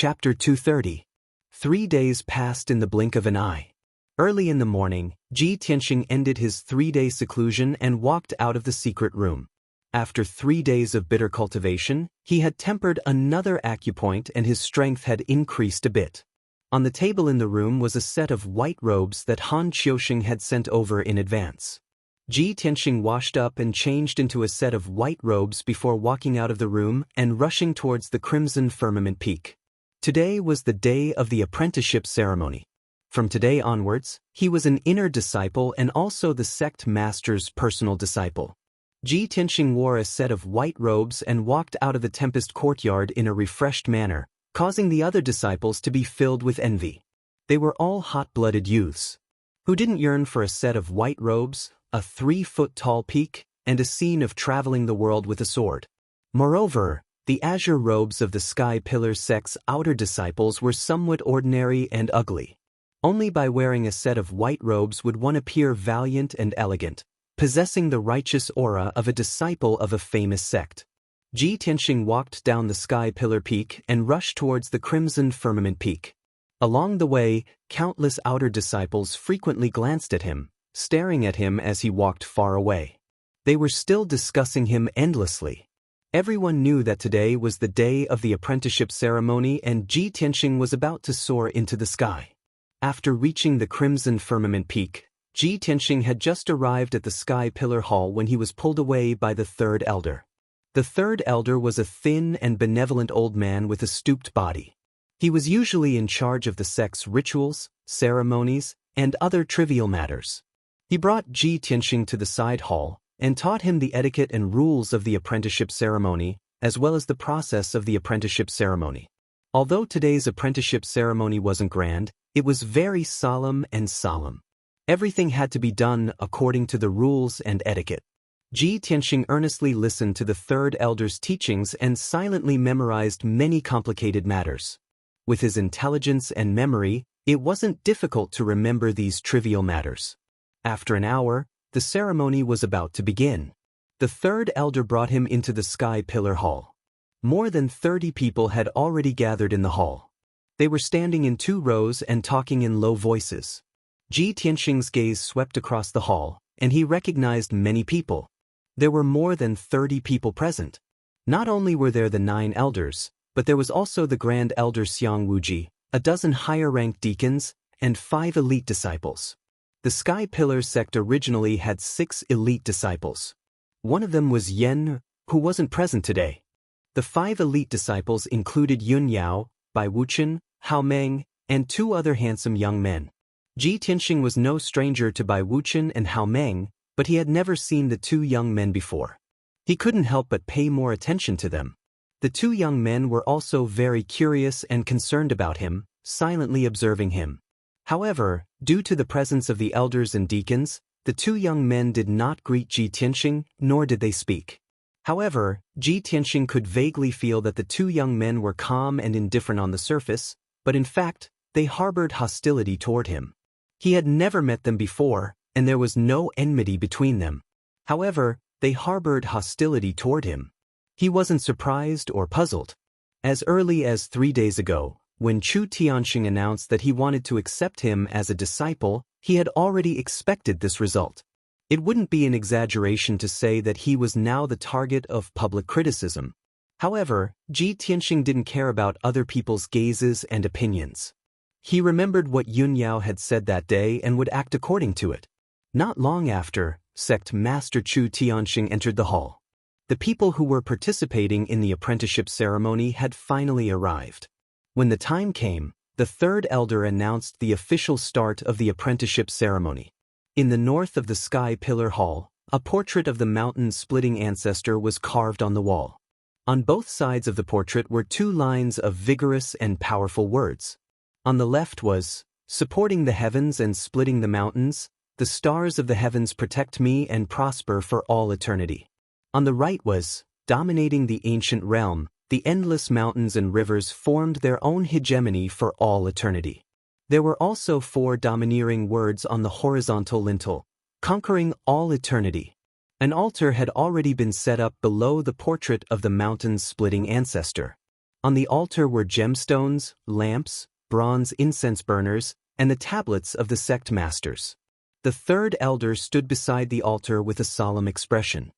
Chapter 230. 3 days passed in the blink of an eye. Early in the morning, Ji Tianxing ended his 3-day seclusion and walked out of the secret room. After 3 days of bitter cultivation, he had tempered another acupoint and his strength had increased a bit. On the table in the room was a set of white robes that Han Qiuxing had sent over in advance. Ji Tianxing washed up and changed into a set of white robes before walking out of the room and rushing towards the crimson firmament peak. Today was the day of the apprenticeship ceremony. From today onwards, he was an inner disciple and also the sect master's personal disciple. Ji Tianxing wore a set of white robes and walked out of the Tempest courtyard in a refreshed manner, causing the other disciples to be filled with envy. They were all hot-blooded youths. Who didn't yearn for a set of white robes, a 3-foot-tall peak, and a scene of traveling the world with a sword? Moreover, the azure robes of the Sky Pillar sect's outer disciples were somewhat ordinary and ugly. Only by wearing a set of white robes would one appear valiant and elegant, possessing the righteous aura of a disciple of a famous sect. Ji Tianxing walked down the Sky Pillar peak and rushed towards the crimson firmament peak. Along the way, countless outer disciples frequently glanced at him, staring at him as he walked far away. They were still discussing him endlessly. Everyone knew that today was the day of the apprenticeship ceremony and Ji Tianxing was about to soar into the sky. After reaching the crimson firmament peak, Ji Tianxing had just arrived at the Sky Pillar Hall when he was pulled away by the third elder. The third elder was a thin and benevolent old man with a stooped body. He was usually in charge of the sect's rituals, ceremonies, and other trivial matters. He brought Ji Tianxing to the side hall and taught him the etiquette and rules of the apprenticeship ceremony, as well as the process of the apprenticeship ceremony. Although today's apprenticeship ceremony wasn't grand, it was very solemn. Everything had to be done according to the rules and etiquette. Ji Tianxing earnestly listened to the third elder's teachings and silently memorized many complicated matters. With his intelligence and memory, it wasn't difficult to remember these trivial matters. After an hour, the ceremony was about to begin. The third elder brought him into the Sky Pillar Hall. More than 30 people had already gathered in the hall. They were standing in 2 rows and talking in low voices. Ji Tianxing's gaze swept across the hall, and he recognized many people. There were more than 30 people present. Not only were there the 9 elders, but there was also the Grand Elder Xiang Wuji, a dozen higher-ranked deacons, and 5 elite disciples. The Sky Pillar sect originally had 6 elite disciples. One of them was Yen, who wasn't present today. The 5 elite disciples included Yun Yao, Bai Wuchen, Hao Meng, and 2 other handsome young men. Ji Tianxing was no stranger to Bai Wuchen and Hao Meng, but he had never seen the 2 young men before. He couldn't help but pay more attention to them. The 2 young men were also very curious and concerned about him, silently observing him. However, due to the presence of the elders and deacons, the 2 young men did not greet Ji Tianxing, nor did they speak. However, Ji Tianxing could vaguely feel that the 2 young men were calm and indifferent on the surface, but in fact, they harbored hostility toward him. He had never met them before, and there was no enmity between them. However, they harbored hostility toward him. He wasn't surprised or puzzled. As early as 3 days ago, when Chu Tianxing announced that he wanted to accept him as a disciple, he had already expected this result. It wouldn't be an exaggeration to say that he was now the target of public criticism. However, Ji Tianxing didn't care about other people's gazes and opinions. He remembered what Yun Yao had said that day and would act according to it. Not long after, Sect Master Chu Tianxing entered the hall. The people who were participating in the apprenticeship ceremony had finally arrived. When the time came, the third elder announced the official start of the apprenticeship ceremony. In the north of the Sky Pillar Hall, a portrait of the mountain-splitting ancestor was carved on the wall. On both sides of the portrait were 2 lines of vigorous and powerful words. On the left was, "Supporting the heavens and splitting the mountains, the stars of the heavens protect me and prosper for all eternity." On the right was, "Dominating the ancient realm, the endless mountains and rivers formed their own hegemony for all eternity." There were also 4 domineering words on the horizontal lintel, "Conquering all eternity." An altar had already been set up below the portrait of the mountain-splitting ancestor. On the altar were gemstones, lamps, bronze incense burners, and the tablets of the sect masters. The third elder stood beside the altar with a solemn expression.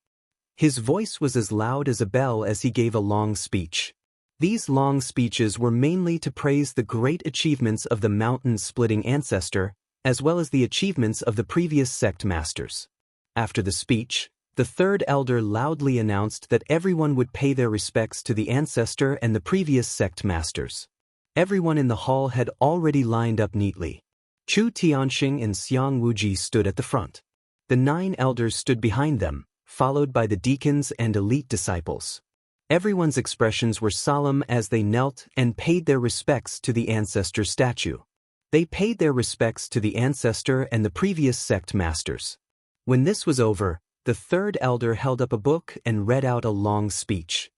His voice was as loud as a bell as he gave a long speech. These long speeches were mainly to praise the great achievements of the mountain-splitting ancestor, as well as the achievements of the previous sect masters. After the speech, the third elder loudly announced that everyone would pay their respects to the ancestor and the previous sect masters. Everyone in the hall had already lined up neatly. Chu Tianxing and Xiang Wuji stood at the front. The 9 elders stood behind them, followed by the deacons and elite disciples. Everyone's expressions were solemn as they knelt and paid their respects to the ancestor statue. They paid their respects to the ancestor and the previous sect masters. When this was over, the third elder held up a book and read out a long speech.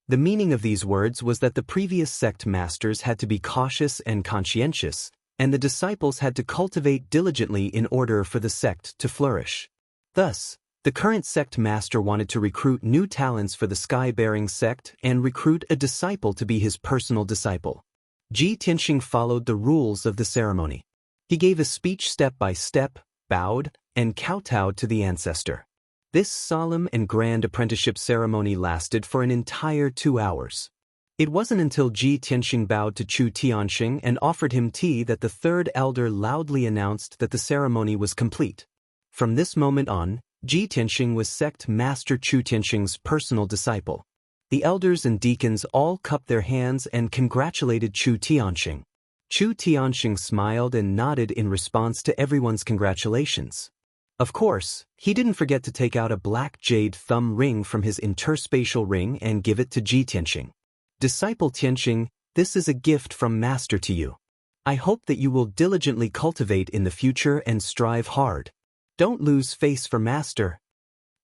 The meaning of these words was that the previous sect masters had to be cautious and conscientious, and the disciples had to cultivate diligently in order for the sect to flourish. Thus, the current sect master wanted to recruit new talents for the sky-bearing sect and recruit a disciple to be his personal disciple. Ji Tianxing followed the rules of the ceremony. He gave a speech step by step, bowed, and kowtowed to the ancestor. This solemn and grand apprenticeship ceremony lasted for an entire 2 hours. It wasn't until Ji Tianxing bowed to Chu Tianxing and offered him tea that the third elder loudly announced that the ceremony was complete. From this moment on, Ji Tianxing was sect master Chu Tianxing's personal disciple. The elders and deacons all cupped their hands and congratulated Chu Tianxing. Chu Tianxing smiled and nodded in response to everyone's congratulations. Of course, he didn't forget to take out a black jade thumb ring from his interspatial ring and give it to Ji Tianxing. Disciple Tianxing, this is a gift from Master to you. I hope that you will diligently cultivate in the future and strive hard. Don't lose face for Master.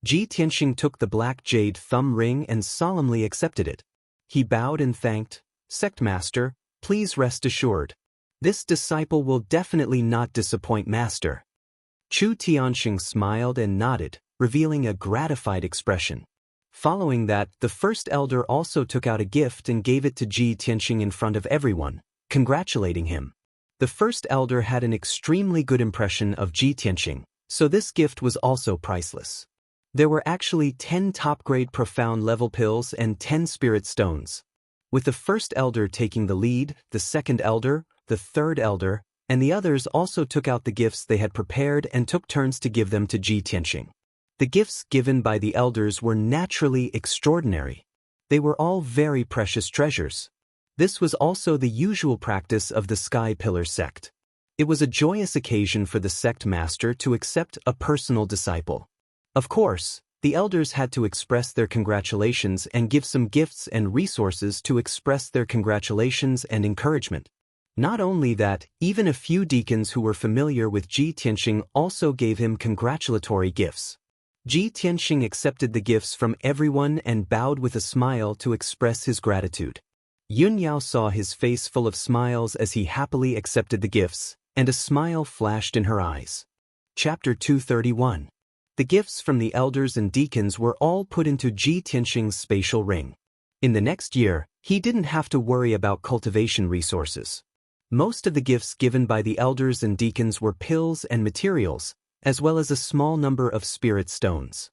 Ji Tianxing took the black jade thumb ring and solemnly accepted it. He bowed and thanked, Sect Master, please rest assured. This disciple will definitely not disappoint Master. Chu Tianxing smiled and nodded, revealing a gratified expression. Following that, the first elder also took out a gift and gave it to Ji Tianxing in front of everyone, congratulating him. The first elder had an extremely good impression of Ji Tianxing, so this gift was also priceless. There were actually 10 top-grade profound level pills and 10 spirit stones. With the first elder taking the lead, the second elder, the third elder, and the others also took out the gifts they had prepared and took turns to give them to Ji Tianxing. The gifts given by the elders were naturally extraordinary. They were all very precious treasures. This was also the usual practice of the Sky Pillar sect. It was a joyous occasion for the sect master to accept a personal disciple. Of course, the elders had to express their congratulations and give some gifts and resources to express their congratulations and encouragement. Not only that, even a few deacons who were familiar with Ji Tianxing also gave him congratulatory gifts. Ji Tianxing accepted the gifts from everyone and bowed with a smile to express his gratitude. Yun Yao saw his face full of smiles as he happily accepted the gifts, and a smile flashed in her eyes. Chapter 231. The gifts from the elders and deacons were all put into Ji Tianxing's spatial ring. In the next year, he didn't have to worry about cultivation resources. Most of the gifts given by the elders and deacons were pills and materials, as well as a small number of spirit stones.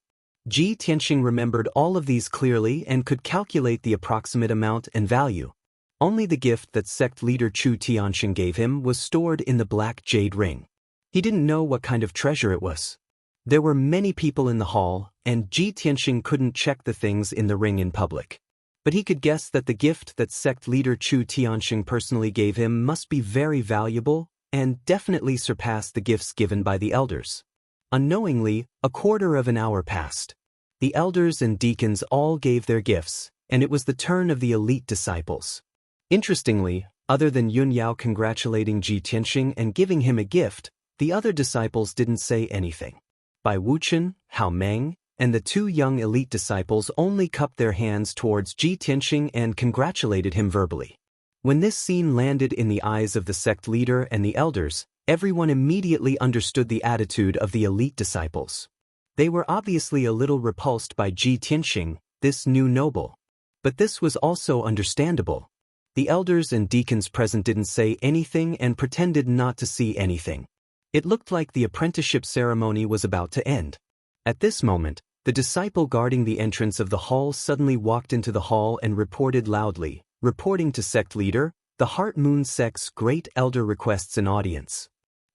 Ji Tianxing remembered all of these clearly and could calculate the approximate amount and value. Only the gift that sect leader Chu Tianxing gave him was stored in the black jade ring. He didn't know what kind of treasure it was. There were many people in the hall, and Ji Tianxing couldn't check the things in the ring in public. But he could guess that the gift that sect leader Chu Tianxing personally gave him must be very valuable and definitely surpass the gifts given by the elders. Unknowingly, a quarter of an hour passed. The elders and deacons all gave their gifts, and it was the turn of the elite disciples. Interestingly, other than Yun Yao congratulating Ji Tianxing and giving him a gift, the other disciples didn't say anything. Bai Wuchen, Hao Meng, and the 2 young elite disciples only cupped their hands towards Ji Tianxing and congratulated him verbally. When this scene landed in the eyes of the sect leader and the elders, everyone immediately understood the attitude of the elite disciples. They were obviously a little repulsed by Ji Tianxing, this new noble. But this was also understandable. The elders and deacons present didn't say anything and pretended not to see anything. It looked like the apprenticeship ceremony was about to end. At this moment, the disciple guarding the entrance of the hall suddenly walked into the hall and reported loudly, reporting to sect leader, the Heart Moon sect's great elder requests an audience.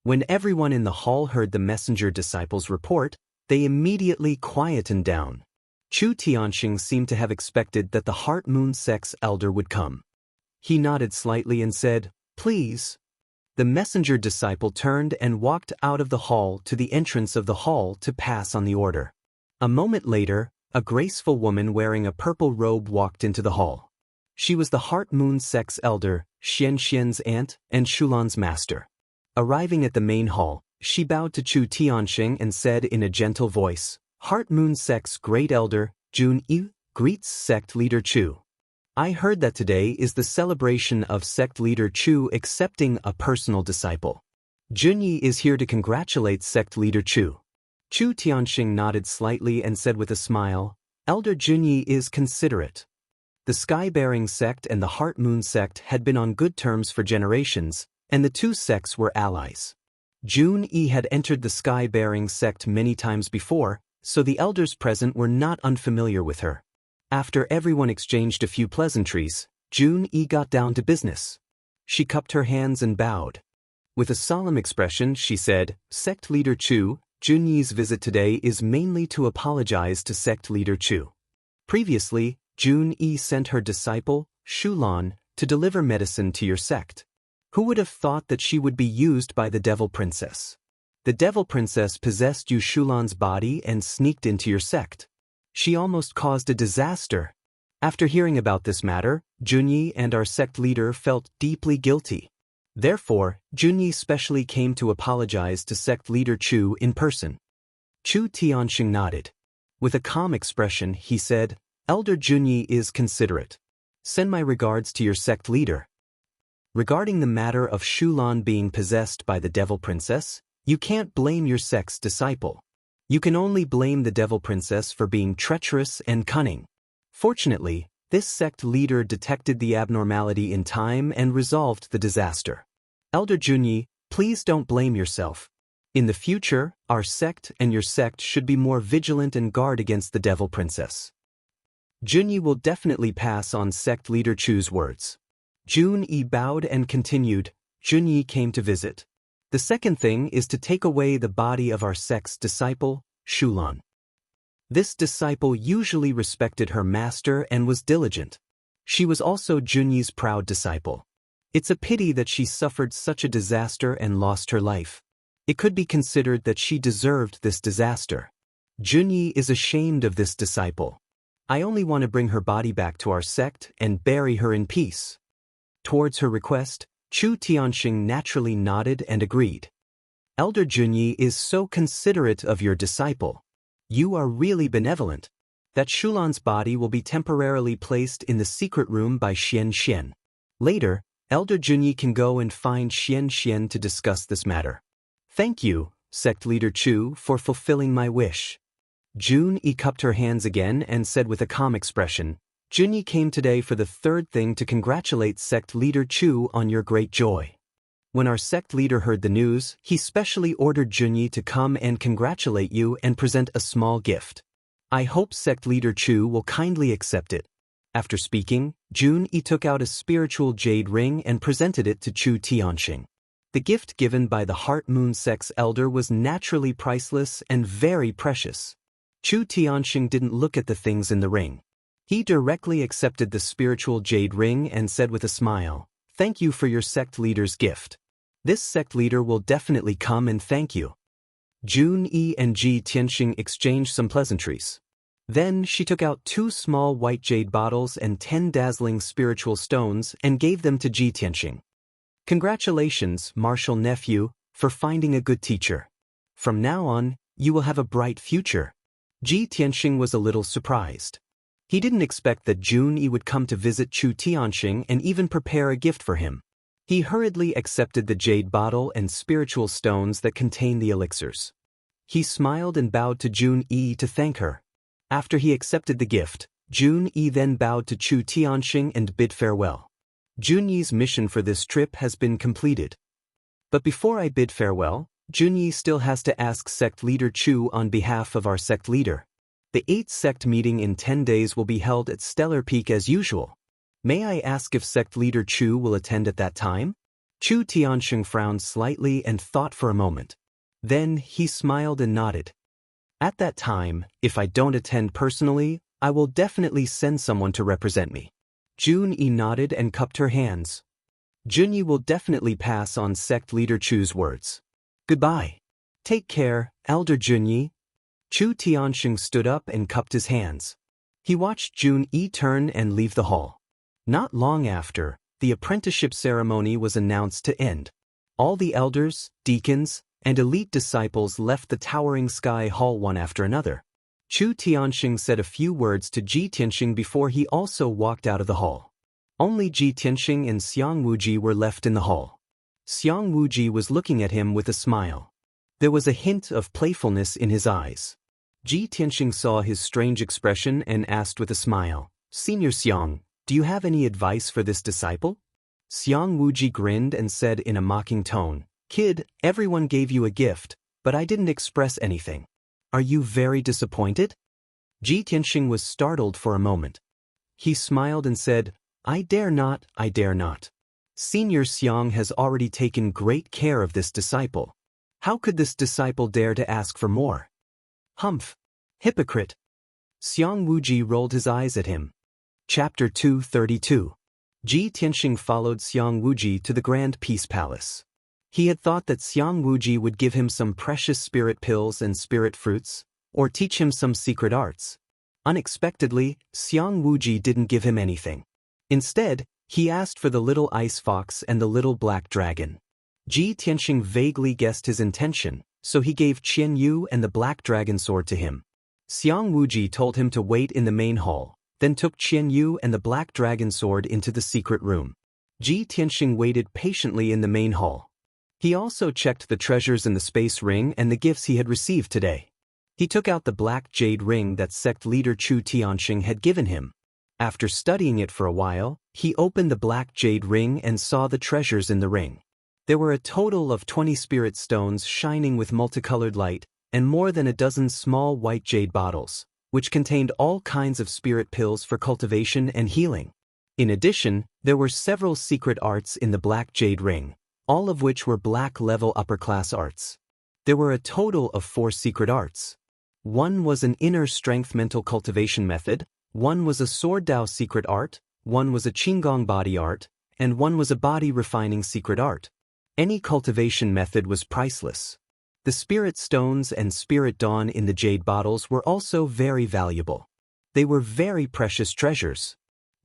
When everyone in the hall heard the messenger disciple's report, they immediately quietened down. Chu Tianxing seemed to have expected that the Heart Moon sect's elder would come. He nodded slightly and said, "Please." The messenger disciple turned and walked out of the hall to the entrance of the hall to pass on the order. A moment later, a graceful woman wearing a purple robe walked into the hall. She was the Heart Moon sect's elder, Xian Xian's aunt, and Shulan's master. Arriving at the main hall, she bowed to Chu Tianxing and said in a gentle voice, "Heart Moon sect's great elder, Jun Yi, greets sect leader Chu. I heard that today is the celebration of sect leader Chu accepting a personal disciple. Junyi is here to congratulate sect leader Chu." Chu Tianxing nodded slightly and said with a smile, "Elder Junyi is considerate." The Sky-bearing sect and the Heart Moon sect had been on good terms for generations, and the two sects were allies. Jun-yi had entered the Sky-bearing sect many times before, so the elders present were not unfamiliar with her. After everyone exchanged a few pleasantries, Jun-yi got down to business. She cupped her hands and bowed. With a solemn expression, she said, "Sect leader Chu, Jun-yi's visit today is mainly to apologize to sect leader Chu. Previously, Jun-yi sent her disciple, Shulan, to deliver medicine to your sect. Who would have thought that she would be used by the Devil Princess? The Devil Princess possessed you Shulan's body and sneaked into your sect. She almost caused a disaster." After hearing about this matter, Junyi and our sect leader felt deeply guilty. Therefore, Junyi specially came to apologize to sect leader Chu in person. Chu Tianxing nodded. With a calm expression, he said, "Elder Junyi is considerate. Send my regards to your sect leader." Regarding the matter of Shulan being possessed by the Devil Princess, you can't blame your sect's disciple. You can only blame the Devil Princess for being treacherous and cunning. Fortunately, this sect leader detected the abnormality in time and resolved the disaster. Elder Junyi, please don't blame yourself. In the future, our sect and your sect should be more vigilant and guard against the Devil Princess. Junyi will definitely pass on sect leader Chu's words. Jun-yi bowed and continued, "Junyi came to visit. The second thing is to take away the body of our sect's disciple, Shulan. This disciple usually respected her master and was diligent. She was also Junyi's proud disciple. It's a pity that she suffered such a disaster and lost her life. It could be considered that she deserved this disaster. Junyi is ashamed of this disciple. I only want to bring her body back to our sect and bury her in peace." Towards her request, Chu Tianxing naturally nodded and agreed. "Elder Junyi is so considerate of your disciple. You are really benevolent. That Shulan's body will be temporarily placed in the secret room by Xian Xian. Later, Elder Junyi can go and find Xian Xian to discuss this matter. Thank you, sect leader Chu, for fulfilling my wish." Jun-yi cupped her hands again and said with a calm expression, "Junyi came today for the third thing to congratulate sect leader Chu on your great joy." When our sect leader heard the news, he specially ordered Junyi to come and congratulate you and present a small gift. I hope sect leader Chu will kindly accept it. After speaking, Jun-yi took out a spiritual jade ring and presented it to Chu Tianxing. The gift given by the Heart Moon sect's elder was naturally priceless and very precious. Chu Tianxing didn't look at the things in the ring. He directly accepted the spiritual jade ring and said with a smile, "Thank you for your sect leader's gift. This sect leader will definitely come and thank you." Jun-yi and Ji Tianxing exchanged some pleasantries. Then she took out 2 small white jade bottles and 10 dazzling spiritual stones and gave them to Ji Tianxing. "Congratulations, martial nephew, for finding a good teacher. From now on, you will have a bright future." Ji Tianxing was a little surprised. He didn't expect that Jun-yi would come to visit Chu Tianxing and even prepare a gift for him. He hurriedly accepted the jade bottle and spiritual stones that contain the elixirs. He smiled and bowed to Jun-yi to thank her. After he accepted the gift, Jun-yi then bowed to Chu Tianxing and bid farewell. Junyi's mission for this trip has been completed. But before I bid farewell, Junyi still has to ask sect leader Chu on behalf of our sect leader. The 8th sect meeting in 10 days will be held at Stellar Peak as usual. May I ask if sect leader Chu will attend at that time? Chu Tianxing frowned slightly and thought for a moment. Then he smiled and nodded. At that time, if I don't attend personally, I will definitely send someone to represent me. Junyi nodded and cupped her hands. Junyi will definitely pass on sect leader Chu's words. Goodbye. Take care, Elder Junyi. Chu Tianxing stood up and cupped his hands. He watched Junyi turn and leave the hall. Not long after, the apprenticeship ceremony was announced to end. All the elders, deacons, and elite disciples left the towering sky hall one after another. Chu Tianxing said a few words to Ji Tianxing before he also walked out of the hall. Only Ji Tianxing and Xiang Wuji were left in the hall. Xiang Wuji was looking at him with a smile. There was a hint of playfulness in his eyes. Ji Tianxing saw his strange expression and asked with a smile, "Senior Xiang, do you have any advice for this disciple?" Xiang Wuji grinned and said in a mocking tone, "Kid, everyone gave you a gift, but I didn't express anything. Are you very disappointed?" Ji Tianxing was startled for a moment. He smiled and said, I dare not. Senior Xiang has already taken great care of this disciple. How could this disciple dare to ask for more? Humph! Hypocrite! Xiang Wuji rolled his eyes at him. Chapter 232. Ji Tianxing followed Xiang Wuji to the Grand Peace Palace. He had thought that Xiang Wuji would give him some precious spirit pills and spirit fruits, or teach him some secret arts. Unexpectedly, Xiang Wuji didn't give him anything. Instead, he asked for the little ice fox and the little black dragon. Ji Tianxing vaguely guessed his intention, so he gave Qian Yu and the black dragon sword to him. Xiang Wuji told him to wait in the main hall, then took Qian Yu and the black dragon sword into the secret room. Ji Tianxing waited patiently in the main hall. He also checked the treasures in the space ring and the gifts he had received today. He took out the black jade ring that sect leader Chu Tianxing had given him. After studying it for a while, he opened the black jade ring and saw the treasures in the ring. There were a total of 20 spirit stones shining with multicolored light, and more than a dozen small white jade bottles, which contained all kinds of spirit pills for cultivation and healing. In addition, there were several secret arts in the black jade ring, all of which were black-level upper-class arts. There were a total of 4 secret arts. One was an inner strength mental cultivation method, one was a sword Dao secret art, one was a Qinggong body art, and one was a body refining secret art. Any cultivation method was priceless. The spirit stones and spirit dawn in the jade bottles were also very valuable. They were very precious treasures.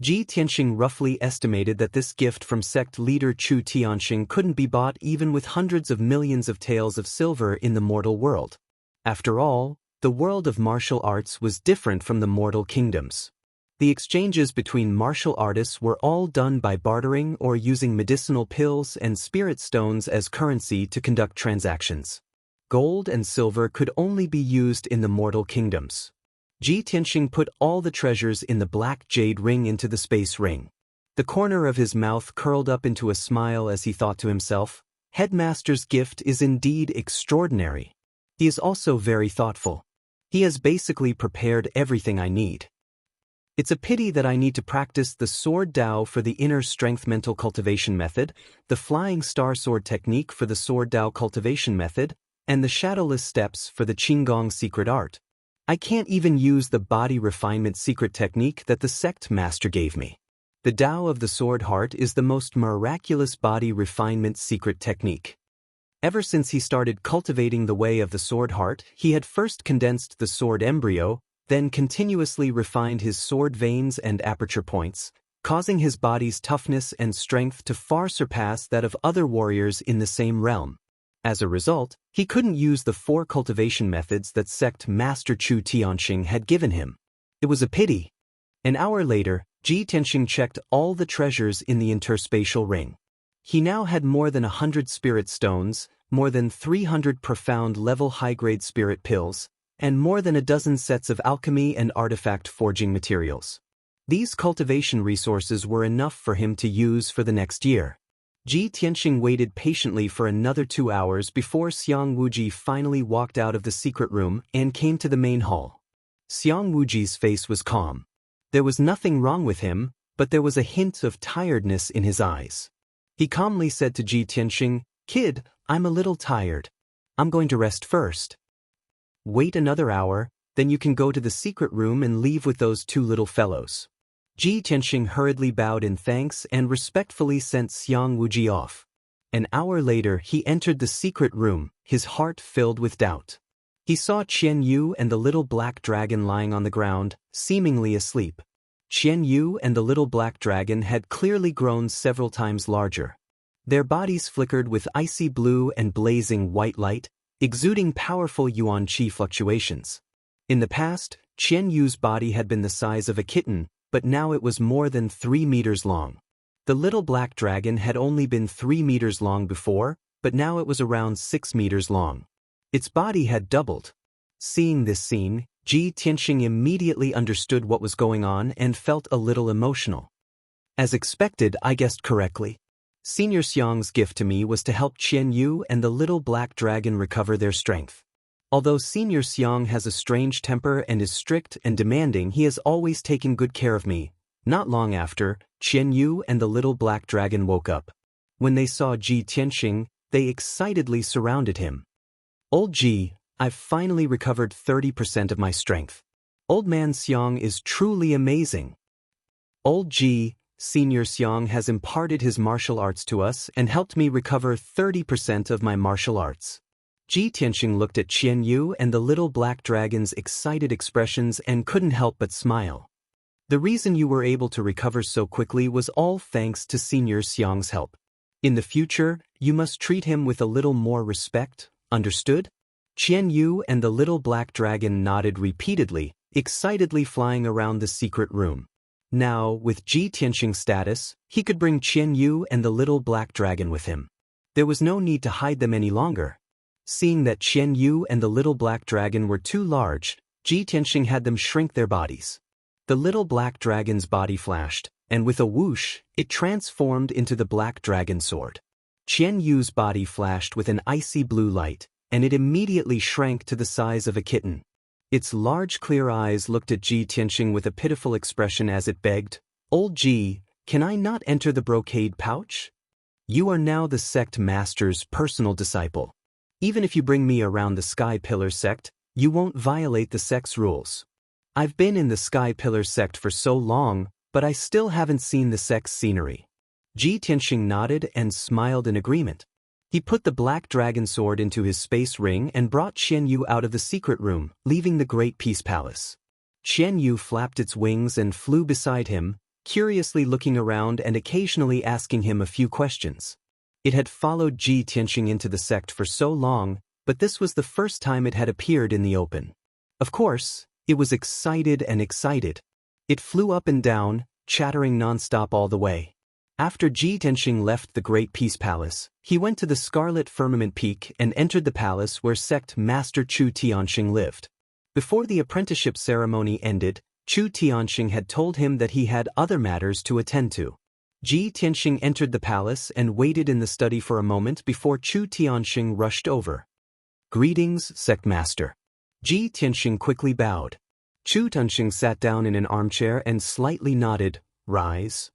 Ji Tianxing roughly estimated that this gift from sect leader Chu Tianxing couldn't be bought even with hundreds of millions of taels of silver in the mortal world. After all, the world of martial arts was different from the mortal kingdoms. The exchanges between martial artists were all done by bartering or using medicinal pills and spirit stones as currency to conduct transactions. Gold and silver could only be used in the mortal kingdoms. Ji Tianxing put all the treasures in the black jade ring into the space ring. The corner of his mouth curled up into a smile as he thought to himself, Headmaster's gift is indeed extraordinary. He is also very thoughtful. He has basically prepared everything I need. It's a pity that I need to practice the sword Dao for the inner strength mental cultivation method, the flying star sword technique for the sword Dao cultivation method, and the shadowless steps for the Qinggong secret art. I can't even use the body refinement secret technique that the sect master gave me. The Dao of the sword heart is the most miraculous body refinement secret technique. Ever since he started cultivating the way of the sword heart, he had first condensed the sword embryo, then continuously refined his sword veins and aperture points, causing his body's toughness and strength to far surpass that of other warriors in the same realm. As a result, he couldn't use the 4 cultivation methods that sect master Chu Tianxing had given him. It was a pity. An hour later, Ji Tianxing checked all the treasures in the interspatial ring. He now had more than 100 spirit stones, more than 300 profound level high-grade spirit pills, and more than a dozen sets of alchemy and artifact forging materials. These cultivation resources were enough for him to use for the next year. Ji Tianxing waited patiently for another 2 hours before Xiang Wuji finally walked out of the secret room and came to the main hall. Xiang Wuji's face was calm. There was nothing wrong with him, but there was a hint of tiredness in his eyes. He calmly said to Ji Tianxing, "Kid, I'm a little tired. I'm going to rest first. Wait another hour, then you can go to the secret room and leave with those 2 little fellows." Ji Tianxing hurriedly bowed in thanks and respectfully sent Xiang Wuji off. An hour later he entered the secret room, his heart filled with doubt. He saw Qian Yu and the little black dragon lying on the ground, seemingly asleep. Qian Yu and the little black dragon had clearly grown several times larger. Their bodies flickered with icy blue and blazing white light, exuding powerful yuan qi fluctuations. In the past, Qian Yu's body had been the size of a kitten, but now it was more than 3 meters long. The little black dragon had only been 3 meters long before, but now it was around 6 meters long. Its body had doubled. Seeing this scene, Ji Tianxing immediately understood what was going on and felt a little emotional. As expected, I guessed correctly. Senior Xiang's gift to me was to help Qian Yu and the little black dragon recover their strength. Although Senior Xiang has a strange temper and is strict and demanding, he has always taken good care of me. Not long after, Qian Yu and the little black dragon woke up. When they saw Ji Tianxing, they excitedly surrounded him. "Old Ji, I've finally recovered 30% of my strength. Old man Xiang is truly amazing. Old Ji, Senior Xiang has imparted his martial arts to us and helped me recover 30% of my martial arts." Ji Tianxing looked at Qian Yu and the little black dragon's excited expressions and couldn't help but smile. "The reason you were able to recover so quickly was all thanks to Senior Xiang's help. In the future, you must treat him with a little more respect, understood?" Qian Yu and the little black dragon nodded repeatedly, excitedly flying around the secret room. Now, with Ji Tianxing's status, he could bring Qian Yu and the little black dragon with him. There was no need to hide them any longer. Seeing that Qian Yu and the little black dragon were too large, Ji Tianxing had them shrink their bodies. The little black dragon's body flashed, and with a whoosh, it transformed into the black dragon sword. Qian Yu's body flashed with an icy blue light, and it immediately shrank to the size of a kitten. Its large clear eyes looked at Ji Tianxing with a pitiful expression as it begged, "Old Ji, can I not enter the brocade pouch? You are now the sect master's personal disciple. Even if you bring me around the Sky Pillar sect, you won't violate the sect's rules. I've been in the Sky Pillar sect for so long, but I still haven't seen the sect's scenery." Ji Tianxing nodded and smiled in agreement. He put the black dragon sword into his space ring and brought Qian Yu out of the secret room, leaving the Great Peace Palace. Qian Yu flapped its wings and flew beside him, curiously looking around and occasionally asking him a few questions. It had followed Ji Tianxing into the sect for so long, but this was the first time it had appeared in the open. Of course, it was excited and excited. It flew up and down, chattering nonstop all the way. After Ji Tianxing left the Great Peace Palace, he went to the Scarlet Firmament Peak and entered the palace where sect master Chu Tianxing lived. Before the apprenticeship ceremony ended, Chu Tianxing had told him that he had other matters to attend to. Ji Tianxing entered the palace and waited in the study for a moment before Chu Tianxing rushed over. "Greetings, sect master." Ji Tianxing quickly bowed. Chu Tianxing sat down in an armchair and slightly nodded, "Rise."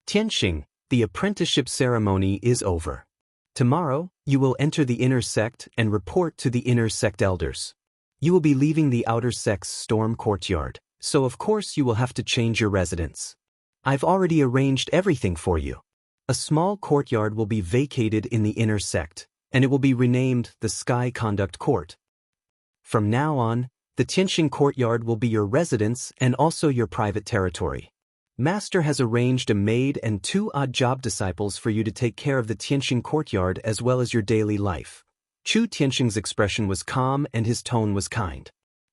"Tianxing, the apprenticeship ceremony is over. Tomorrow, you will enter the inner sect and report to the inner sect elders. You will be leaving the outer sect's storm courtyard, so of course you will have to change your residence. I've already arranged everything for you. A small courtyard will be vacated in the inner sect, and it will be renamed the Sky Conduct Court. From now on, the Tianxing courtyard will be your residence and also your private territory. Master has arranged a maid and 2 odd job disciples for you to take care of the Tianxing courtyard as well as your daily life." Chu Tianxing's expression was calm and his tone was kind.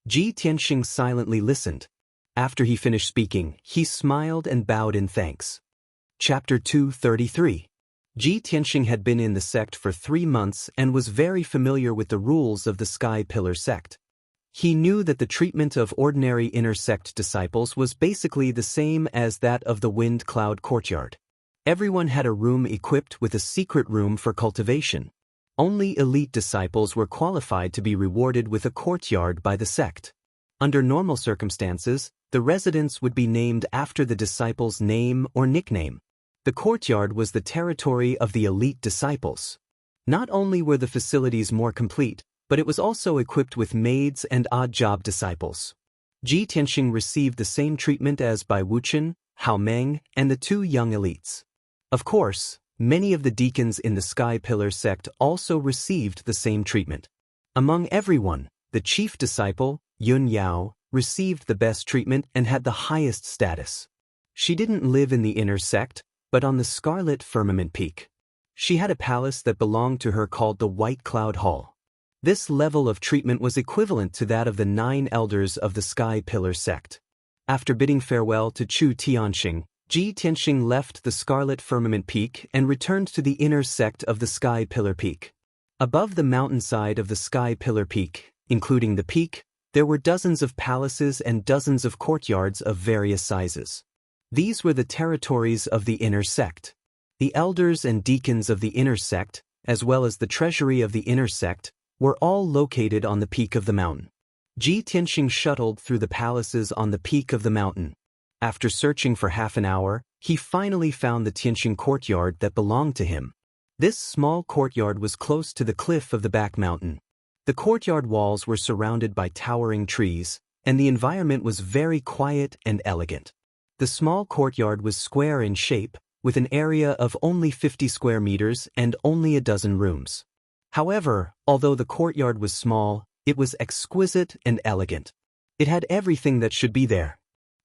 Ji Tianxing silently listened. After he finished speaking, he smiled and bowed in thanks. Chapter 233. Ji Tianxing had been in the sect for 3 months and was very familiar with the rules of the Sky Pillar sect. He knew that the treatment of ordinary inner sect disciples was basically the same as that of the wind cloud courtyard. Everyone had a room equipped with a secret room for cultivation. Only elite disciples were qualified to be rewarded with a courtyard by the sect. Under normal circumstances, the residence would be named after the disciple's name or nickname. The courtyard was the territory of the elite disciples. Not only were the facilities more complete, but it was also equipped with maids and odd-job disciples. Ji Tianxing received the same treatment as Bai Wuchen, Hao Meng, and the two young elites. Of course, many of the deacons in the Sky Pillar sect also received the same treatment. Among everyone, the chief disciple, Yun Yao, received the best treatment and had the highest status. She didn't live in the inner sect, but on the Scarlet Firmament Peak. She had a palace that belonged to her called the White Cloud Hall. This level of treatment was equivalent to that of the 9 elders of the Sky Pillar sect. After bidding farewell to Chu Tianxing, Ji Tianxing left the Scarlet Firmament Peak and returned to the inner sect of the Sky Pillar Peak. Above the mountainside of the Sky Pillar Peak, including the peak, there were dozens of palaces and dozens of courtyards of various sizes. These were the territories of the inner sect. The elders and deacons of the inner sect, as well as the treasury of the inner sect, were all located on the peak of the mountain. Ji Tianxing shuttled through the palaces on the peak of the mountain. After searching for half an hour, he finally found the Tianxing courtyard that belonged to him. This small courtyard was close to the cliff of the back mountain. The courtyard walls were surrounded by towering trees, and the environment was very quiet and elegant. The small courtyard was square in shape, with an area of only 50 square meters and only a dozen rooms. However, although the courtyard was small, it was exquisite and elegant. It had everything that should be there.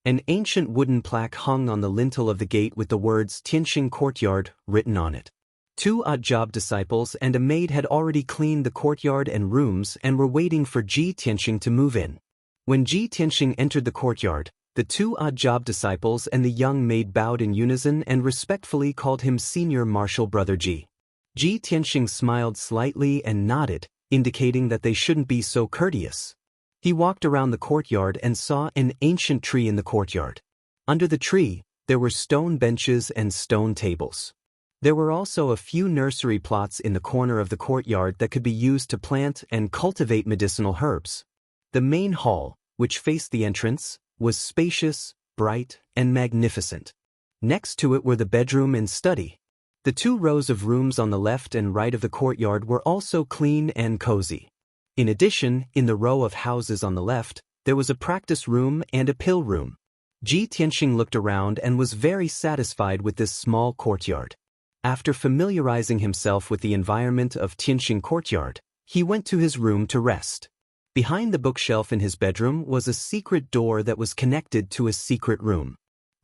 An ancient wooden plaque hung on the lintel of the gate with the words Tianxing Courtyard written on it. 2 odd-job disciples and a maid had already cleaned the courtyard and rooms and were waiting for Ji Tianxing to move in. When Ji Tianxing entered the courtyard, the 2 odd-job disciples and the young maid bowed in unison and respectfully called him Senior Marshal Brother Ji. Ji Tianxing smiled slightly and nodded, indicating that they shouldn't be so courteous. He walked around the courtyard and saw an ancient tree in the courtyard. Under the tree, there were stone benches and stone tables. There were also a few nursery plots in the corner of the courtyard that could be used to plant and cultivate medicinal herbs. The main hall, which faced the entrance, was spacious, bright, and magnificent. Next to it were the bedroom and study. The 2 rows of rooms on the left and right of the courtyard were also clean and cozy. In addition, in the row of houses on the left, there was a practice room and a pill room. Ji Tianxing looked around and was very satisfied with this small courtyard. After familiarizing himself with the environment of Tianxing Courtyard, he went to his room to rest. Behind the bookshelf in his bedroom was a secret door that was connected to a secret room.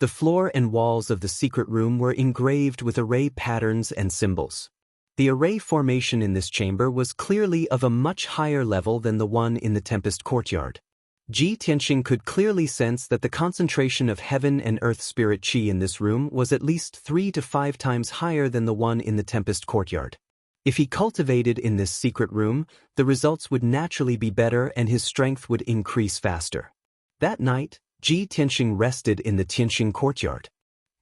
The floor and walls of the secret room were engraved with array patterns and symbols. The array formation in this chamber was clearly of a much higher level than the one in the Tempest Courtyard. Ji Tianxing could clearly sense that the concentration of heaven and earth spirit qi in this room was at least 3 to 5 times higher than the one in the Tempest Courtyard. If he cultivated in this secret room, the results would naturally be better and his strength would increase faster. That night, Ji Tianxing rested in the Tianxing Courtyard.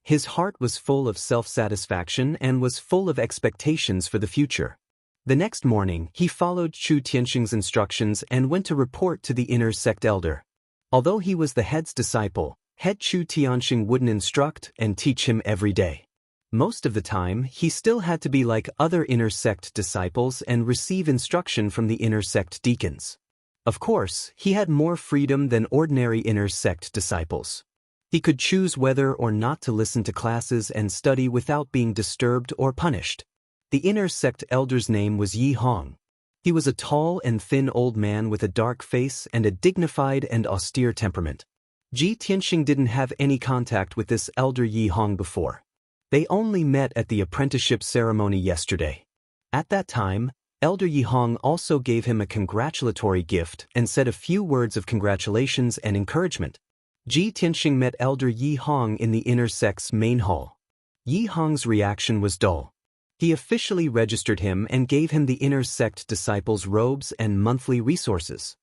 His heart was full of self-satisfaction and was full of expectations for the future. The next morning, he followed Chu Tianxing's instructions and went to report to the inner sect elder. Although he was the head's disciple, head Chu Tianxing wouldn't instruct and teach him every day. Most of the time, he still had to be like other inner sect disciples and receive instruction from the inner sect deacons. Of course, he had more freedom than ordinary inner sect disciples. He could choose whether or not to listen to classes and study without being disturbed or punished. The inner sect elder's name was Yi Hong. He was a tall and thin old man with a dark face and a dignified and austere temperament. Ji Tianxing didn't have any contact with this elder Yi Hong before. They only met at the apprenticeship ceremony yesterday. At that time, Elder Yi Hong also gave him a congratulatory gift and said a few words of congratulations and encouragement. Ji Tianxing met Elder Yi Hong in the inner sect's main hall. Yi Hong's reaction was dull. He officially registered him and gave him the inner sect disciples' robes and monthly resources.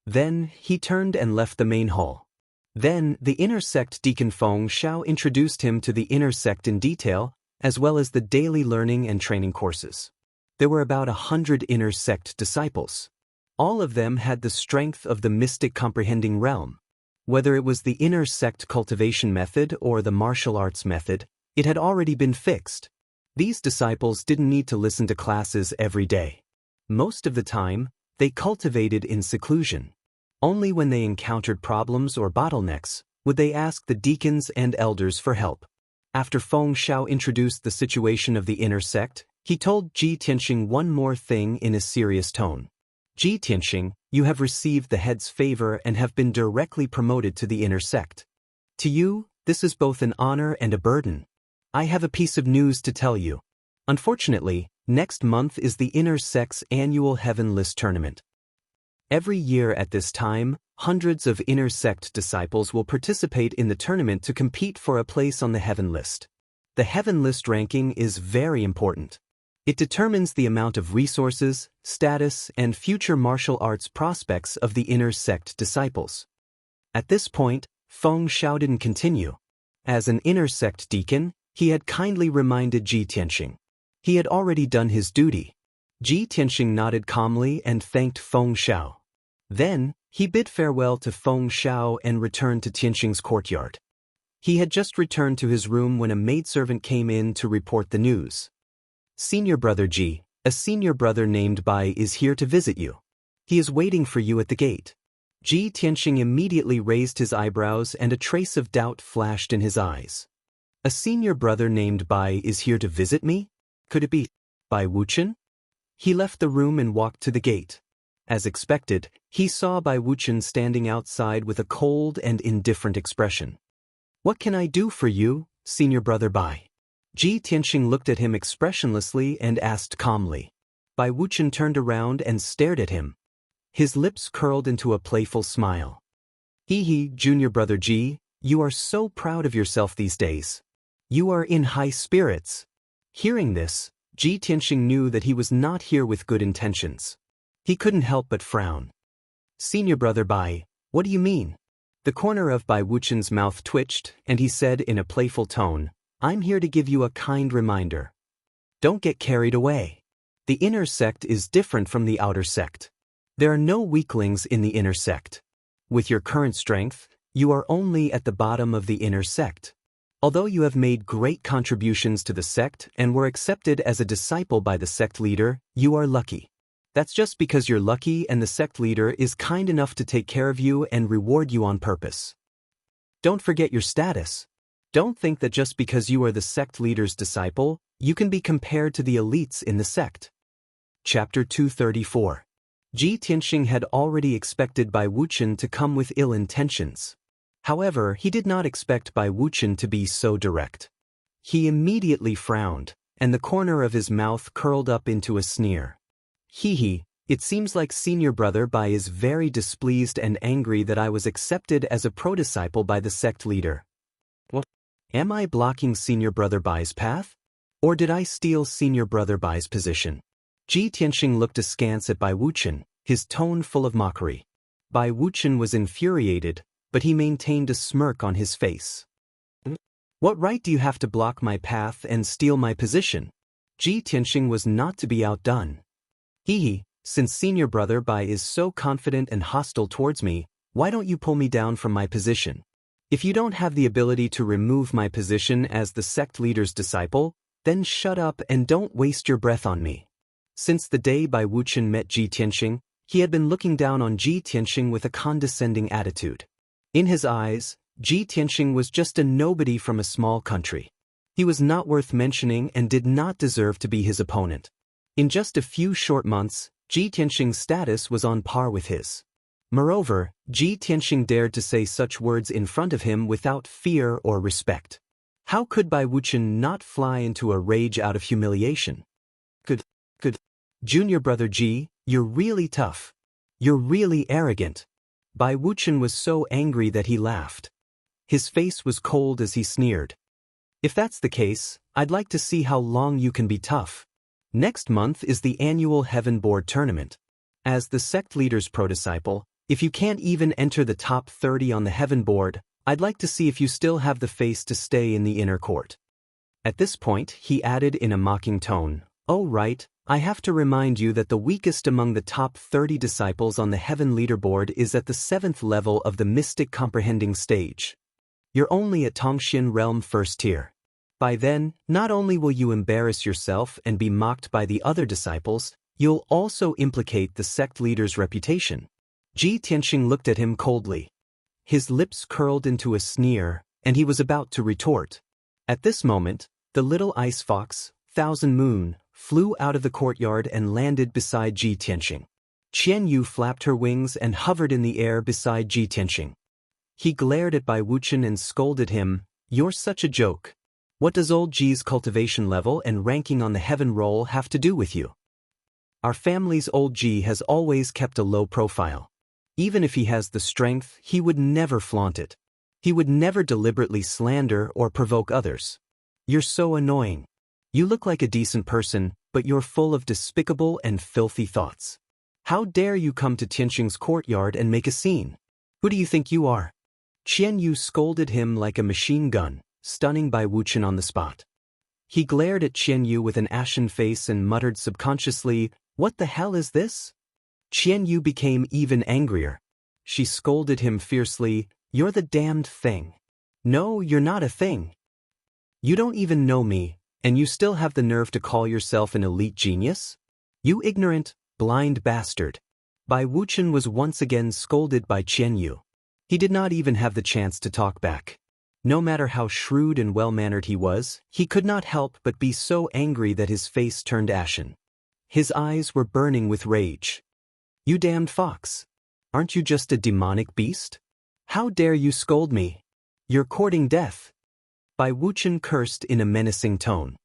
Then, he turned and left the main hall. Then, the inner sect Deacon Feng Shao introduced him to the inner sect in detail, as well as the daily learning and training courses. There were about 100 inner sect disciples. All of them had the strength of the mystic comprehending realm. Whether it was the inner sect cultivation method or the martial arts method, it had already been fixed. These disciples didn't need to listen to classes every day. Most of the time, they cultivated in seclusion. Only when they encountered problems or bottlenecks would they ask the deacons and elders for help. After Feng Shao introduced the situation of the inner sect, he told Ji Tianxing one more thing in a serious tone. Ji Tianxing, you have received the head's favor and have been directly promoted to the inner sect. To you, this is both an honor and a burden. I have a piece of news to tell you. Unfortunately, next month is the inner sect's annual Heaven List tournament. Every year at this time, hundreds of inner sect disciples will participate in the tournament to compete for a place on the Heaven List. The Heaven List ranking is very important. It determines the amount of resources, status, and future martial arts prospects of the inner sect disciples. At this point, Feng Shao didn't continue. As an inner sect deacon, he had kindly reminded Ji Tianxing. He had already done his duty. Ji Tianxing nodded calmly and thanked Feng Shao. Then, he bid farewell to Feng Shao and returned to Tianxing's courtyard. He had just returned to his room when a maidservant came in to report the news. Senior brother Ji, a senior brother named Bai is here to visit you. He is waiting for you at the gate. Ji Tianxing immediately raised his eyebrows and a trace of doubt flashed in his eyes. A senior brother named Bai is here to visit me? Could it be Bai Wuchen? He left the room and walked to the gate. As expected, he saw Bai Wuchen standing outside with a cold and indifferent expression. What can I do for you, senior brother Bai? Ji Tianxing looked at him expressionlessly and asked calmly. Bai Wuchen turned around and stared at him. His lips curled into a playful smile. Hee, junior brother Ji, you are so proud of yourself these days. You are in high spirits. Hearing this, Ji Tianxing knew that he was not here with good intentions. He couldn't help but frown. Senior brother Bai, what do you mean? The corner of Bai Wuchen's mouth twitched, and he said in a playful tone, I'm here to give you a kind reminder. Don't get carried away. The inner sect is different from the outer sect. There are no weaklings in the inner sect. With your current strength, you are only at the bottom of the inner sect. Although you have made great contributions to the sect and were accepted as a disciple by the sect leader, you are lucky. That's just because you're lucky and the sect leader is kind enough to take care of you and reward you on purpose. Don't forget your status. Don't think that just because you are the sect leader's disciple, you can be compared to the elites in the sect. Chapter 234. Ji Tianxing had already expected Bai Wuchen to come with ill intentions. However, he did not expect Bai Wuchen to be so direct. He immediately frowned, and the corner of his mouth curled up into a sneer. Hee, it seems like senior brother Bai is very displeased and angry that I was accepted as a pro-disciple by the sect leader. What? Am I blocking senior brother Bai's path? Or did I steal senior brother Bai's position? Ji Tianxing looked askance at Bai Wuchen, his tone full of mockery. Bai Wuchen was infuriated, but he maintained a smirk on his face. What right do you have to block my path and steal my position? Ji Tianxing was not to be outdone. Hee, since senior brother Bai is so confident and hostile towards me, why don't you pull me down from my position? If you don't have the ability to remove my position as the sect leader's disciple, then shut up and don't waste your breath on me. Since the day Bai Wuchen met Ji Tianxing, he had been looking down on Ji Tianxing with a condescending attitude. In his eyes, Ji Tianxing was just a nobody from a small country. He was not worth mentioning and did not deserve to be his opponent. In just a few short months, Ji Tianxing's status was on par with his. Moreover, Ji Tianxing dared to say such words in front of him without fear or respect. How could Bai Wuchen not fly into a rage out of humiliation? Good. Junior brother Ji, you're really tough. You're really arrogant. Bai Wuchen was so angry that he laughed. His face was cold as he sneered. If that's the case, I'd like to see how long you can be tough. Next month is the annual Heaven Board tournament. As the sect leader's pro-disciple, If you can't even enter the top 30 on the heaven board, I'd like to see if you still have the face to stay in the inner court. At this point, he added in a mocking tone, "Oh right, I have to remind you that the weakest among the top 30 disciples on the heaven leaderboard is at the 7th level of the mystic comprehending stage. You're only at Tongxian realm first tier. By then, not only will you embarrass yourself and be mocked by the other disciples, you'll also implicate the sect leader's reputation." Ji Tianxing looked at him coldly. His lips curled into a sneer, and he was about to retort. At this moment, the little ice fox, Thousand Moon, flew out of the courtyard and landed beside Ji Tianxing. Qian Yu flapped her wings and hovered in the air beside Ji Tianxing. He glared at Bai Wuchen and scolded him, "You're such a joke. What does old Ji's cultivation level and ranking on the heaven roll have to do with you? Our family's old Ji has always kept a low profile. Even if he has the strength, he would never flaunt it. He would never deliberately slander or provoke others. You're so annoying. You look like a decent person, but you're full of despicable and filthy thoughts. How dare you come to Tianxing's courtyard and make a scene? Who do you think you are?" Qian Yu scolded him like a machine gun, stunning Bai Wuchen on the spot. He glared at Qian Yu with an ashen face and muttered subconsciously, "What the hell is this?" Qian Yu became even angrier. She scolded him fiercely, "You're the damned thing. No, you're not a thing. You don't even know me, and you still have the nerve to call yourself an elite genius? You ignorant, blind bastard." Bai Wuchen was once again scolded by Qian Yu. He did not even have the chance to talk back. No matter how shrewd and well-mannered he was, he could not help but be so angry that his face turned ashen. His eyes were burning with rage. "You damned fox. Aren't you just a demonic beast? How dare you scold me? You're courting death." Bai Wuchen cursed in a menacing tone.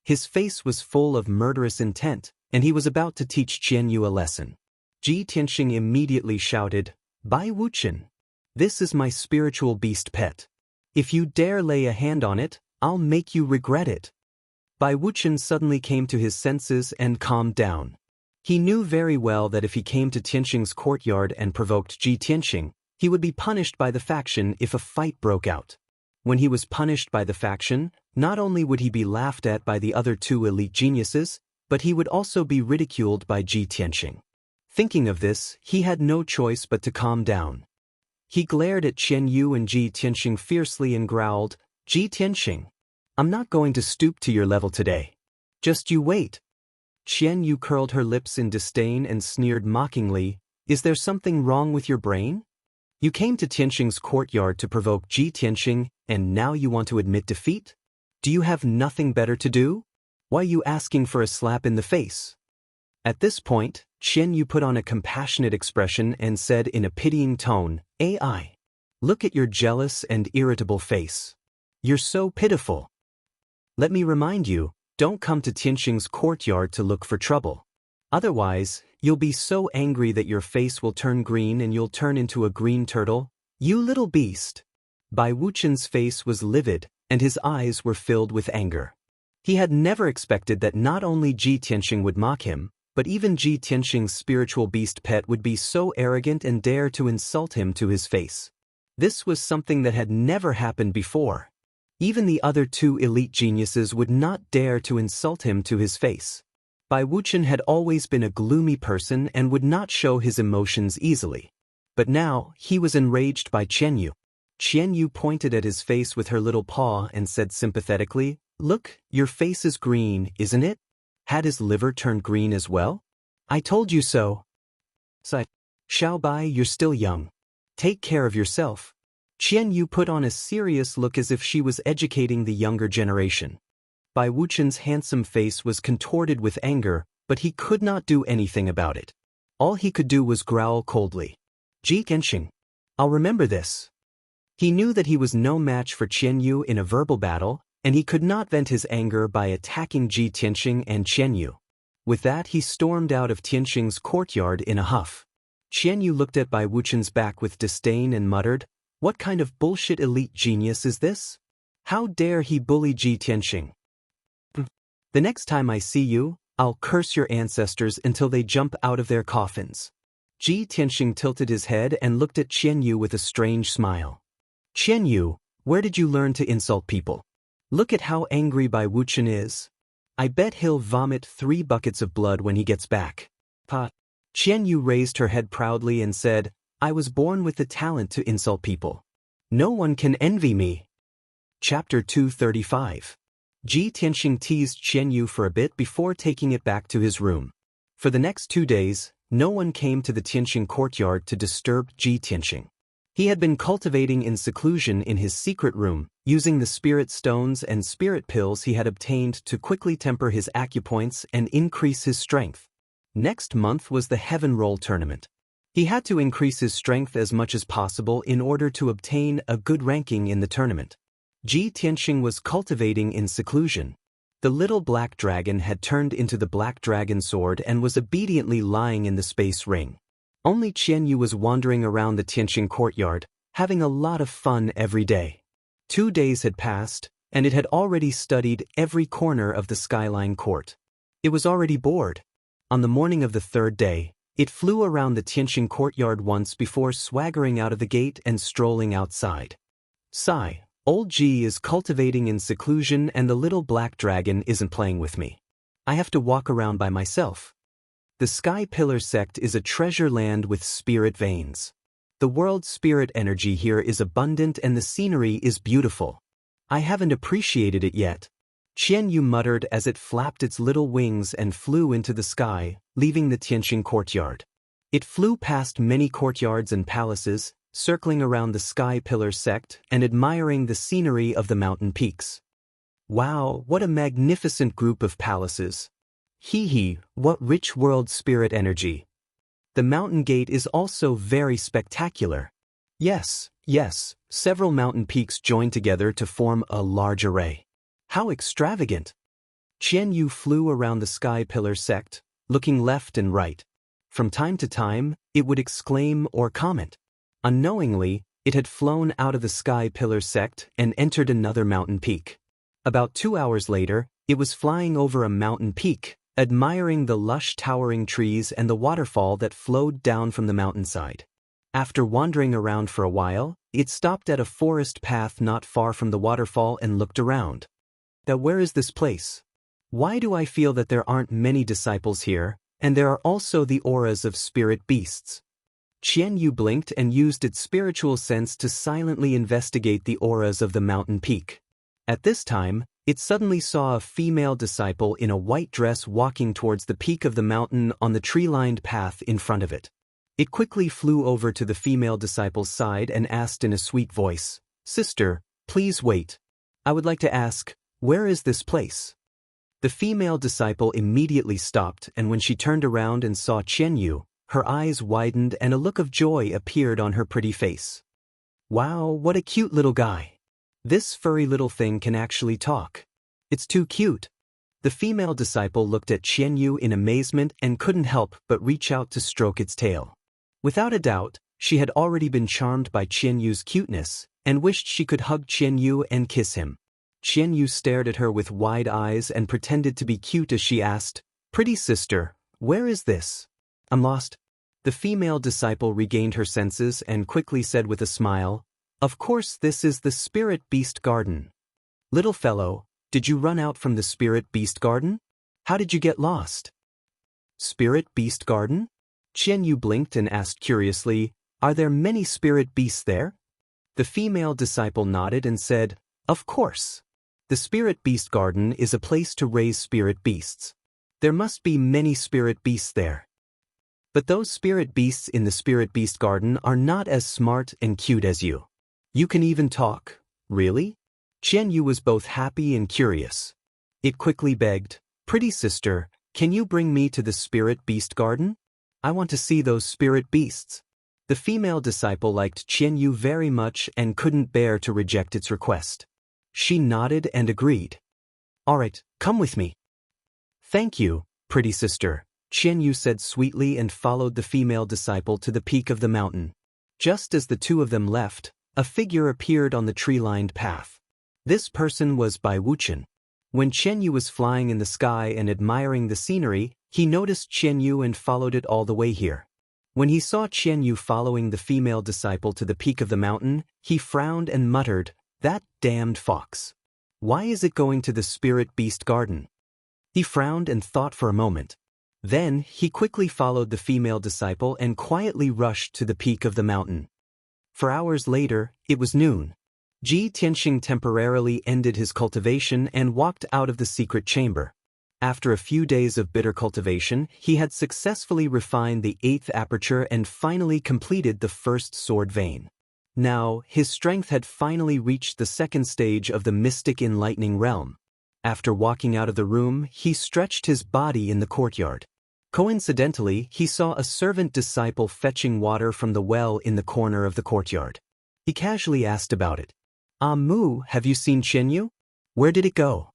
His face was full of murderous intent, and he was about to teach Qian Yu a lesson. Ji Tianxing immediately shouted, "Bai Wuchen, this is my spiritual beast pet. If you dare lay a hand on it, I'll make you regret it." Bai Wuchen suddenly came to his senses and calmed down. He knew very well that if he came to Tianxing's courtyard and provoked Ji Tianxing, he would be punished by the faction if a fight broke out. When he was punished by the faction, not only would he be laughed at by the other two elite geniuses, but he would also be ridiculed by Ji Tianxing. Thinking of this, he had no choice but to calm down. He glared at Qian Yu and Ji Tianxing fiercely and growled, "Ji Tianxing, I'm not going to stoop to your level today. Just you wait." Qian Yu curled her lips in disdain and sneered mockingly, "Is there something wrong with your brain? You came to Tianxing's courtyard to provoke Ji Tianxing, and now you want to admit defeat? Do you have nothing better to do? Why are you asking for a slap in the face?" At this point, Qian Yu put on a compassionate expression and said in a pitying tone, "AI, look at your jealous and irritable face. You're so pitiful. Let me remind you, don't come to Tianxing's courtyard to look for trouble. Otherwise, you'll be so angry that your face will turn green and you'll turn into a green turtle. You little beast." Bai Wuchen's face was livid, and his eyes were filled with anger. He had never expected that not only Ji Tianxing would mock him, but even Ji Tianxing's spiritual beast pet would be so arrogant and dare to insult him to his face. This was something that had never happened before. Even the other two elite geniuses would not dare to insult him to his face. Bai Wuchen had always been a gloomy person and would not show his emotions easily. But now, he was enraged by Qian Yu. Qian Yu pointed at his face with her little paw and said sympathetically, "Look, your face is green, isn't it? Had his liver turned green as well? I told you so." "Xiao Bai, you're still young. Take care of yourself." Qian Yu put on a serious look as if she was educating the younger generation. Bai Wuchen's handsome face was contorted with anger, but he could not do anything about it. All he could do was growl coldly. "Ji Tianxing, I'll remember this." He knew that he was no match for Qian Yu in a verbal battle, and he could not vent his anger by attacking Ji Tianxing and Qian Yu. With that, he stormed out of Tianxing's courtyard in a huff. Qian Yu looked at Bai Wuchen's back with disdain and muttered, "What kind of bullshit elite genius is this? How dare he bully Ji Tianxing? The next time I see you, I'll curse your ancestors until they jump out of their coffins." Ji Tianxing tilted his head and looked at Qian Yu with a strange smile. Qian Yu, where did you learn to insult people? Look at how angry Bai Wuchen is. I bet he'll vomit 3 buckets of blood when he gets back. Pa. Qian Yu raised her head proudly and said, I was born with the talent to insult people. No one can envy me. Chapter 235. Ji Tianxing teased Qian Yu for a bit before taking it back to his room. For the next 2 days, no one came to the Tianxing courtyard to disturb Ji Tianxing. He had been cultivating in seclusion in his secret room, using the spirit stones and spirit pills he had obtained to quickly temper his acupoints and increase his strength. Next month was the Heaven Roll tournament. He had to increase his strength as much as possible in order to obtain a good ranking in the tournament. Ji Tianxing was cultivating in seclusion. The little black dragon had turned into the black dragon sword and was obediently lying in the space ring. Only Qian Yu was wandering around the Tianxing courtyard, having a lot of fun every day. 2 days had passed, and it had already studied every corner of the skyline court. It was already bored. On the morning of the 3rd day, it flew around the Tianxing courtyard once before swaggering out of the gate and strolling outside. Sigh, old Ji is cultivating in seclusion and the little black dragon isn't playing with me. I have to walk around by myself. The Sky Pillar sect is a treasure land with spirit veins. The world's spirit energy here is abundant and the scenery is beautiful. I haven't appreciated it yet. Qian Yu muttered as it flapped its little wings and flew into the sky, leaving the Tianxing courtyard. It flew past many courtyards and palaces, circling around the Sky Pillar sect and admiring the scenery of the mountain peaks. Wow, what a magnificent group of palaces. Hee, what rich world spirit energy. The mountain gate is also very spectacular. Yes, several mountain peaks join together to form a large array. How extravagant! Qian Yu flew around the Sky Pillar sect, looking left and right. From time to time, it would exclaim or comment. Unknowingly, it had flown out of the Sky Pillar sect and entered another mountain peak. About 2 hours later, it was flying over a mountain peak, admiring the lush towering trees and the waterfall that flowed down from the mountainside. After wandering around for a while, it stopped at a forest path not far from the waterfall and looked around. Where is this place? Why do I feel that there aren't many disciples here, and there are also the auras of spirit beasts? Qian Yu blinked and used its spiritual sense to silently investigate the auras of the mountain peak. At this time, it suddenly saw a female disciple in a white dress walking towards the peak of the mountain on the tree-lined path in front of it. It quickly flew over to the female disciple's side and asked in a sweet voice, Sister, please wait. I would like to ask, where is this place? The female disciple immediately stopped, and when she turned around and saw Qian Yu, her eyes widened and a look of joy appeared on her pretty face. Wow, what a cute little guy. This furry little thing can actually talk. It's too cute. The female disciple looked at Qian Yu in amazement and couldn't help but reach out to stroke its tail. Without a doubt, she had already been charmed by Qian Yu's cuteness and wished she could hug Qian Yu and kiss him. Qian Yu stared at her with wide eyes and pretended to be cute as she asked, Pretty sister, where is this? I'm lost. The female disciple regained her senses and quickly said with a smile, Of course this is the Spirit Beast Garden. Little fellow, did you run out from the Spirit Beast Garden? How did you get lost? Spirit Beast Garden? Qian Yu blinked and asked curiously, Are there many spirit beasts there? The female disciple nodded and said, Of course. The Spirit Beast Garden is a place to raise spirit beasts. There must be many spirit beasts there. But those spirit beasts in the Spirit Beast Garden are not as smart and cute as you. You can even talk, really? Qian Yu was both happy and curious. It quickly begged, Pretty sister, can you bring me to the Spirit Beast Garden? I want to see those spirit beasts. The female disciple liked Qian Yu very much and couldn't bear to reject its request. She nodded and agreed. All right, come with me. Thank you, pretty sister, Qian Yu said sweetly and followed the female disciple to the peak of the mountain. Just as the two of them left, a figure appeared on the tree-lined path. This person was Bai Wuchen. When Qian Yu was flying in the sky and admiring the scenery, he noticed Qian Yu and followed it all the way here. When he saw Qian Yu following the female disciple to the peak of the mountain, he frowned and muttered, "That damned fox. Why is it going to the spirit beast garden?" He frowned and thought for a moment. Then, he quickly followed the female disciple and quietly rushed to the peak of the mountain. For hours later, it was noon. Ji Tianxing temporarily ended his cultivation and walked out of the secret chamber. After a few days of bitter cultivation, he had successfully refined the 8th aperture and finally completed the first sword vein. Now, his strength had finally reached the second stage of the mystic enlightening realm. After walking out of the room, he stretched his body in the courtyard. Coincidentally, he saw a servant disciple fetching water from the well in the corner of the courtyard. He casually asked about it. "Mu, have you seen Qian Yu? Where did it go?"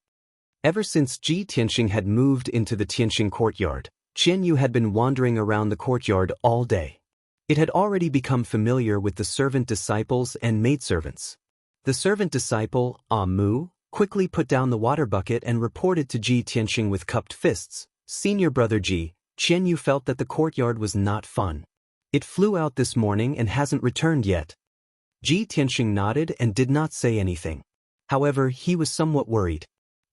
Ever since Ji Tianxing had moved into the Tianxing courtyard, Qian Yu had been wandering around the courtyard all day. It had already become familiar with the servant disciples and maidservants. The servant disciple, Mu, quickly put down the water bucket and reported to Ji Tianxing with cupped fists, "Senior brother Ji, Qian Yu felt that the courtyard was not fun. It flew out this morning and hasn't returned yet." Ji Tianxing nodded and did not say anything. However, he was somewhat worried.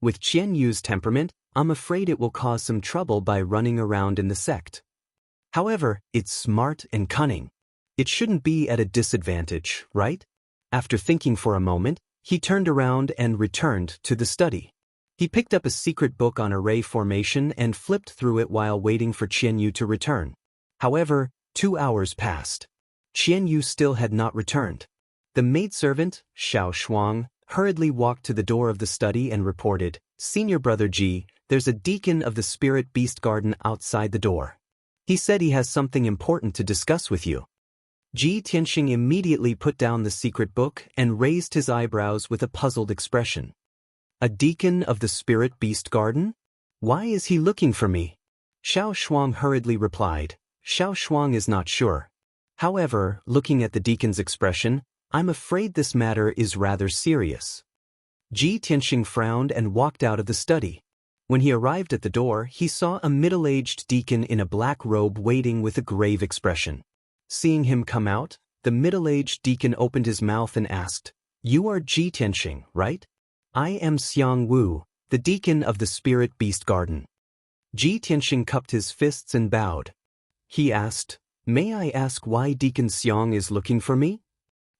With Qian Yu's temperament, I'm afraid it will cause some trouble by running around in the sect. However, it's smart and cunning. It shouldn't be at a disadvantage, right? After thinking for a moment, he turned around and returned to the study. He picked up a secret book on array formation and flipped through it while waiting for Qian Yu to return. However, 2 hours passed. Qian Yu still had not returned. The maidservant, Xiao Shuang, hurriedly walked to the door of the study and reported, "Senior brother Ji, there's a deacon of the spirit beast garden outside the door. He said he has something important to discuss with you." Ji Tianxing immediately put down the secret book and raised his eyebrows with a puzzled expression. "A deacon of the spirit beast garden? Why is he looking for me?" Xiao Shuang hurriedly replied. Xiao Shuang is not sure. However, looking at the deacon's expression, "I'm afraid this matter is rather serious." Ji Tianxing frowned and walked out of the study. When he arrived at the door, he saw a middle-aged deacon in a black robe waiting with a grave expression. Seeing him come out, the middle-aged deacon opened his mouth and asked, "You are Ji Tianxing, right? I am Xiang Wu, the deacon of the spirit beast garden." Ji Tianxing cupped his fists and bowed. He asked, "May I ask why Deacon Xiang is looking for me?"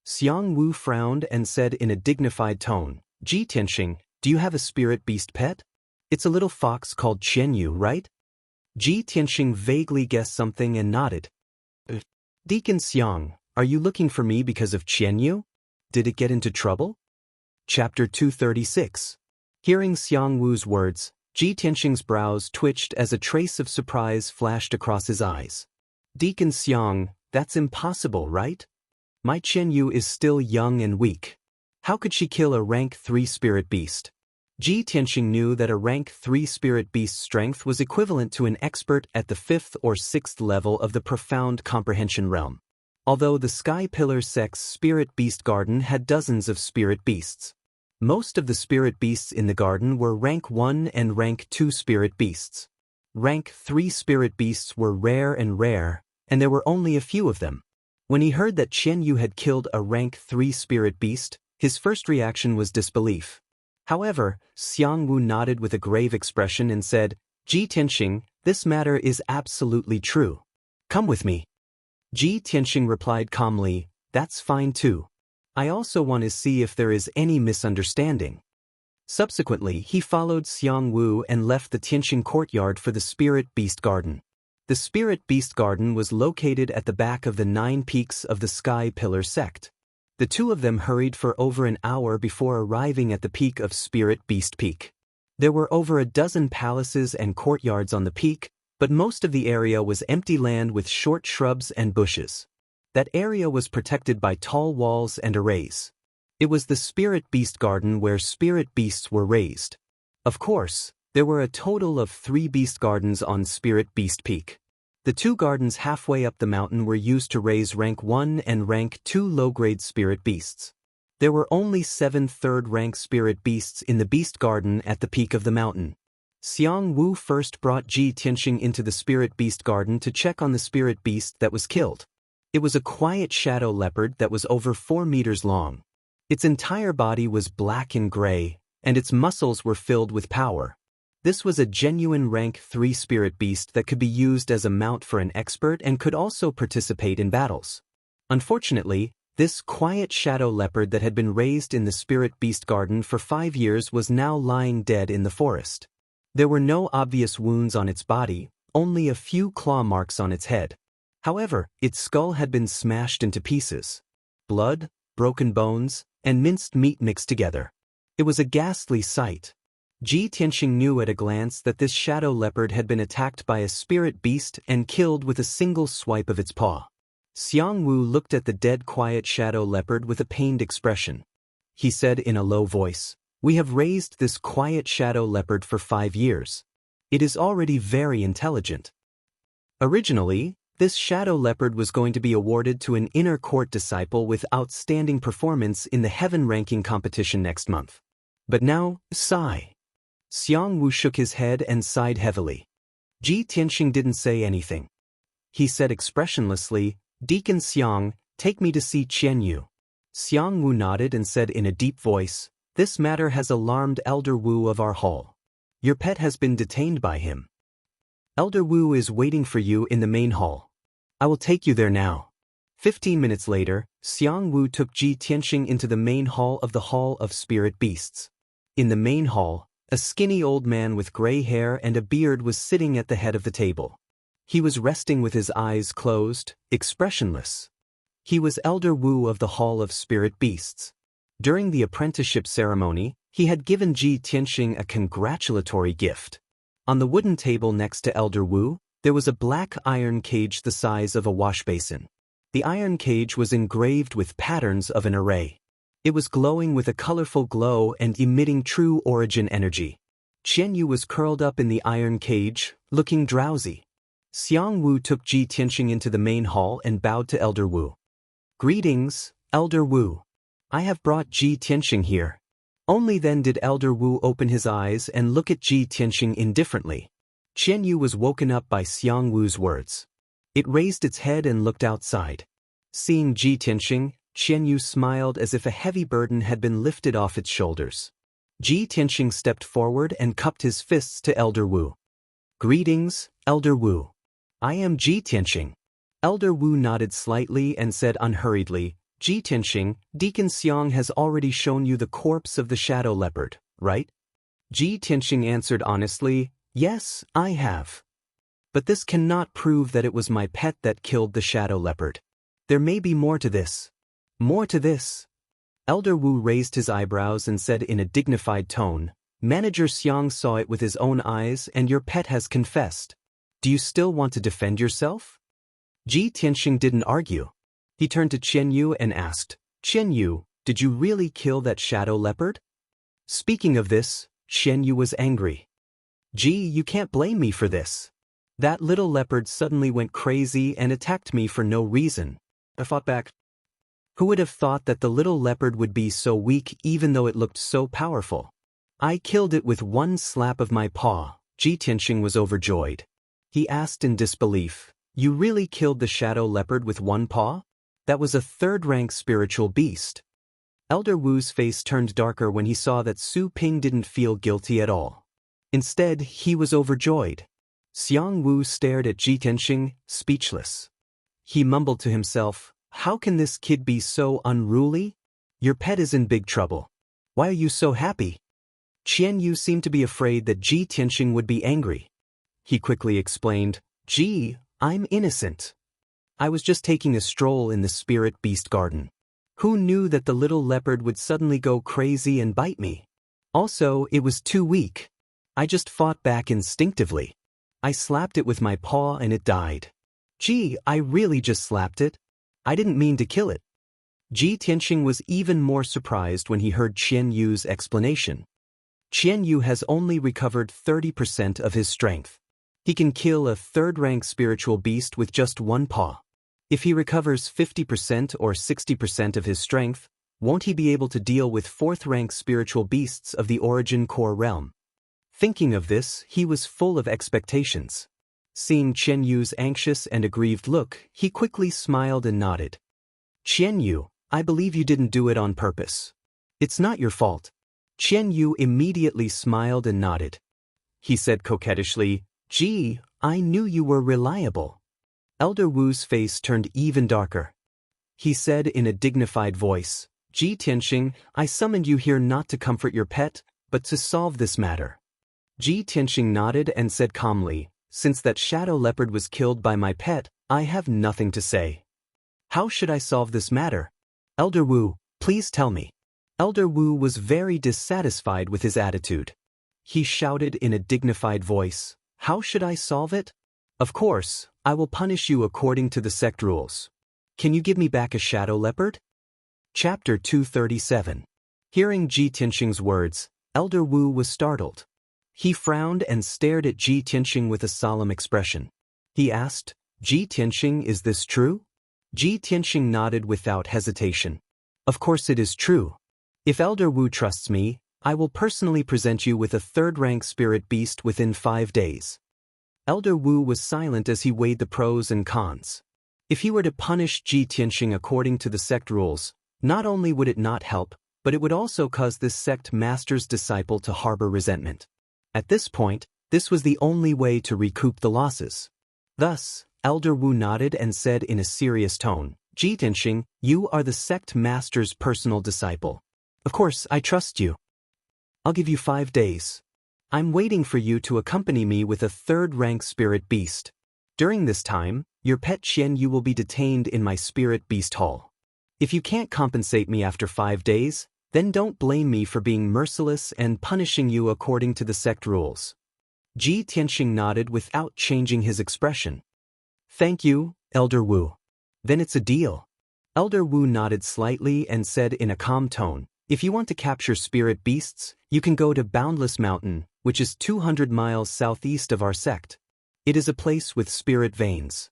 Xiang Wu frowned and said in a dignified tone, "Ji Tianxing, do you have a spirit beast pet? It's a little fox called Qian Yu, right?" Ji Tianxing vaguely guessed something and nodded. "Deacon Xiang, are you looking for me because of Qian Yu? Did it get into trouble?" Chapter 236. Hearing Xiang Wu's words, Ji Tianxing's brows twitched as a trace of surprise flashed across his eyes. "Deacon Xiang, that's impossible, right? My Qian Yu is still young and weak. How could she kill a rank 3 spirit beast?" Ji Tianxing knew that a rank 3 spirit beast's strength was equivalent to an expert at the 5th or 6th level of the profound comprehension realm. Although the Sky Pillar sect's spirit beast garden had dozens of spirit beasts. Most of the spirit beasts in the garden were rank 1 and rank 2 spirit beasts. Rank 3 spirit beasts were rare, and there were only a few of them. When he heard that Qian Yu had killed a rank 3 spirit beast, his first reaction was disbelief. However, Xiang Wu nodded with a grave expression and said, "Ji Tianxing, this matter is absolutely true. Come with me." Ji Tianxing replied calmly, "That's fine too. I also want to see if there is any misunderstanding." Subsequently, he followed Xiang Wu and left the Tianxing courtyard for the spirit beast garden. The spirit beast garden was located at the back of the 9 peaks of the Sky Pillar sect. The two of them hurried for over an hour before arriving at the peak of Spirit Beast Peak. There were over a dozen palaces and courtyards on the peak, but most of the area was empty land with short shrubs and bushes. That area was protected by tall walls and arrays. It was the Spirit Beast Garden where spirit beasts were raised. Of course, there were a total of 3 beast gardens on Spirit Beast Peak. The 2 gardens halfway up the mountain were used to raise rank 1 and rank 2 low-grade spirit beasts. There were only 7 third-rank spirit beasts in the beast garden at the peak of the mountain. Xiang Wu first brought Ji Tianxing into the spirit beast garden to check on the spirit beast that was killed. It was a quiet shadow leopard that was over 4 meters long. Its entire body was black and gray, and its muscles were filled with power. This was a genuine rank 3 spirit beast that could be used as a mount for an expert and could also participate in battles. Unfortunately, this quiet shadow leopard that had been raised in the spirit beast garden for 5 years was now lying dead in the forest. There were no obvious wounds on its body, only a few claw marks on its head. However, its skull had been smashed into pieces. Blood, broken bones, and minced meat mixed together. It was a ghastly sight. Ji Tianxing knew at a glance that this shadow leopard had been attacked by a spirit beast and killed with a single swipe of its paw. Xiang Wu looked at the dead quiet shadow leopard with a pained expression. He said in a low voice, "We have raised this quiet shadow leopard for 5 years. It is already very intelligent." Originally, this shadow leopard was going to be awarded to an inner court disciple with outstanding performance in the heaven ranking competition next month. But now, sigh. Xiang Wu shook his head and sighed heavily. Ji Tianxing didn't say anything. He said expressionlessly, "Deacon Xiang, take me to see Qian Yu." Xiang Wu nodded and said in a deep voice, "This matter has alarmed Elder Wu of our hall. Your pet has been detained by him. Elder Wu is waiting for you in the main hall. I will take you there now." 15 minutes later, Xiang Wu took Ji Tianxing into the main hall of the Hall of Spirit Beasts. In the main hall, a skinny old man with gray hair and a beard was sitting at the head of the table. He was resting with his eyes closed, expressionless. He was Elder Wu of the Hall of Spirit Beasts. During the apprenticeship ceremony, he had given Ji Tianxing a congratulatory gift. On the wooden table next to Elder Wu, there was a black iron cage the size of a wash basin. The iron cage was engraved with patterns of an array. It was glowing with a colorful glow and emitting true origin energy. Qian Yu was curled up in the iron cage, looking drowsy. Xiang Wu took Ji Tianxing into the main hall and bowed to Elder Wu. "Greetings, Elder Wu. I have brought Ji Tianxing here." Only then did Elder Wu open his eyes and look at Ji Tianxing indifferently. Qian Yu was woken up by Xiang Wu's words. It raised its head and looked outside. Seeing Ji Tianxing, Qian Yu smiled as if a heavy burden had been lifted off its shoulders. Ji Tianxing stepped forward and cupped his fists to Elder Wu. "Greetings, Elder Wu. I am Ji Tianxing." Elder Wu nodded slightly and said unhurriedly, "Ji Tianxing, Deacon Xiang has already shown you the corpse of the shadow leopard, right?" Ji Tianxing answered honestly, "Yes, I have. But this cannot prove that it was my pet that killed the shadow leopard. There may be more to this." "More to this?" Elder Wu raised his eyebrows and said in a dignified tone, "Manager Xiang saw it with his own eyes and your pet has confessed. Do you still want to defend yourself?" Ji Tianxing didn't argue. He turned to Qian Yu and asked, "Qian Yu, did you really kill that shadow leopard?" Speaking of this, Qian Yu was angry. "Ji, you can't blame me for this. That little leopard suddenly went crazy and attacked me for no reason. I fought back. Who would have thought that the little leopard would be so weak even though it looked so powerful? I killed it with one slap of my paw." Ji Tianxing was overjoyed. He asked in disbelief, "You really killed the shadow leopard with one paw? That was a 3rd-rank spiritual beast." Elder Wu's face turned darker when he saw that Su Ping didn't feel guilty at all. Instead, he was overjoyed. Xiang Wu stared at Ji Tianxing, speechless. He mumbled to himself, "How can this kid be so unruly? Your pet is in big trouble. Why are you so happy?" Qian Yu seemed to be afraid that Ji Tianxing would be angry. He quickly explained, "Ji, I'm innocent. I was just taking a stroll in the spirit beast garden. Who knew that the little leopard would suddenly go crazy and bite me? Also, it was too weak. I just fought back instinctively. I slapped it with my paw and it died. Gee, I really just slapped it. I didn't mean to kill it." Ji Tianxing was even more surprised when he heard Qian Yu's explanation. Qian Yu has only recovered 30% of his strength. He can kill a 3rd-rank spiritual beast with just one paw. If he recovers 50% or 60% of his strength, won't he be able to deal with 4th-rank spiritual beasts of the Origin Core realm? Thinking of this, he was full of expectations. Seeing Qian Yu's anxious and aggrieved look, he quickly smiled and nodded. Qian Yu, I believe you didn't do it on purpose. It's not your fault. Qian Yu immediately smiled and nodded. He said coquettishly, Gee, I knew you were reliable. Elder Wu's face turned even darker. He said in a dignified voice, Ji Tianxing, I summoned you here not to comfort your pet, but to solve this matter. Ji Tianxing nodded and said calmly, Since that shadow leopard was killed by my pet, I have nothing to say. How should I solve this matter? Elder Wu, please tell me. Elder Wu was very dissatisfied with his attitude. He shouted in a dignified voice, How should I solve it? Of course, I will punish you according to the sect rules. Can you give me back a shadow leopard? Chapter 237. Hearing Ji Tianxing's words, Elder Wu was startled. He frowned and stared at Ji Tianxing with a solemn expression. He asked, Ji Tianxing, is this true? Ji Tianxing nodded without hesitation. Of course it is true. If Elder Wu trusts me, I will personally present you with a third-rank spirit beast within 5 days. Elder Wu was silent as he weighed the pros and cons. If he were to punish Ji Tianxing according to the sect rules, not only would it not help, but it would also cause this sect master's disciple to harbor resentment. At this point, this was the only way to recoup the losses. Thus, Elder Wu nodded and said in a serious tone, Ji Tianxing, you are the sect master's personal disciple. Of course, I trust you. I'll give you 5 days. I'm waiting for you to accompany me with a third-rank spirit beast. During this time, your pet Qian Yu will be detained in my spirit beast hall. If you can't compensate me after 5 days, then don't blame me for being merciless and punishing you according to the sect rules. Ji Tianxing nodded without changing his expression. Thank you, Elder Wu. Then it's a deal. Elder Wu nodded slightly and said in a calm tone, If you want to capture spirit beasts, you can go to Boundless Mountain, which is 200 miles southeast of our sect. It is a place with spirit veins.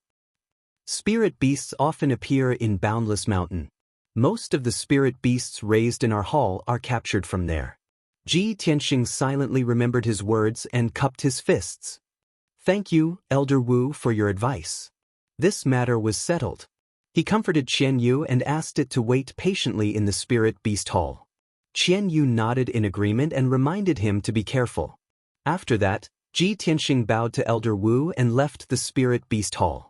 Spirit beasts often appear in Boundless Mountain. Most of the spirit beasts raised in our hall are captured from there. Ji Tianxing silently remembered his words and cupped his fists. Thank you, Elder Wu, for your advice. This matter was settled. He comforted Qian Yu and asked it to wait patiently in the spirit beast hall. Qian Yu nodded in agreement and reminded him to be careful. After that, Ji Tianxing bowed to Elder Wu and left the spirit beast hall.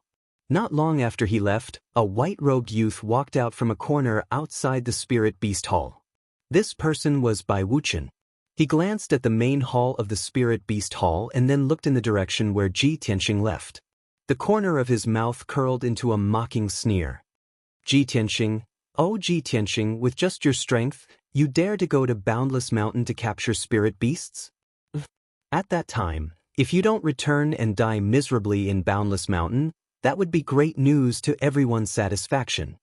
Not long after he left, a white-robed youth walked out from a corner outside the spirit beast hall. This person was Bai Wuchen. He glanced at the main hall of the spirit beast hall and then looked in the direction where Ji Tianxing left. The corner of his mouth curled into a mocking sneer. Ji Tianxing, oh Ji Tianxing, with just your strength, you dare to go to Boundless Mountain to capture spirit beasts? At that time, if you don't return and die miserably in Boundless Mountain, that would be great news to everyone's satisfaction.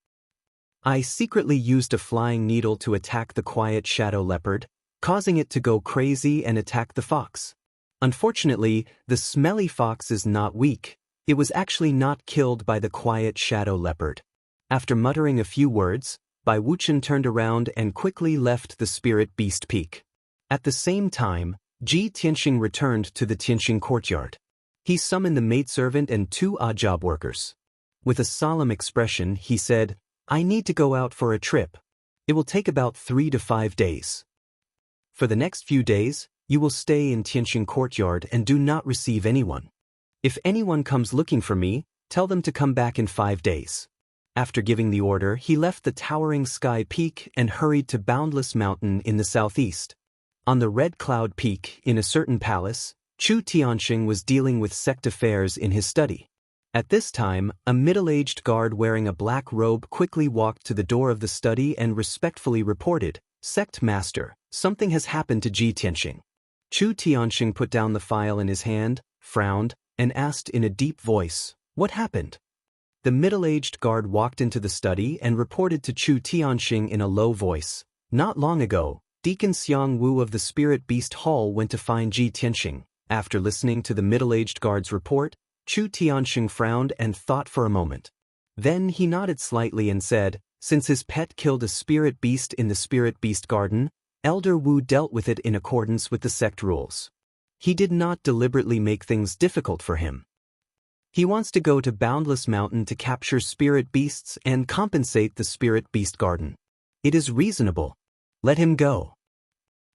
I secretly used a flying needle to attack the quiet shadow leopard, causing it to go crazy and attack the fox. Unfortunately, the smelly fox is not weak. It was actually not killed by the quiet shadow leopard. After muttering a few words, Bai Wuchen turned around and quickly left the spirit beast peak. At the same time, Ji Tianxing returned to the Tianxing courtyard. He summoned the maidservant and 2 odd job workers. With a solemn expression, he said, I need to go out for a trip. It will take about 3 to 5 days. For the next few days, you will stay in Tianxing courtyard and do not receive anyone. If anyone comes looking for me, tell them to come back in 5 days. After giving the order, he left the towering sky peak and hurried to Boundless Mountain in the southeast. On the Red Cloud Peak, in a certain palace, Chu Tianxing was dealing with sect affairs in his study. At this time, a middle-aged guard wearing a black robe quickly walked to the door of the study and respectfully reported, Sect Master, something has happened to Ji Tianxing. Chu Tianxing put down the file in his hand, frowned, and asked in a deep voice, What happened? The middle-aged guard walked into the study and reported to Chu Tianxing in a low voice, Not long ago, Deacon Xiang Wu of the Spirit Beast Hall went to find Ji Tianxing. After listening to the middle-aged guard's report, Chu Tianxing frowned and thought for a moment. Then he nodded slightly and said, Since his pet killed a spirit beast in the Spirit Beast Garden, Elder Wu dealt with it in accordance with the sect rules. He did not deliberately make things difficult for him. He wants to go to Boundless Mountain to capture spirit beasts and compensate the spirit beast garden. It is reasonable. Let him go.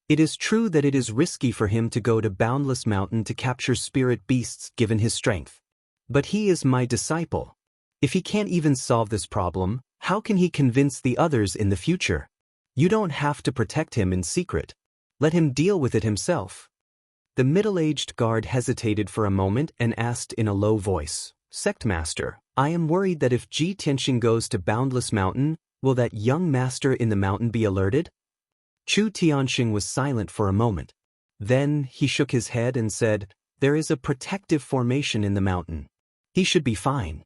It is true that it is risky for him to go to Boundless Mountain to capture spirit beasts given his strength. But he is my disciple. If he can't even solve this problem, how can he convince the others in the future? You don't have to protect him in secret. Let him deal with it himself. The middle-aged guard hesitated for a moment and asked in a low voice, Sectmaster, I am worried that if Ji Tianxing goes to Boundless Mountain, will that young master in the mountain be alerted? Chu Tianxing was silent for a moment. Then he shook his head and said, There is a protective formation in the mountain. He should be fine.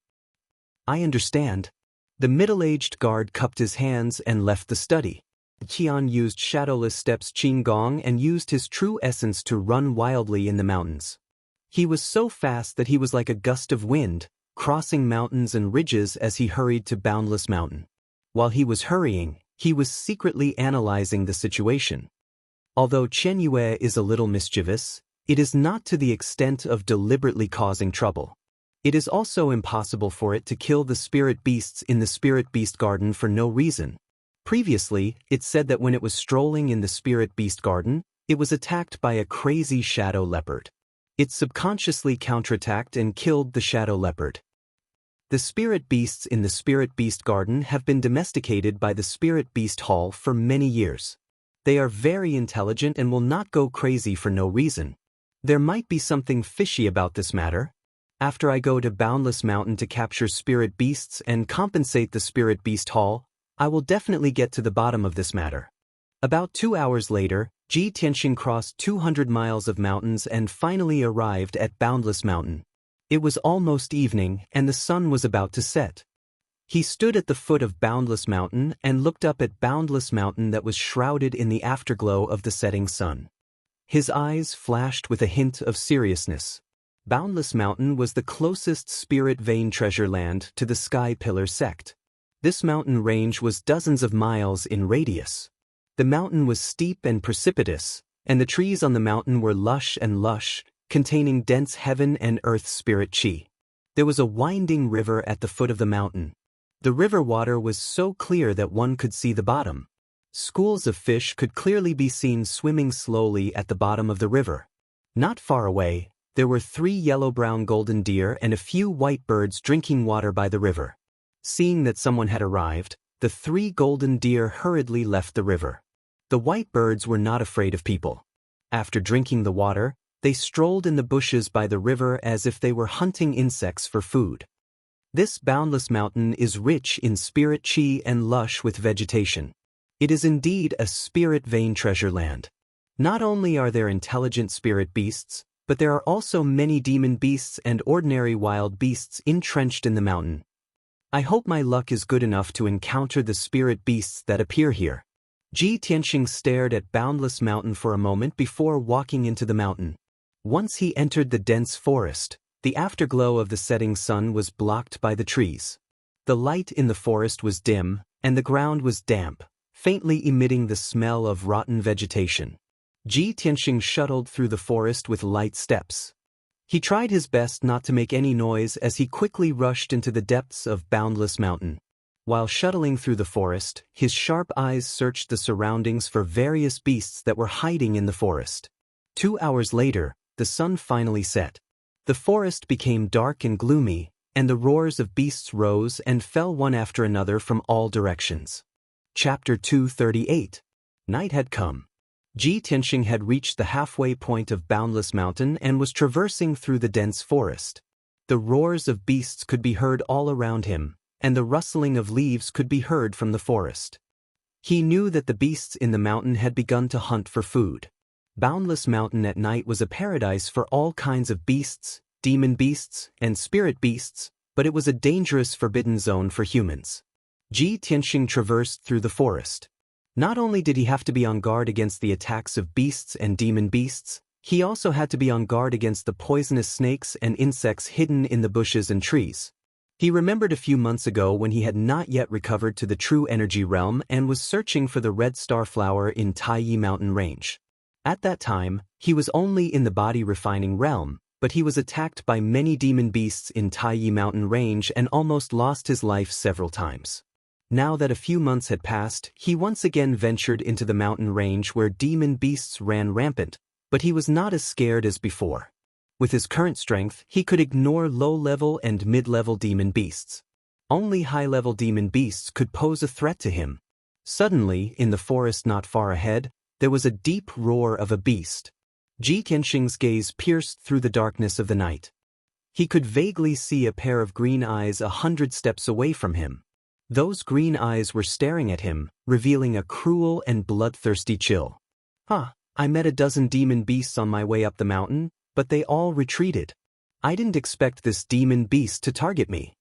I understand. The middle-aged guard cupped his hands and left the study. Qian used shadowless steps Qinggong and used his true essence to run wildly in the mountains. He was so fast that he was like a gust of wind, crossing mountains and ridges as he hurried to Boundless Mountain. While he was hurrying, he was secretly analyzing the situation. Although Chen Yue is a little mischievous, it is not to the extent of deliberately causing trouble. It is also impossible for it to kill the spirit beasts in the spirit beast garden for no reason. Previously, it said that when it was strolling in the spirit beast garden, it was attacked by a crazy shadow leopard. It subconsciously counterattacked and killed the shadow leopard. The spirit beasts in the spirit beast garden have been domesticated by the spirit beast hall for many years. They are very intelligent and will not go crazy for no reason. There might be something fishy about this matter. After I go to Boundless Mountain to capture spirit beasts and compensate the spirit beast hall, I will definitely get to the bottom of this matter. About 2 hours later, Ji Tianxing crossed 200 miles of mountains and finally arrived at Boundless Mountain. It was almost evening and the sun was about to set. He stood at the foot of Boundless Mountain and looked up at Boundless Mountain that was shrouded in the afterglow of the setting sun. His eyes flashed with a hint of seriousness. Boundless Mountain was the closest spirit vein treasure land to the Sky Pillar sect. This mountain range was dozens of miles in radius. The mountain was steep and precipitous, and the trees on the mountain were lush, containing dense heaven and earth spirit chi. There was a winding river at the foot of the mountain. The river water was so clear that one could see the bottom. Schools of fish could clearly be seen swimming slowly at the bottom of the river. Not far away, there were 3 yellow-brown golden deer and a few white birds drinking water by the river. Seeing that someone had arrived, the 3 golden deer hurriedly left the river. The white birds were not afraid of people. After drinking the water, they strolled in the bushes by the river as if they were hunting insects for food. This Boundless Mountain is rich in spirit chi and lush with vegetation. It is indeed a spirit vein treasure land. Not only are there intelligent spirit beasts, but there are also many demon beasts and ordinary wild beasts entrenched in the mountain. I hope my luck is good enough to encounter the spirit beasts that appear here. Ji Tianxing stared at Boundless Mountain for a moment before walking into the mountain. Once he entered the dense forest, the afterglow of the setting sun was blocked by the trees. The light in the forest was dim, and the ground was damp, faintly emitting the smell of rotten vegetation. Ji Tianxing shuttled through the forest with light steps. He tried his best not to make any noise as he quickly rushed into the depths of Boundless Mountain. While shuttling through the forest, his sharp eyes searched the surroundings for various beasts that were hiding in the forest. 2 hours later, the sun finally set. The forest became dark and gloomy, and the roars of beasts rose and fell one after another from all directions. Chapter 238. Night had come. Ji Tianxing had reached the halfway point of Boundless Mountain and was traversing through the dense forest. The roars of beasts could be heard all around him, and the rustling of leaves could be heard from the forest. He knew that the beasts in the mountain had begun to hunt for food. Boundless Mountain at night was a paradise for all kinds of beasts, demon beasts, and spirit beasts, but it was a dangerous forbidden zone for humans. Ji Tianxing traversed through the forest. Not only did he have to be on guard against the attacks of beasts and demon beasts, he also had to be on guard against the poisonous snakes and insects hidden in the bushes and trees. He remembered a few months ago when he had not yet recovered to the true energy realm and was searching for the red star flower in Taiyi Mountain Range. At that time, he was only in the body-refining realm, but he was attacked by many demon beasts in Taiyi mountain range and almost lost his life several times. Now that a few months had passed, he once again ventured into the mountain range where demon beasts ran rampant, but he was not as scared as before. With his current strength, he could ignore low-level and mid-level demon beasts. Only high-level demon beasts could pose a threat to him. Suddenly, in the forest not far ahead, there was a deep roar of a beast. Ji Tianxing's gaze pierced through the darkness of the night. He could vaguely see a pair of green eyes 100 steps away from him. Those green eyes were staring at him, revealing a cruel and bloodthirsty chill. I met a dozen demon beasts on my way up the mountain, but they all retreated. I didn't expect this demon beast to target me.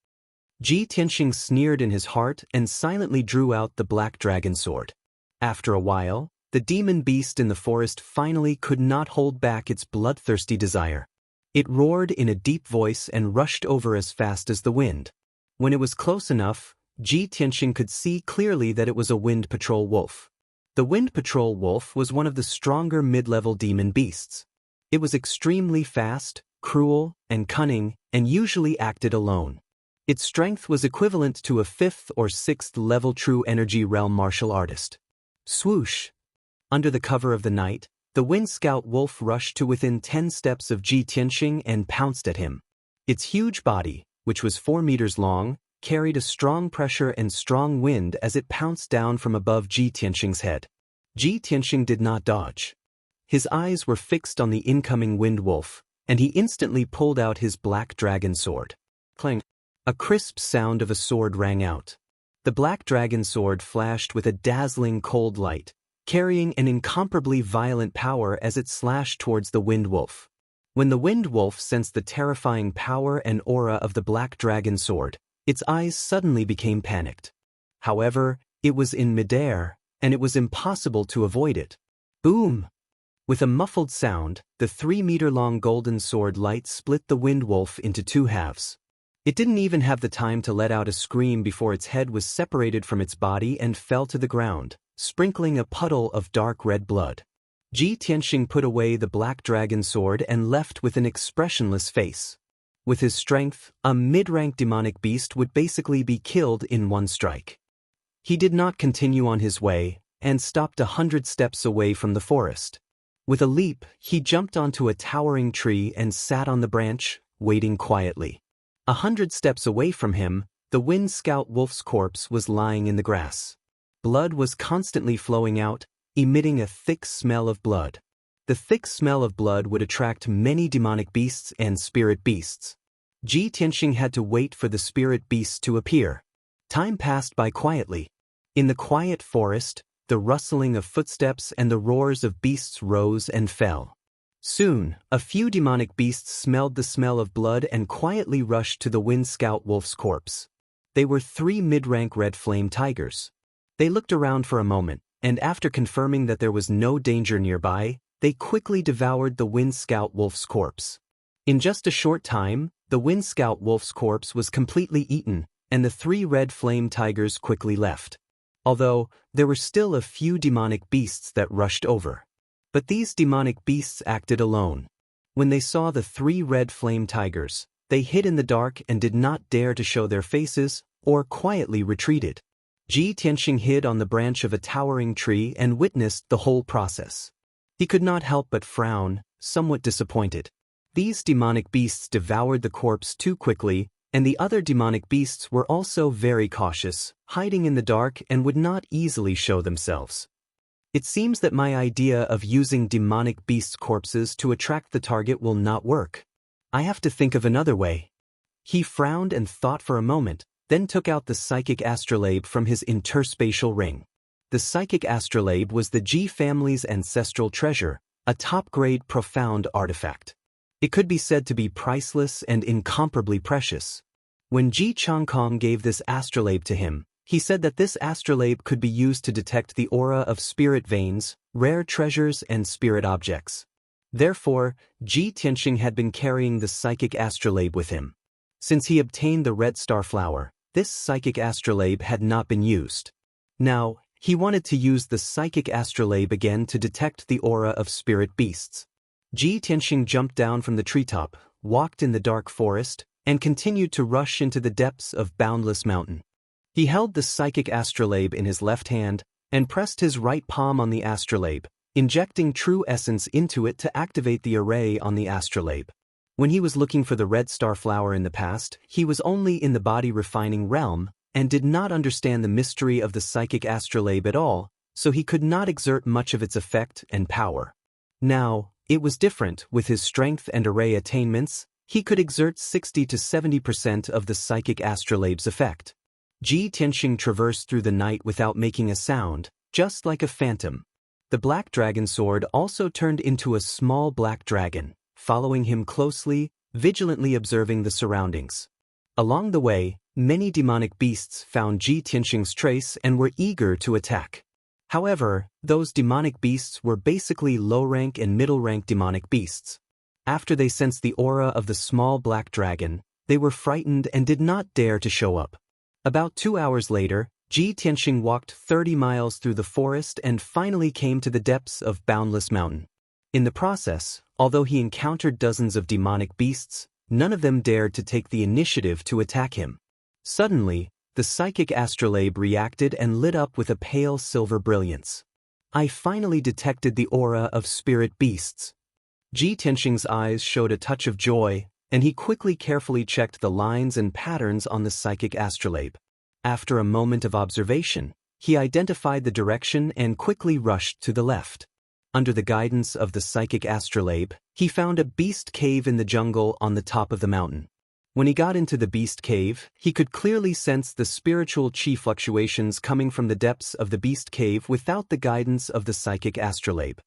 Ji Tianxing sneered in his heart and silently drew out the black dragon sword. After a while, the demon beast in the forest finally could not hold back its bloodthirsty desire. It roared in a deep voice and rushed over as fast as the wind. When it was close enough, Ji Tianxing could see clearly that it was a wind patrol wolf. The wind patrol wolf was one of the stronger mid-level demon beasts. It was extremely fast, cruel, and cunning, and usually acted alone. Its strength was equivalent to a 5th or 6th level true energy realm martial artist. Swoosh! Under the cover of the night, the wind scout wolf rushed to within 10 steps of Ji Tianxing and pounced at him. Its huge body, which was 4 meters long, carried a strong pressure and strong wind as it pounced down from above Ji Tianxing's head. Ji Tianxing did not dodge. His eyes were fixed on the incoming wind wolf, and he instantly pulled out his black dragon sword. Clang! A crisp sound of a sword rang out. The black dragon sword flashed with a dazzling cold light, carrying an incomparably violent power as it slashed towards the wind wolf. When the wind wolf sensed the terrifying power and aura of the black dragon sword, its eyes suddenly became panicked. However, it was in midair, and it was impossible to avoid it. Boom! With a muffled sound, the 3-meter-long golden sword light split the wind wolf into 2 halves. It didn't even have the time to let out a scream before its head was separated from its body and fell to the ground, sprinkling a puddle of dark red blood. Ji Tianxing put away the black dragon sword and left with an expressionless face. With his strength, a mid-rank demonic beast would basically be killed in one strike. He did not continue on his way, and stopped 100 steps away from the forest. With a leap, he jumped onto a towering tree and sat on the branch, waiting quietly. 100 steps away from him, the wind scout wolf's corpse was lying in the grass. Blood was constantly flowing out, emitting a thick smell of blood. The thick smell of blood would attract many demonic beasts and spirit beasts. Ji Tianxing had to wait for the spirit beasts to appear. Time passed by quietly. In the quiet forest, the rustling of footsteps and the roars of beasts rose and fell. Soon, a few demonic beasts smelled the smell of blood and quietly rushed to the wind scout wolf's corpse. They were 3 mid-rank red flame tigers. They looked around for a moment, and after confirming that there was no danger nearby, they quickly devoured the wind scout wolf's corpse. In just a short time, the wind scout wolf's corpse was completely eaten, and the 3 red flame tigers quickly left. Although, there were still a few demonic beasts that rushed over. But these demonic beasts acted alone. When they saw the 3 red flame tigers, they hid in the dark and did not dare to show their faces, or quietly retreated. Ji Tianxing hid on the branch of a towering tree and witnessed the whole process. He could not help but frown, somewhat disappointed. These demonic beasts devoured the corpse too quickly, and the other demonic beasts were also very cautious, hiding in the dark and would not easily show themselves. It seems that my idea of using demonic beasts' corpses to attract the target will not work. I have to think of another way. He frowned and thought for a moment, then took out the psychic astrolabe from his interspatial ring. The psychic astrolabe was the Ji family's ancestral treasure, a top-grade profound artifact. It could be said to be priceless and incomparably precious. When Ji Changkong gave this astrolabe to him, he said that this astrolabe could be used to detect the aura of spirit veins, rare treasures, and spirit objects. Therefore, Ji Tianxing had been carrying the psychic astrolabe with him. Since he obtained the red star flower, this psychic astrolabe had not been used. Now, He wanted to use the psychic astrolabe again to detect the aura of spirit beasts. Ji Tianxing jumped down from the treetop, walked in the dark forest, and continued to rush into the depths of Boundless Mountain. He held the psychic astrolabe in his left hand and pressed his right palm on the astrolabe, injecting true essence into it to activate the array on the astrolabe. When he was looking for the red star flower in the past, he was only in the body refining realm and did not understand the mystery of the psychic astrolabe at all, so he could not exert much of its effect and power. Now, it was different. With his strength and array attainments, he could exert 60 to 70% of the psychic astrolabe's effect. Ji Tianxing traversed through the night without making a sound, just like a phantom. The black dragon sword also turned into a small black dragon, following him closely, vigilantly observing the surroundings. Along the way, many demonic beasts found Ji Tianxing's trace and were eager to attack. However, those demonic beasts were basically low-rank and middle-rank demonic beasts. After they sensed the aura of the small black dragon, they were frightened and did not dare to show up. About 2 hours later, Ji Tianxing walked 30 miles through the forest and finally came to the depths of Boundless Mountain. In the process, although he encountered dozens of demonic beasts, none of them dared to take the initiative to attack him. Suddenly, the psychic astrolabe reacted and lit up with a pale silver brilliance. I finally detected the aura of spirit beasts. Ji Tianxing's eyes showed a touch of joy, and he quickly carefully checked the lines and patterns on the psychic astrolabe. After a moment of observation, he identified the direction and quickly rushed to the left. Under the guidance of the psychic astrolabe, he found a beast cave in the jungle on the top of the mountain. When he got into the beast cave, he could clearly sense the spiritual chi fluctuations coming from the depths of the beast cave without the guidance of the psychic astrolabe.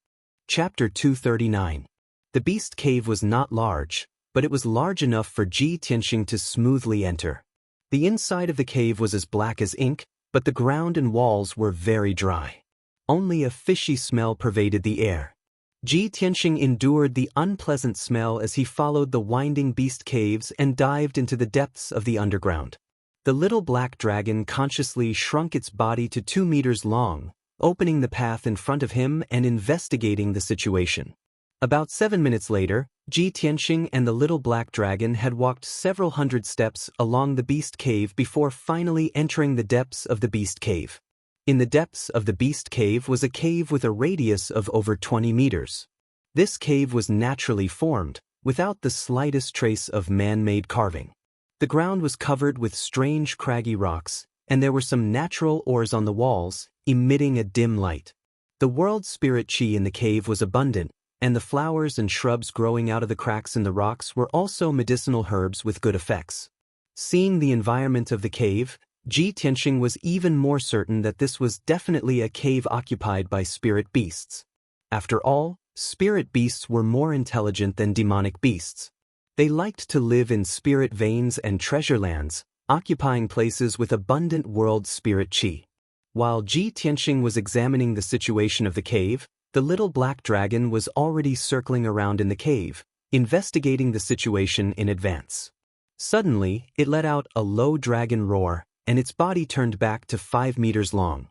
Chapter 239. The beast cave was not large, but it was large enough for Ji Tianxing to smoothly enter. The inside of the cave was as black as ink, but the ground and walls were very dry. Only a fishy smell pervaded the air. Ji Tianxing endured the unpleasant smell as he followed the winding beast caves and dived into the depths of the underground. The little black dragon consciously shrunk its body to 2 meters long, opening the path in front of him and investigating the situation. About 7 minutes later, Ji Tianxing and the little black dragon had walked several hundred steps along the beast cave before finally entering the depths of the beast cave. In the depths of the beast cave was a cave with a radius of over 20 meters. This cave was naturally formed, without the slightest trace of man-made carving. The ground was covered with strange craggy rocks, and there were some natural ores on the walls, emitting a dim light. The world spirit chi in the cave was abundant, and the flowers and shrubs growing out of the cracks in the rocks were also medicinal herbs with good effects. Seeing the environment of the cave, Ji Tianxing was even more certain that this was definitely a cave occupied by spirit beasts. After all, spirit beasts were more intelligent than demonic beasts. They liked to live in spirit veins and treasure lands, occupying places with abundant world spirit chi. While Ji Tianxing was examining the situation of the cave, the little black dragon was already circling around in the cave, investigating the situation in advance. Suddenly, it let out a low dragon roar, and its body turned back to 5 meters long.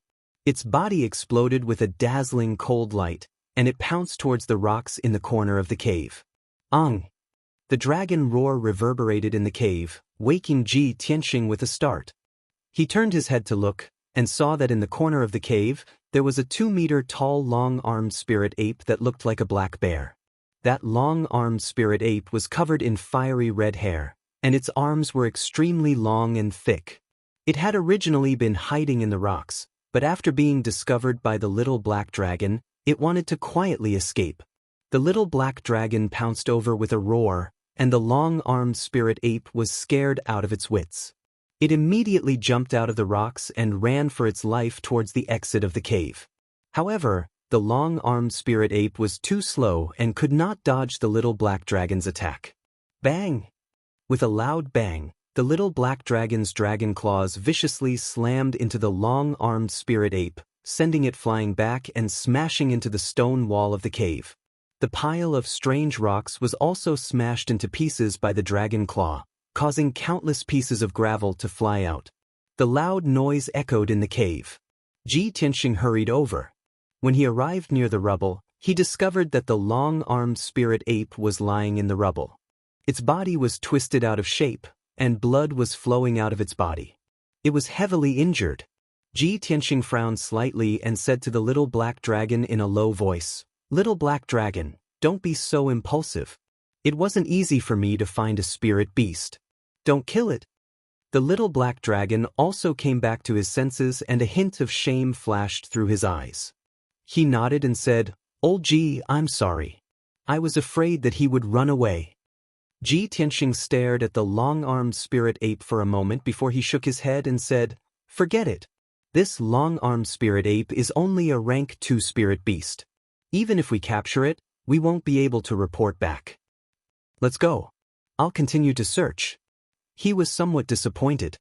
Its body exploded with a dazzling cold light, and it pounced towards the rocks in the corner of the cave. Ang! The dragon roar reverberated in the cave, waking Ji Tianxing with a start. He turned his head to look, and saw that in the corner of the cave, there was a 2-meter-tall long-armed spirit ape that looked like a black bear. That long-armed spirit ape was covered in fiery red hair, and its arms were extremely long and thick. It had originally been hiding in the rocks, but after being discovered by the little black dragon, it wanted to quietly escape. The little black dragon pounced over with a roar, and the long-armed spirit ape was scared out of its wits. It immediately jumped out of the rocks and ran for its life towards the exit of the cave. However, the long-armed spirit ape was too slow and could not dodge the little black dragon's attack. Bang! With a loud bang, the little black dragon's dragon claws viciously slammed into the long-armed spirit ape, sending it flying back and smashing into the stone wall of the cave. The pile of strange rocks was also smashed into pieces by the dragon claw, causing countless pieces of gravel to fly out. The loud noise echoed in the cave. Ji Tianxing hurried over. When he arrived near the rubble, he discovered that the long-armed spirit ape was lying in the rubble. Its body was twisted out of shape, and blood was flowing out of its body. It was heavily injured. Ji Tianxing frowned slightly and said to the little black dragon in a low voice, "Little black dragon, don't be so impulsive. It wasn't easy for me to find a spirit beast. Don't kill it." The little black dragon also came back to his senses and a hint of shame flashed through his eyes. He nodded and said, "Old Ji, I'm sorry. I was afraid that he would run away." Ji Tianxing stared at the long-armed spirit ape for a moment before he shook his head and said, "Forget it. This long-armed spirit ape is only a rank 2 spirit beast. Even if we capture it, we won't be able to report back. Let's go. I'll continue to search." He was somewhat disappointed.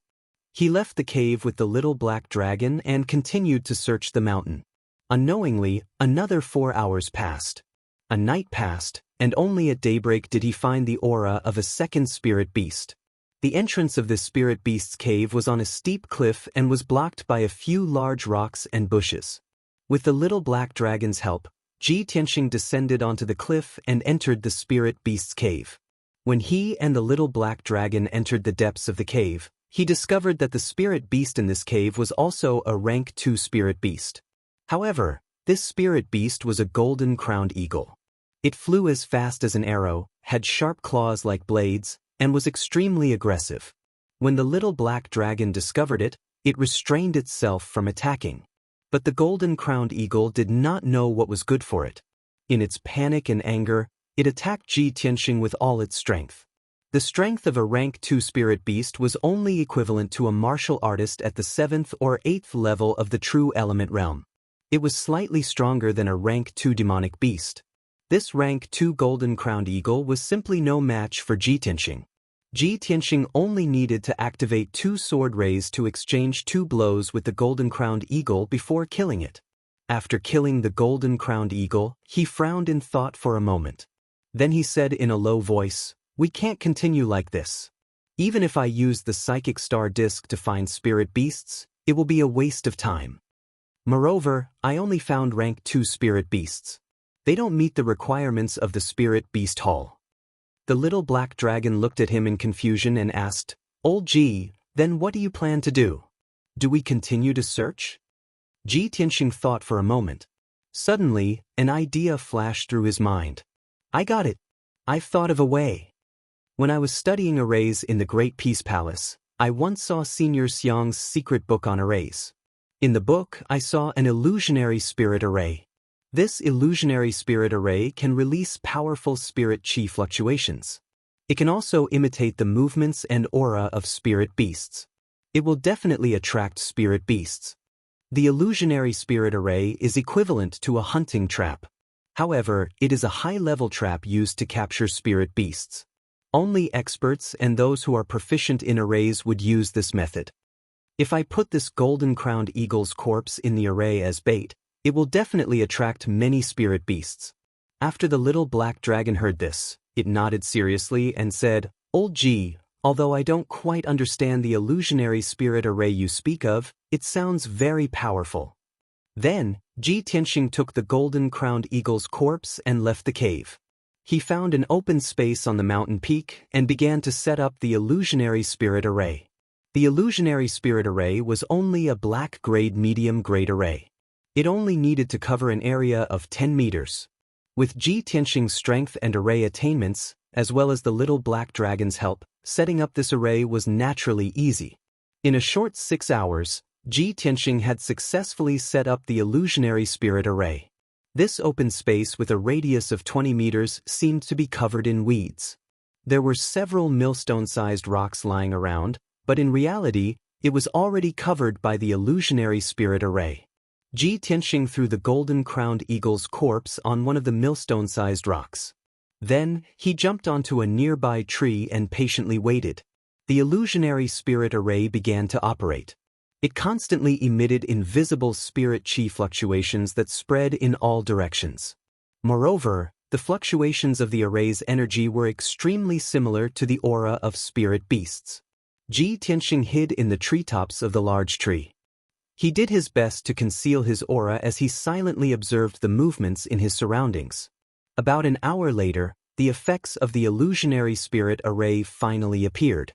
He left the cave with the little black dragon and continued to search the mountain. Unknowingly, another 4 hours passed. A night passed, and only at daybreak did he find the aura of a second spirit beast. The entrance of this spirit beast's cave was on a steep cliff and was blocked by a few large rocks and bushes. With the little black dragon's help, Ji Tianxing descended onto the cliff and entered the spirit beast's cave. When he and the little black dragon entered the depths of the cave, he discovered that the spirit beast in this cave was also a rank 2 spirit beast. However, this spirit beast was a golden-crowned eagle. It flew as fast as an arrow, had sharp claws like blades, and was extremely aggressive. When the little black dragon discovered it, it restrained itself from attacking. But the golden-crowned eagle did not know what was good for it. In its panic and anger, it attacked Ji Tianxing with all its strength. The strength of a rank 2 spirit beast was only equivalent to a martial artist at the 7th or 8th level of the true element realm. It was slightly stronger than a rank 2 demonic beast. This rank 2 golden-crowned eagle was simply no match for Ji Tianxing. Ji Tianxing only needed to activate 2 sword rays to exchange 2 blows with the golden-crowned eagle before killing it. After killing the golden-crowned eagle, he frowned in thought for a moment. Then he said in a low voice, "We can't continue like this. Even if I use the psychic star disc to find spirit beasts, it will be a waste of time. Moreover, I only found rank 2 spirit beasts. They don't meet the requirements of the Spirit Beast Hall." The little black dragon looked at him in confusion and asked, "Old Ji, then what do you plan to do? Do we continue to search?" Ji Tianxing thought for a moment. Suddenly, an idea flashed through his mind. "I got it. I've thought of a way. When I was studying arrays in the Great Peace Palace, I once saw Senior Xiang's secret book on arrays. In the book, I saw an illusionary spirit array. This illusionary spirit array can release powerful spirit chi fluctuations. It can also imitate the movements and aura of spirit beasts. It will definitely attract spirit beasts. The illusionary spirit array is equivalent to a hunting trap. However, it is a high-level trap used to capture spirit beasts. Only experts and those who are proficient in arrays would use this method. If I put this golden-crowned eagle's corpse in the array as bait, it will definitely attract many spirit beasts." After the little black dragon heard this, it nodded seriously and said, "Old Ji, although I don't quite understand the illusionary spirit array you speak of, it sounds very powerful." Then, Ji Tianxing took the golden-crowned eagle's corpse and left the cave. He found an open space on the mountain peak and began to set up the illusionary spirit array. The illusionary spirit array was only a black-grade medium-grade array. It only needed to cover an area of 10 meters. With Ji Tianxing's strength and array attainments, as well as the little black dragon's help, setting up this array was naturally easy. In a short 6 hours, Ji Tianxing had successfully set up the illusionary spirit array. This open space with a radius of 20 meters seemed to be covered in weeds. There were several millstone-sized rocks lying around, but in reality, it was already covered by the illusionary spirit array. Ji Tianxing threw the golden-crowned eagle's corpse on one of the millstone-sized rocks. Then, he jumped onto a nearby tree and patiently waited. The illusionary spirit array began to operate. It constantly emitted invisible spirit chi fluctuations that spread in all directions. Moreover, the fluctuations of the array's energy were extremely similar to the aura of spirit beasts. Ji Tianxing hid in the treetops of the large tree. He did his best to conceal his aura as he silently observed the movements in his surroundings. About an hour later, the effects of the illusionary spirit array finally appeared.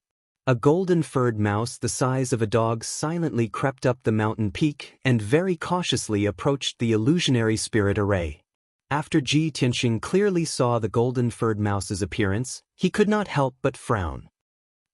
A golden-furred mouse the size of a dog silently crept up the mountain peak and very cautiously approached the illusionary spirit array. After Ji Tianxing clearly saw the golden-furred mouse's appearance, he could not help but frown.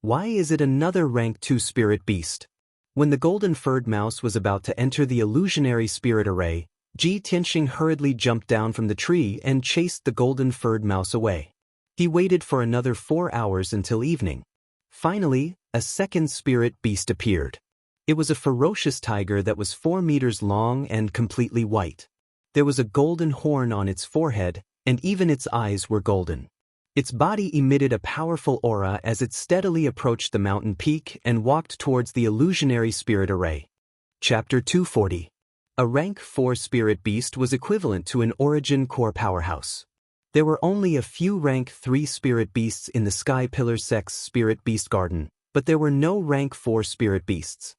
Why is it another rank 2 spirit beast? When the golden-furred mouse was about to enter the illusionary spirit array, Ji Tianxing hurriedly jumped down from the tree and chased the golden-furred mouse away. He waited for another 4 hours until evening. Finally, a second spirit beast appeared. It was a ferocious tiger that was 4 meters long and completely white. There was a golden horn on its forehead, and even its eyes were golden. Its body emitted a powerful aura as it steadily approached the mountain peak and walked towards the illusionary spirit array. Chapter 240. A rank 4 spirit beast was equivalent to an origin core powerhouse. There were only a few rank 3 spirit beasts in the Sky Pillar Sect's Spirit Beast Garden, but there were no rank 4 spirit beasts.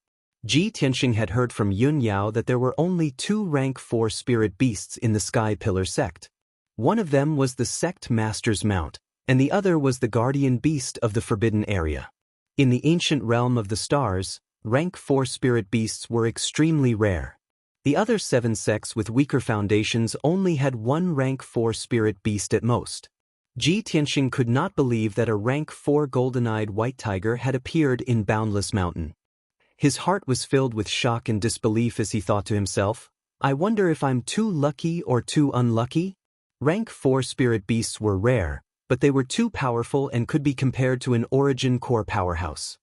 Ji Tianxing had heard from Yun Yao that there were only 2 rank 4 spirit beasts in the Sky Pillar Sect. One of them was the Sect Master's Mount, and the other was the guardian beast of the Forbidden Area. In the ancient realm of the stars, rank 4 spirit beasts were extremely rare. The other 7 sects with weaker foundations only had 1 rank 4 spirit beast at most. Ji Tianxing could not believe that a rank 4 golden-eyed white tiger had appeared in Boundless Mountain. His heart was filled with shock and disbelief as he thought to himself, I wonder if I'm too lucky or too unlucky? Rank 4 spirit beasts were rare, but they were too powerful and could be compared to an origin core powerhouse.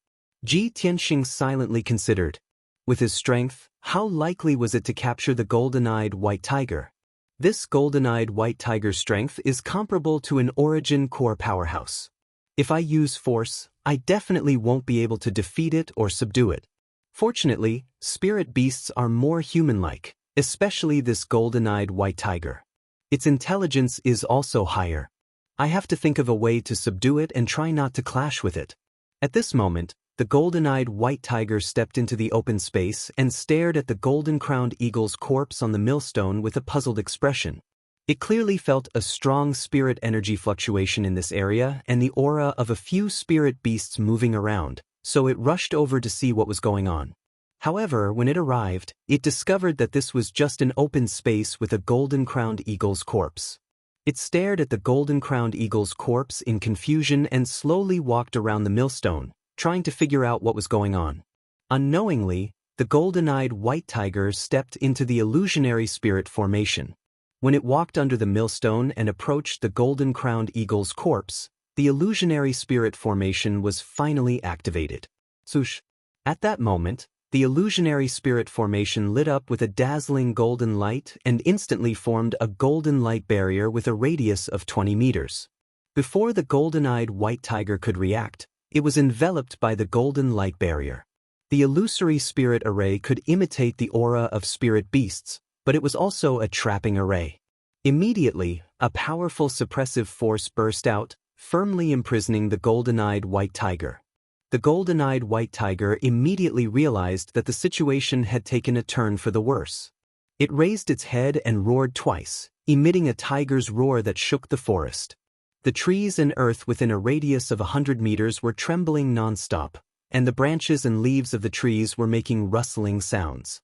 Ji Tianxing silently considered. With his strength, how likely was it to capture the golden-eyed white tiger? This golden-eyed white tiger's strength is comparable to an origin core powerhouse. If I use force, I definitely won't be able to defeat it or subdue it. Fortunately, spirit beasts are more human-like, especially this golden-eyed white tiger. Its intelligence is also higher. I have to think of a way to subdue it and try not to clash with it. At this moment, the golden-eyed white tiger stepped into the open space and stared at the golden-crowned eagle's corpse on the millstone with a puzzled expression. It clearly felt a strong spirit energy fluctuation in this area and the aura of a few spirit beasts moving around, so it rushed over to see what was going on. However, when it arrived, it discovered that this was just an open space with a golden-crowned eagle's corpse. It stared at the golden-crowned eagle's corpse in confusion and slowly walked around the millstone, trying to figure out what was going on. Unknowingly, the golden-eyed white tiger stepped into the illusionary spirit formation. When it walked under the millstone and approached the golden-crowned eagle's corpse, the illusionary spirit formation was finally activated. Swoosh! At that moment, the illusionary spirit formation lit up with a dazzling golden light and instantly formed a golden light barrier with a radius of 20 meters. Before the golden-eyed white tiger could react, it was enveloped by the golden light barrier. The illusory spirit array could imitate the aura of spirit beasts, but it was also a trapping array. Immediately, a powerful suppressive force burst out, firmly imprisoning the golden-eyed white tiger. The golden-eyed white tiger immediately realized that the situation had taken a turn for the worse. It raised its head and roared twice, emitting a tiger's roar that shook the forest. The trees and earth within a radius of 100 meters were trembling non-stop, and the branches and leaves of the trees were making rustling sounds.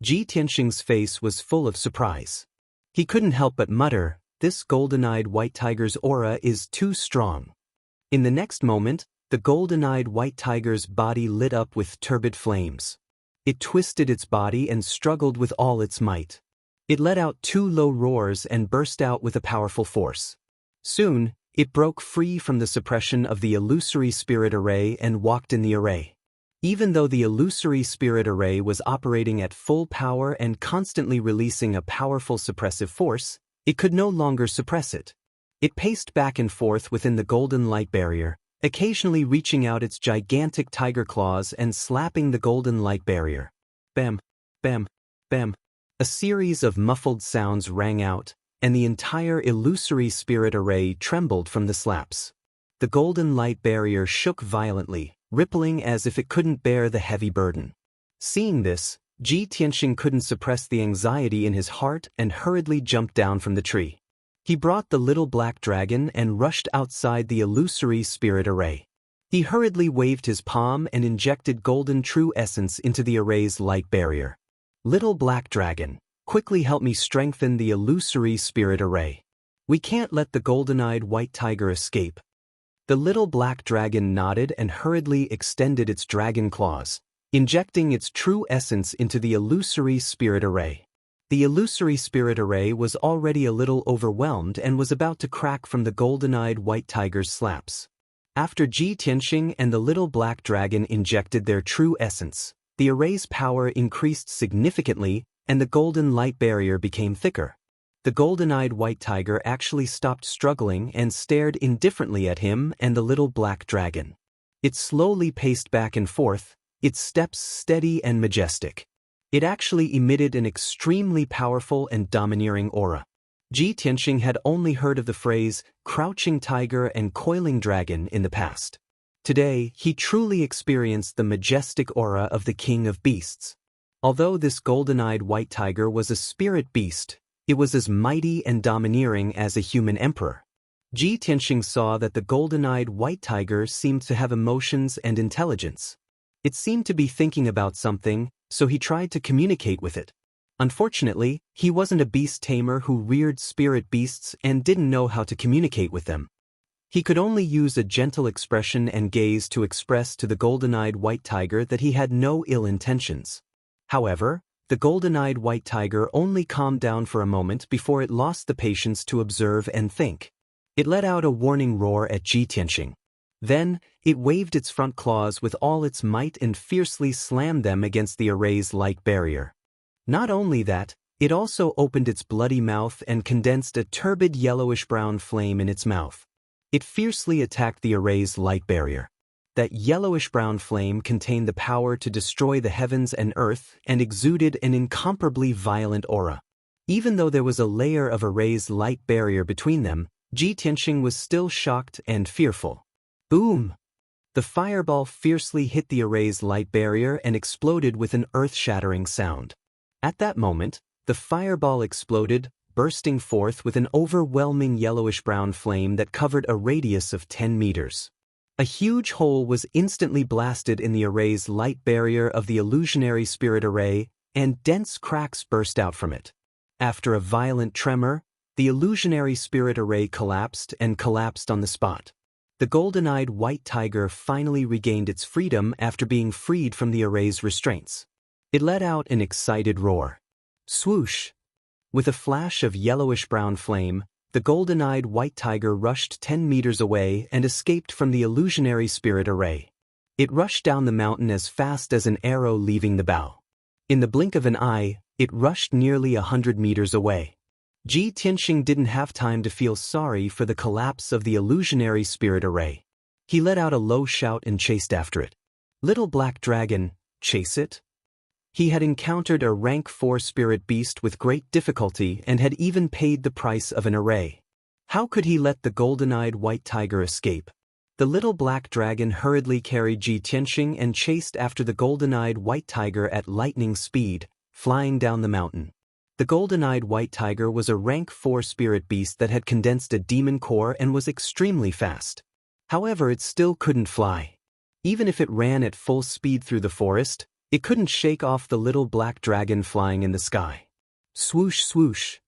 Ji Tianxing's face was full of surprise. He couldn't help but mutter, "This golden-eyed white tiger's aura is too strong." In the next moment, the golden-eyed white tiger's body lit up with turbid flames. It twisted its body and struggled with all its might. It let out 2 low roars and burst out with a powerful force. Soon, it broke free from the suppression of the illusory spirit array and walked in the array. Even though the illusory spirit array was operating at full power and constantly releasing a powerful suppressive force, it could no longer suppress it. It paced back and forth within the golden light barrier, occasionally reaching out its gigantic tiger claws and slapping the golden light barrier. Bam, bam, bam. A series of muffled sounds rang out, and the entire illusory spirit array trembled from the slaps. The golden light barrier shook violently, rippling as if it couldn't bear the heavy burden. Seeing this, Ji Tianxing couldn't suppress the anxiety in his heart and hurriedly jumped down from the tree. He brought the little black dragon and rushed outside the illusory spirit array. He hurriedly waved his palm and injected golden true essence into the array's light barrier. Little black dragon, quickly help me strengthen the illusory spirit array. We can't let the golden-eyed white tiger escape. The little black dragon nodded and hurriedly extended its dragon claws, injecting its true essence into the illusory spirit array. The illusory spirit array was already a little overwhelmed and was about to crack from the golden-eyed white tiger's slaps. After Ji Tianxing and the little black dragon injected their true essence, the array's power increased significantly and the golden light barrier became thicker. The golden-eyed white tiger actually stopped struggling and stared indifferently at him and the little black dragon. It slowly paced back and forth, its steps steady and majestic. It actually emitted an extremely powerful and domineering aura. Ji Tianxing had only heard of the phrase crouching tiger and coiling dragon in the past. Today, he truly experienced the majestic aura of the king of beasts. Although this golden-eyed white tiger was a spirit beast, it was as mighty and domineering as a human emperor. Ji Tianxing saw that the golden-eyed white tiger seemed to have emotions and intelligence. It seemed to be thinking about something, so he tried to communicate with it. Unfortunately, he wasn't a beast tamer who reared spirit beasts and didn't know how to communicate with them. He could only use a gentle expression and gaze to express to the golden-eyed white tiger that he had no ill intentions. However, the golden-eyed white tiger only calmed down for a moment before it lost the patience to observe and think. It let out a warning roar at Ji Tianxing. Then, it waved its front claws with all its might and fiercely slammed them against the array's light barrier. Not only that, it also opened its bloody mouth and condensed a turbid yellowish-brown flame in its mouth. It fiercely attacked the array's light barrier. That yellowish-brown flame contained the power to destroy the heavens and earth and exuded an incomparably violent aura. Even though there was a layer of array's light barrier between them, Ji Tianxing was still shocked and fearful. Boom! The fireball fiercely hit the array's light barrier and exploded with an earth-shattering sound. At that moment, the fireball exploded, bursting forth with an overwhelming yellowish-brown flame that covered a radius of 10 meters. A huge hole was instantly blasted in the array's light barrier of the illusionary spirit array, and dense cracks burst out from it. After a violent tremor, the illusionary spirit array collapsed on the spot. The golden-eyed white tiger finally regained its freedom after being freed from the array's restraints. It let out an excited roar. Swoosh! With a flash of yellowish-brown flame, the golden-eyed white tiger rushed 10 meters away and escaped from the illusionary spirit array. It rushed down the mountain as fast as an arrow leaving the bow. In the blink of an eye, it rushed nearly 100 meters away. Ji Tianxing didn't have time to feel sorry for the collapse of the illusionary spirit array. He let out a low shout and chased after it. Little black dragon, chase it? He had encountered a rank 4 spirit beast with great difficulty and had even paid the price of an array. How could he let the golden-eyed white tiger escape? The little black dragon hurriedly carried Ji Tianxing and chased after the golden-eyed white tiger at lightning speed, flying down the mountain. The golden-eyed white tiger was a rank 4 spirit beast that had condensed a demon core and was extremely fast. However, it still couldn't fly. Even if it ran at full speed through the forest, it couldn't shake off the little black dragon flying in the sky. Swoosh, swoosh.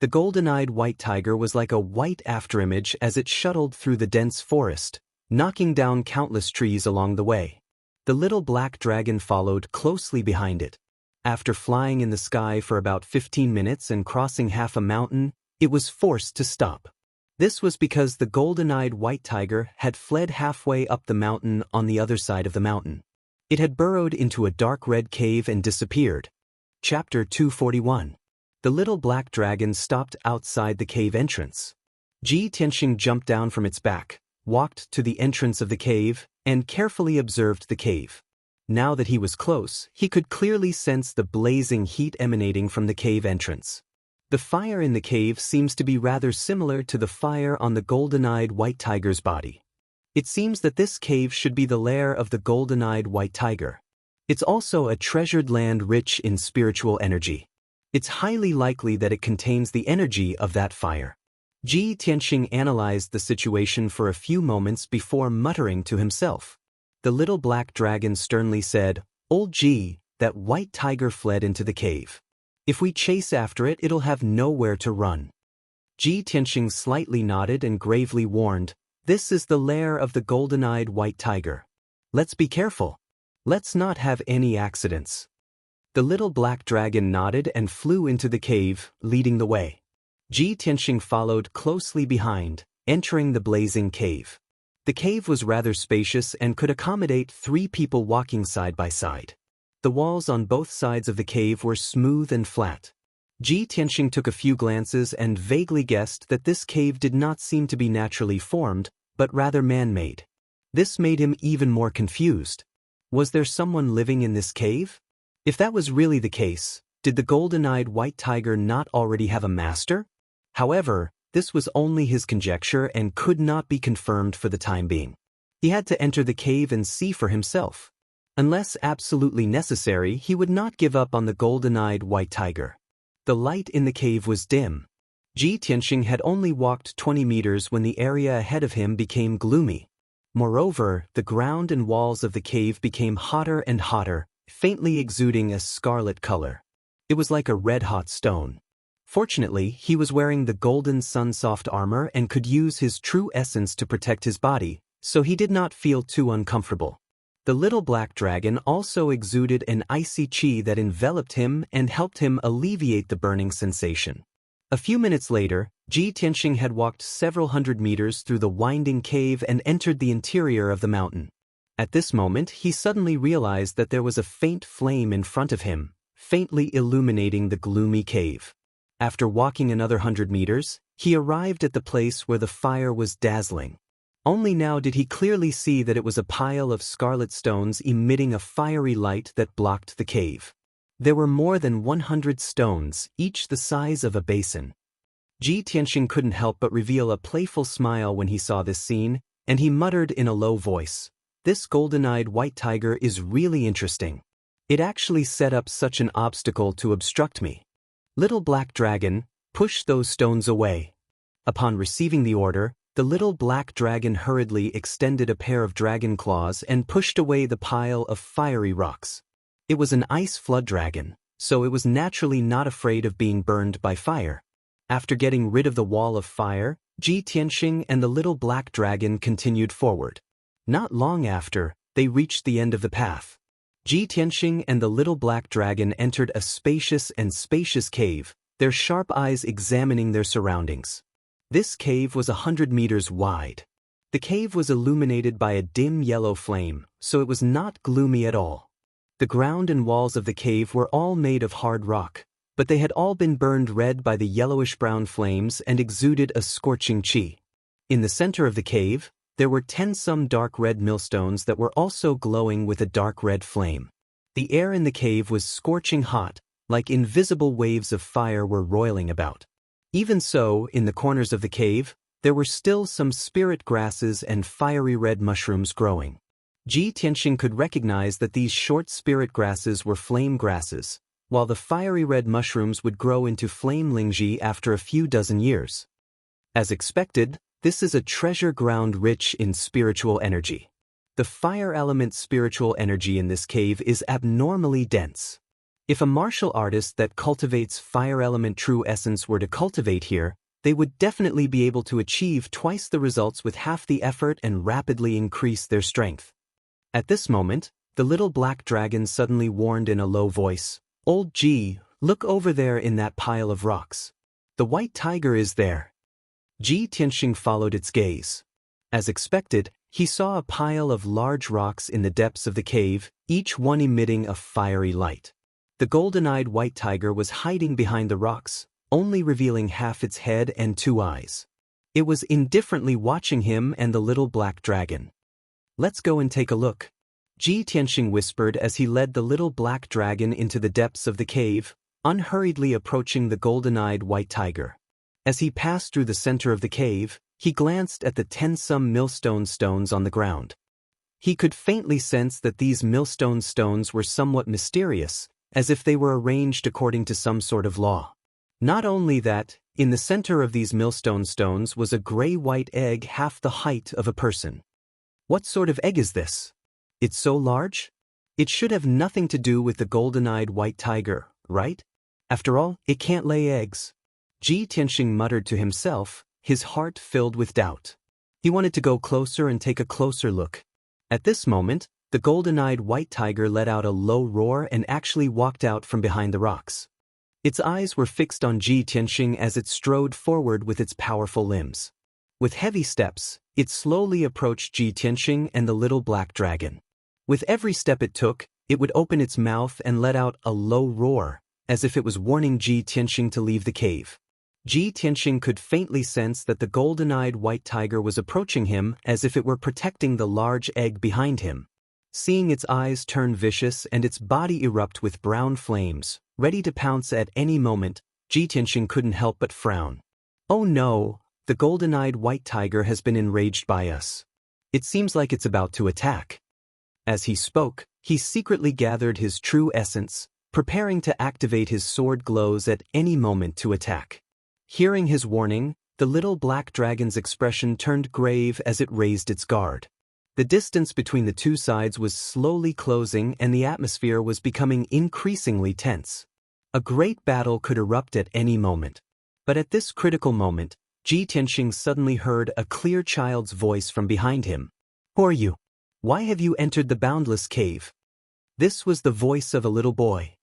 The golden-eyed white tiger was like a white afterimage as it shuttled through the dense forest, knocking down countless trees along the way. The little black dragon followed closely behind it. After flying in the sky for about 15 minutes and crossing half a mountain, it was forced to stop. This was because the golden-eyed white tiger had fled halfway up the mountain on the other side of the mountain. It had burrowed into a dark red cave and disappeared. Chapter 241. The little black dragon stopped outside the cave entrance. Ji Tianxing jumped down from its back, walked to the entrance of the cave, and carefully observed the cave. Now that he was close, he could clearly sense the blazing heat emanating from the cave entrance. The fire in the cave seems to be rather similar to the fire on the golden-eyed white tiger's body. It seems that this cave should be the lair of the golden-eyed white tiger. It's also a treasured land rich in spiritual energy. It's highly likely that it contains the energy of that fire. Ji Tianxing analyzed the situation for a few moments before muttering to himself. The little black dragon sternly said, "Old Ji, that white tiger fled into the cave. If we chase after it, it'll have nowhere to run." Ji Tianxing slightly nodded and gravely warned, "This is the lair of the golden-eyed white tiger. Let's be careful. Let's not have any accidents." The little black dragon nodded and flew into the cave, leading the way. Ji Tianxing followed closely behind, entering the blazing cave. The cave was rather spacious and could accommodate 3 people walking side by side. The walls on both sides of the cave were smooth and flat. Ji Tianxing took a few glances and vaguely guessed that this cave did not seem to be naturally formed, but rather man-made. This made him even more confused. Was there someone living in this cave? If that was really the case, did the golden-eyed white tiger not already have a master? However, this was only his conjecture and could not be confirmed for the time being. He had to enter the cave and see for himself. Unless absolutely necessary, he would not give up on the golden-eyed white tiger. The light in the cave was dim. Ji Tianxing had only walked 20 meters when the area ahead of him became gloomy. Moreover, the ground and walls of the cave became hotter and hotter, faintly exuding a scarlet color. It was like a red-hot stone. Fortunately, he was wearing the golden sun-soft armor and could use his true essence to protect his body, so he did not feel too uncomfortable. The little black dragon also exuded an icy chi that enveloped him and helped him alleviate the burning sensation. A few minutes later, Ji Tianxing had walked several hundred meters through the winding cave and entered the interior of the mountain. At this moment, he suddenly realized that there was a faint flame in front of him, faintly illuminating the gloomy cave. After walking another 100 meters, he arrived at the place where the fire was dazzling. Only now did he clearly see that it was a pile of scarlet stones emitting a fiery light that blocked the cave. There were more than 100 stones, each the size of a basin. Ji Tianxing couldn't help but reveal a playful smile when he saw this scene, and he muttered in a low voice, "This golden-eyed white tiger is really interesting. It actually set up such an obstacle to obstruct me. Little black dragon, push those stones away." Upon receiving the order, the little black dragon hurriedly extended a pair of dragon claws and pushed away the pile of fiery rocks. It was an ice flood dragon, so it was naturally not afraid of being burned by fire. After getting rid of the wall of fire, Ji Tianxing and the little black dragon continued forward. Not long after, they reached the end of the path. Ji Tianxing and the little black dragon entered a spacious cave, their sharp eyes examining their surroundings. This cave was 100 meters wide. The cave was illuminated by a dim yellow flame, so it was not gloomy at all. The ground and walls of the cave were all made of hard rock, but they had all been burned red by the yellowish-brown flames and exuded a scorching chi. In the center of the cave, there were 10 some dark red millstones that were also glowing with a dark red flame. The air in the cave was scorching hot, like invisible waves of fire were roiling about. Even so, in the corners of the cave, there were still some spirit grasses and fiery red mushrooms growing. Ji Tianxing could recognize that these short spirit grasses were flame grasses, while the fiery red mushrooms would grow into flame lingji after a few dozen years. As expected, this is a treasure ground rich in spiritual energy. The fire element spiritual energy in this cave is abnormally dense. If a martial artist that cultivates fire element true essence were to cultivate here, they would definitely be able to achieve twice the results with half the effort and rapidly increase their strength. At this moment, the little black dragon suddenly warned in a low voice, "Old Ji, look over there in that pile of rocks. The white tiger is there." Ji Tianxing followed its gaze. As expected, he saw a pile of large rocks in the depths of the cave, each one emitting a fiery light. The golden-eyed white tiger was hiding behind the rocks, only revealing half its head and 2 eyes. It was indifferently watching him and the little black dragon. "Let's go and take a look," Ji Tianxing whispered as he led the little black dragon into the depths of the cave, unhurriedly approaching the golden-eyed white tiger. As he passed through the center of the cave, he glanced at the 10 some millstone stones on the ground. He could faintly sense that these millstone stones were somewhat mysterious, as if they were arranged according to some sort of law. Not only that, in the center of these millstone stones was a gray-white egg half the height of a person. What sort of egg is this? It's so large? It should have nothing to do with the golden-eyed white tiger, right? After all, it can't lay eggs. Ji Tianxing muttered to himself, his heart filled with doubt. He wanted to go closer and take a closer look. At this moment, the golden-eyed white tiger let out a low roar and actually walked out from behind the rocks. Its eyes were fixed on Ji Tianxing as it strode forward with its powerful limbs. With heavy steps, it slowly approached Ji Tianxing and the little black dragon. With every step it took, it would open its mouth and let out a low roar, as if it was warning Ji Tianxing to leave the cave. Ji Tianxing could faintly sense that the golden-eyed white tiger was approaching him as if it were protecting the large egg behind him. Seeing its eyes turn vicious and its body erupt with brown flames, ready to pounce at any moment, Ji Tianxing couldn't help but frown. Oh no, the golden-eyed white tiger has been enraged by us. It seems like it's about to attack. As he spoke, he secretly gathered his true essence, preparing to activate his sword glows at any moment to attack. Hearing his warning, the little black dragon's expression turned grave as it raised its guard. The distance between the two sides was slowly closing and the atmosphere was becoming increasingly tense. A great battle could erupt at any moment. But at this critical moment, Ji Tianxing suddenly heard a clear child's voice from behind him. "Who are you? Why have you entered the boundless cave?" This was the voice of a little boy.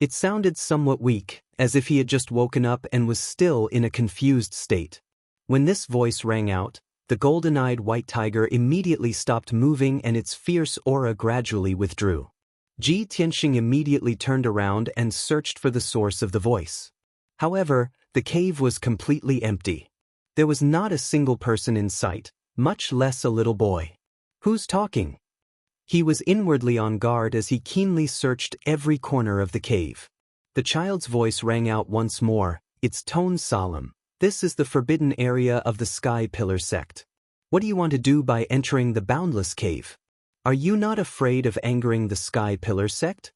It sounded somewhat weak, as if he had just woken up and was still in a confused state. When this voice rang out, the golden-eyed white tiger immediately stopped moving and its fierce aura gradually withdrew. Ji Tianxing immediately turned around and searched for the source of the voice. However, the cave was completely empty. There was not a single person in sight, much less a little boy. Who's talking? He was inwardly on guard as he keenly searched every corner of the cave. The child's voice rang out once more, its tone solemn. "This is the forbidden area of the Sky Pillar sect. What do you want to do by entering the boundless cave? Are you not afraid of angering the Sky Pillar sect?"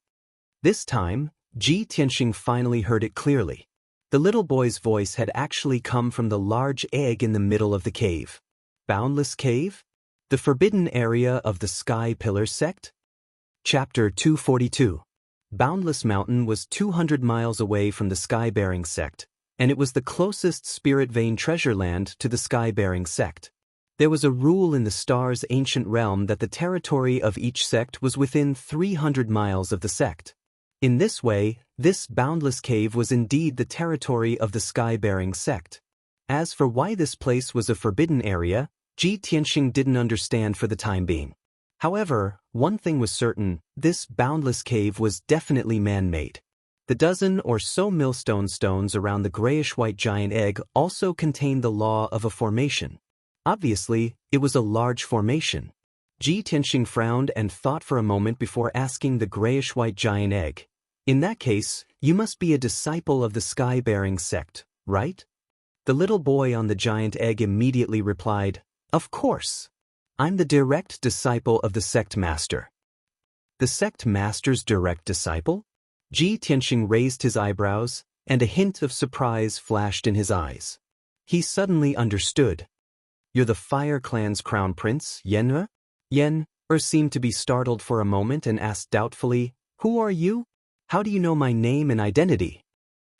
This time, Ji Tianxing finally heard it clearly. The little boy's voice had actually come from the large egg in the middle of the cave. Boundless cave? The forbidden area of the Sky Pillar sect? Chapter 242. Boundless Mountain was 200 miles away from the Sky-bearing sect, and it was the closest spirit vein treasure land to the Sky-bearing sect. There was a rule in the star's ancient realm that the territory of each sect was within 300 miles of the sect. In this way, this boundless cave was indeed the territory of the Sky-bearing sect. As for why this place was a forbidden area, Ji Tianxing didn't understand for the time being. However, one thing was certain, this boundless cave was definitely man-made. The dozen or so millstone stones around the grayish-white giant egg also contained the law of a formation. Obviously, it was a large formation. Ji Tianxing frowned and thought for a moment before asking the grayish-white giant egg. "In that case, you must be a disciple of the Sky-bearing sect, right?" The little boy on the giant egg immediately replied, "Of course. I'm the direct disciple of the sect master." The sect master's direct disciple? Ji Tianxing raised his eyebrows, and a hint of surprise flashed in his eyes. He suddenly understood. "You're the Fire Clan's crown prince, Yen? Yen seemed to be startled for a moment and asked doubtfully, "Who are you? How do you know my name and identity?"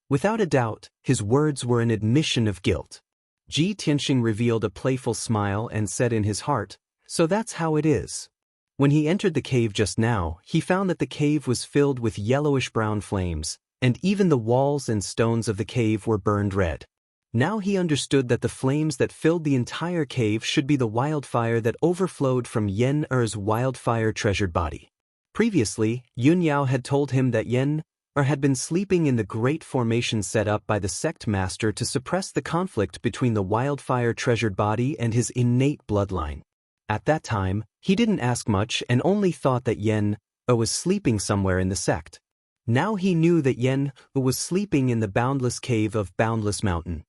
Without a doubt, his words were an admission of guilt. Ji Tianxing revealed a playful smile and said in his heart, "So that's how it is." When he entered the cave just now, he found that the cave was filled with yellowish-brown flames, and even the walls and stones of the cave were burned red. Now he understood that the flames that filled the entire cave should be the wildfire that overflowed from Yen Er's wildfire-treasured body. Previously, Yun Yao had told him that Yen had been sleeping in the great formation set up by the sect master to suppress the conflict between the wildfire-treasured body and his innate bloodline. At that time, he didn't ask much and only thought that Yen was sleeping somewhere in the sect. Now he knew that Yen was sleeping in the boundless cave of Boundless Mountain.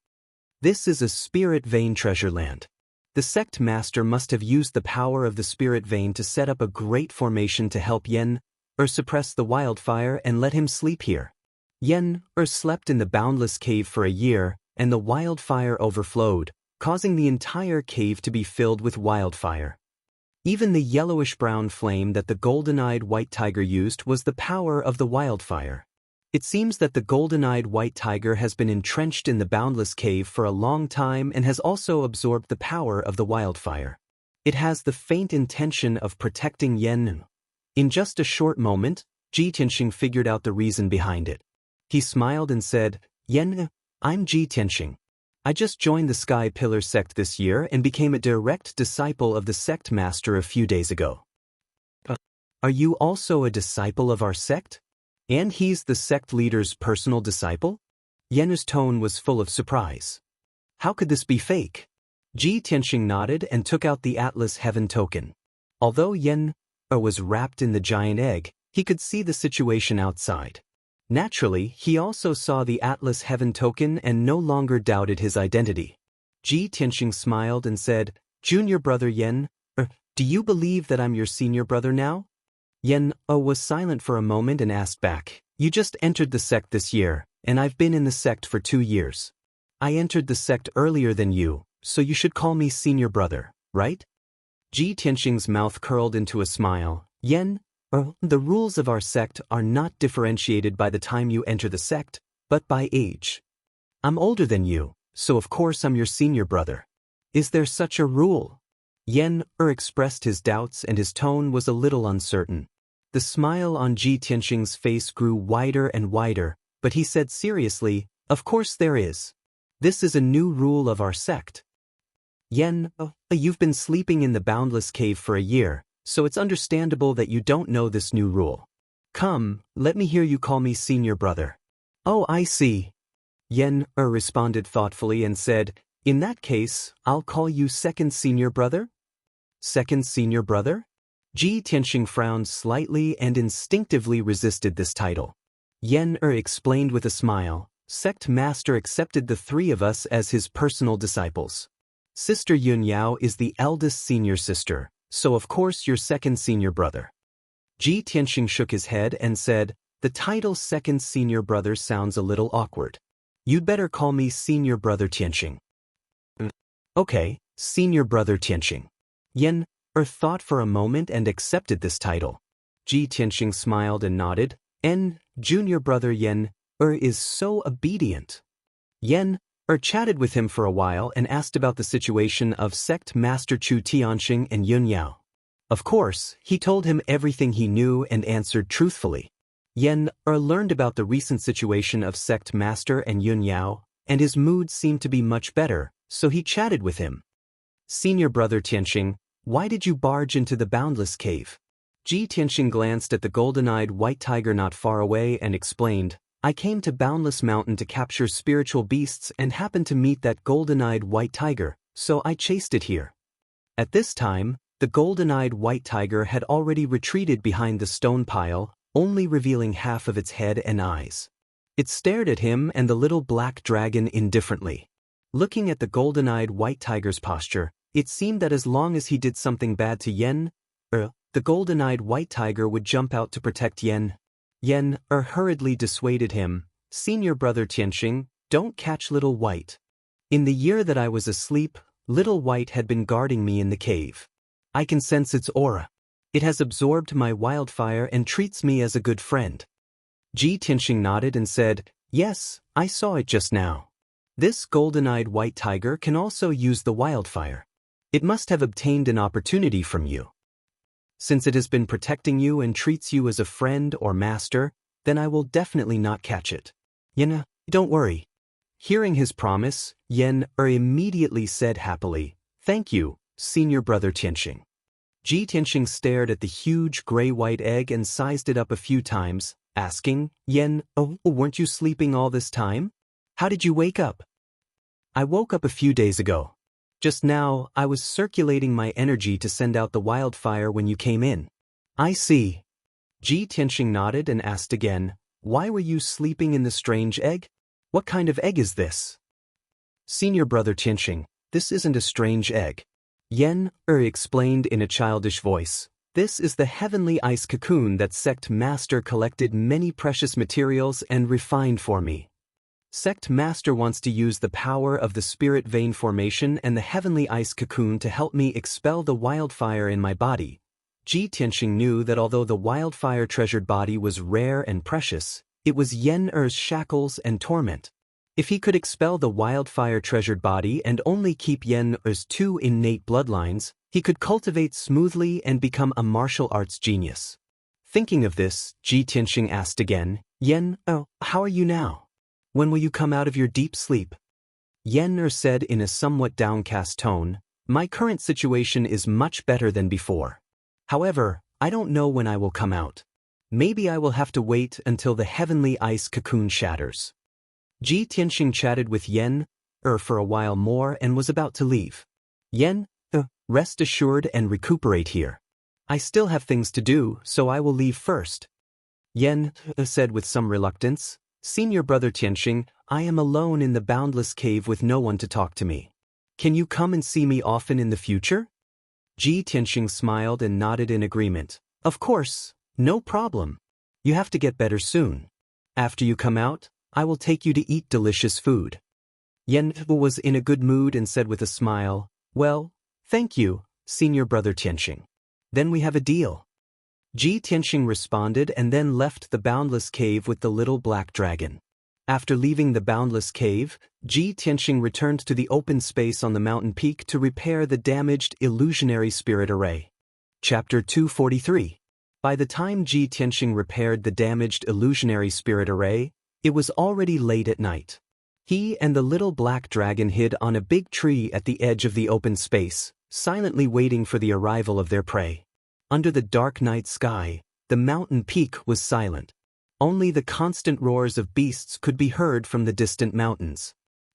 This is a spirit vein treasure land. The sect master must have used the power of the spirit vein to set up a great formation to help Yen suppress the wildfire and let him sleep here. Yen slept in the boundless cave for a year, and the wildfire overflowed, causing the entire cave to be filled with wildfire. Even the yellowish-brown flame that the golden-eyed white tiger used was the power of the wildfire. It seems that the golden-eyed white tiger has been entrenched in the boundless cave for a long time and has also absorbed the power of the wildfire. It has the faint intention of protecting Yen. In just a short moment, Ji Tianxing figured out the reason behind it. He smiled and said, "Yen, I'm Ji Tianxing. I just joined the Sky Pillar sect this year and became a direct disciple of the sect master a few days ago." "Are you also a disciple of our sect? And he's the sect leader's personal disciple?" Yen's tone was full of surprise. How could this be fake? Ji Tianxing nodded and took out the Atlas Heaven token. Although Yen was wrapped in the giant egg, he could see the situation outside. Naturally, he also saw the Atlas Heaven token and no longer doubted his identity. Ji Tianxing smiled and said, "Junior brother Yen, do you believe that I'm your senior brother now?" Yen was silent for a moment and asked back, "You just entered the sect this year, and I've been in the sect for 2 years. I entered the sect earlier than you, so you should call me senior brother, right?" Ji Tianxing's mouth curled into a smile. "Yen, the rules of our sect are not differentiated by the time you enter the sect, but by age. I'm older than you, so of course I'm your senior brother. Is there such a rule?" Yen expressed his doubts and his tone was a little uncertain. The smile on Ji Tianxing's face grew wider and wider, but he said seriously, "Of course there is. This is a new rule of our sect. Yen, you've been sleeping in the boundless cave for a year, so it's understandable that you don't know this new rule. Come, let me hear you call me senior brother." "Oh, I see." Yen responded thoughtfully and said, "In that case, I'll call you second senior brother?" "Second senior brother?" Ji Tianxing frowned slightly and instinctively resisted this title. Yen explained with a smile, "Sect master accepted the 3 of us as his personal disciples. Sister Yun Yao is the eldest senior sister, so of course you're second senior brother." Ji Tianxing shook his head and said, "The title second senior brother sounds a little awkward. You'd better call me senior brother Tianxing." "Okay, senior brother Tianxing." Yen thought for a moment and accepted this title. Ji Tianxing smiled and nodded, and junior brother Yen is so obedient. Yen chatted with him for a while and asked about the situation of sect master Chu Tianxing and Yun Yao. Of course, he told him everything he knew and answered truthfully. Yen learned about the recent situation of sect master and Yun Yao, and his mood seemed to be much better, so he chatted with him. "Senior brother Tianxing, why did you barge into the boundless cave?" Ji Tianxing glanced at the golden-eyed white tiger not far away and explained, "I came to Boundless Mountain to capture spiritual beasts and happened to meet that golden-eyed white tiger, so I chased it here." At this time, the golden-eyed white tiger had already retreated behind the stone pile, only revealing half of its head and eyes. It stared at him and the little black dragon indifferently. Looking at the golden-eyed white tiger's posture, it seemed that as long as he did something bad to Yen, the golden-eyed white tiger would jump out to protect Yen. Yen hurriedly dissuaded him, "Senior brother Tianxing, don't catch Little White. In the year that I was asleep, Little White had been guarding me in the cave. I can sense its aura. It has absorbed my wildfire and treats me as a good friend." Ji Tianxing nodded and said, "Yes, I saw it just now. This golden-eyed white tiger can also use the wildfire. It must have obtained an opportunity from you. Since it has been protecting you and treats you as a friend or master, then I will definitely not catch it. Yen, don't worry." Hearing his promise, Yen immediately said happily, "Thank you, senior brother Tianxing." Ji Tianxing stared at the huge gray-white egg and sized it up a few times, asking, "Yen, weren't you sleeping all this time? How did you wake up?" "I woke up a few days ago. Just now, I was circulating my energy to send out the wildfire when you came in." "I see." Ji Tianxing nodded and asked again, "Why were you sleeping in the strange egg? What kind of egg is this?" "Senior brother Tianxing, this isn't a strange egg. Yen explained in a childish voice. This is the heavenly ice cocoon that Sect Master collected many precious materials and refined for me. Sect Master wants to use the power of the spirit vein formation and the heavenly ice cocoon to help me expel the wildfire in my body. Ji Tianxing knew that although the wildfire treasured body was rare and precious, it was Yen-Er's shackles and torment. If he could expel the wildfire treasured body and only keep Yen-Er's 2 innate bloodlines, he could cultivate smoothly and become a martial arts genius. Thinking of this, Ji Tianxing asked again, Yen-Er, how are you now? When will you come out of your deep sleep? Yen-Er said in a somewhat downcast tone, my current situation is much better than before. However, I don't know when I will come out. Maybe I will have to wait until the heavenly ice cocoon shatters. Ji Tianxing chatted with Yen-Er for a while more and was about to leave. Yen-Er, rest assured and recuperate here. I still have things to do, so I will leave first. Yen-Er said with some reluctance, Senior Brother Tianxing, I am alone in the boundless cave with no one to talk to me. Can you come and see me often in the future? Ji Tianxing smiled and nodded in agreement. Of course, no problem. You have to get better soon. After you come out, I will take you to eat delicious food. Yen-Er was in a good mood and said with a smile, well, thank you, Senior Brother Tianxing. Then we have a deal. Ji Tianxing responded and then left the boundless cave with the little black dragon. After leaving the boundless cave, Ji Tianxing returned to the open space on the mountain peak to repair the damaged illusionary spirit array. Chapter 243. By the time Ji Tianxing repaired the damaged illusionary spirit array, it was already late at night. He and the little black dragon hid on a big tree at the edge of the open space, silently waiting for the arrival of their prey. Under the dark night sky, the mountain peak was silent. Only the constant roars of beasts could be heard from the distant mountains.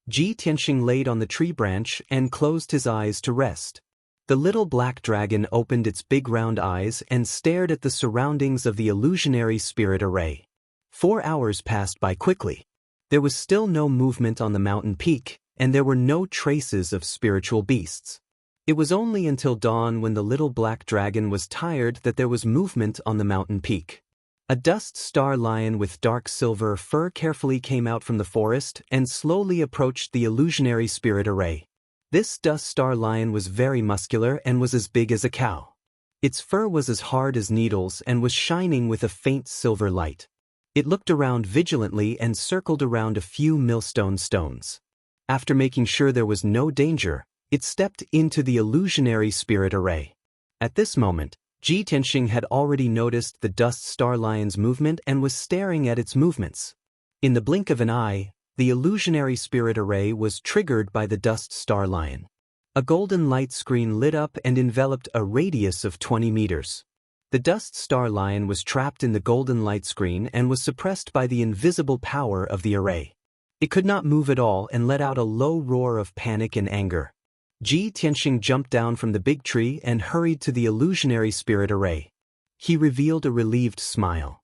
Ji Tianxing laid on the tree branch and closed his eyes to rest. The little black dragon opened its big round eyes and stared at the surroundings of the illusionary spirit array. 4 hours passed by quickly. There was still no movement on the mountain peak, and there were no traces of spiritual beasts. It was only until dawn when the little black dragon was tired that there was movement on the mountain peak. A dust star lion with dark silver fur carefully came out from the forest and slowly approached the illusionary spirit array. This dust star lion was very muscular and was as big as a cow. Its fur was as hard as needles and was shining with a faint silver light. It looked around vigilantly and circled around a few millstone stones. After making sure there was no danger, it stepped into the illusionary spirit array. At this moment, Ji Tianxing had already noticed the dust star lion's movement and was staring at its movements. In the blink of an eye, the illusionary spirit array was triggered by the dust star lion. A golden light screen lit up and enveloped a radius of 20 meters. The dust star lion was trapped in the golden light screen and was suppressed by the invisible power of the array. It could not move at all and let out a low roar of panic and anger. Ji Tianxing jumped down from the big tree and hurried to the illusionary spirit array. He revealed a relieved smile.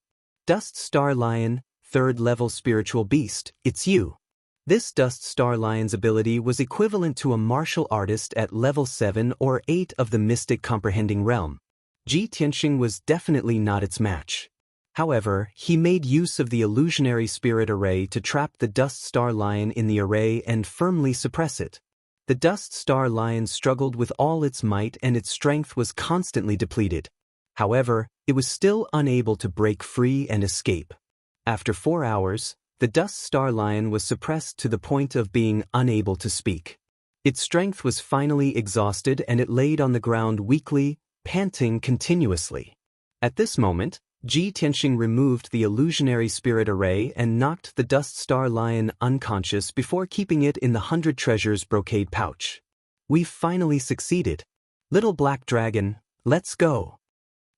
Dust star lion, 3rd level spiritual beast, it's you. This dust star lion's ability was equivalent to a martial artist at level 7 or 8 of the mystic comprehending realm. Ji Tianxing was definitely not its match. However, he made use of the illusionary spirit array to trap the dust star lion in the array and firmly suppress it. The dust star lion struggled with all its might and its strength was constantly depleted. However, it was still unable to break free and escape. After 4 hours, the dust star lion was suppressed to the point of being unable to speak. Its strength was finally exhausted and it laid on the ground weakly, panting continuously. At this moment, Ji Tianxing removed the illusionary spirit array and knocked the dust star lion unconscious before keeping it in the 100 treasures brocade pouch. We've finally succeeded. Little black dragon, let's go.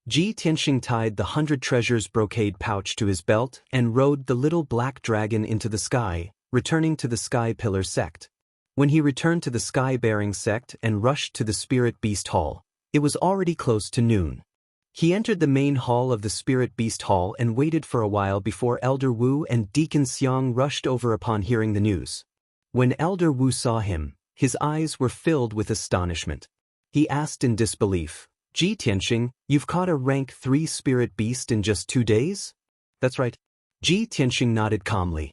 Ji Tianxing tied the 100 treasures brocade pouch to his belt and rode the little black dragon into the sky, returning to the Sky Pillar sect. When he returned to the Sky Bearing sect and rushed to the Spirit Beast Hall, it was already close to noon. He entered the main hall of the Spirit Beast Hall and waited for a while before Elder Wu and Deacon Xiang rushed over upon hearing the news. When Elder Wu saw him, his eyes were filled with astonishment. He asked in disbelief. Ji Tianxing, you've caught a rank 3 spirit beast in just 2 days? That's right. Ji Tianxing nodded calmly.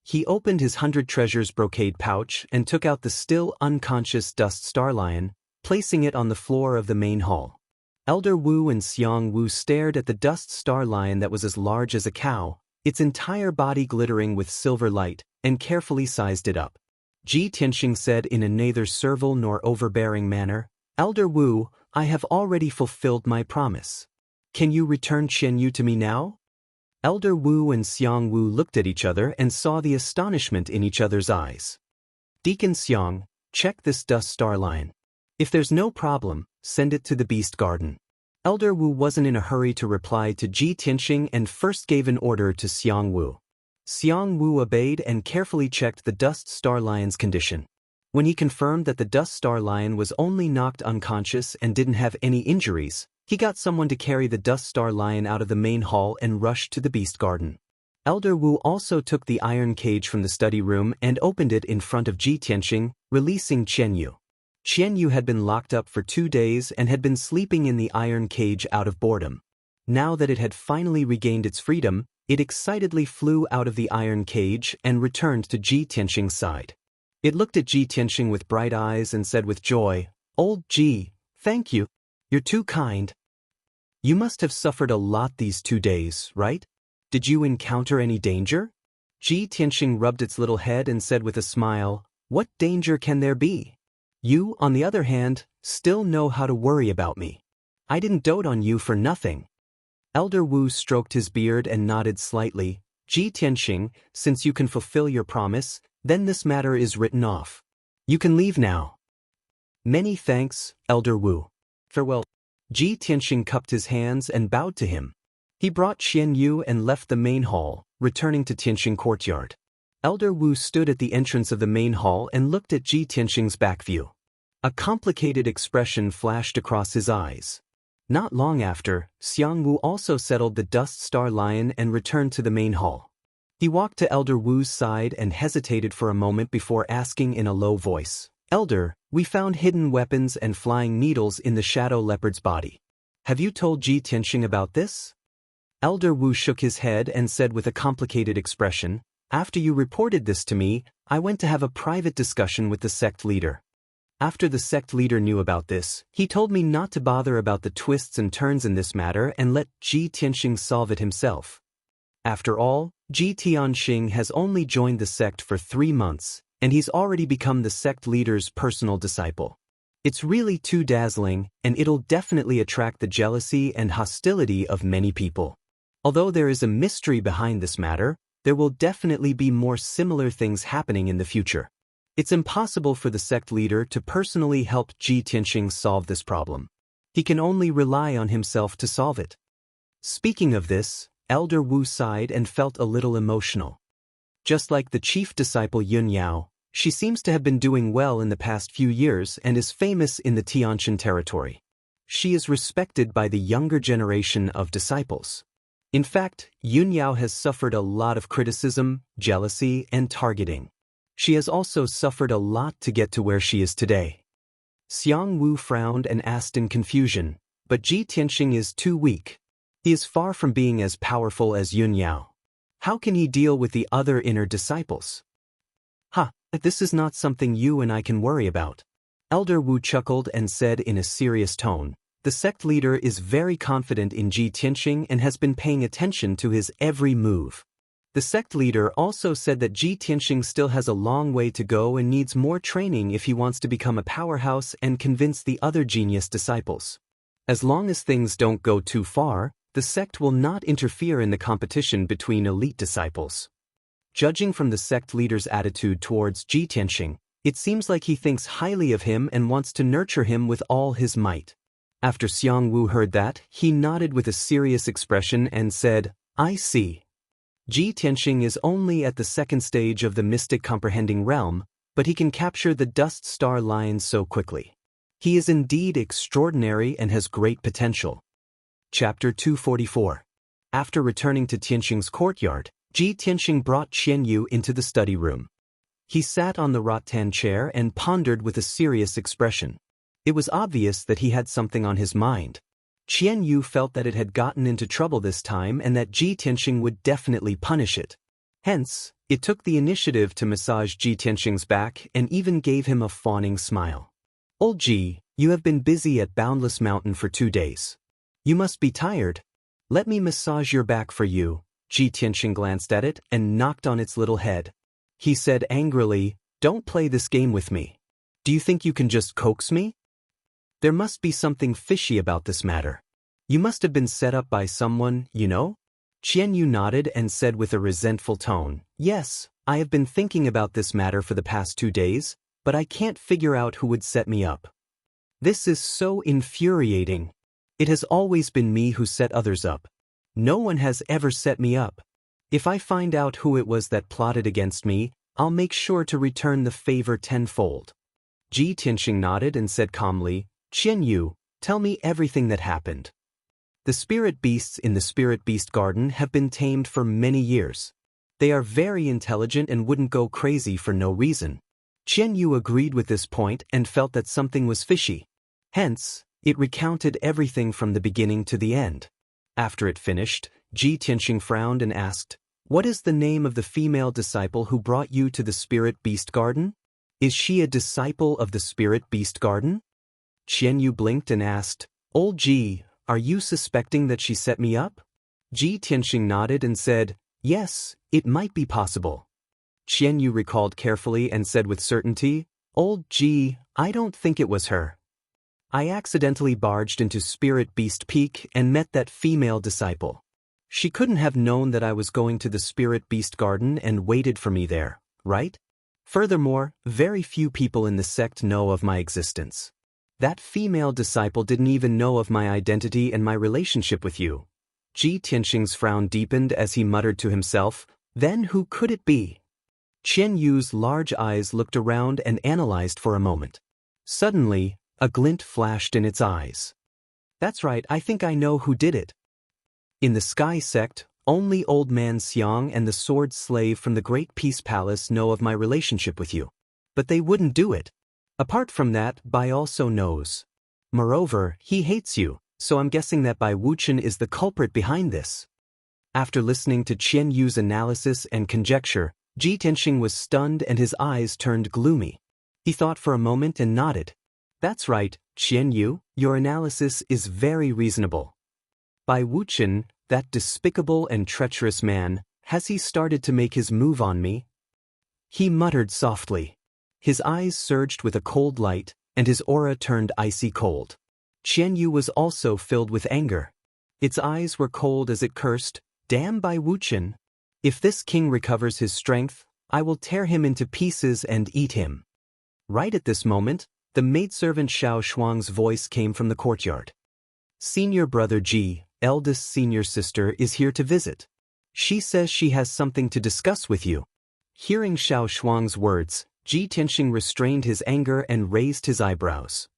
He opened his 100 treasures brocade pouch and took out the still unconscious dust star lion, placing it on the floor of the main hall. Elder Wu and Xiang Wu stared at the dust star lion that was as large as a cow, its entire body glittering with silver light, and carefully sized it up. Ji Tianxing said in a neither servile nor overbearing manner, Elder Wu, I have already fulfilled my promise. Can you return Qianyu to me now? Elder Wu and Xiang Wu looked at each other and saw the astonishment in each other's eyes. Deacon Xiang, check this dust star lion. If there's no problem, send it to the beast garden. Elder Wu wasn't in a hurry to reply to Ji Tianxing and first gave an order to Xiang Wu. Xiang Wu obeyed and carefully checked the dust star lion's condition. When he confirmed that the dust star lion was only knocked unconscious and didn't have any injuries, he got someone to carry the dust star lion out of the main hall and rushed to the beast garden. Elder Wu also took the iron cage from the study room and opened it in front of Ji Tianxing, releasing Qianyu. Qianyu had been locked up for 2 days and had been sleeping in the iron cage out of boredom. Now that it had finally regained its freedom, it excitedly flew out of the iron cage and returned to Ji Tianxing's side. It looked at Ji Tianxing with bright eyes and said with joy, Old Ji, thank you. You're too kind. You must have suffered a lot these 2 days, right? Did you encounter any danger? Ji Tianxing rubbed its little head and said with a smile, What danger can there be? You, on the other hand, still know how to worry about me. I didn't dote on you for nothing. Elder Wu stroked his beard and nodded slightly. Ji Tianxing, since you can fulfill your promise, then this matter is written off. You can leave now. Many thanks, Elder Wu. Farewell. Ji Tianxing cupped his hands and bowed to him. He brought Qianyu and left the main hall, returning to Tianxing courtyard. Elder Wu stood at the entrance of the main hall and looked at Ji Tianxing's back view. A complicated expression flashed across his eyes. Not long after, Xiang Wu also settled the dust star lion and returned to the main hall. He walked to Elder Wu's side and hesitated for a moment before asking in a low voice, Elder, we found hidden weapons and flying needles in the shadow leopard's body. Have you told Ji Tianxing about this? Elder Wu shook his head and said with a complicated expression, After you reported this to me, I went to have a private discussion with the sect leader. After the sect leader knew about this, he told me not to bother about the twists and turns in this matter and let Ji Tianxing solve it himself. After all, Ji Tianxing has only joined the sect for 3 months, and he's already become the sect leader's personal disciple. It's really too dazzling, and it'll definitely attract the jealousy and hostility of many people. Although there is a mystery behind this matter, there will definitely be more similar things happening in the future. It's impossible for the sect leader to personally help Ji Tianxing solve this problem. He can only rely on himself to solve it. Speaking of this, Elder Wu sighed and felt a little emotional. Just like the chief disciple Yun Yao, she seems to have been doing well in the past few years and is famous in the Tianshan territory. She is respected by the younger generation of disciples. In fact, Yun Yao has suffered a lot of criticism, jealousy, and targeting. She has also suffered a lot to get to where she is today. Xiang Wu frowned and asked in confusion, but Ji Tianxing is too weak. He is far from being as powerful as Yun Yao. How can he deal with the other inner disciples? This is not something you and I can worry about. Elder Wu chuckled and said in a serious tone, the sect leader is very confident in Ji Tianxing and has been paying attention to his every move. The sect leader also said that Ji Tianxing still has a long way to go and needs more training if he wants to become a powerhouse and convince the other genius disciples. As long as things don't go too far, the sect will not interfere in the competition between elite disciples. Judging from the sect leader's attitude towards Ji Tianxing, it seems like he thinks highly of him and wants to nurture him with all his might. After Xiang Wu heard that, he nodded with a serious expression and said, I see. Ji Tianxing is only at the 2nd stage of the mystic comprehending realm, but he can capture the dust star lion so quickly. He is indeed extraordinary and has great potential. Chapter 244. After returning to Tianxing's courtyard, Ji Tianxing brought Qianyu into the study room. He sat on the rattan chair and pondered with a serious expression. It was obvious that he had something on his mind. Qian Yu felt that it had gotten into trouble this time and that Ji Tianxing would definitely punish it. Hence, it took the initiative to massage Ji Tianxing's back and even gave him a fawning smile. "Old Ji, you have been busy at Boundless Mountain for 2 days. You must be tired. Let me massage your back for you." Ji Tianxing glanced at it and knocked on its little head. He said angrily, "Don't play this game with me. Do you think you can just coax me? There must be something fishy about this matter. You must have been set up by someone, you know?" Qian Yu nodded and said with a resentful tone, "Yes, I have been thinking about this matter for the past 2 days, but I can't figure out who would set me up. This is so infuriating. It has always been me who set others up. No one has ever set me up. If I find out who it was that plotted against me, I'll make sure to return the favor tenfold." Ji Tianxing nodded and said calmly, "Qian Yu, tell me everything that happened." The spirit beasts in the Spirit Beast Garden have been tamed for many years. They are very intelligent and wouldn't go crazy for no reason. Qian Yu agreed with this point and felt that something was fishy. Hence, it recounted everything from the beginning to the end. After it finished, Ji Tianxing frowned and asked, "What is the name of the female disciple who brought you to the Spirit Beast Garden? Is she a disciple of the Spirit Beast Garden?" Qian Yu blinked and asked, "Old Ji, are you suspecting that she set me up?" Ji Tianxing nodded and said, "Yes, it might be possible." Qian Yu recalled carefully and said with certainty, "Old Ji, I don't think it was her. I accidentally barged into Spirit Beast Peak and met that female disciple. She couldn't have known that I was going to the Spirit Beast Garden and waited for me there, right? Furthermore, very few people in the sect know of my existence. That female disciple didn't even know of my identity and my relationship with you." Ji Tianxing's frown deepened as he muttered to himself, "Then who could it be?" Qian Yu's large eyes looked around and analyzed for a moment. Suddenly, a glint flashed in its eyes. "That's right, I think I know who did it. In the Sky Sect, only Old Man Xiang and the Sword Slave from the Great Peace Palace know of my relationship with you. But they wouldn't do it. Apart from that, Bai also knows. Moreover, he hates you, so I'm guessing that Bai Wuchen is the culprit behind this." After listening to Qian Yu's analysis and conjecture, Ji Tianxing was stunned and his eyes turned gloomy. He thought for a moment and nodded. "That's right, Qian Yu, your analysis is very reasonable. Bai Wuchen, that despicable and treacherous man, has he started to make his move on me?" He muttered softly. His eyes surged with a cold light, and his aura turned icy cold. Qian Yu was also filled with anger. Its eyes were cold as it cursed, "Damn Bai Wuchen! If this king recovers his strength, I will tear him into pieces and eat him." Right at this moment, the maidservant Xiao Shuang's voice came from the courtyard. "Senior brother Ji, eldest senior sister, is here to visit. She says she has something to discuss with you." Hearing Xiao Shuang's words, Ji Tianxing restrained his anger and raised his eyebrows.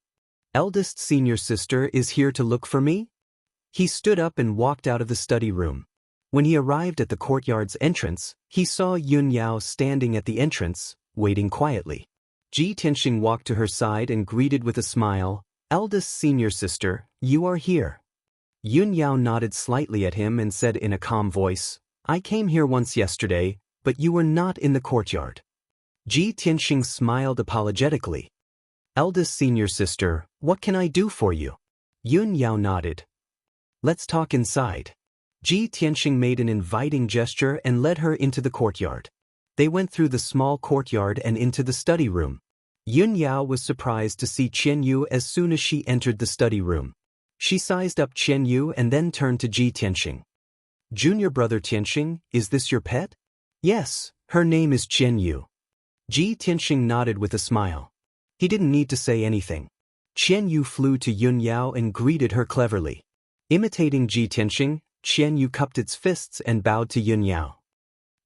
"Eldest senior sister is here to look for me?" He stood up and walked out of the study room. When he arrived at the courtyard's entrance, he saw Yun Yao standing at the entrance, waiting quietly. Ji Tianxing walked to her side and greeted with a smile, "Eldest senior sister, you are here." Yun Yao nodded slightly at him and said in a calm voice, "I came here once yesterday, but you were not in the courtyard." Ji Tianxing smiled apologetically. "Eldest senior sister, what can I do for you?" Yun Yao nodded. "Let's talk inside." Ji Tianxing made an inviting gesture and led her into the courtyard. They went through the small courtyard and into the study room. Yun Yao was surprised to see Qian Yu as soon as she entered the study room. She sized up Qian Yu and then turned to Ji Tianxing. "Junior brother Tianxing, is this your pet?" "Yes, her name is Qian Yu." Ji Tianxing nodded with a smile. He didn't need to say anything. Qian Yu flew to Yun Yao and greeted her cleverly. Imitating Ji Tianxing, Qian Yu cupped its fists and bowed to Yun Yao.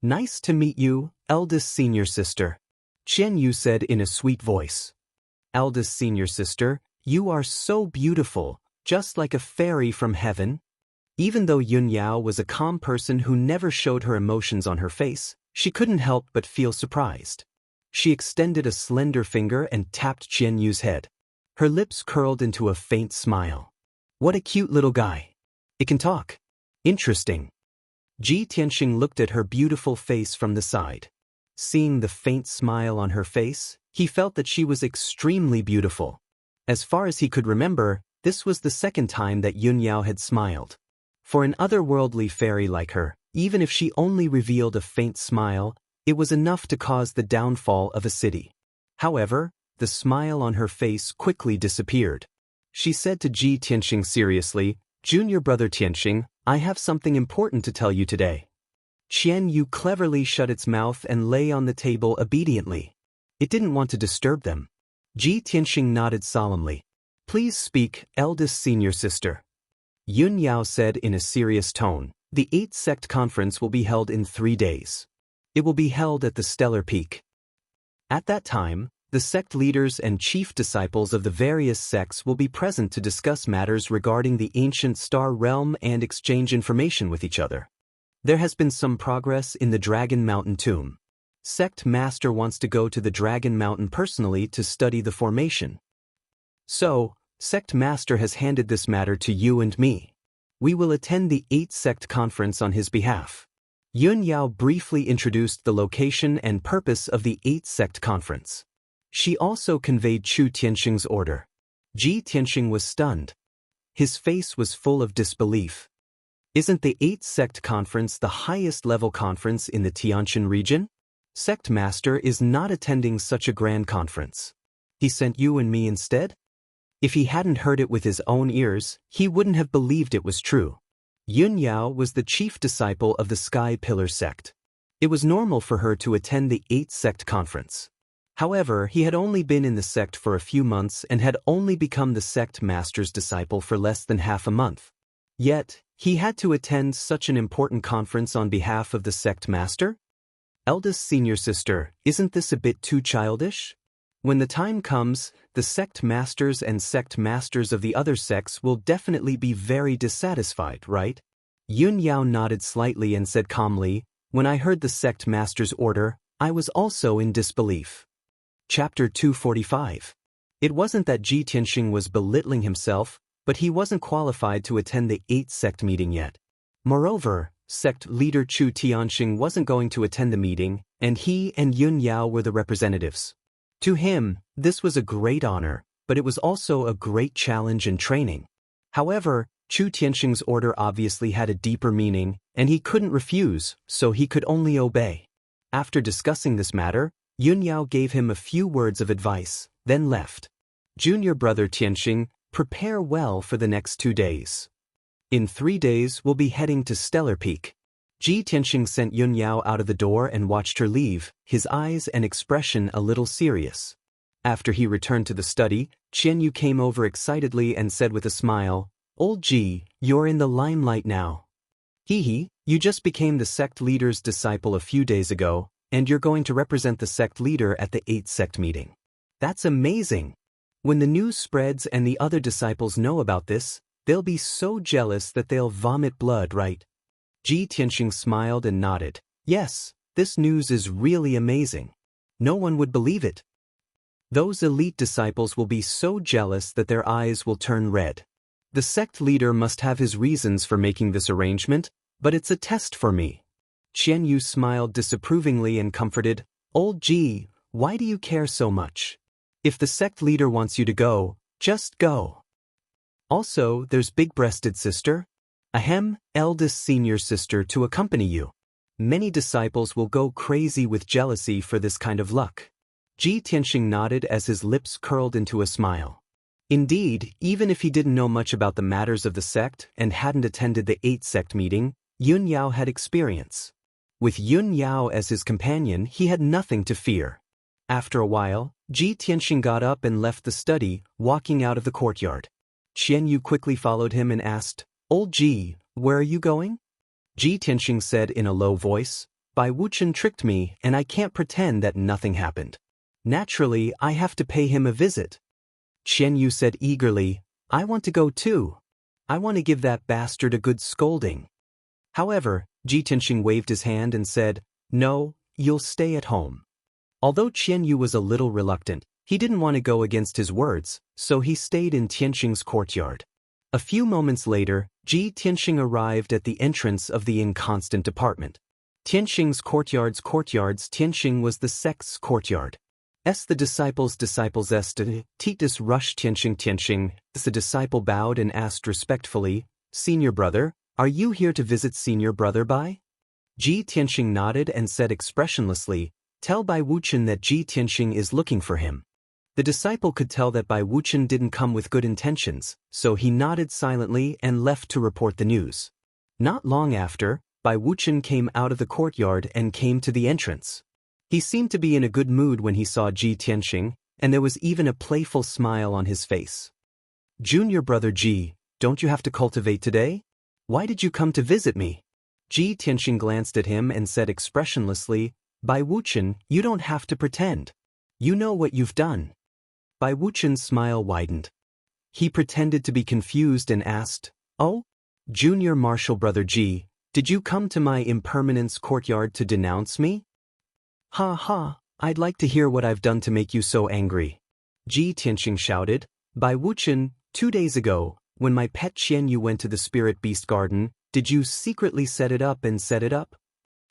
"Nice to meet you, eldest senior sister," Qian Yu said in a sweet voice. "Eldest senior sister, you are so beautiful, just like a fairy from heaven." Even though Yun Yao was a calm person who never showed her emotions on her face, she couldn't help but feel surprised. She extended a slender finger and tapped Qian Yu's head. Her lips curled into a faint smile. What a cute little guy. It can talk. Interesting. Ji Tianxing looked at her beautiful face from the side. Seeing the faint smile on her face, he felt that she was extremely beautiful. As far as he could remember, this was the second time that Yun Yao had smiled. For an otherworldly fairy like her, even if she only revealed a faint smile, it was enough to cause the downfall of a city. However, the smile on her face quickly disappeared. She said to Ji Tianxing seriously, "Junior brother Tianxing, I have something important to tell you today." Qian Yu cleverly shut its mouth and lay on the table obediently. It didn't want to disturb them. Ji Tianxing nodded solemnly. "Please speak, eldest senior sister." Yun Yao said in a serious tone, "The 8th Sect Conference will be held in 3 days. It will be held at the Stellar Peak. At that time, the sect leaders and chief disciples of the various sects will be present to discuss matters regarding the ancient star realm and exchange information with each other. There has been some progress in the Dragon Mountain tomb. Sect Master wants to go to the Dragon Mountain personally to study the formation. So, Sect Master has handed this matter to you and me. We will attend the 8th Sect Conference on his behalf." Yun Yao briefly introduced the location and purpose of the 8th Sect Conference. She also conveyed Chu Tianxing's order. Ji Tianxing was stunned. His face was full of disbelief. Isn't the 8th Sect Conference the highest level conference in the Tianjin region? Sect Master is not attending such a grand conference. He sent you and me instead? If he hadn't heard it with his own ears, he wouldn't have believed it was true. Yun Yao was the chief disciple of the Sky Pillar sect. It was normal for her to attend the 8th Sect Conference. However, he had only been in the sect for a few months and had only become the sect master's disciple for less than half a month. Yet, he had to attend such an important conference on behalf of the sect master? Eldest senior sister, isn't this a bit too childish? When the time comes, the sect masters and sect masters of the other sects will definitely be very dissatisfied, right? Yun Yao nodded slightly and said calmly, "When I heard the sect master's order, I was also in disbelief." Chapter 245. It wasn't that Ji Tianxing was belittling himself, but he wasn't qualified to attend the 8th sect meeting yet. Moreover, sect leader Chu Tianxing wasn't going to attend the meeting, and he and Yun Yao were the representatives. To him, this was a great honor, but it was also a great challenge and training. However, Chu Tianxing's order obviously had a deeper meaning, and he couldn't refuse, so he could only obey. After discussing this matter, Yun Yao gave him a few words of advice, then left. Junior brother Tianxing, prepare well for the next 2 days. In 3 days, we'll be heading to Stellar Peak. Ji Tianxing sent Yun Yao out of the door and watched her leave, his eyes and expression a little serious. After he returned to the study, Qian Yu came over excitedly and said with a smile, "Old Ji, you're in the limelight now. Hee, you just became the sect leader's disciple a few days ago, and you're going to represent the sect leader at the 8th sect meeting. That's amazing. When the news spreads and the other disciples know about this, they'll be so jealous that they'll vomit blood, right?" Ji Tianxing smiled and nodded. "Yes, this news is really amazing. No one would believe it. Those elite disciples will be so jealous that their eyes will turn red. The sect leader must have his reasons for making this arrangement, but it's a test for me." Qian Yu smiled disapprovingly and comforted, "Old Ji, why do you care so much? If the sect leader wants you to go, just go. Also, there's big-breasted sister. Eldest senior sister to accompany you. Many disciples will go crazy with jealousy for this kind of luck." Ji Tianxing nodded as his lips curled into a smile. Indeed, even if he didn't know much about the matters of the sect and hadn't attended the 8th sect meeting, Yun Yao had experience. With Yun Yao as his companion, he had nothing to fear. After a while, Ji Tianxing got up and left the study, walking out of the courtyard. Qian Yu quickly followed him and asked, "Old Ji, where are you going?" Ji Tianxing said in a low voice, "Bai Wuchen tricked me and I can't pretend that nothing happened. Naturally, I have to pay him a visit." Qian Yu said eagerly, "I want to go too. I want to give that bastard a good scolding." However, Ji Tianxing waved his hand and said, "No, you'll stay at home." Although Qian Yu was a little reluctant, He didn't want to go against his words, so he stayed in Tianxing's courtyard. A few moments later, Ji Tianxing arrived at the entrance of the inconstant department. Tianxing's courtyards Tianxing was the sect's courtyard. The disciples Titus rushed Tianxing. The disciple bowed and asked respectfully, "Senior brother, are you here to visit senior brother Bai?" Ji Tianxing nodded and said expressionlessly, "Tell Bai Wuchen that Ji Tianxing is looking for him." The disciple could tell that Bai Wuchen didn't come with good intentions, so he nodded silently and left to report the news. Not long after, Bai Wuchen came out of the courtyard and came to the entrance. He seemed to be in a good mood when he saw Ji Tianxing, and there was even a playful smile on his face. "Junior brother Ji, don't you have to cultivate today? Why did you come to visit me?" Ji Tianxing glanced at him and said expressionlessly, "Bai Wuchen, you don't have to pretend. You know what you've done." Bai Wuchen's smile widened. He pretended to be confused and asked, "Oh? Junior martial brother Ji, did you come to my impermanence courtyard to denounce me?" "Ha ha, I'd like to hear what I've done to make you so angry." Ji Tianxing shouted, "Bai Wuchen, 2 days ago, when my pet Qianyu went to the spirit beast garden, did you secretly set it up?"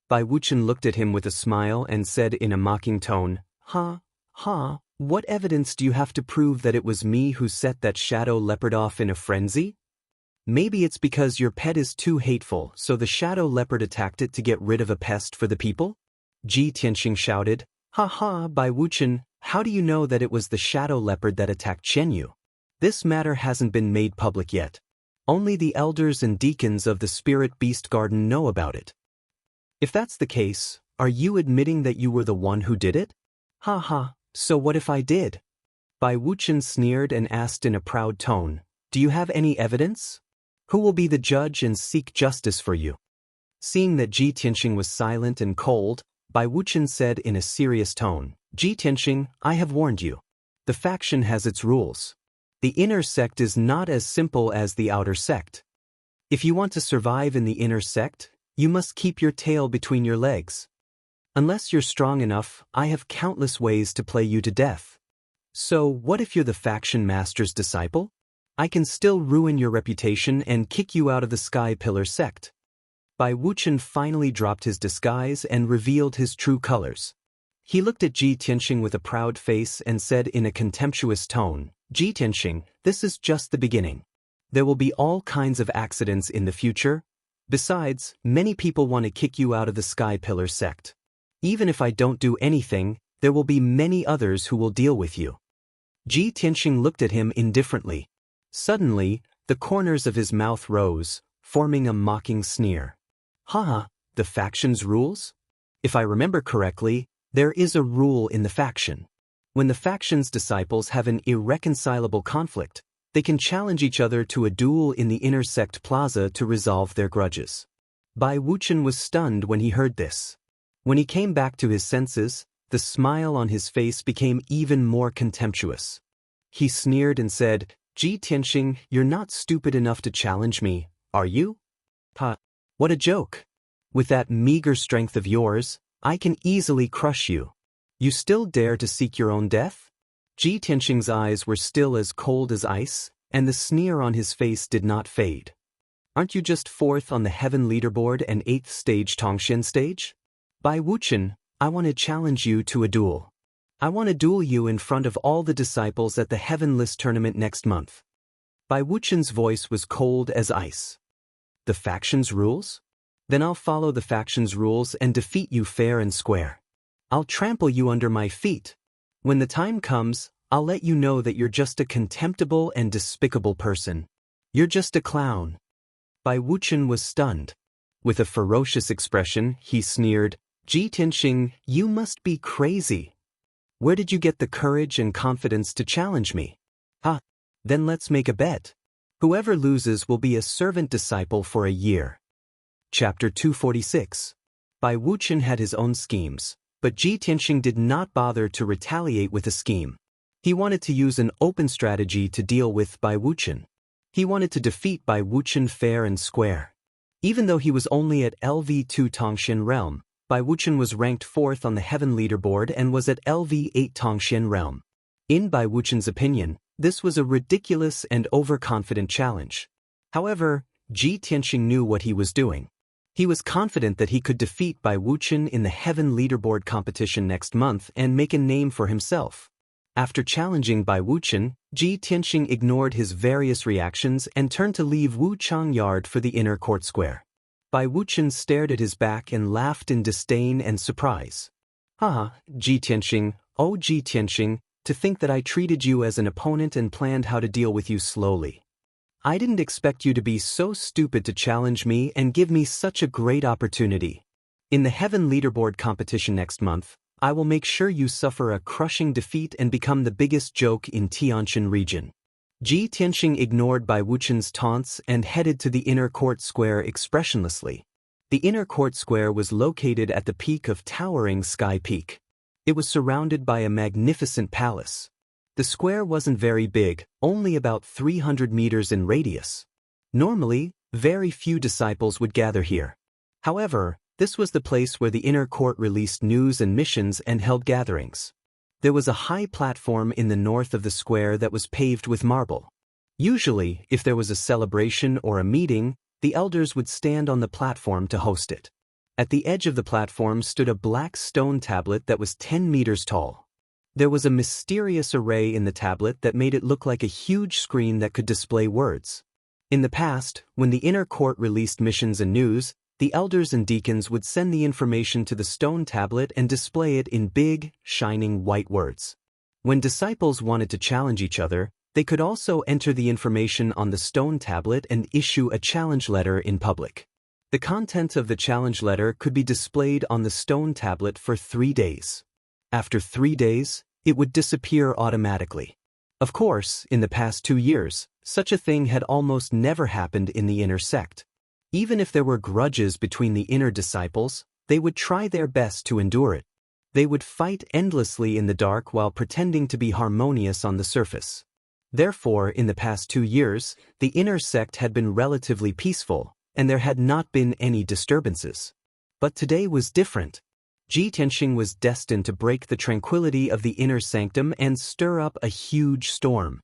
Bai Wuchen looked at him with a smile and said in a mocking tone, "Ha, ha, what evidence do you have to prove that it was me who set that shadow leopard off in a frenzy? Maybe it's because your pet is too hateful, so the shadow leopard attacked it to get rid of a pest for the people?" Ji Tianxing shouted, "Ha ha, Bai Wuchen, how do you know that it was the shadow leopard that attacked Qianyu? This matter hasn't been made public yet. Only the elders and deacons of the Spirit Beast Garden know about it. If that's the case, are you admitting that you were the one who did it?" "Ha ha, so what if I did?" Bai Wuchen sneered and asked in a proud tone, "Do you have any evidence? Who will be the judge and seek justice for you?" Seeing that Ji Tianxing was silent and cold, Bai Wuchen said in a serious tone, "Ji Tianxing, I have warned you. The faction has its rules. The inner sect is not as simple as the outer sect. If you want to survive in the inner sect, you must keep your tail between your legs. Unless you're strong enough, I have countless ways to play you to death. So what if you're the faction master's disciple? I can still ruin your reputation and kick you out of the Sky Pillar sect." Bai Wuchen finally dropped his disguise and revealed his true colors. He looked at Ji Tianxing with a proud face and said in a contemptuous tone, "Ji Tianxing, this is just the beginning. There will be all kinds of accidents in the future. Besides, many people want to kick you out of the Sky Pillar sect. Even if I don't do anything, there will be many others who will deal with you." Ji Tianxing looked at him indifferently. Suddenly, the corners of his mouth rose, forming a mocking sneer. "Ha, the faction's rules? If I remember correctly, there is a rule in the faction. When the faction's disciples have an irreconcilable conflict, they can challenge each other to a duel in the inner sect plaza to resolve their grudges." Bai Wuchen was stunned when he heard this. When he came back to his senses, the smile on his face became even more contemptuous. He sneered and said, "Ji Tianxing, you're not stupid enough to challenge me, are you? Ha, what a joke. With that meager strength of yours, I can easily crush you. You still dare to seek your own death?" Ji Tianxing's eyes were still as cold as ice, and the sneer on his face did not fade. "Aren't you just 4th on the heaven leaderboard and 8th stage Tongxian stage? Bai Wuchen, I want to challenge you to a duel. I want to duel you in front of all the disciples at the Heaven List tournament next month." Bai Wuchen's voice was cold as ice. "The faction's rules? Then I'll follow the faction's rules and defeat you fair and square. I'll trample you under my feet. When the time comes, I'll let you know that you're just a contemptible and despicable person. You're just a clown." Bai Wuchen was stunned. With a ferocious expression, he sneered, "Ji Tianxing, you must be crazy. Where did you get the courage and confidence to challenge me? Ha, then let's make a bet. Whoever loses will be a servant disciple for a year." Chapter 246. Bai Wuchen had his own schemes, but Ji Tianxing did not bother to retaliate with a scheme. He wanted to use an open strategy to deal with Bai Wuchen. He wanted to defeat Bai Wuchen fair and square. Even though he was only at LV2 Tongxian realm, Bai Wuchen was ranked 4th on the heaven leaderboard and was at LV8 Tongxian realm. In Bai Wuchen's opinion, this was a ridiculous and overconfident challenge. However, Ji Tianxing knew what he was doing. He was confident that he could defeat Bai Wuchen in the Heaven Leaderboard competition next month and make a name for himself. After challenging Bai Wuchen, Ji Tianxing ignored his various reactions and turned to leave Wuchang Yard for the inner court square. Bai Wuchen stared at his back and laughed in disdain and surprise. "Haha, Ji Tianxing, oh Ji Tianxing, to think that I treated you as an opponent and planned how to deal with you slowly. I didn't expect you to be so stupid to challenge me and give me such a great opportunity. In the Heaven Leaderboard competition next month, I will make sure you suffer a crushing defeat and become the biggest joke in Tianshan region." Ji Tianxing ignored Bai Wuchen's taunts and headed to the inner court square expressionlessly. The inner court square was located at the peak of towering Sky Peak. It was surrounded by a magnificent palace. The square wasn't very big, only about 300 meters in radius. Normally, very few disciples would gather here. However, this was the place where the inner court released news and missions and held gatherings. There was a high platform in the north of the square that was paved with marble. Usually, if there was a celebration or a meeting, the elders would stand on the platform to host it. At the edge of the platform stood a black stone tablet that was 10 meters tall. There was a mysterious array in the tablet that made it look like a huge screen that could display words. In the past, when the inner court released missions and news, the elders and deacons would send the information to the stone tablet and display it in big, shining white words. When disciples wanted to challenge each other, they could also enter the information on the stone tablet and issue a challenge letter in public. The contents of the challenge letter could be displayed on the stone tablet for 3 days. After 3 days, it would disappear automatically. Of course, in the past 2 years, such a thing had almost never happened in the inner sect. Even if there were grudges between the inner disciples, they would try their best to endure it. They would fight endlessly in the dark while pretending to be harmonious on the surface. Therefore, in the past 2 years, the inner sect had been relatively peaceful, and there had not been any disturbances. But today was different. Ji Tianxing was destined to break the tranquility of the inner sanctum and stir up a huge storm.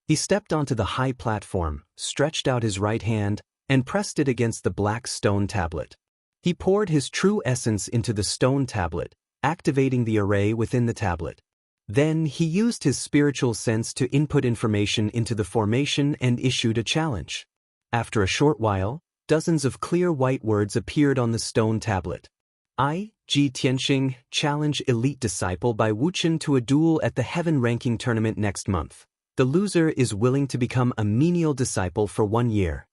He stepped onto the high platform, stretched out his right hand, and pressed it against the black stone tablet. He poured his true essence into the stone tablet, activating the array within the tablet. Then he used his spiritual sense to input information into the formation and issued a challenge. After a short while, dozens of clear white words appeared on the stone tablet. "I, Ji Tianxing, challenge elite disciple Bai Wuchen to a duel at the Heaven Ranking Tournament next month. The loser is willing to become a menial disciple for 1 year."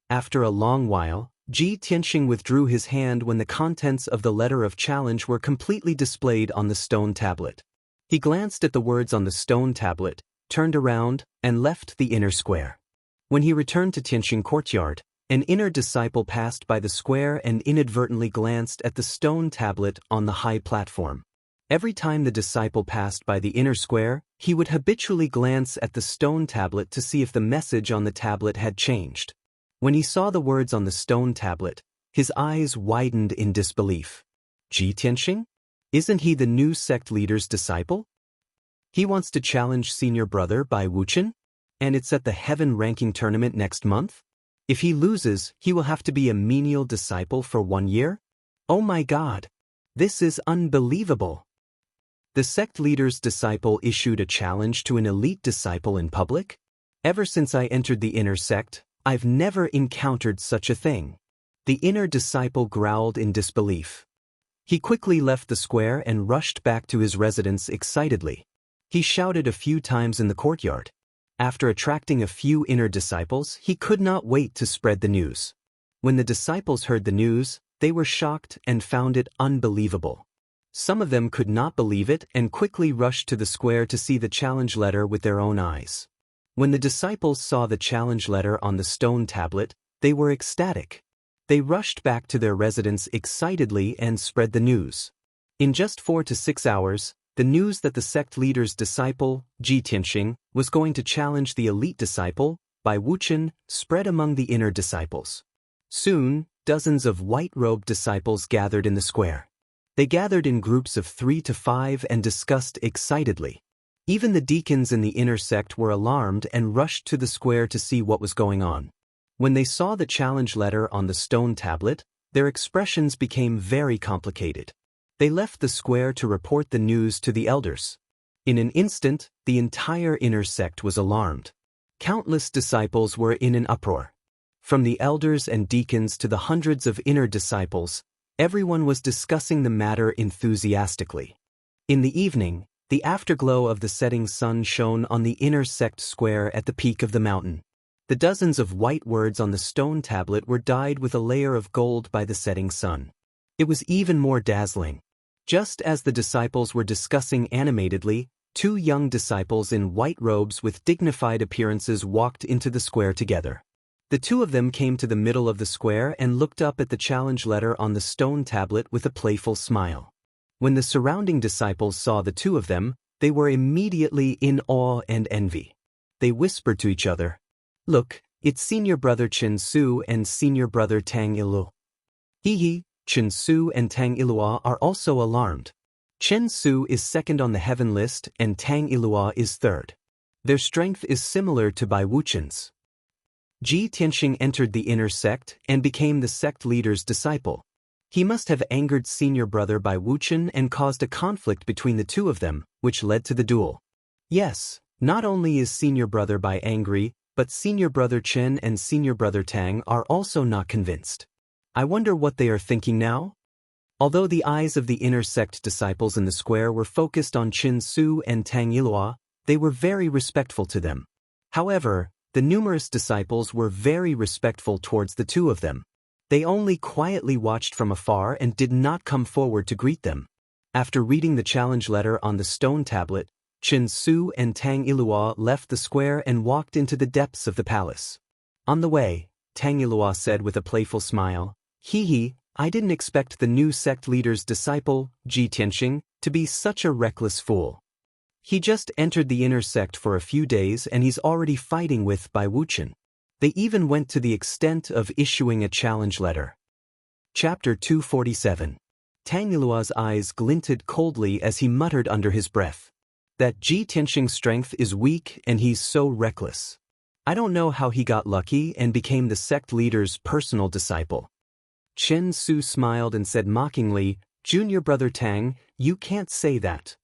After a long while, Ji Tianxing withdrew his hand when the contents of the letter of challenge were completely displayed on the stone tablet. He glanced at the words on the stone tablet, turned around, and left the inner square. When he returned to Tianxing Courtyard, an inner disciple passed by the square and inadvertently glanced at the stone tablet on the high platform. Every time the disciple passed by the inner square, he would habitually glance at the stone tablet to see if the message on the tablet had changed. When he saw the words on the stone tablet, his eyes widened in disbelief. Ji Tianxing? Isn't he the new sect leader's disciple? He wants to challenge senior brother Bai Wuchen? And it's at the Heaven Ranking Tournament next month? If he loses, he will have to be a menial disciple for 1 year? Oh my God! This is unbelievable! The sect leader's disciple issued a challenge to an elite disciple in public? Ever since I entered the inner sect, I've never encountered such a thing. The inner disciple growled in disbelief. He quickly left the square and rushed back to his residence excitedly. He shouted a few times in the courtyard. After attracting a few inner disciples, he could not wait to spread the news. When the disciples heard the news, they were shocked and found it unbelievable. Some of them could not believe it and quickly rushed to the square to see the challenge letter with their own eyes. When the disciples saw the challenge letter on the stone tablet, they were ecstatic. They rushed back to their residence excitedly and spread the news. In just 4 to 6 hours, the news that the sect leader's disciple, Ji Tianxing, was going to challenge the elite disciple, Bai Wuchen, spread among the inner disciples. Soon, dozens of white-robed disciples gathered in the square. They gathered in groups of 3 to 5 and discussed excitedly. Even the deacons in the inner sect were alarmed and rushed to the square to see what was going on. When they saw the challenge letter on the stone tablet, their expressions became very complicated. They left the square to report the news to the elders. In an instant, the entire inner sect was alarmed. Countless disciples were in an uproar. From the elders and deacons to the hundreds of inner disciples, everyone was discussing the matter enthusiastically. In the evening, the afterglow of the setting sun shone on the inner sect square at the peak of the mountain. The dozens of white words on the stone tablet were dyed with a layer of gold by the setting sun. It was even more dazzling. Just as the disciples were discussing animatedly, 2 young disciples in white robes with dignified appearances walked into the square together. The 2 of them came to the middle of the square and looked up at the challenge letter on the stone tablet with a playful smile. When the surrounding disciples saw the 2 of them, they were immediately in awe and envy. They whispered to each other, "Look, it's senior brother Chen Su and senior brother Tang Ilu." Hee, Chen Su and Tang Ilua are also alarmed. Chen Su is second on the heaven list and Tang Ilua is third. Their strength is similar to Bai Wuchen's. Ji Tianxing entered the inner sect and became the sect leader's disciple. He must have angered senior brother Bai Wuchen and caused a conflict between the 2 of them, which led to the duel. Yes, not only is senior brother Bai angry, but senior brother Chen and senior brother Tang are also not convinced. I wonder what they are thinking now? Although the eyes of the inner sect disciples in the square were focused on Chen Su and Tang Ilua, they were very respectful to them. However, the numerous disciples were very respectful towards the 2 of them. They only quietly watched from afar and did not come forward to greet them. After reading the challenge letter on the stone tablet, Chen Su and Tang Ilua left the square and walked into the depths of the palace. On the way, Tang Ilua said with a playful smile, "Hee, I didn't expect the new sect leader's disciple, Ji Tianxing, to be such a reckless fool. He just entered the inner sect for a few days and he's already fighting with Bai Wuchen." They even went to the extent of issuing a challenge letter. Chapter 247. Tang Ilua's eyes glinted coldly as he muttered under his breath, "That Ji Tianxing's strength is weak and he's so reckless. I don't know how he got lucky and became the sect leader's personal disciple." Chen Su smiled and said mockingly, "Junior brother Tang, you can't say that.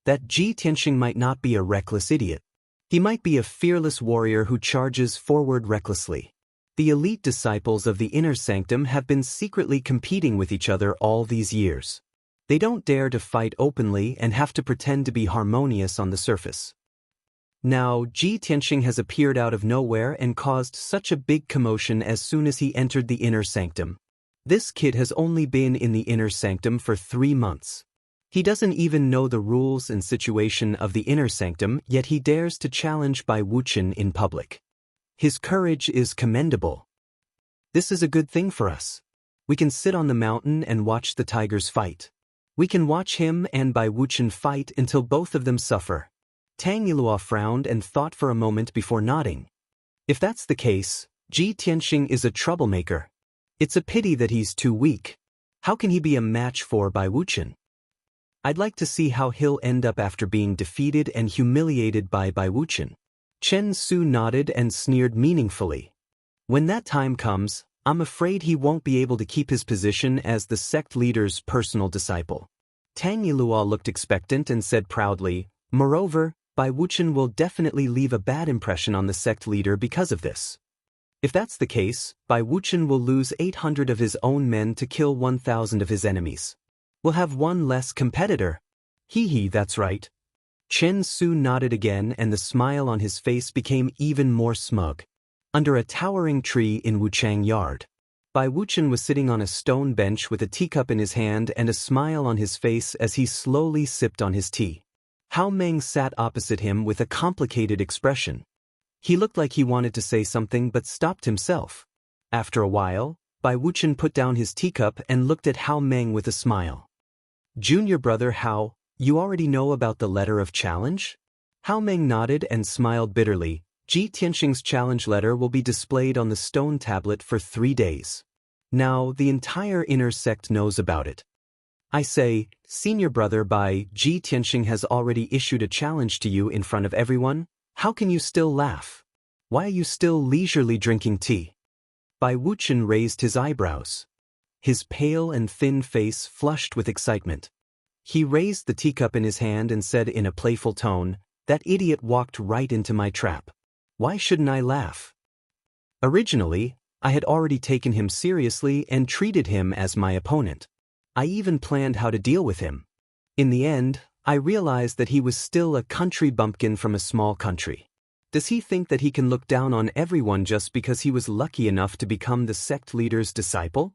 That Ji Tianxing might not be a reckless idiot. He might be a fearless warrior who charges forward recklessly. The elite disciples of the inner sanctum have been secretly competing with each other all these years. They don't dare to fight openly and have to pretend to be harmonious on the surface. Now, Ji Tianxing has appeared out of nowhere and caused such a big commotion as soon as he entered the inner sanctum. This kid has only been in the inner sanctum for 3 months. He doesn't even know the rules and situation of the inner sanctum, yet he dares to challenge Bai Wuchen in public. His courage is commendable. This is a good thing for us. We can sit on the mountain and watch the tigers fight. We can watch him and Bai Wuchen fight until both of them suffer." Tang Ilua frowned and thought for a moment before nodding. If that's the case, Ji Tianxing is a troublemaker. It's a pity that he's too weak. How can he be a match for Bai Wuchen? I'd like to see how he'll end up after being defeated and humiliated by Bai Wuchen. Chen Su nodded and sneered meaningfully. When that time comes, I'm afraid he won't be able to keep his position as the sect leader's personal disciple. Tang Ilua looked expectant and said proudly, "Moreover, Bai Wuchen will definitely leave a bad impression on the sect leader because of this. If that's the case, Bai Wuchen will lose 800 of his own men to kill 1,000 of his enemies. We'll have one less competitor." Hee, that's right. Chen Su nodded again and the smile on his face became even more smug. Under a towering tree in Wuchang Yard, Bai Wuchen was sitting on a stone bench with a teacup in his hand and a smile on his face as he slowly sipped on his tea. Hao Meng sat opposite him with a complicated expression. He looked like he wanted to say something but stopped himself. After a while, Bai Wuchen put down his teacup and looked at Hao Meng with a smile. "Junior brother Hao, you already know about the letter of challenge?" Hao Meng nodded and smiled bitterly. Ji Tianxing's challenge letter will be displayed on the stone tablet for 3 days. Now, the entire inner sect knows about it. I say, Senior Brother Bai, Ji Tianxing has already issued a challenge to you in front of everyone. How can you still laugh? Why are you still leisurely drinking tea? Bai Wuchen raised his eyebrows. His pale and thin face flushed with excitement. He raised the teacup in his hand and said in a playful tone, "That idiot walked right into my trap. Why shouldn't I laugh?" Originally, I had already taken him seriously and treated him as my opponent. I even planned how to deal with him. In the end, I realized that he was still a country bumpkin from a small country. Does he think that he can look down on everyone just because he was lucky enough to become the sect leader's disciple?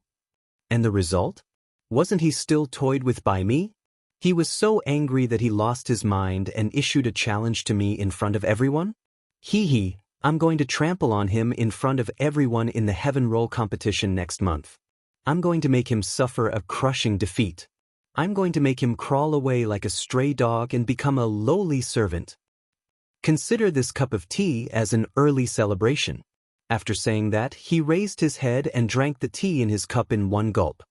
And the result? Wasn't he still toyed with by me? He was so angry that he lost his mind and issued a challenge to me in front of everyone? Hee, I'm going to trample on him in front of everyone in the heaven roll competition next month. I'm going to make him suffer a crushing defeat. I'm going to make him crawl away like a stray dog and become a lowly servant. Consider this cup of tea as an early celebration. After saying that, he raised his head and drank the tea in his cup in one gulp.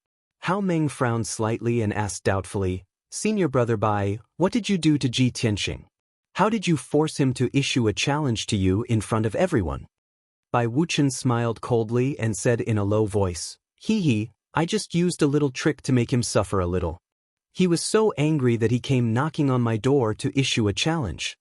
Hao Meng frowned slightly and asked doubtfully, "Senior Brother Bai, what did you do to Ji Tianxing? How did you force him to issue a challenge to you in front of everyone?" Bai Wuchen smiled coldly and said in a low voice, "Hee, I just used a little trick to make him suffer a little. He was so angry that he came knocking on my door to issue a challenge."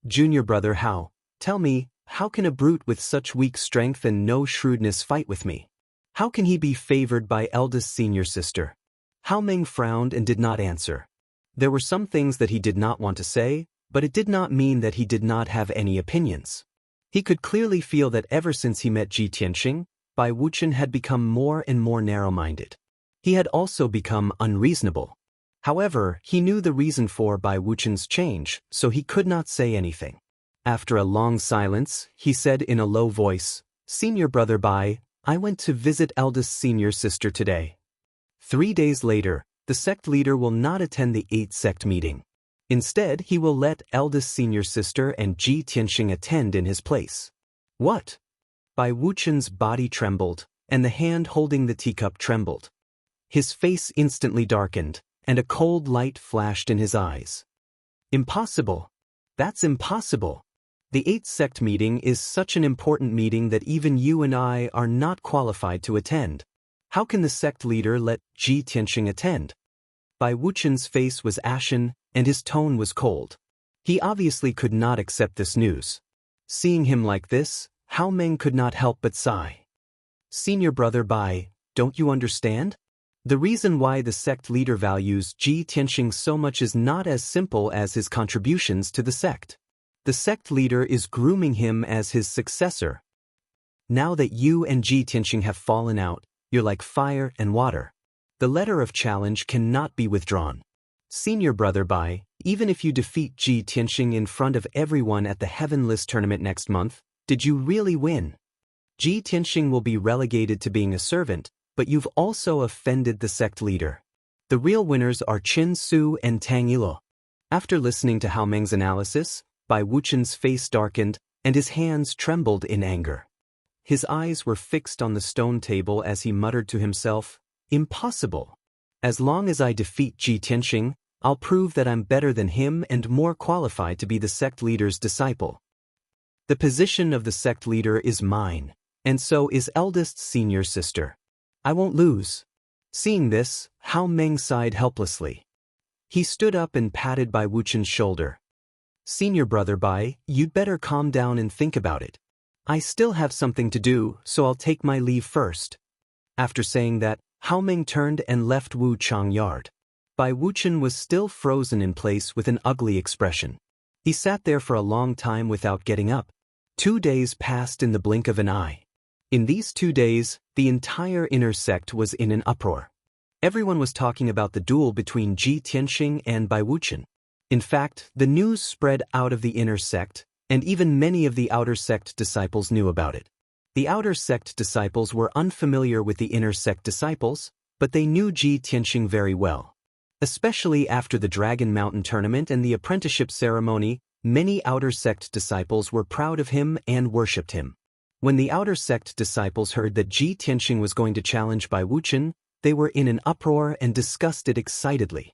Junior Brother Hao, tell me, how can a brute with such weak strength and no shrewdness fight with me? How can he be favored by eldest senior sister? Hao Meng frowned and did not answer. There were some things that he did not want to say, but it did not mean that he did not have any opinions. He could clearly feel that ever since he met Ji Tianxing, Bai Wuchen had become more and more narrow-minded. He had also become unreasonable. However, he knew the reason for Bai Wuchen's change, so he could not say anything. After a long silence, he said in a low voice, "Senior Brother Bai, I went to visit eldest senior sister today. 3 days later, the sect leader will not attend the 8th sect meeting. Instead, he will let eldest senior sister and Ji Tianxing attend in his place." "What?" Bai Wuchen's body trembled, and the hand holding the teacup trembled. His face instantly darkened, and a cold light flashed in his eyes. "Impossible. That's impossible. The 8th sect meeting is such an important meeting that even you and I are not qualified to attend. How can the sect leader let Ji Tianxing attend?" Bai Wuchen's face was ashen, and his tone was cold. He obviously could not accept this news. Seeing him like this, Hao Meng could not help but sigh. "Senior Brother Bai, don't you understand? The reason why the sect leader values Ji Tianxing so much is not as simple as his contributions to the sect. The sect leader is grooming him as his successor. Now that you and Ji Tianxing have fallen out, you're like fire and water. The letter of challenge cannot be withdrawn. Senior Brother Bai, even if you defeat Ji Tianxing in front of everyone at the Heaven List tournament next month, did you really win? Ji Tianxing will be relegated to being a servant, but you've also offended the sect leader. The real winners are Qin Su and Tang Yilo." After listening to Hao Meng's analysis, Bai Wuchen's face darkened, and his hands trembled in anger. His eyes were fixed on the stone table as he muttered to himself, "Impossible. As long as I defeat Ji Tianxing, I'll prove that I'm better than him and more qualified to be the sect leader's disciple. The position of the sect leader is mine, and so is eldest senior sister. I won't lose." Seeing this, Hao Meng sighed helplessly. He stood up and patted Bai Wuchen's shoulder. "Senior Brother Bai, you'd better calm down and think about it. I still have something to do, so I'll take my leave first." After saying that, Hao Meng turned and left Wu Chang Yard. Bai Wuchen was still frozen in place with an ugly expression. He sat there for a long time without getting up. 2 days passed in the blink of an eye. In these 2 days, the entire inner sect was in an uproar. Everyone was talking about the duel between Ji Tianxing and Bai Wuchen. In fact, the news spread out of the inner sect, and even many of the outer sect disciples knew about it. The outer sect disciples were unfamiliar with the inner sect disciples, but they knew Ji Tianxing very well. Especially after the Dragon Mountain tournament and the apprenticeship ceremony, many outer sect disciples were proud of him and worshipped him. When the outer sect disciples heard that Ji Tianxing was going to challenge Bai Wuchen, They were in an uproar and discussed it excitedly.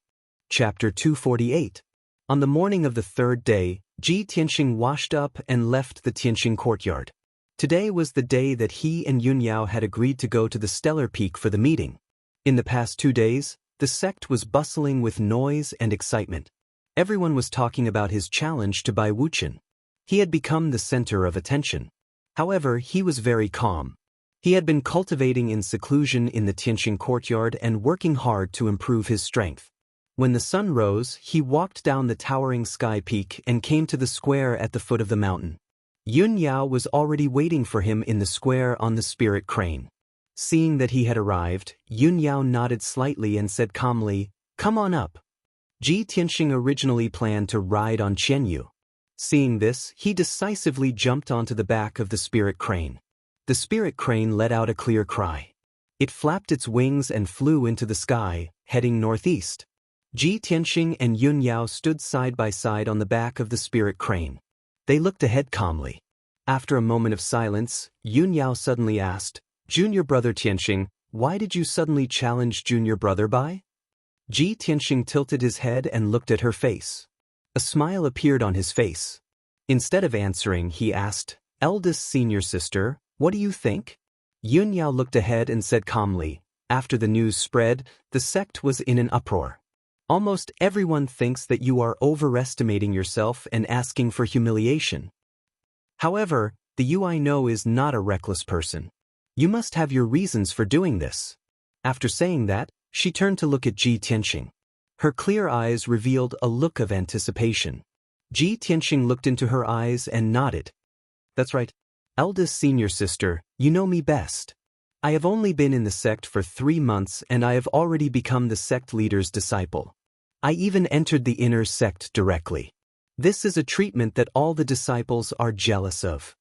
Chapter 248. On the morning of the third day, Ji Tianxing washed up and left the Tianxing courtyard. Today was the day that he and Yun Yao had agreed to go to the stellar peak for the meeting. In the past 2 days, the sect was bustling with noise and excitement. Everyone was talking about his challenge to Bai Wuchen. He had become the center of attention. However, he was very calm. He had been cultivating in seclusion in the Tianxing courtyard and working hard to improve his strength. When the sun rose, he walked down the towering sky peak and came to the square at the foot of the mountain. Yun Yao was already waiting for him in the square on the spirit crane. Seeing that he had arrived, Yun Yao nodded slightly and said calmly, "Come on up." Ji Tianxing originally planned to ride on Qianyu. Seeing this, he decisively jumped onto the back of the spirit crane. The spirit crane let out a clear cry. It flapped its wings and flew into the sky, heading northeast. Ji Tianxing and Yun Yao stood side by side on the back of the spirit crane. They looked ahead calmly. After a moment of silence, Yun Yao suddenly asked, "Junior brother Tianxing, why did you suddenly challenge junior brother Bai?" Ji Tianxing tilted his head and looked at her face. A smile appeared on his face. Instead of answering, he asked, "Eldest senior sister, what do you think?" Yun Yao looked ahead and said calmly, "After the news spread, the sect was in an uproar. Almost everyone thinks that you are overestimating yourself and asking for humiliation. However, the you I know is not a reckless person. You must have your reasons for doing this." After saying that, she turned to look at Ji Tianxing. Her clear eyes revealed a look of anticipation. Ji Tianxing looked into her eyes and nodded. "That's right. Eldest senior sister, you know me best. I have only been in the sect for 3 months and I have already become the sect leader's disciple. I even entered the inner sect directly. This is a treatment that all the disciples are jealous of.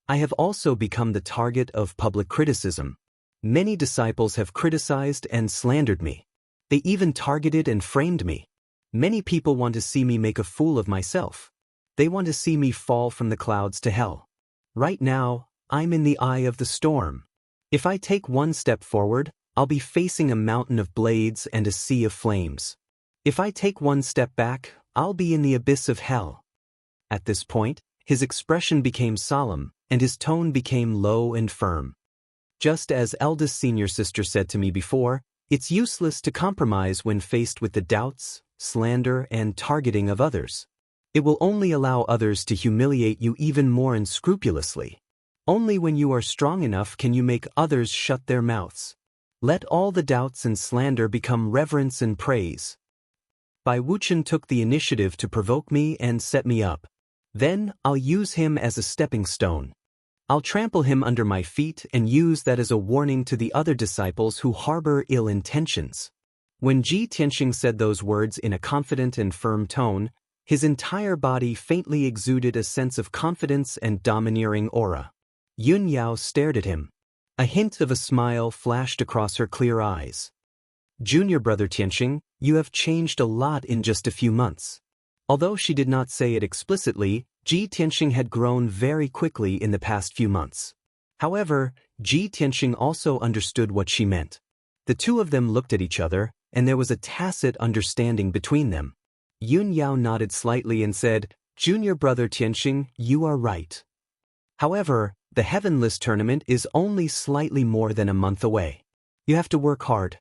I have also become the target of public criticism. Many disciples have criticized and slandered me. They even targeted and framed me. Many people want to see me make a fool of myself. They want to see me fall from the clouds to hell. Right now, I'm in the eye of the storm. If I take one step forward, I'll be facing a mountain of blades and a sea of flames. If I take one step back, I'll be in the abyss of hell." At this point, his expression became solemn, and his tone became low and firm. Just as eldest senior sister said to me before, it's useless to compromise when faced with the doubts, slander, and targeting of others. It will only allow others to humiliate you even more unscrupulously. Only when you are strong enough can you make others shut their mouths. Let all the doubts and slander become reverence and praise. Bai Wuchen took the initiative to provoke me and set me up. Then I'll use him as a stepping stone. I'll trample him under my feet and use that as a warning to the other disciples who harbor ill intentions. When Ji Tianxing said those words in a confident and firm tone, his entire body faintly exuded a sense of confidence and domineering aura. Yun Yao stared at him. A hint of a smile flashed across her clear eyes. "Junior brother Tianxing, you have changed a lot in just a few months." Although she did not say it explicitly, Ji Tianxing had grown very quickly in the past few months. However, Ji Tianxing also understood what she meant. The two of them looked at each other, and there was a tacit understanding between them. Yun Yao nodded slightly and said, "Junior brother Tianxing, you are right. However, the Heavenless tournament is only slightly more than a month away. You have to work hard."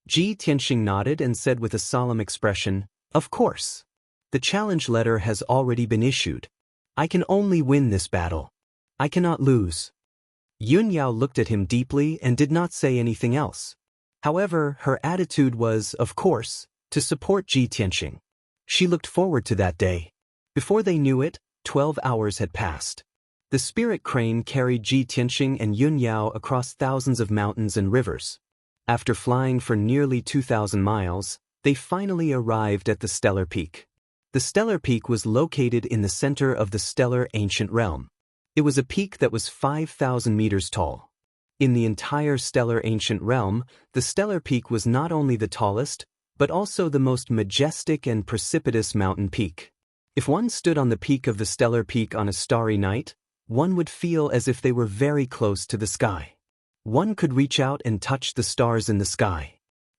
Ji Tianxing nodded and said with a solemn expression, "Of course. The challenge letter has already been issued. I can only win this battle. I cannot lose." Yun Yao looked at him deeply and did not say anything else. However, her attitude was, of course, to support Ji Tianxing. She looked forward to that day. Before they knew it, 12 hours had passed. The spirit crane carried Ji Tianxing and Yun Yao across thousands of mountains and rivers. After flying for nearly 2,000 miles, they finally arrived at the stellar peak. The stellar peak was located in the center of the stellar ancient realm. It was a peak that was 5,000 meters tall. In the entire stellar ancient realm, the stellar peak was not only the tallest, but also the most majestic and precipitous mountain peak. If one stood on the peak of the stellar peak on a starry night, one would feel as if they were very close to the sky. One could reach out and touch the stars in the sky.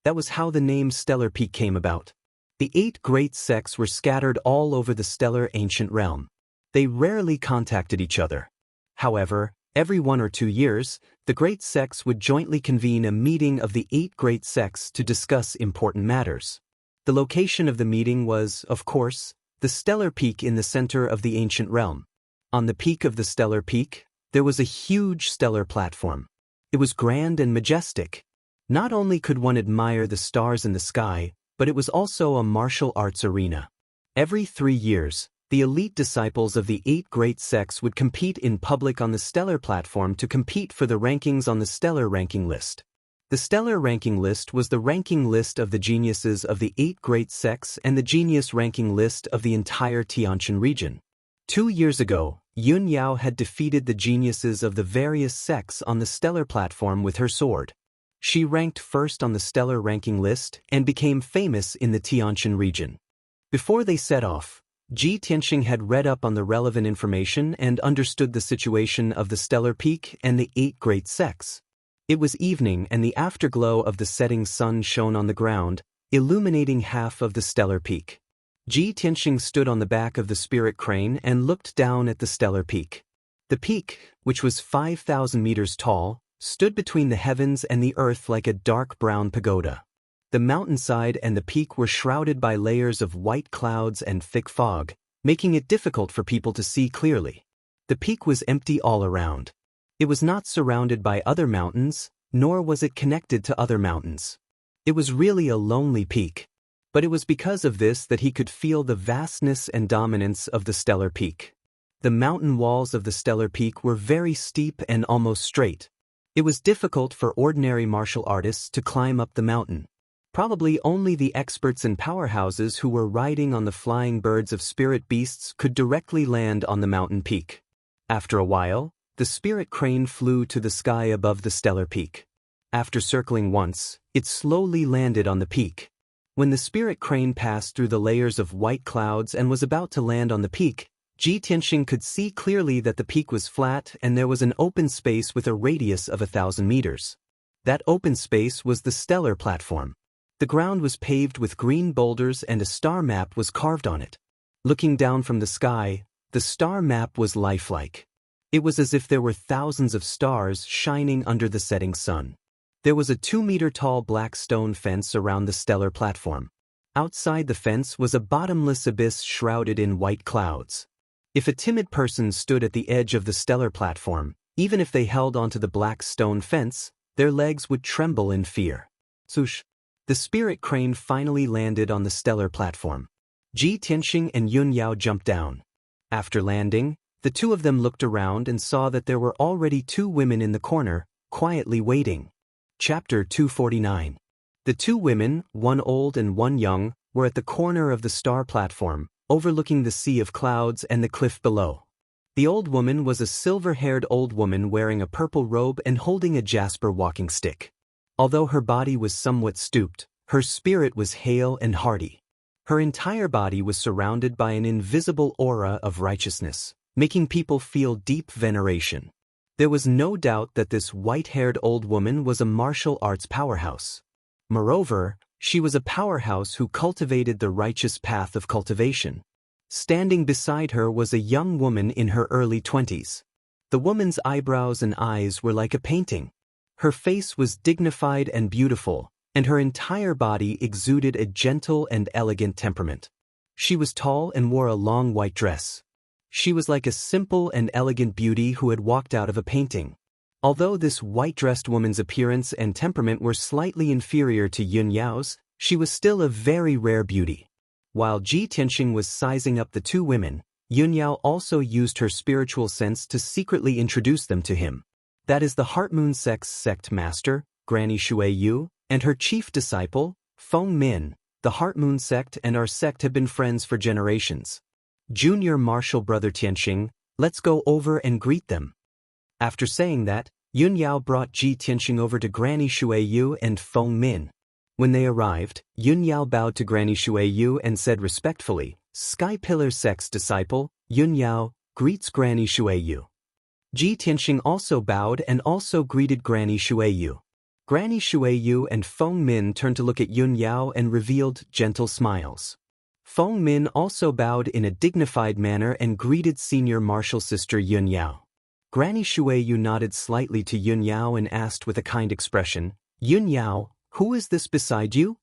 That was how the name Stellar Peak came about. The 8 great sects were scattered all over the stellar ancient realm. They rarely contacted each other. However, every 1 or 2 years, the great sects would jointly convene a meeting of the 8 great sects to discuss important matters. The location of the meeting was, of course, the Stellar Peak in the center of the ancient realm. On the peak of the Stellar Peak, there was a huge stellar platform. It was grand and majestic. Not only could one admire the stars in the sky, but it was also a martial arts arena. Every 3 years, the elite disciples of the 8 great sects would compete in public on the stellar platform to compete for the rankings on the stellar ranking list. The stellar ranking list was the ranking list of the geniuses of the 8 great sects and the genius ranking list of the entire Tianqian region. 2 years ago, Yun Yao had defeated the geniuses of the various sects on the stellar platform with her sword. She ranked first on the stellar ranking list and became famous in the Tianqian region. Before they set off, Ji Tianxing had read up on the relevant information and understood the situation of the Stellar Peak and the 8 great sects. It was evening and the afterglow of the setting sun shone on the ground, illuminating half of the Stellar Peak. Ji Tianxing stood on the back of the spirit crane and looked down at the Stellar Peak. The peak, which was 5,000 meters tall, stood between the heavens and the earth like a dark brown pagoda. The mountainside and the peak were shrouded by layers of white clouds and thick fog, making it difficult for people to see clearly. The peak was empty all around. It was not surrounded by other mountains, nor was it connected to other mountains. It was really a lonely peak. But it was because of this that he could feel the vastness and dominance of the Stellar Peak. The mountain walls of the Stellar Peak were very steep and almost straight. It was difficult for ordinary martial artists to climb up the mountain. Probably only the experts and powerhouses who were riding on the flying birds of spirit beasts could directly land on the mountain peak. After a while, the spirit crane flew to the sky above the Stellar Peak. After circling once, it slowly landed on the peak. When the spirit crane passed through the layers of white clouds and was about to land on the peak, Ji Tianxing could see clearly that the peak was flat and there was an open space with a radius of 1,000 meters. That open space was the stellar platform. The ground was paved with green boulders and a star map was carved on it. Looking down from the sky, the star map was lifelike. It was as if there were thousands of stars shining under the setting sun. There was a 2-meter-tall black stone fence around the stellar platform. Outside the fence was a bottomless abyss shrouded in white clouds. If a timid person stood at the edge of the stellar platform, even if they held onto the black stone fence, their legs would tremble in fear. Swoosh! The spirit crane finally landed on the stellar platform. Ji Tianxing and Yun Yao jumped down. After landing, the two of them looked around and saw that there were already 2 women in the corner, quietly waiting. Chapter 249. The 2 women, one old and one young, were at the corner of the star platform, overlooking the sea of clouds and the cliff below. The old woman was a silver-haired old woman wearing a purple robe and holding a jasper walking stick. Although her body was somewhat stooped, her spirit was hale and hearty. Her entire body was surrounded by an invisible aura of righteousness, making people feel deep veneration. There was no doubt that this white-haired old woman was a martial arts powerhouse. Moreover, she was a powerhouse who cultivated the righteous path of cultivation. Standing beside her was a young woman in her early 20s. The woman's eyebrows and eyes were like a painting. Her face was dignified and beautiful, and her entire body exuded a gentle and elegant temperament. She was tall and wore a long white dress. She was like a simple and elegant beauty who had walked out of a painting. Although this white-dressed woman's appearance and temperament were slightly inferior to Yun Yao's, she was still a very rare beauty. While Ji Tianxing was sizing up the 2 women, Yun Yao also used her spiritual sense to secretly introduce them to him. That is the Heart Moon Sect's sect master, Granny Shui Yu, and her chief disciple, Feng Min. The Heart Moon Sect and our sect have been friends for generations. Junior martial brother Tianxing, let's go over and greet them. After saying that, Yun Yao brought Ji Tianxing over to Granny Shui Yu and Feng Min. When they arrived, Yun Yao bowed to Granny Shui Yu and said respectfully, Sky Pillar Sect's disciple, Yun Yao, greets Granny Shui Yu. Ji Tianxing also bowed and also greeted Granny Shuiyu. Granny Shuiyu and Feng Min turned to look at Yun Yao and revealed gentle smiles. Feng Min also bowed in a dignified manner and greeted senior martial sister Yun Yao. Granny Shuiyu nodded slightly to Yun Yao and asked with a kind expression, "Yun Yao, who is this beside you?"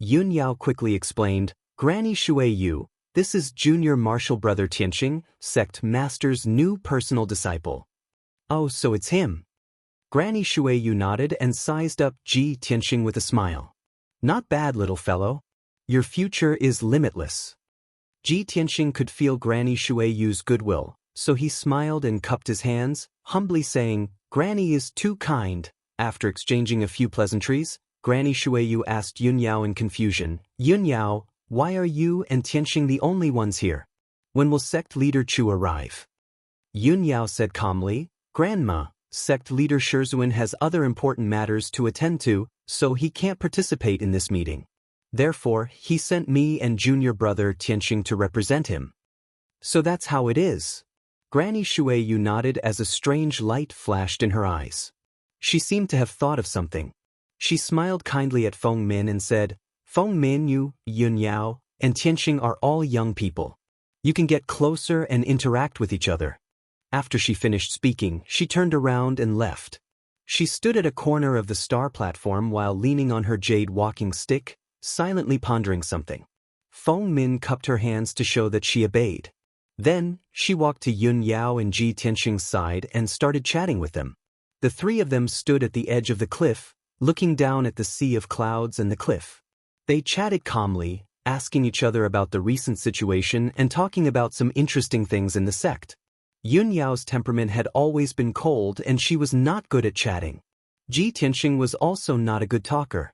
Yun Yao quickly explained, "Granny Shuiyu, this is junior martial brother Tianxing, sect master's new personal disciple." "Oh, so it's him." Granny Shuiyu nodded and sized up Ji Tianxing with a smile. "Not bad, little fellow. Your future is limitless." Ji Tianxing could feel Granny Shuiyu's goodwill, so he smiled and cupped his hands, humbly saying, "Granny is too kind." After exchanging a few pleasantries, Granny Shuiyu asked Yun Yao in confusion, "Yun Yao, why are you and Tianxing the only ones here? When will sect leader Chu arrive?" Yun Yao said calmly, "Grandma, sect leader Shizhuan has other important matters to attend to, so he can't participate in this meeting. Therefore, he sent me and junior brother Tianxing to represent him." "So that's how it is." Granny Shuiyu nodded as a strange light flashed in her eyes. She seemed to have thought of something. She smiled kindly at Feng Min and said, "Feng Min, you, Yun Yao, and Tianxing are all young people. You can get closer and interact with each other." After she finished speaking, she turned around and left. She stood at a corner of the star platform while leaning on her jade walking stick, silently pondering something. Feng Min cupped her hands to show that she obeyed. Then, she walked to Yun Yao and Ji Tianxing's side and started chatting with them. The three of them stood at the edge of the cliff, looking down at the sea of clouds and the cliff. They chatted calmly, asking each other about the recent situation and talking about some interesting things in the sect. Yun Yao's temperament had always been cold and she was not good at chatting. Ji Tianxing was also not a good talker.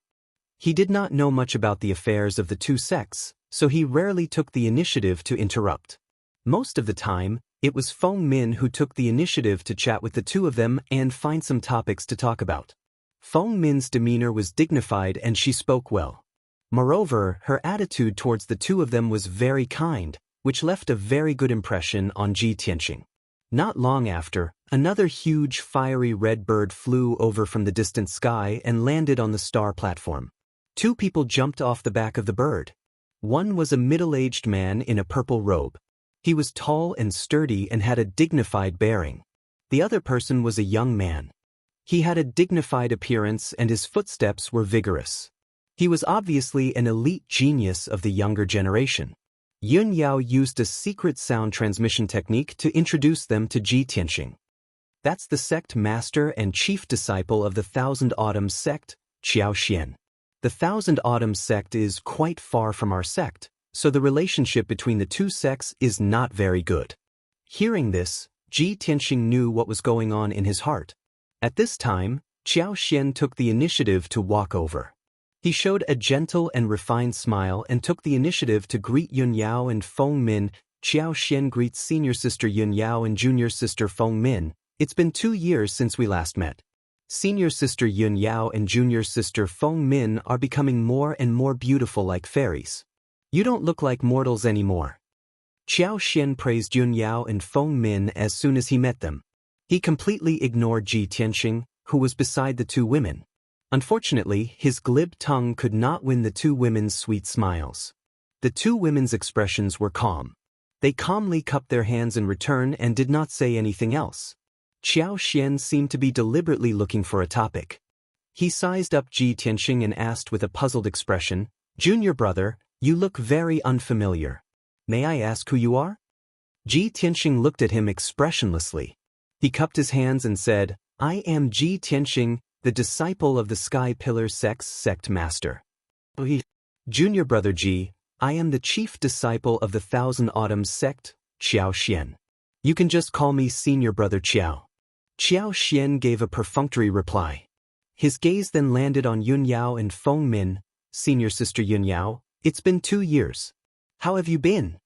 He did not know much about the affairs of the two sects, so he rarely took the initiative to interrupt. Most of the time, it was Feng Min who took the initiative to chat with the two of them and find some topics to talk about. Feng Min's demeanor was dignified and she spoke well. Moreover, her attitude towards the two of them was very kind, which left a very good impression on Ji Tianxing. Not long after, another huge fiery red bird flew over from the distant sky and landed on the star platform. Two people jumped off the back of the bird. One was a middle-aged man in a purple robe. He was tall and sturdy and had a dignified bearing. The other person was a young man. He had a dignified appearance and his footsteps were vigorous. He was obviously an elite genius of the younger generation. Yun Yao used a secret sound transmission technique to introduce them to Ji Tianxing. "That's the sect master and chief disciple of the Thousand Autumns sect, Qiao Xian. The Thousand Autumns sect is quite far from our sect, so the relationship between the two sects is not very good." Hearing this, Ji Tianxing knew what was going on in his heart. At this time, Qiao Xian took the initiative to walk over. He showed a gentle and refined smile and took the initiative to greet Yun Yao and Feng Min. "Qiao Xian greets senior sister Yun Yao and junior sister Feng Min. It's been 2 years since we last met. Senior sister Yun Yao and junior sister Feng Min are becoming more and more beautiful like fairies. You don't look like mortals anymore." Qiao Xian praised Yun Yao and Feng Min as soon as he met them. He completely ignored Ji Tianxing, who was beside the two women. Unfortunately, his glib tongue could not win the two women's sweet smiles. The two women's expressions were calm. They calmly cupped their hands in return and did not say anything else. Qiao Xian seemed to be deliberately looking for a topic. He sized up Ji Tianxing and asked with a puzzled expression, "Junior brother, you look very unfamiliar. May I ask who you are?" Ji Tianxing looked at him expressionlessly. He cupped his hands and said, "I am Ji Tianxing, the disciple of the Sky Pillar sect's sect master. Junior brother Ji, I am the chief disciple of the Thousand Autumns sect, Qiao Xian. You can just call me senior brother Qiao." Qiao Xian gave a perfunctory reply. His gaze then landed on Yun Yao and Feng Min. "Senior sister Yun Yao, it's been 2 years. How have you been?"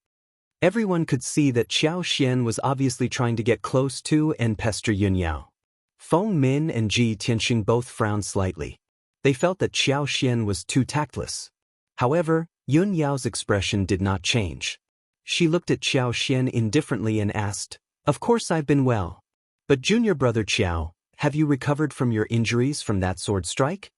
Everyone could see that Qiao Xian was obviously trying to get close to and pester Yun Yao. Feng Min and Ji Tianxing both frowned slightly. They felt that Qiao Xian was too tactless. However, Yun Yao's expression did not change. She looked at Qiao Xian indifferently and asked, "Of course I've been well. But junior brother Qiao, have you recovered from your injuries from that sword strike?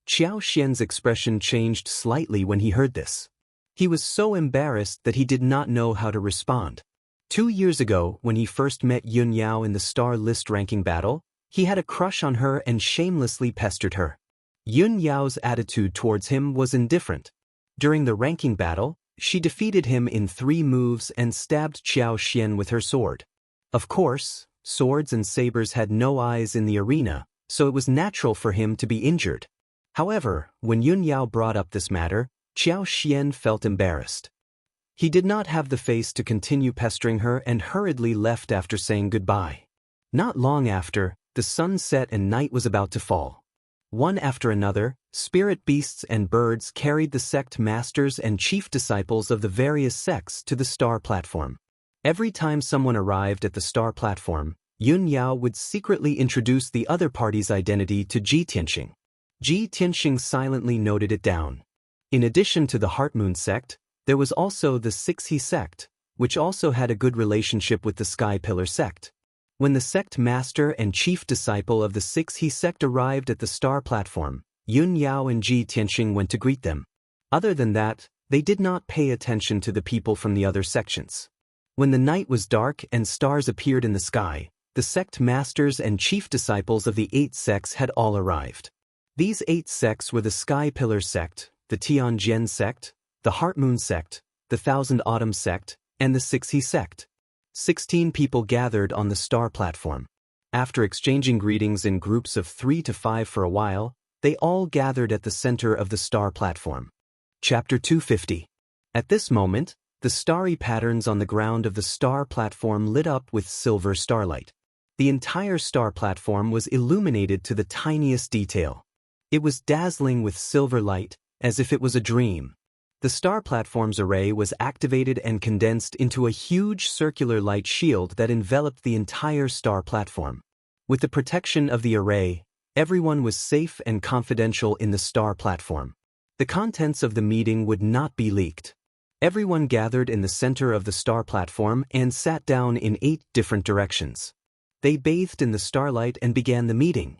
Qiao Xian's expression changed slightly when he heard this. He was so embarrassed that he did not know how to respond. 2 years ago, when he first met Yun Yao in the star list ranking battle, he had a crush on her and shamelessly pestered her. Yun Yao's attitude towards him was indifferent. During the ranking battle, she defeated him in 3 moves and stabbed Qiao Xian with her sword. Of course, swords and sabers had no eyes in the arena, so it was natural for him to be injured. However, when Yun Yao brought up this matter, Qiao Xian felt embarrassed. He did not have the face to continue pestering her and hurriedly left after saying goodbye. Not long after, the sun set and night was about to fall. One after another, spirit beasts and birds carried the sect masters and chief disciples of the various sects to the star platform. Every time someone arrived at the star platform, Yun Yao would secretly introduce the other party's identity to Ji Tianxing. Ji Tianxing silently noted it down. In addition to the Heart Moon sect, there was also the Six He sect, which also had a good relationship with the Sky Pillar sect. When the sect master and chief disciple of the Six He sect arrived at the star platform, Yun Yao and Ji Tianxing went to greet them. Other than that, they did not pay attention to the people from the other sections. When the night was dark and stars appeared in the sky, the sect masters and chief disciples of the 8 sects had all arrived. These 8 sects were the Sky Pillar sect, the Tianjian sect, the Heart Moon sect, the Thousand Autumn sect, and the Six He sect. 16 people gathered on the star platform. After exchanging greetings in groups of 3 to 5 for a while, they all gathered at the center of the star platform. Chapter 250. At this moment, the starry patterns on the ground of the star platform lit up with silver starlight. The entire star platform was illuminated to the tiniest detail. It was dazzling with silver light, as if it was a dream. The star platform's array was activated and condensed into a huge circular light shield that enveloped the entire star platform. With the protection of the array, everyone was safe and confidential in the star platform. The contents of the meeting would not be leaked. Everyone gathered in the center of the star platform and sat down in 8 different directions. They bathed in the starlight and began the meeting.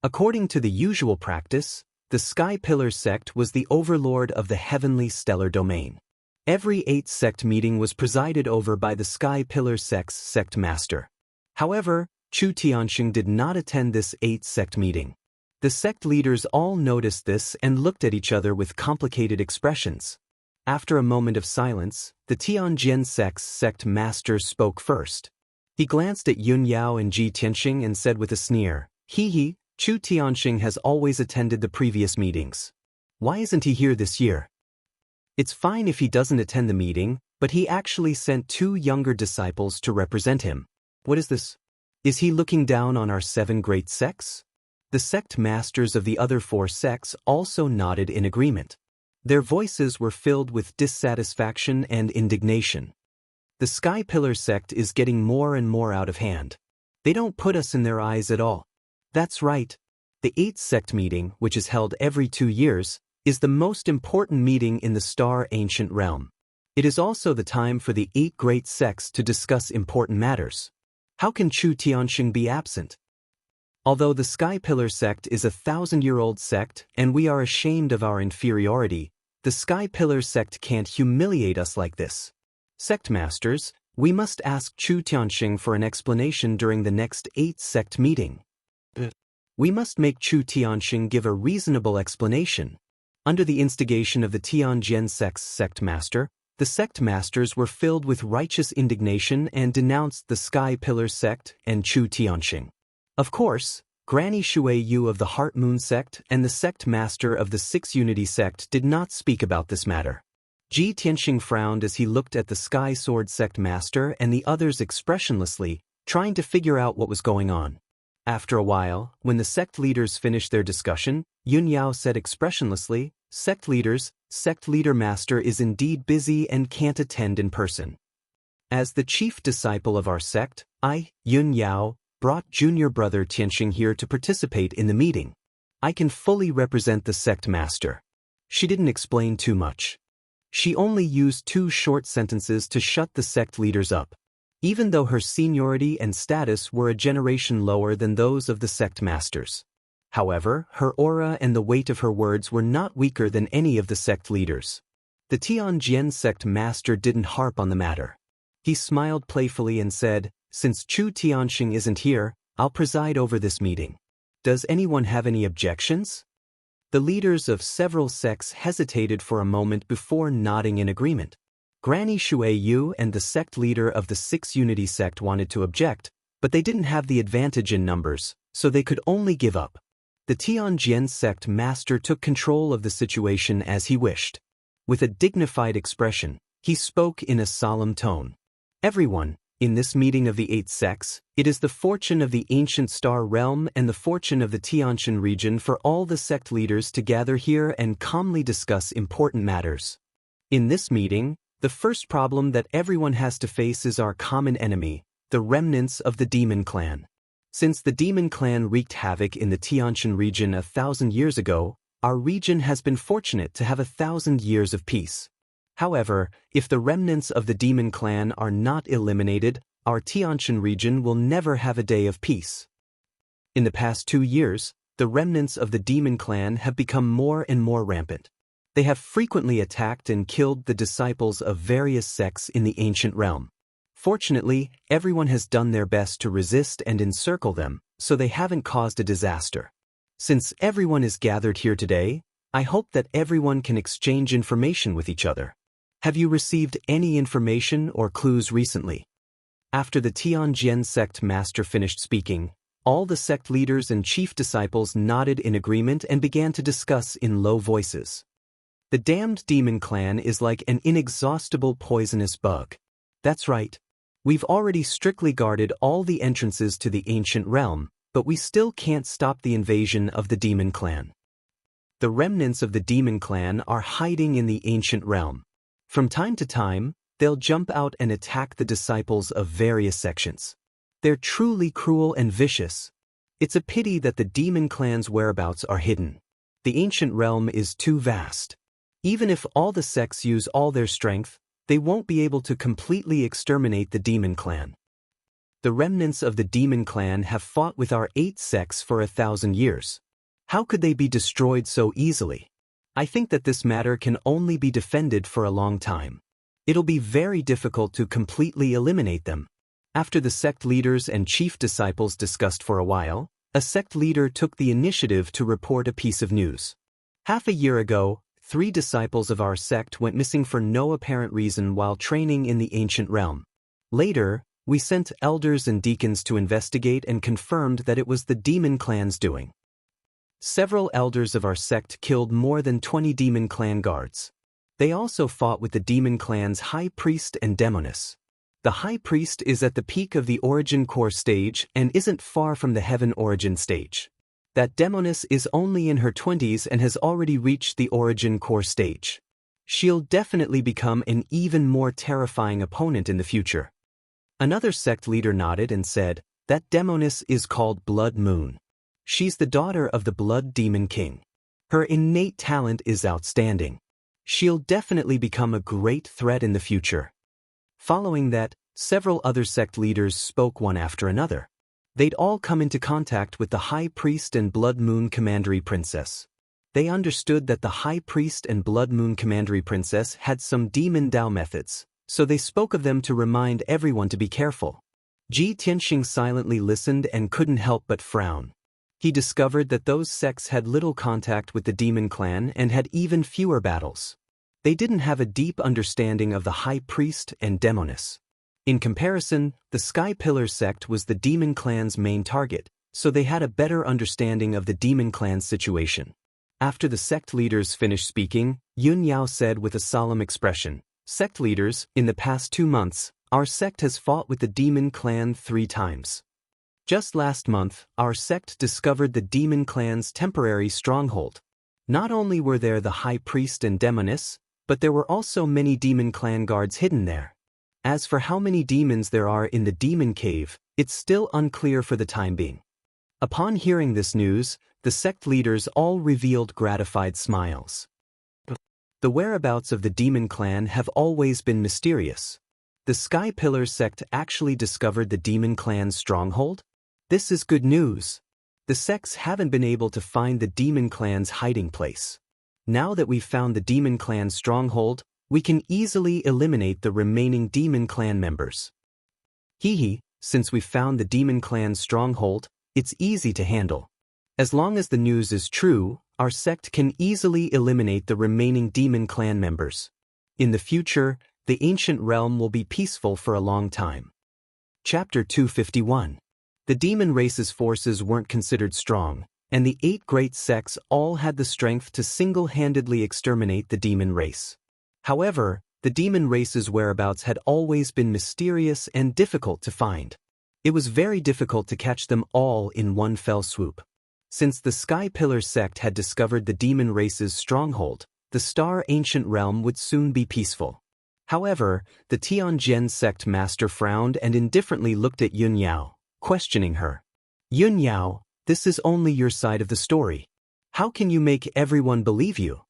According to the usual practice, the Sky Pillar sect was the overlord of the heavenly stellar domain. Every 8 sect meeting was presided over by the Sky Pillar sect's sect master. However, Chu Tianxing did not attend this 8 sect meeting. The sect leaders all noticed this and looked at each other with complicated expressions. After a moment of silence, the Tianjian sect's sect master spoke first. He glanced at Yun Yao and Ji Tianxing and said with a sneer, "He, Chu Tianxing has always attended the previous meetings. Why isn't he here this year? It's fine if he doesn't attend the meeting, but he actually sent 2 younger disciples to represent him. What is this? Is he looking down on our 7 great sects?" The sect masters of the other 4 sects also nodded in agreement. Their voices were filled with dissatisfaction and indignation. The Sky Pillar sect is getting more and more out of hand. They don't put us in their eyes at all. That's right. The 8th sect meeting, which is held every 2 years, is the most important meeting in the Star Ancient Realm. It is also the time for the 8 great sects to discuss important matters. How can Chu Tianxing be absent? Although the Sky Pillar sect is a 1,000-year-old sect and we are ashamed of our inferiority, the Sky Pillar sect can't humiliate us like this. Sect masters, we must ask Chu Tianxing for an explanation during the next 8th sect meeting. We must make Chu Tianxing give a reasonable explanation. Under the instigation of the Tianjian sect's sect master, the sect masters were filled with righteous indignation and denounced the Sky Pillar sect and Chu Tianxing. Of course, Granny Shui Yu of the Heart Moon sect and the sect master of the Six Unity sect did not speak about this matter. Ji Tianxing frowned as he looked at the Sky Sword sect master and the others expressionlessly, trying to figure out what was going on. After a while, when the sect leaders finished their discussion, Yun Yao said expressionlessly, "Sect leaders, sect leader master is indeed busy and can't attend in person. As the chief disciple of our sect, I, Yun Yao, brought junior brother Tianxing here to participate in the meeting. I can fully represent the sect master." She didn't explain too much. She only used 2 short sentences to shut the sect leaders up. even though her seniority and status were a generation lower than those of the sect masters. However, her aura and the weight of her words were not weaker than any of the sect leaders. The Tianjin sect master didn't harp on the matter. He smiled playfully and said, "Since Chu Tianxing isn't here, I'll preside over this meeting. Does anyone have any objections?" The leaders of several sects hesitated for a moment before nodding in agreement. Granny Shui Yu and the sect leader of the Six Unity sect wanted to object, but they didn't have the advantage in numbers, so they could only give up. The Tianjin sect master took control of the situation as he wished. With a dignified expression, he spoke in a solemn tone. "Everyone, in this meeting of the 8 sects, it is the fortune of the ancient star realm and the fortune of the Tianjin region for all the sect leaders to gather here and calmly discuss important matters. In this meeting, the first problem that everyone has to face is our common enemy, the remnants of the demon clan. Since the demon clan wreaked havoc in the Tianjin region 1,000 years ago, our region has been fortunate to have 1,000 years of peace. However, if the remnants of the demon clan are not eliminated, our Tianjin region will never have a day of peace. In the past 2 years, the remnants of the demon clan have become more and more rampant. They have frequently attacked and killed the disciples of various sects in the ancient realm. Fortunately, everyone has done their best to resist and encircle them, so they haven't caused a disaster. Since everyone is gathered here today, I hope that everyone can exchange information with each other. Have you received any information or clues recently?" After the Tianjin sect master finished speaking, all the sect leaders and chief disciples nodded in agreement and began to discuss in low voices. "The damned demon clan is like an inexhaustible poisonous bug. That's right. We've already strictly guarded all the entrances to the ancient realm, but we still can't stop the invasion of the demon clan. The remnants of the demon clan are hiding in the ancient realm. From time to time, they'll jump out and attack the disciples of various sections. They're truly cruel and vicious. It's a pity that the demon clan's whereabouts are hidden. The ancient realm is too vast. Even if all the sects use all their strength, they won't be able to completely exterminate the demon clan. The remnants of the demon clan have fought with our 8 sects for 1,000 years. How could they be destroyed so easily? I think that this matter can only be defended for a long time. It'll be very difficult to completely eliminate them." After the sect leaders and chief disciples discussed for a while, a sect leader took the initiative to report a piece of news. "Half a year ago, 3 disciples of our sect went missing for no apparent reason while training in the ancient realm. Later, we sent elders and deacons to investigate and confirmed that it was the demon clan's doing. Several elders of our sect killed more than 20 demon clan guards. They also fought with the demon clan's high priest and demoness. The high priest is at the peak of the origin core stage and isn't far from the heaven origin stage. That demoness is only in her 20s and has already reached the origin core stage. She'll definitely become an even more terrifying opponent in the future." Another sect leader nodded and said, "That demoness is called Blood Moon. She's the daughter of the Blood Demon King. Her innate talent is outstanding. She'll definitely become a great threat in the future." Following that, several other sect leaders spoke one after another. They'd all come into contact with the High Priest and Blood Moon Commandery Princess. They understood that the High Priest and Blood Moon Commandery Princess had some demon Dao methods, so they spoke of them to remind everyone to be careful. Ji Tianxing silently listened and couldn't help but frown. He discovered that those sects had little contact with the demon clan and had even fewer battles. They didn't have a deep understanding of the High Priest and Demoness. In comparison, the Sky Pillar sect was the demon clan's main target, so they had a better understanding of the demon clan's situation. After the sect leaders finished speaking, Yun Yao said with a solemn expression, "Sect leaders, in the past 2 months, our sect has fought with the demon clan 3 times. Just last month, our sect discovered the demon clan's temporary stronghold. Not only were there the high priest and demoness, but there were also many demon clan guards hidden there. As for how many demons there are in the demon cave, it's still unclear for the time being." Upon hearing this news, the sect leaders all revealed gratified smiles. The whereabouts of the demon clan have always been mysterious. The Sky Pillar sect actually discovered the demon clan's stronghold? This is good news. The sects haven't been able to find the demon clan's hiding place. Now that we've found the demon clan's stronghold, we can easily eliminate the remaining demon clan members. Since we've found the demon clan's stronghold, it's easy to handle. As long as the news is true, our sect can easily eliminate the remaining demon clan members. In the future, the ancient realm will be peaceful for a long time. Chapter 251. The demon race's forces weren't considered strong, and the 8 great sects all had the strength to single-handedly exterminate the demon race. However, the demon race's whereabouts had always been mysterious and difficult to find. It was very difficult to catch them all in one fell swoop. Since the Sky Pillar sect had discovered the demon race's stronghold, the Star Ancient Realm would soon be peaceful. However, the Tianjin sect master frowned and indifferently looked at Yun Yao, questioning her. Yun Yao, this is only your side of the story. How can you make everyone believe you?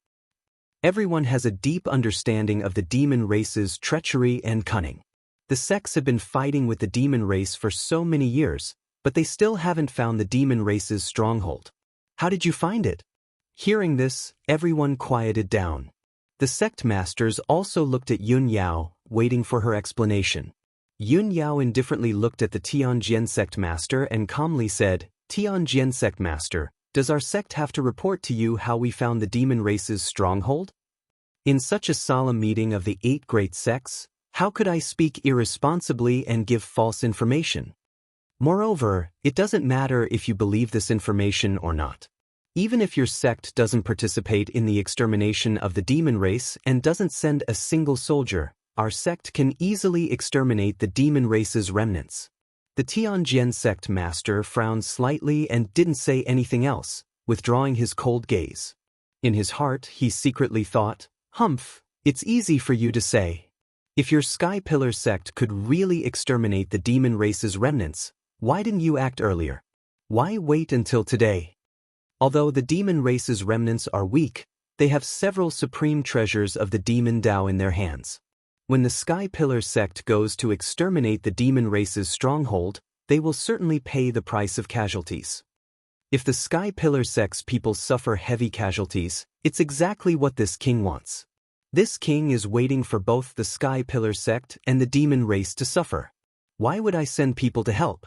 Everyone has a deep understanding of the demon race's treachery and cunning. The sects have been fighting with the demon race for so many years, but they still haven't found the demon race's stronghold. How did you find it? Hearing this, everyone quieted down. The sect masters also looked at Yun Yao, waiting for her explanation. Yun Yao indifferently looked at the Tianjin sect master and calmly said, Tianjin sect master, does our sect have to report to you how we found the demon race's stronghold? In such a solemn meeting of the 8 great sects, how could I speak irresponsibly and give false information? Moreover, it doesn't matter if you believe this information or not. Even if your sect doesn't participate in the extermination of the demon race and doesn't send a single soldier, our sect can easily exterminate the demon race's remnants. The Tianjin sect master frowned slightly and didn't say anything else, withdrawing his cold gaze. In his heart, he secretly thought, Humph, it's easy for you to say. If your Sky Pillar sect could really exterminate the demon race's remnants, why didn't you act earlier? Why wait until today? Although the demon race's remnants are weak, they have several supreme treasures of the demon Tao in their hands. When the Sky Pillar sect goes to exterminate the demon race's stronghold, they will certainly pay the price of casualties. If the Sky Pillar sect's people suffer heavy casualties, it's exactly what this king wants. This king is waiting for both the Sky Pillar sect and the demon race to suffer. Why would I send people to help?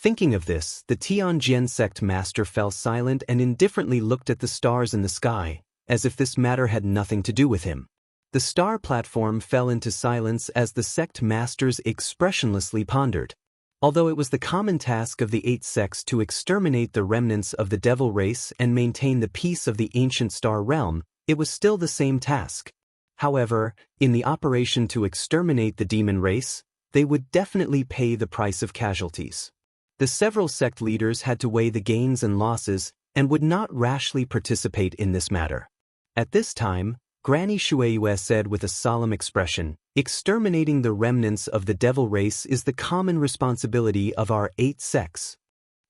Thinking of this, the Tianjin sect master fell silent and indifferently looked at the stars in the sky, as if this matter had nothing to do with him. The star platform fell into silence as the sect masters expressionlessly pondered. Although it was the common task of the 8 sects to exterminate the remnants of the devil race and maintain the peace of the ancient star realm, it was still the same task. However, in the operation to exterminate the demon race, they would definitely pay the price of casualties. The several sect leaders had to weigh the gains and losses and would not rashly participate in this matter. At this time, Granny Shueyue said with a solemn expression, exterminating the remnants of the devil race is the common responsibility of our 8 sects.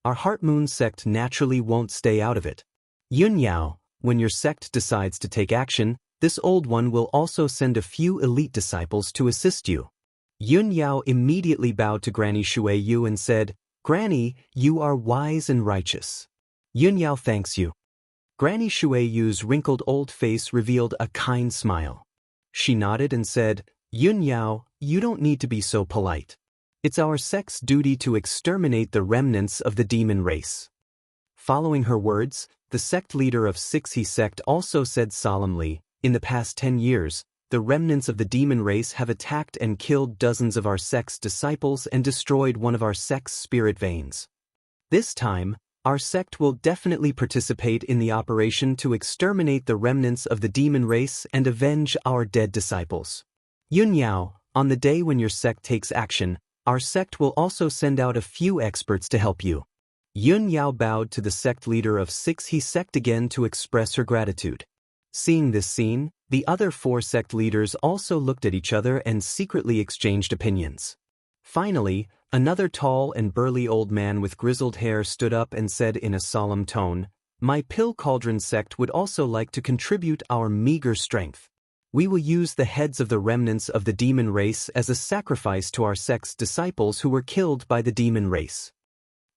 Our Heart Moon sect naturally won't stay out of it. Yun Yao, when your sect decides to take action, this old one will also send a few elite disciples to assist you. Yun Yao immediately bowed to Granny Shueyue and said, Granny, you are wise and righteous. Yun Yao thanks you. Granny Shueyu's wrinkled old face revealed a kind smile. She nodded and said, Yun Yao, you don't need to be so polite. It's our sect's duty to exterminate the remnants of the demon race. Following her words, the sect leader of 6 sect also said solemnly, in the past 10 years, the remnants of the demon race have attacked and killed dozens of our sect's disciples and destroyed one of our sect's spirit veins. This time, our sect will definitely participate in the operation to exterminate the remnants of the demon race and avenge our dead disciples. Yun Yao, on the day when your sect takes action, our sect will also send out a few experts to help you. Yun Yao bowed to the sect leader of 6 sect again to express her gratitude. Seeing this scene, the other 4 sect leaders also looked at each other and secretly exchanged opinions. Finally, another tall and burly old man with grizzled hair stood up and said in a solemn tone, My Pill Cauldron sect would also like to contribute our meager strength. We will use the heads of the remnants of the demon race as a sacrifice to our sect's disciples who were killed by the demon race.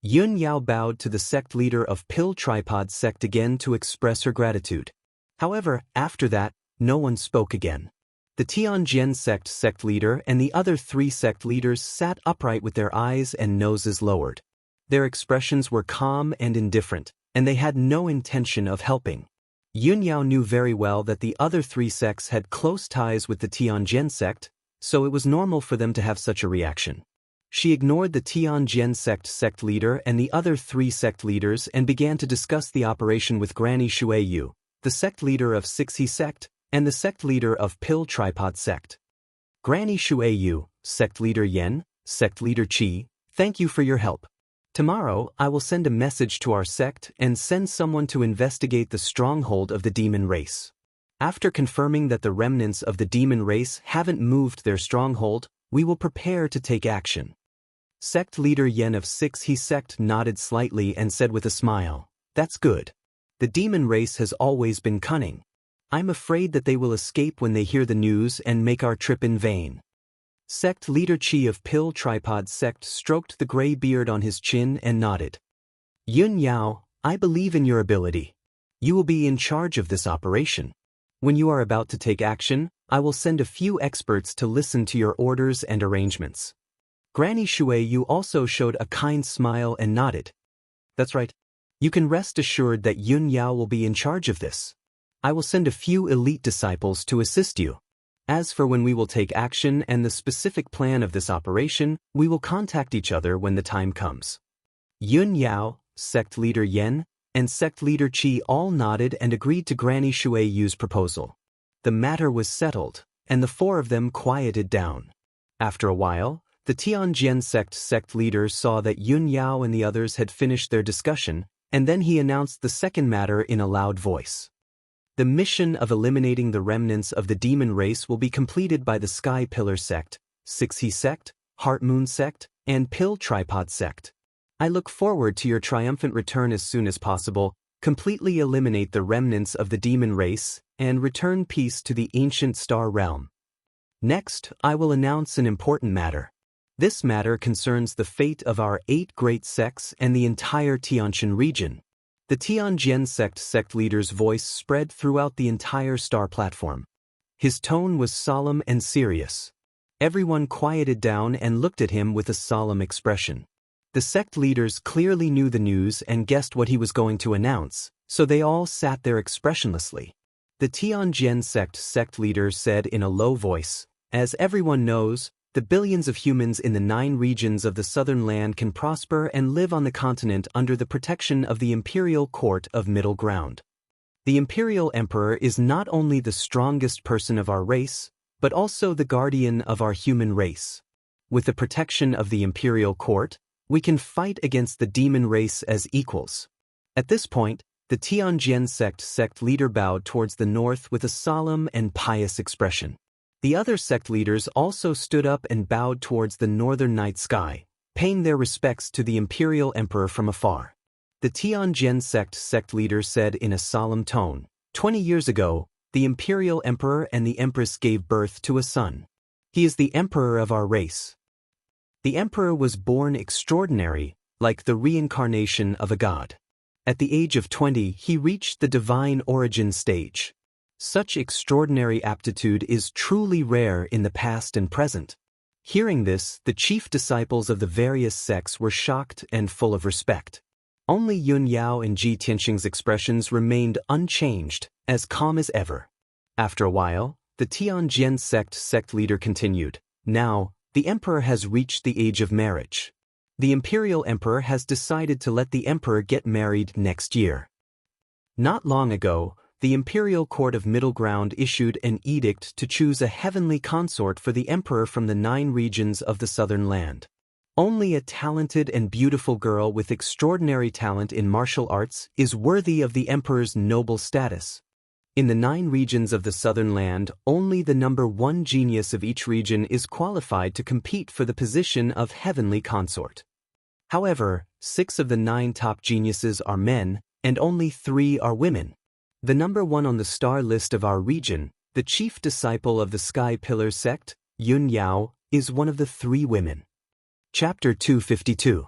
Yun Yao bowed to the sect leader of Pill Tripod sect again to express her gratitude. However, after that, no one spoke again. The Tianjin sect leader and the other 3 sect leaders sat upright with their eyes and noses lowered. Their expressions were calm and indifferent, and they had no intention of helping. Yun Yao knew very well that the other 3 sects had close ties with the Tianjin sect, so it was normal for them to have such a reaction. She ignored the Tianjin sect leader and the other 3 sect leaders and began to discuss the operation with Granny Shuiyu, the sect leader of 6He sect, and the sect leader of Pill Tripod sect. Granny Shuiyu, sect leader Yen, sect leader Qi, thank you for your help. Tomorrow, I will send a message to our sect and send someone to investigate the stronghold of the demon race. After confirming that the remnants of the demon race haven't moved their stronghold, we will prepare to take action. Sect leader Yen of 6He sect nodded slightly and said with a smile, "That's good. The demon race has always been cunning. I'm afraid that they will escape when they hear the news and make our trip in vain." Sect leader Qi of Pill Tripod sect stroked the gray beard on his chin and nodded. "Yun Yao, I believe in your ability. You will be in charge of this operation. When you are about to take action, I will send a few experts to listen to your orders and arrangements." Granny Shuiyu also showed a kind smile and nodded. "That's right. You can rest assured that Yun Yao will be in charge of this. I will send a few elite disciples to assist you. As for when we will take action and the specific plan of this operation, we will contact each other when the time comes." Yun Yao, sect leader Yen, and sect leader Qi all nodded and agreed to Granny Shuiyu's proposal. The matter was settled, and the 4 of them quieted down. After a while, the Tianjin sect leader saw that Yun Yao and the others had finished their discussion, and then he announced the second matter in a loud voice. The mission of eliminating the remnants of the demon race will be completed by the Sky Pillar sect, 6He sect, Heart Moon sect, and Pill Tripod sect. I look forward to your triumphant return as soon as possible, completely eliminate the remnants of the demon race, and return peace to the ancient star realm. Next, I will announce an important matter. This matter concerns the fate of our 8 great sects and the entire Tianjin region. The Tianjin sect leader's voice spread throughout the entire star platform. His tone was solemn and serious. Everyone quieted down and looked at him with a solemn expression. The sect leaders clearly knew the news and guessed what he was going to announce, so they all sat there expressionlessly. The Tianjin sect leader said in a low voice, "As everyone knows, the billions of humans in the 9 regions of the southern land can prosper and live on the continent under the protection of the Imperial Court of Middle Ground. The Imperial Emperor is not only the strongest person of our race, but also the guardian of our human race. With the protection of the Imperial Court, we can fight against the demon race as equals." At this point, the Tianjin sect leader bowed towards the north with a solemn and pious expression. The other sect leaders also stood up and bowed towards the northern night sky, paying their respects to the Imperial Emperor from afar. The Tianjin sect leader said in a solemn tone, 20 years ago, the Imperial Emperor and the Empress gave birth to a son. He is the Emperor of our race. The Emperor was born extraordinary, like the reincarnation of a god. At the age of 20, he reached the divine origin stage. Such extraordinary aptitude is truly rare in the past and present. Hearing this, the chief disciples of the various sects were shocked and full of respect. Only Yun Yao and Ji Tianxing's expressions remained unchanged, as calm as ever. After a while, the Tianjin sect leader continued, "Now, the emperor has reached the age of marriage. The imperial emperor has decided to let the emperor get married next year." Not long ago, the Imperial Court of Middle Ground issued an edict to choose a heavenly consort for the emperor from the 9 regions of the southern land. Only a talented and beautiful girl with extraordinary talent in martial arts is worthy of the emperor's noble status. In the 9 regions of the southern land, only the number 1 genius of each region is qualified to compete for the position of heavenly consort. However, 6 of the 9 top geniuses are men, and only 3 are women. The number 1 on the star list of our region, The chief disciple of the Sky Pillar sect, Yun Yao, is one of the 3 women. Chapter 252.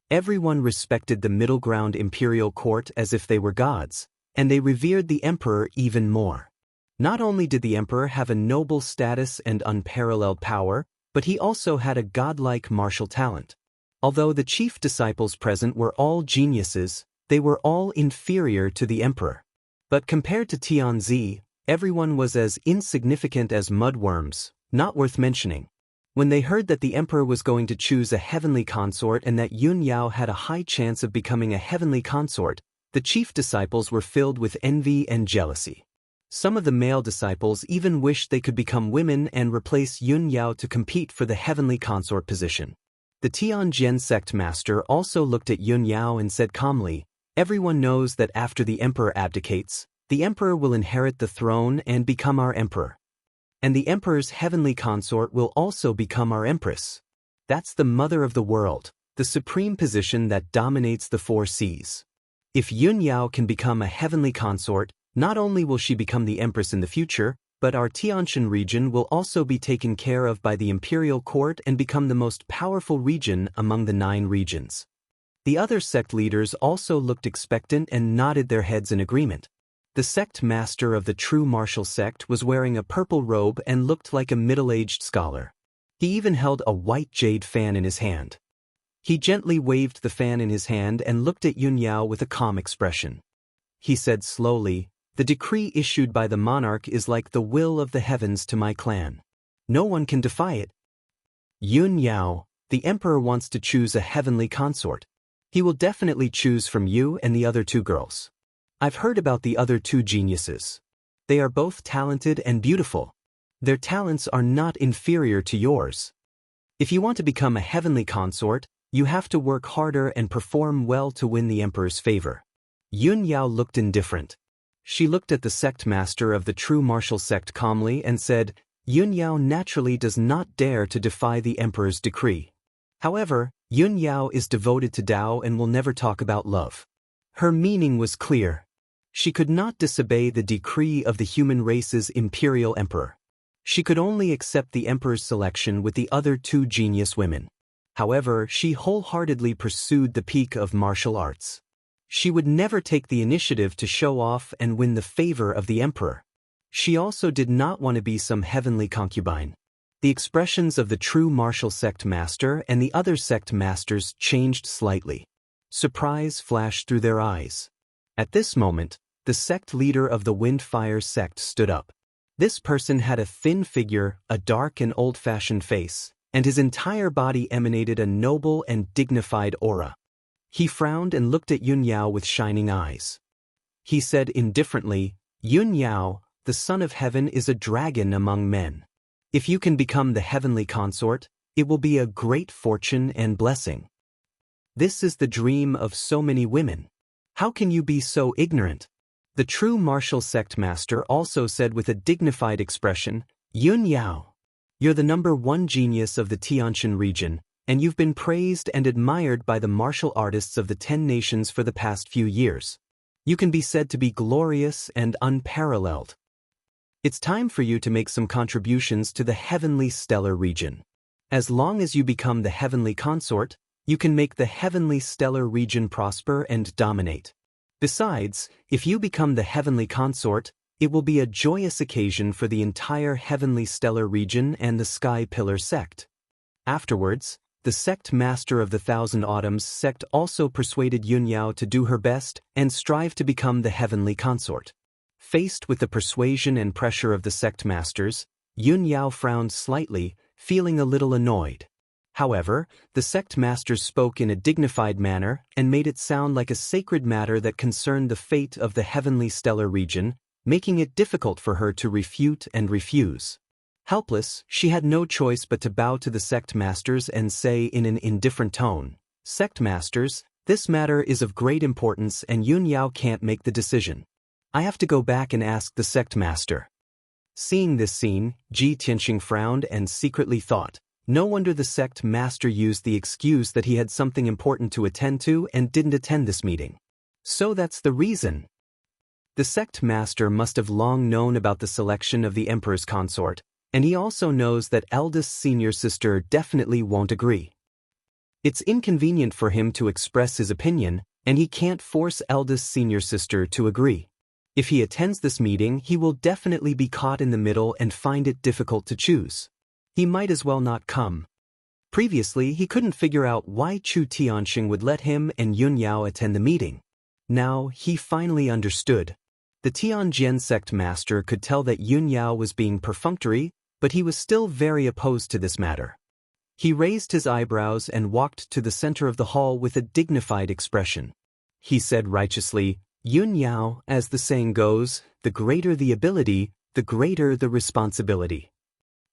Everyone respected the middle ground imperial court as if they were gods, and they revered the emperor even more. Not only did the emperor have a noble status and unparalleled power, but he also had a godlike martial talent. Although the chief disciples present were all geniuses, they were all inferior to the emperor. But compared to Tianzi, everyone was as insignificant as mudworms, not worth mentioning. When they heard that the emperor was going to choose a heavenly consort and that Yun Yao had a high chance of becoming a heavenly consort, the chief disciples were filled with envy and jealousy. Some of the male disciples even wished they could become women and replace Yun Yao to compete for the heavenly consort position. The Tianjin sect master also looked at Yun Yao and said calmly, "Everyone knows that after the emperor abdicates, the emperor will inherit the throne and become our emperor. And the emperor's heavenly consort will also become our empress. That's the mother of the world, the supreme position that dominates the 4 seas. If Yun Yao can become a heavenly consort, not only will she become the empress in the future, but our Tianshan region will also be taken care of by the imperial court and become the most powerful region among the 9 regions." The other sect leaders also looked expectant and nodded their heads in agreement. The sect master of the true martial sect was wearing a purple robe and looked like a middle-aged scholar. He even held a white jade fan in his hand. He gently waved the fan in his hand and looked at Yun Yao with a calm expression. He said slowly, "The decree issued by the monarch is like the will of the heavens to my clan. No one can defy it. Yun Yao, the emperor wants to choose a heavenly consort. He will definitely choose from you and the other 2 girls. I've heard about the other 2 geniuses. They are both talented and beautiful. Their talents are not inferior to yours. If you want to become a heavenly consort, you have to work harder and perform well to win the emperor's favor." Yun Yao looked indifferent. She looked at the sect master of the true martial sect calmly and said, "Yun Yao naturally does not dare to defy the emperor's decree. However, Yun Yao is devoted to Tao and will never talk about love." Her meaning was clear. She could not disobey the decree of the human race's imperial emperor. She could only accept the emperor's selection with the other 2 genius women. However, she wholeheartedly pursued the peak of martial arts. She would never take the initiative to show off and win the favor of the emperor. She also did not want to be some heavenly concubine. The expressions of the true martial sect master and the other sect masters changed slightly. Surprise flashed through their eyes. At this moment, the sect leader of the Windfire sect stood up. This person had a thin figure, a dark and old-fashioned face, and his entire body emanated a noble and dignified aura. He frowned and looked at Yun Yao with shining eyes. He said indifferently, "Yun Yao, the son of heaven is a dragon among men. If you can become the heavenly consort, it will be a great fortune and blessing. This is the dream of so many women. How can you be so ignorant?" The true martial sect master also said with a dignified expression, "Yun Yao, you're the #1 genius of the Tianshan region, and you've been praised and admired by the martial artists of the 10 nations for the past few years. You can be said to be glorious and unparalleled. It's time for you to make some contributions to the heavenly stellar region. As long as you become the heavenly consort, you can make the heavenly stellar region prosper and dominate. Besides, if you become the heavenly consort, it will be a joyous occasion for the entire heavenly stellar region and the Sky Pillar sect." Afterwards, the sect master of the 1000 Autumns sect also persuaded Yun Yao to do her best and strive to become the heavenly consort. Faced with the persuasion and pressure of the sect masters, Yun Yao frowned slightly, feeling a little annoyed. However, the sect masters spoke in a dignified manner and made it sound like a sacred matter that concerned the fate of the heavenly stellar region, making it difficult for her to refute and refuse. Helpless, she had no choice but to bow to the sect masters and say in an indifferent tone, "Sect masters, this matter is of great importance and Yun Yao can't make the decision. I have to go back and ask the sect master." Seeing this scene, Ji Tianxing frowned and secretly thought, no wonder the sect master used the excuse that he had something important to attend to and didn't attend this meeting. So that's the reason. The sect master must have long known about the selection of the emperor's consort, and he also knows that eldest senior sister definitely won't agree. It's inconvenient for him to express his opinion, and he can't force eldest senior sister to agree. If he attends this meeting, he will definitely be caught in the middle and find it difficult to choose. He might as well not come. Previously, he couldn't figure out why Chu Tianxing would let him and Yun Yao attend the meeting. Now, he finally understood. The Tianjin sect master could tell that Yun Yao was being perfunctory, but he was still very opposed to this matter. He raised his eyebrows and walked to the center of the hall with a dignified expression. He said righteously, "Yun Yao, as the saying goes, the greater the ability, the greater the responsibility.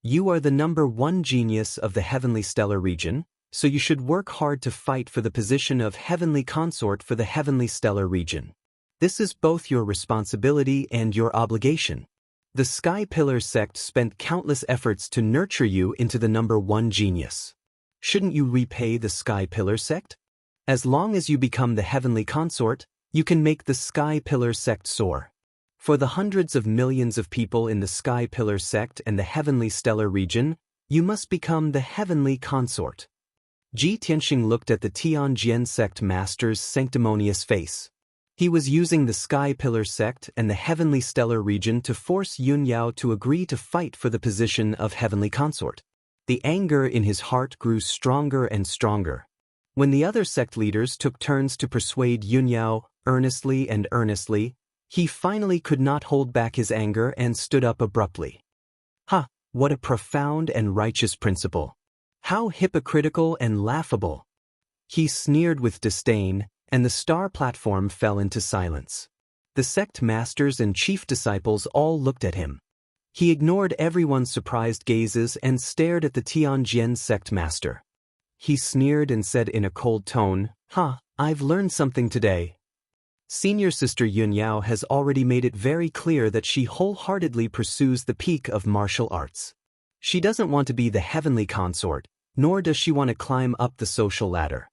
You are the #1 genius of the heavenly stellar region, so you should work hard to fight for the position of heavenly consort for the heavenly stellar region. This is both your responsibility and your obligation. The Sky Pillar sect spent countless efforts to nurture you into the #1 genius. Shouldn't you repay the Sky Pillar sect? As long as you become the heavenly consort, you can make the Sky Pillar sect soar. For the hundreds of millions of people in the Sky Pillar sect and the heavenly stellar region, you must become the heavenly consort." Ji Tianxing looked at the Tianjin sect master's sanctimonious face. He was using the Sky Pillar sect and the heavenly stellar region to force Yun Yao to agree to fight for the position of heavenly consort. The anger in his heart grew stronger and stronger. When the other sect leaders took turns to persuade Yun Yao earnestly, he finally could not hold back his anger and stood up abruptly. "Ha! What a profound and righteous principle! How hypocritical and laughable!" He sneered with disdain, and the star platform fell into silence. The sect masters and chief disciples all looked at him. He ignored everyone's surprised gazes and stared at the Tianjin sect master. He sneered and said in a cold tone, I've learned something today. Senior sister Yun Yao has already made it very clear that she wholeheartedly pursues the peak of martial arts. She doesn't want to be the heavenly consort, nor does she want to climb up the social ladder.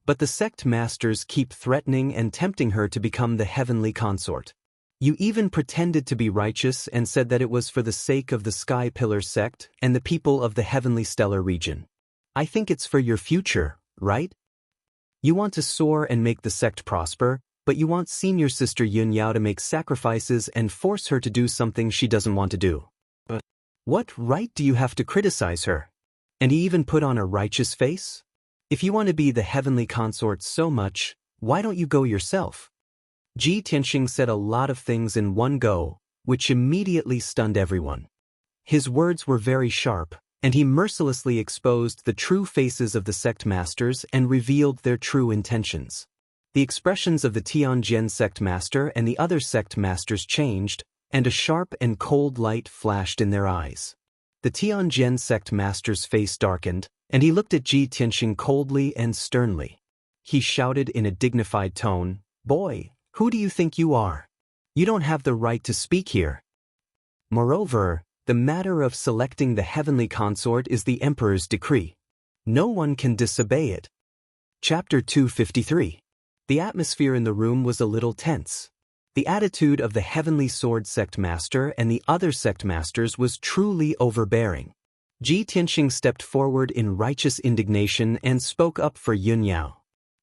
But the sect masters keep threatening and tempting her to become the heavenly consort. You even pretended to be righteous and said that it was for the sake of the Sky Pillar sect and the people of the heavenly stellar region. I think it's for your future, right? You want to soar and make the sect prosper, but you want senior sister Yun Yao to make sacrifices and force her to do something she doesn't want to do. But what right do you have to criticize her? And he even put on a righteous face? If you want to be the heavenly consort so much, why don't you go yourself? Ji Tianxing said a lot of things in one go, which immediately stunned everyone. His words were very sharp, and he mercilessly exposed the true faces of the sect masters and revealed their true intentions. The expressions of the Tianjin sect master and the other sect masters changed, and a sharp and cold light flashed in their eyes. The Tianjin sect master's face darkened, and he looked at Ji Tianxing coldly and sternly. He shouted in a dignified tone, "Boy, who do you think you are? You don't have the right to speak here. Moreover, the matter of selecting the heavenly consort is the emperor's decree. No one can disobey it." Chapter 253. The atmosphere in the room was a little tense. The attitude of the heavenly sword sect master and the other sect masters was truly overbearing. Ji Tianxing stepped forward in righteous indignation and spoke up for Yun Yao.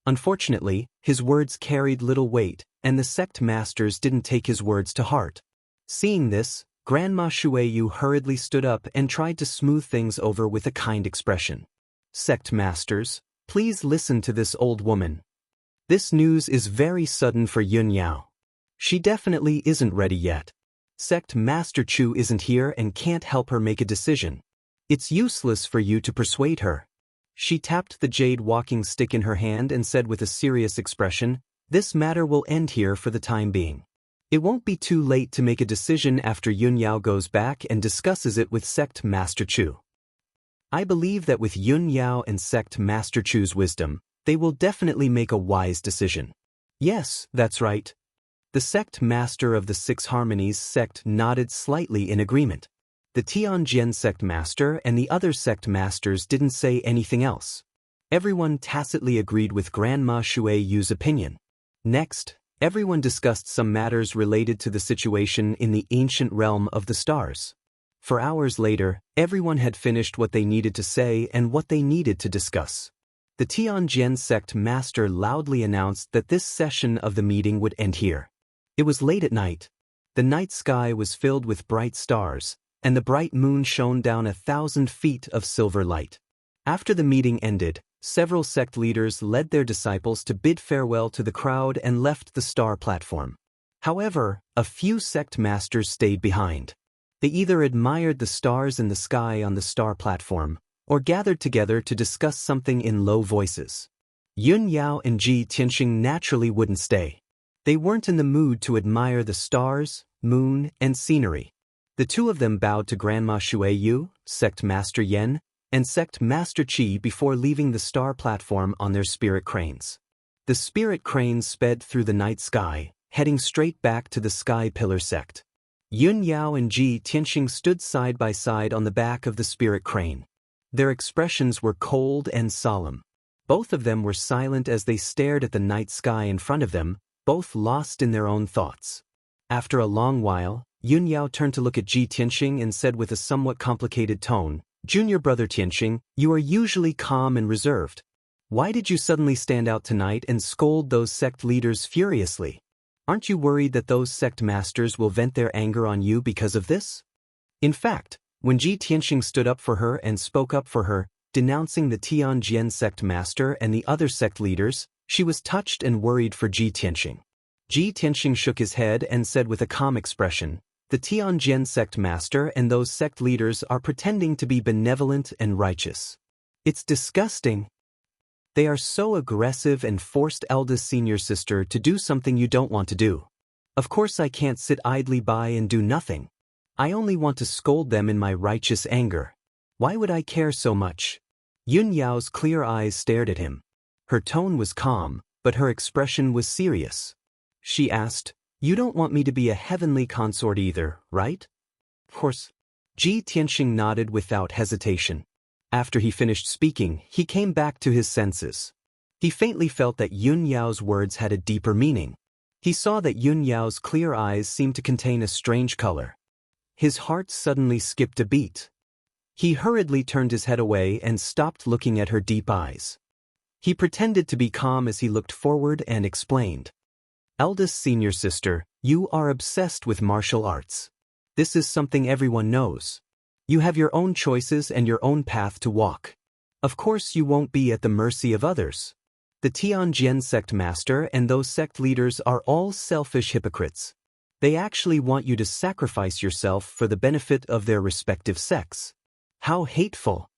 Unfortunately, his words carried little weight, and the sect masters didn't take his words to heart. Seeing this, Grandma Shuiyu hurriedly stood up and tried to smooth things over with a kind expression. "Sect masters, please listen to this old woman. This news is very sudden for Yun Yao. She definitely isn't ready yet. Sect Master Chu isn't here and can't help her make a decision. It's useless for you to persuade her." She tapped the jade walking stick in her hand and said with a serious expression, "This matter will end here for the time being. It won't be too late to make a decision after Yun Yao goes back and discusses it with Sect Master Chu. I believe that with Yun Yao and Sect Master Chu's wisdom, they will definitely make a wise decision." "Yes, that's right." The sect master of the Six Harmonies sect nodded slightly in agreement. The Tianjin sect master and the other sect masters didn't say anything else. Everyone tacitly agreed with Grandma Shuiyu's opinion. Next, Everyone discussed some matters related to the situation in the ancient realm of the stars. For hours later, everyone had finished what they needed to say and what they needed to discuss. The Tianjin sect master loudly announced that this session of the meeting would end here. It was late at night. The night sky was filled with bright stars, and the bright moon shone down 1,000 feet of silver light. After the meeting ended, several sect leaders led their disciples to bid farewell to the crowd and left the star platform. However, a few sect masters stayed behind. They either admired the stars in the sky on the star platform, or gathered together to discuss something in low voices. Yun Yao and Ji Tianxing naturally wouldn't stay. They weren't in the mood to admire the stars, moon, and scenery. The two of them bowed to Grandma Shuiyu, Sect Master Yen, and Sect Master Qi before leaving the star platform on their spirit cranes. The spirit cranes sped through the night sky, heading straight back to the Sky Pillar sect. Yun Yao and Ji Tianxing stood side by side on the back of the spirit crane. Their expressions were cold and solemn. Both of them were silent as they stared at the night sky in front of them, both lost in their own thoughts. After a long while, Yun Yao turned to look at Ji Tianxing and said with a somewhat complicated tone, "Junior brother Tianxing, you are usually calm and reserved. Why did you suddenly stand out tonight and scold those sect leaders furiously? Aren't you worried that those sect masters will vent their anger on you because of this?" In fact, when Ji Tianxing stood up for her and spoke up for her, denouncing the Tianjin sect master and the other sect leaders, she was touched and worried for Ji Tianxing. Ji Tianxing shook his head and said with a calm expression, "The Tianjin sect master and those sect leaders are pretending to be benevolent and righteous. It's disgusting. They are so aggressive and forced eldest senior sister to do something you don't want to do. Of course I can't sit idly by and do nothing. I only want to scold them in my righteous anger. Why would I care so much?" Yun Yao's clear eyes stared at him. Her tone was calm, but her expression was serious. She asked, "You don't want me to be a heavenly consort either, right?" "Of course." Ji Tianxing nodded without hesitation. After he finished speaking, he came back to his senses. He faintly felt that Yun Yao's words had a deeper meaning. He saw that Yun Yao's clear eyes seemed to contain a strange color. His heart suddenly skipped a beat. He hurriedly turned his head away and stopped looking at her deep eyes. He pretended to be calm as he looked forward and explained. "Eldest senior sister, you are obsessed with martial arts. This is something everyone knows. You have your own choices and your own path to walk. Of course you won't be at the mercy of others. The Tianjin sect master and those sect leaders are all selfish hypocrites. They actually want you to sacrifice yourself for the benefit of their respective sects. How hateful."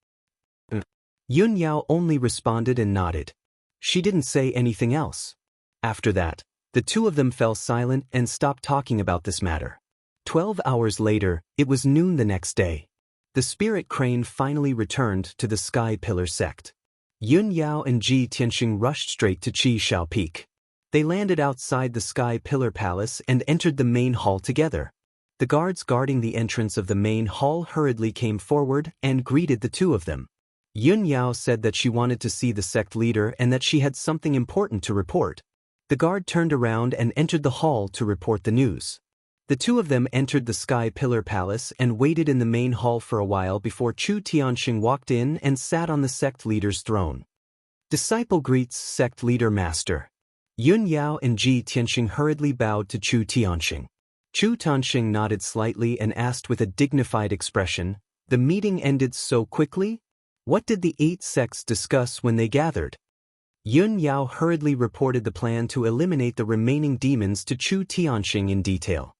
Yun Yao only responded and nodded. She didn't say anything else. After that, the two of them fell silent and stopped talking about this matter. 12 hours later, it was noon the next day. The spirit crane finally returned to the Sky Pillar sect. Yun Yao and Ji Tianxing rushed straight to Qi Shao Peak. They landed outside the Sky Pillar Palace and entered the main hall together. The guards guarding the entrance of the main hall hurriedly came forward and greeted the two of them. Yun Yao said that she wanted to see the sect leader and that she had something important to report. The guard turned around and entered the hall to report the news. The two of them entered the Sky Pillar Palace and waited in the main hall for a while before Chu Tianxing walked in and sat on the sect leader's throne. Disciple greets sect leader master. Yun Yao and Ji Tianxing hurriedly bowed to Chu Tianxing. Chu Tianxing nodded slightly and asked with a dignified expression, "The meeting ended so quickly? What did the 8 sects discuss when they gathered?" Yun Yao hurriedly reported the plan to eliminate the remaining demons to Chu Tianxing in detail.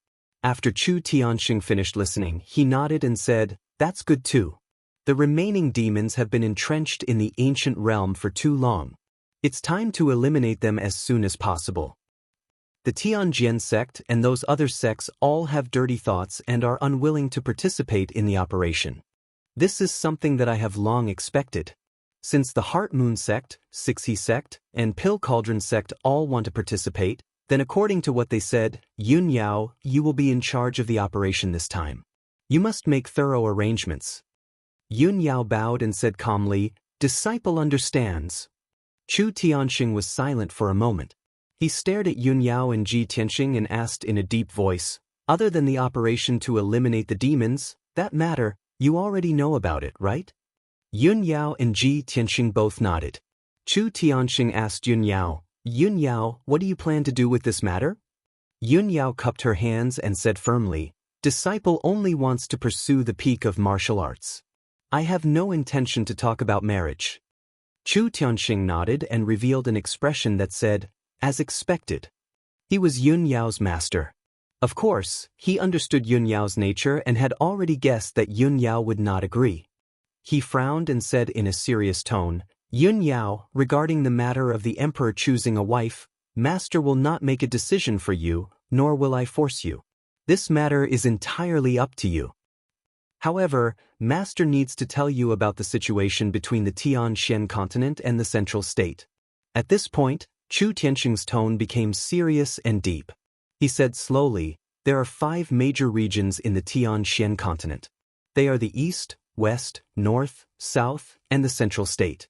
After Chu Tianxing finished listening, he nodded and said, "That's good too. The remaining demons have been entrenched in the ancient realm for too long. It's time to eliminate them as soon as possible. The Tianjin sect and those other sects all have dirty thoughts and are unwilling to participate in the operation. This is something that I have long expected. Since the Heart Moon sect, Sixi sect, and Pill Cauldron sect all want to participate, then according to what they said, Yun Yao, you will be in charge of the operation this time. You must make thorough arrangements." Yun Yao bowed and said calmly, "Disciple understands." Chu Tianxing was silent for a moment. He stared at Yun Yao and Ji Tianxing and asked in a deep voice, "Other than the operation to eliminate the demons, that matter, you already know about it, right?" Yun Yao and Ji Tianxing both nodded. Chu Tianxing asked Yun Yao, "What do you plan to do with this matter?" Yun Yao cupped her hands and said firmly, "Disciple only wants to pursue the peak of martial arts. I have no intention to talk about marriage." Chu Tianxing nodded and revealed an expression that said, "As expected." He was Yun Yao's master. Of course, he understood Yun Yao's nature and had already guessed that Yun Yao would not agree. He frowned and said in a serious tone, "Yun Yao, regarding the matter of the emperor choosing a wife, Master will not make a decision for you, nor will I force you. This matter is entirely up to you. However, Master needs to tell you about the situation between the Tian-Shen continent and the central state." At this point, Chu Tianxing's tone became serious and deep. He said slowly, "There are 5 major regions in the Tian-Shen continent. They are the East, West, North, South, and the central state.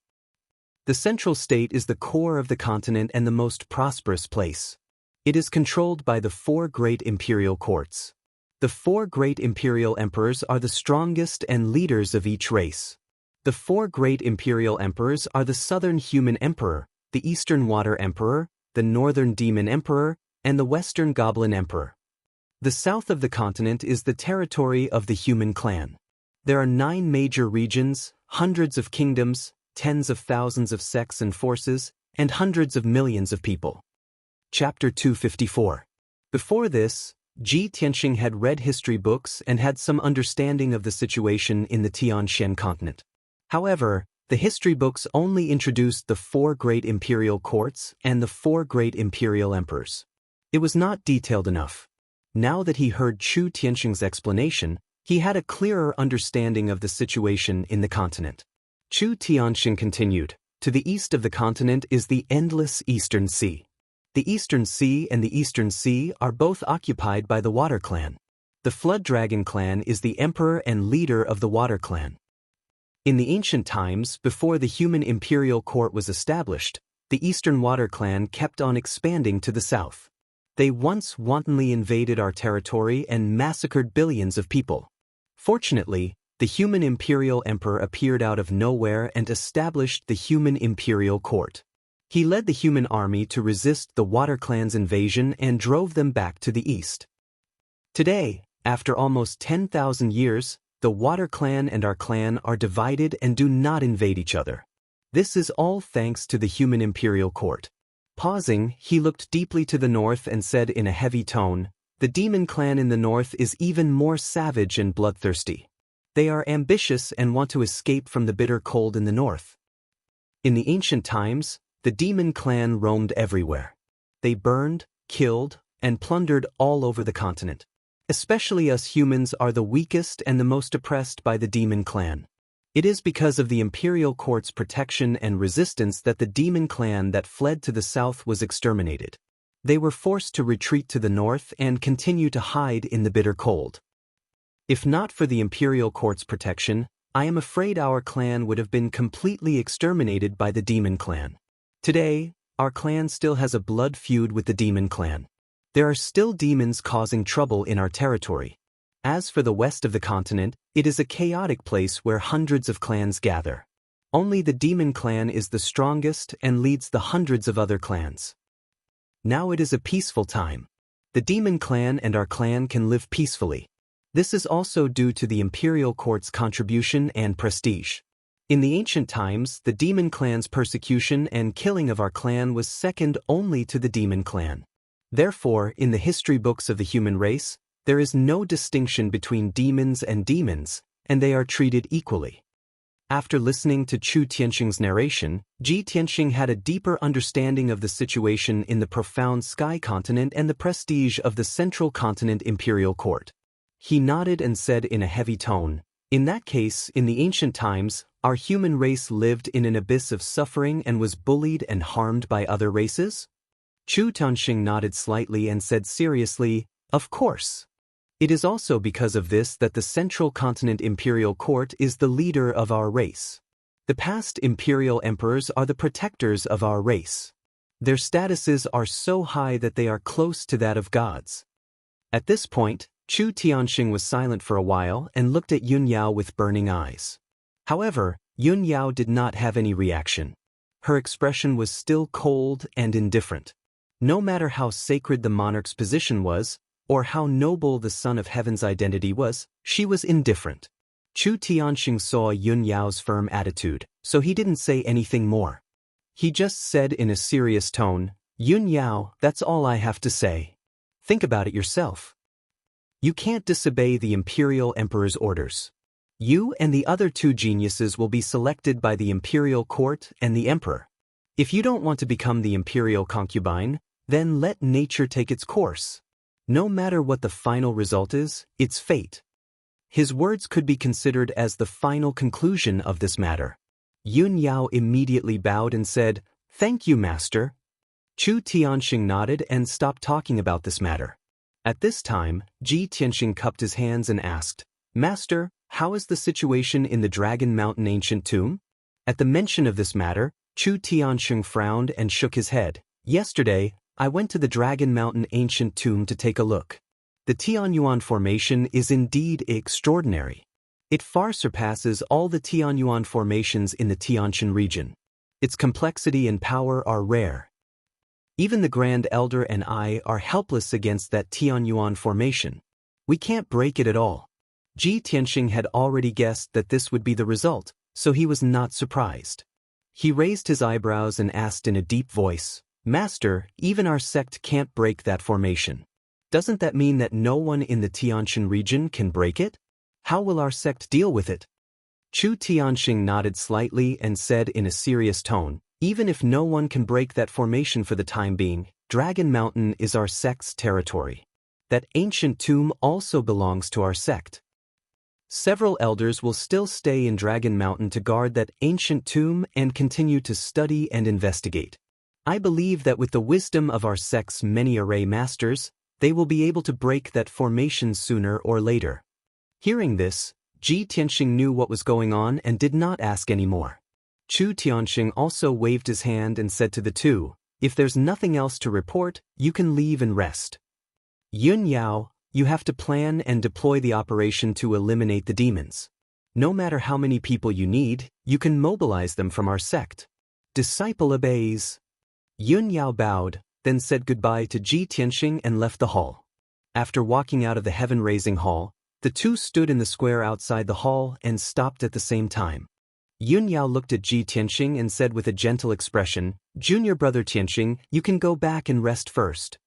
The central state is the core of the continent and the most prosperous place. It is controlled by the 4 great imperial courts. The 4 great imperial emperors are the strongest and leaders of each race. The 4 great imperial emperors are the Southern Human Emperor, the Eastern Water Emperor, the Northern Demon Emperor, and the Western Goblin Emperor. The south of the continent is the territory of the Human Clan. There are 9 major regions, hundreds of kingdoms, tens of thousands of sects and forces, and hundreds of millions of people." Chapter 254. Before this, Ji Tianxing had read history books and had some understanding of the situation in the Tian-Shen continent. However, the history books only introduced the 4 great imperial courts and the 4 great imperial emperors. It was not detailed enough. Now that he heard Chu Tianxing's explanation, he had a clearer understanding of the situation in the continent. Chu Tianxing continued, "To the east of the continent is the endless Eastern Sea. The Eastern Sea and the Eastern Sea are both occupied by the Water Clan. The Flood Dragon Clan is the emperor and leader of the Water Clan. In the ancient times, before the Human Imperial Court was established, the Eastern Water Clan kept on expanding to the south. They once wantonly invaded our territory and massacred billions of people. Fortunately, the Human Imperial Emperor appeared out of nowhere and established the Human Imperial Court. He led the human army to resist the Water Clan's invasion and drove them back to the east. Today, after almost 10,000 years, the Water Clan and our clan are divided and do not invade each other. This is all thanks to the Human Imperial Court." Pausing, he looked deeply to the north and said in a heavy tone, "The Demon Clan in the north is even more savage and bloodthirsty. They are ambitious and want to escape from the bitter cold in the north. In the ancient times, the Demon Clan roamed everywhere. They burned, killed, and plundered all over the continent. Especially us humans are the weakest and the most oppressed by the Demon Clan. It is because of the Imperial Court's protection and resistance that the Demon Clan that fled to the south was exterminated. They were forced to retreat to the north and continue to hide in the bitter cold. If not for the Imperial Court's protection, I am afraid our clan would have been completely exterminated by the Demon Clan. Today, our clan still has a blood feud with the Demon Clan. There are still demons causing trouble in our territory. As for the west of the continent, it is a chaotic place where hundreds of clans gather. Only the Demon Clan is the strongest and leads the hundreds of other clans. Now it is a peaceful time. The Demon Clan and our clan can live peacefully. This is also due to the Imperial Court's contribution and prestige. In the ancient times, the Demon Clan's persecution and killing of our clan was second only to the Demon Clan. Therefore, in the history books of the human race, there is no distinction between demons, and they are treated equally." After listening to Chu Tianxing's narration, Ji Tianxing had a deeper understanding of the situation in the profound Sky Continent and the prestige of the Central Continent Imperial Court. He nodded and said in a heavy tone, "In that case, in the ancient times, our human race lived in an abyss of suffering and was bullied and harmed by other races?" Chu Tianxing nodded slightly and said seriously, "Of course. It is also because of this that the Central Continent Imperial Court is the leader of our race. The past imperial emperors are the protectors of our race. Their statuses are so high that they are close to that of gods. At this point, Chu Tianxing was silent for a while and looked at Yun Yao with burning eyes. However, Yun Yao did not have any reaction. Her expression was still cold and indifferent. No matter how sacred the monarch's position was, or how noble the Son of Heaven's identity was, she was indifferent. Chu Tianxing saw Yun Yao's firm attitude, so he didn't say anything more. He just said in a serious tone, "Yun Yao, that's all I have to say. Think about it yourself. You can't disobey the imperial emperor's orders. You and the other two geniuses will be selected by the imperial court and the emperor. If you don't want to become the imperial concubine, then let nature take its course. No matter what the final result is, it's fate." His words could be considered as the final conclusion of this matter. Yun Yao immediately bowed and said, "Thank you, master." Chu Tianxing nodded and stopped talking about this matter. At this time, Ji Tianxing cupped his hands and asked, "Master, how is the situation in the Dragon Mountain ancient tomb?" At the mention of this matter, Chu Tianxing frowned and shook his head. "Yesterday, I went to the Dragon Mountain ancient tomb to take a look. The Tianyuan formation is indeed extraordinary. It far surpasses all the Tianyuan formations in the Tianshan region. Its complexity and power are rare. Even the Grand Elder and I are helpless against that Tianyuan formation. We can't break it at all." Ji Tianxing had already guessed that this would be the result, so he was not surprised. He raised his eyebrows and asked in a deep voice, "Master, even our sect can't break that formation. Doesn't that mean that no one in the Tianshan region can break it? How will our sect deal with it?" Chu Tianxing nodded slightly and said in a serious tone, "Even if no one can break that formation for the time being, Dragon Mountain is our sect's territory. That ancient tomb also belongs to our sect. Several elders will still stay in Dragon Mountain to guard that ancient tomb and continue to study and investigate. I believe that with the wisdom of our sect's many array masters, they will be able to break that formation sooner or later." Hearing this, Ji Tianxing knew what was going on and did not ask any more. Chu Tianxing also waved his hand and said to the two, "If there's nothing else to report, you can leave and rest. Yun Yao, you have to plan and deploy the operation to eliminate the demons. No matter how many people you need, you can mobilize them from our sect." Disciple obeys. Yun Yao bowed, then said goodbye to Ji Tianxing and left the hall. After walking out of the heaven-raising hall, the two stood in the square outside the hall and stopped at the same time. Yun Yao looked at Ji Tianxing and said with a gentle expression, "Junior brother Tianxing, you can go back and rest first.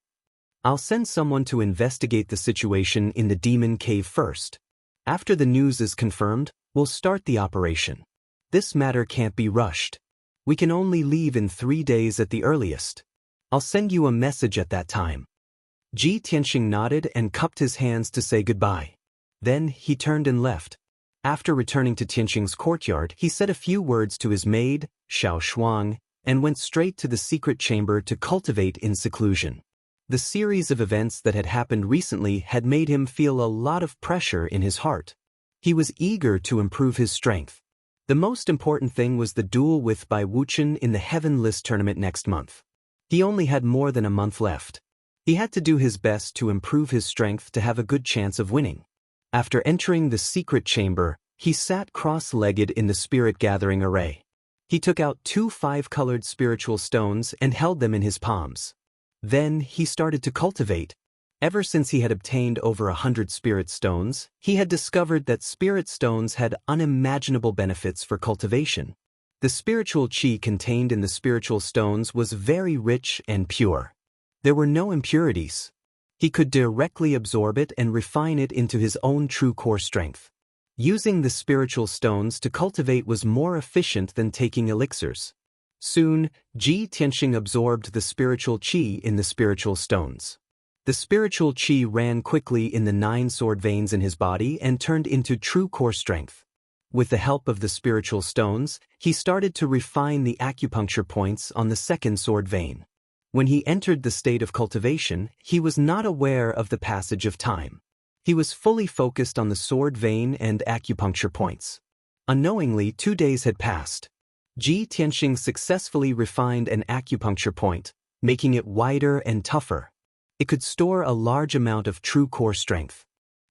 I'll send someone to investigate the situation in the demon cave first. After the news is confirmed, we'll start the operation. This matter can't be rushed. We can only leave in 3 days at the earliest. I'll send you a message at that time." Ji Tianxing nodded and cupped his hands to say goodbye. Then he turned and left. After returning to Tianxing's courtyard, he said a few words to his maid, Xiao Shuang, and went straight to the secret chamber to cultivate in seclusion. The series of events that had happened recently had made him feel a lot of pressure in his heart. He was eager to improve his strength. The most important thing was the duel with Bai Wuchen in the Heaven List tournament next month. He only had more than a month left. He had to do his best to improve his strength to have a good chance of winning. After entering the secret chamber, he sat cross-legged in the spirit-gathering array. He took out 2 5-colored spiritual stones and held them in his palms. Then he started to cultivate. Ever since he had obtained over 100 spirit stones, he had discovered that spirit stones had unimaginable benefits for cultivation. The spiritual qi contained in the spiritual stones was very rich and pure. There were no impurities. He could directly absorb it and refine it into his own true core strength. Using the spiritual stones to cultivate was more efficient than taking elixirs. Soon, Ji Tianxing absorbed the spiritual qi in the spiritual stones. The spiritual qi ran quickly in the 9 sword veins in his body and turned into true core strength. With the help of the spiritual stones, he started to refine the acupuncture points on the 2nd sword vein. When he entered the state of cultivation, he was not aware of the passage of time. He was fully focused on the sword vein and acupuncture points. Unknowingly, 2 days had passed. Ji Tianxing successfully refined an acupuncture point, making it wider and tougher. It could store a large amount of true core strength.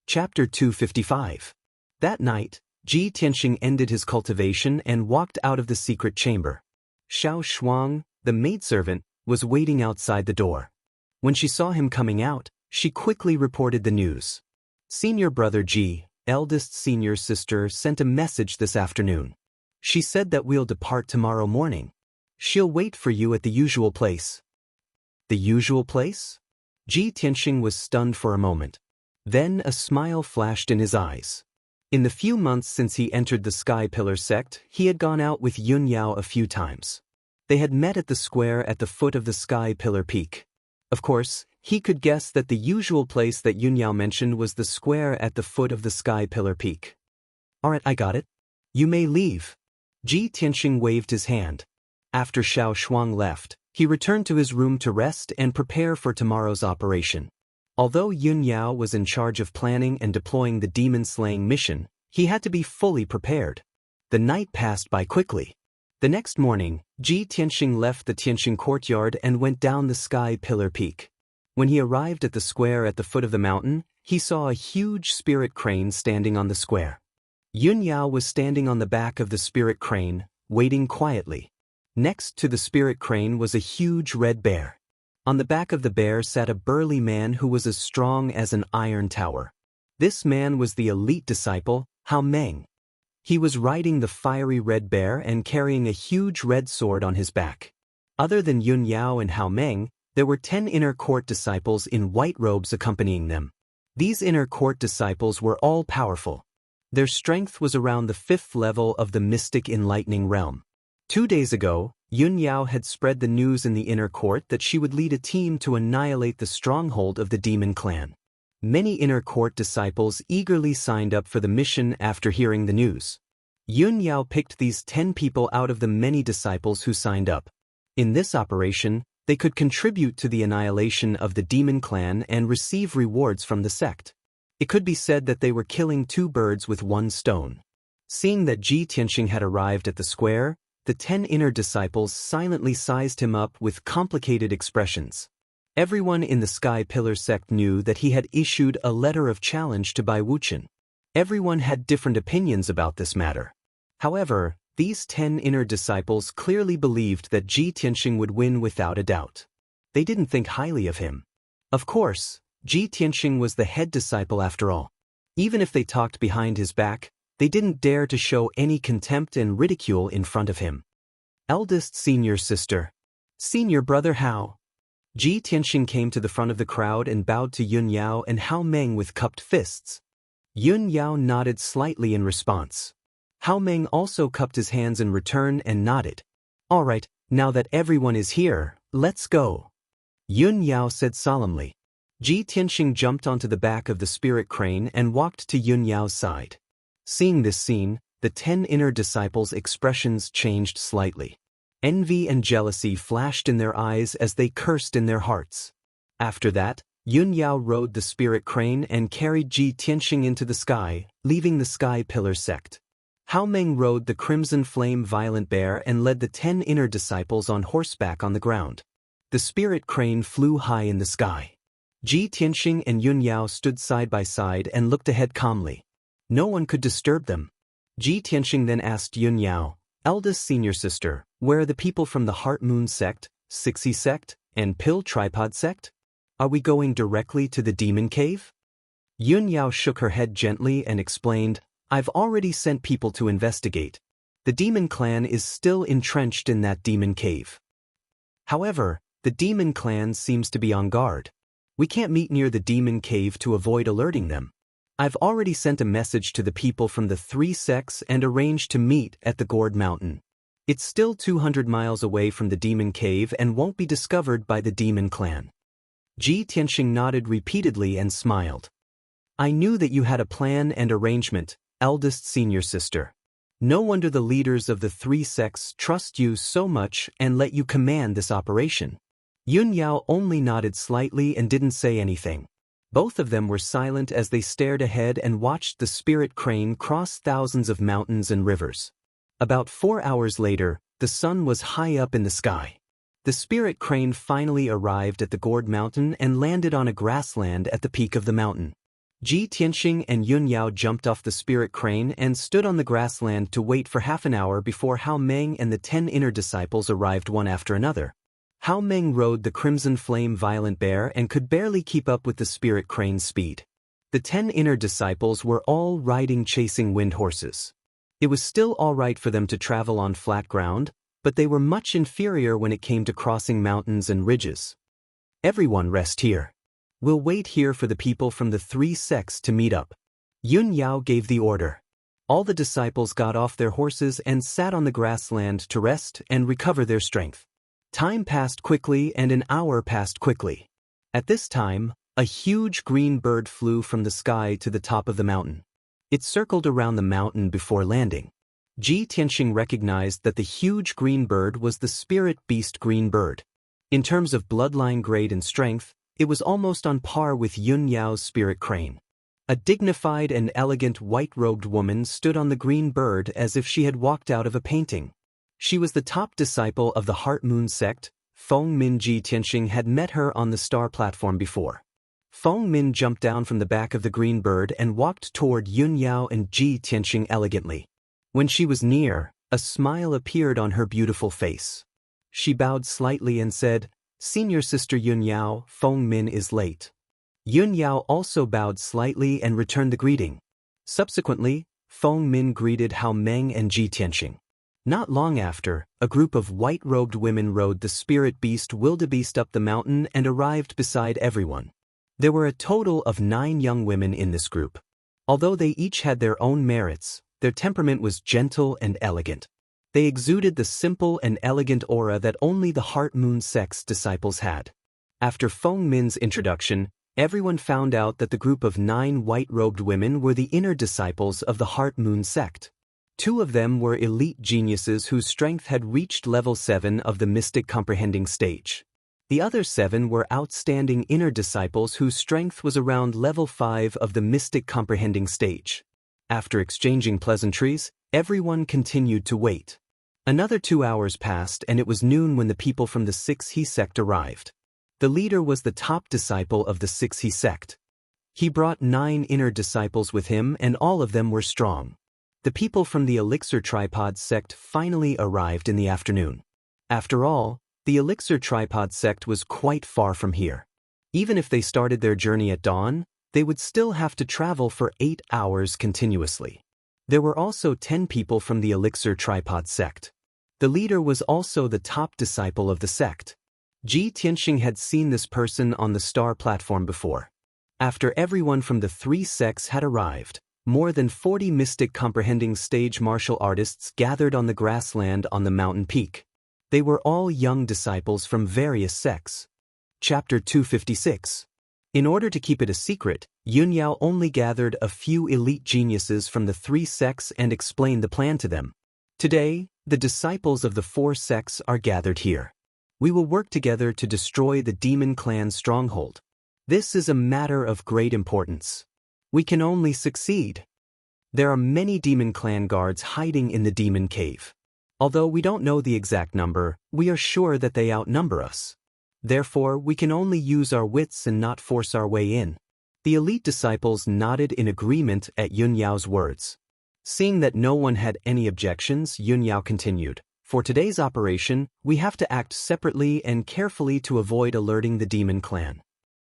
Chapter 255. That night, Ji Tianxing ended his cultivation and walked out of the secret chamber. Xiao Shuang, the maidservant, was waiting outside the door. When she saw him coming out, she quickly reported the news. Senior brother Ji, eldest senior sister, sent a message this afternoon. She said that we'll depart tomorrow morning. She'll wait for you at the usual place. The usual place? Ji Tianxing was stunned for a moment. Then a smile flashed in his eyes. In the few months since he entered the Sky Pillar sect, he had gone out with Yun Yao a few times. They had met at the square at the foot of the Sky Pillar peak. Of course, he could guess that the usual place that Yun Yao mentioned was the square at the foot of the Sky Pillar peak. Alright, I got it. You may leave. Ji Tianxing waved his hand. After Xiao Shuang left, he returned to his room to rest and prepare for tomorrow's operation. Although Yun Yao was in charge of planning and deploying the demon-slaying mission, he had to be fully prepared. The night passed by quickly. The next morning, Ji Tianxing left the Tianxing courtyard and went down the Sky Pillar peak. When he arrived at the square at the foot of the mountain, he saw a huge spirit crane standing on the square. Yun Yao was standing on the back of the spirit crane, waiting quietly. Next to the spirit crane was a huge red bear. On the back of the bear sat a burly man who was as strong as an iron tower. This man was the elite disciple, Hao Meng. He was riding the fiery red bear and carrying a huge red sword on his back. Other than Yun Yao and Hao Meng, there were 10 inner court disciples in white robes accompanying them. These inner court disciples were all powerful. Their strength was around the 5th level of the mystic enlightening realm. 2 days ago, Yun Yao had spread the news in the inner court that she would lead a team to annihilate the stronghold of the demon clan. Many inner court disciples eagerly signed up for the mission after hearing the news. Yun Yao picked these 10 people out of the many disciples who signed up. In this operation, they could contribute to the annihilation of the demon clan and receive rewards from the sect. It could be said that they were killing 2 birds with 1 stone. Seeing that Ji Tianxing had arrived at the square, the 10 inner disciples silently sized him up with complicated expressions. Everyone in the Sky Pillar sect knew that he had issued a letter of challenge to Bai Wuchen. Everyone had different opinions about this matter. However, these 10 inner disciples clearly believed that Ji Tianxing would win without a doubt. They didn't think highly of him. Of course, Ji Tianxing was the head disciple after all. Even if they talked behind his back, they didn't dare to show any contempt and ridicule in front of him. Eldest senior sister. Senior brother Hao. Ji Tianxing came to the front of the crowd and bowed to Yun Yao and Hao Meng with cupped fists. Yun Yao nodded slightly in response. Hao Meng also cupped his hands in return and nodded. All right, now that everyone is here, let's go. Yun Yao said solemnly. Ji Tianxing jumped onto the back of the spirit crane and walked to Yun Yao's side. Seeing this scene, the 10 inner disciples' expressions changed slightly. Envy and jealousy flashed in their eyes as they cursed in their hearts. After that, Yun Yao rode the spirit crane and carried Ji Tianxing into the sky, leaving the Sky Pillar sect. Hao Meng rode the crimson flame violent bear and led the 10 inner disciples on horseback on the ground. The spirit crane flew high in the sky. Ji Tianxing and Yun Yao stood side by side and looked ahead calmly. No one could disturb them. Ji Tianxing then asked Yun Yao, eldest senior sister, where are the people from the Heart Moon sect, Sixi sect, and Pill Tripod sect? Are we going directly to the demon cave? Yun Yao shook her head gently and explained, I've already sent people to investigate. The demon clan is still entrenched in that demon cave. However, the demon clan seems to be on guard. We can't meet near the demon cave to avoid alerting them. I've already sent a message to the people from the 3 sects and arranged to meet at the Gourd Mountain. It's still 200 miles away from the demon cave and won't be discovered by the demon clan. Ji Tianxing nodded repeatedly and smiled. I knew that you had a plan and arrangement, eldest senior sister. No wonder the leaders of the 3 sects trust you so much and let you command this operation. Yun Yao only nodded slightly and didn't say anything. Both of them were silent as they stared ahead and watched the spirit crane cross thousands of mountains and rivers. About 4 hours later, the sun was high up in the sky. The spirit crane finally arrived at the gourd mountain and landed on a grassland at the peak of the mountain. Ji Tianxing and Yun Yao jumped off the spirit crane and stood on the grassland to wait for half an hour before Hao Meng and the 10 inner disciples arrived one after another. Hao Meng rode the crimson flame violent bear and could barely keep up with the spirit crane's speed. The 10 inner disciples were all riding chasing wind horses. It was still all right for them to travel on flat ground, but they were much inferior when it came to crossing mountains and ridges. Everyone rest here. We'll wait here for the people from the 3 sects to meet up. Yun Yao gave the order. All the disciples got off their horses and sat on the grassland to rest and recover their strength. Time passed quickly and an hour passed quickly. At this time, a huge green bird flew from the sky to the top of the mountain. It circled around the mountain before landing. Ji Tianxing recognized that the huge green bird was the spirit beast green bird. In terms of bloodline grade and strength, it was almost on par with Yun Yao's spirit crane. A dignified and elegant white-robed woman stood on the green bird as if she had walked out of a painting. She was the top disciple of the Heart Moon sect. Feng Min. Ji Tianxing had met her on the star platform before. Feng Min jumped down from the back of the green bird and walked toward Yun Yao and Ji Tianxing elegantly. When she was near, a smile appeared on her beautiful face. She bowed slightly and said, "Senior sister Yun Yao, Feng Min is late." Yun Yao also bowed slightly and returned the greeting. Subsequently, Feng Min greeted Hao Meng and Ji Tianxing. Not long after, a group of white-robed women rode the spirit beast wildebeest up the mountain and arrived beside everyone. There were a total of 9 young women in this group. Although they each had their own merits, their temperament was gentle and elegant. They exuded the simple and elegant aura that only the Heart Moon sect's disciples had. After Feng Min's introduction, everyone found out that the group of 9 white-robed women were the inner disciples of the Heart Moon sect. 2 of them were elite geniuses whose strength had reached level 7 of the mystic comprehending stage. The other 7 were outstanding inner disciples whose strength was around level 5 of the mystic comprehending stage. After exchanging pleasantries, everyone continued to wait. Another 2 hours passed and it was noon when the people from the 6 He sect arrived. The leader was the top disciple of the 6 He sect. He brought 9 inner disciples with him and all of them were strong. The people from the Elixir Tripod sect finally arrived in the afternoon. After all, the Elixir Tripod sect was quite far from here. Even if they started their journey at dawn, they would still have to travel for 8 hours continuously. There were also 10 people from the Elixir Tripod sect. The leader was also the top disciple of the sect. Ji Tianxing had seen this person on the star platform before. After everyone from the 3 sects had arrived, more than 40 mystic comprehending stage martial artists gathered on the grassland on the mountain peak. They were all young disciples from various sects. Chapter 256. In order to keep it a secret, Yun Yao only gathered a few elite geniuses from the 3 sects and explained the plan to them. Today, the disciples of the 4 sects are gathered here. We will work together to destroy the demon clan's stronghold. This is a matter of great importance. We can only succeed. There are many demon clan guards hiding in the demon cave. Although we don't know the exact number, we are sure that they outnumber us. Therefore, we can only use our wits and not force our way in. The elite disciples nodded in agreement at Yun Yao's words. Seeing that no one had any objections, Yun Yao continued, "For today's operation, we have to act separately and carefully to avoid alerting the demon clan.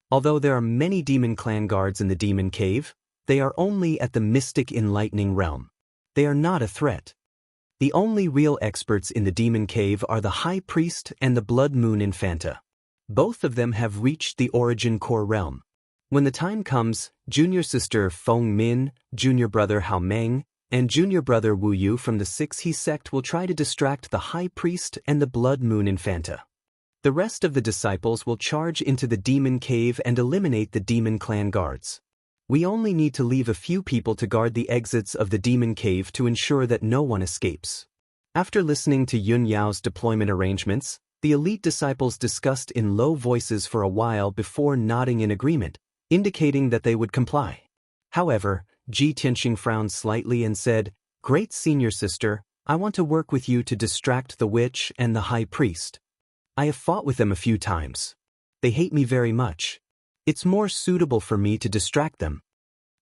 Although there are many demon clan guards in the demon cave, they are only at the mystic enlightening realm. They are not a threat. The only real experts in the demon cave are the High Priest and the Blood Moon Infanta. Both of them have reached the origin core realm. When the time comes, junior sister Feng Min, junior brother Hao Meng, and junior brother Wu Yu from the 6 He sect will try to distract the High Priest and the Blood Moon Infanta. The rest of the disciples will charge into the demon cave and eliminate the demon clan guards. We only need to leave a few people to guard the exits of the demon cave to ensure that no one escapes." After listening to Yun Yao's deployment arrangements, the elite disciples discussed in low voices for a while before nodding in agreement, indicating that they would comply. However, Ji Tianxing frowned slightly and said, "Great senior sister, I want to work with you to distract the witch and the high priest." I have fought with them a few times. They hate me very much. It's more suitable for me to distract them.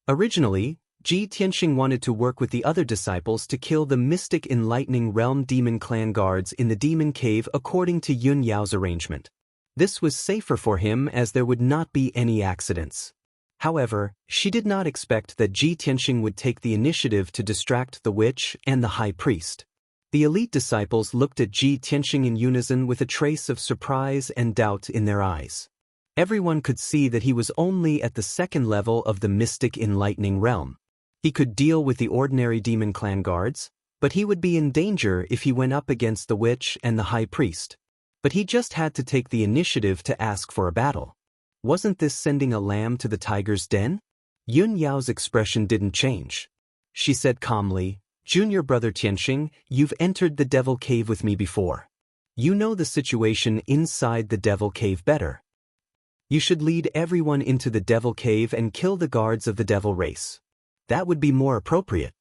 Originally, Ji Tianxing wanted to work with the other disciples to kill the mystic enlightening realm demon clan guards in the demon cave according to Yun Yao's arrangement. This was safer for him as there would not be any accidents. However, she did not expect that Ji Tianxing would take the initiative to distract the witch and the high priest. The elite disciples looked at Ji Tianxing in unison with a trace of surprise and doubt in their eyes. Everyone could see that he was only at the second level of the mystic enlightening realm. He could deal with the ordinary demon clan guards, but he would be in danger if he went up against the witch and the high priest. But he just had to take the initiative to ask for a battle. Wasn't this sending a lamb to the tiger's den? Yun Yao's expression didn't change. She said calmly, "Junior brother Tianxing, you've entered the devil cave with me before. You know the situation inside the devil cave better. You should lead everyone into the devil cave and kill the guards of the devil race. That would be more appropriate."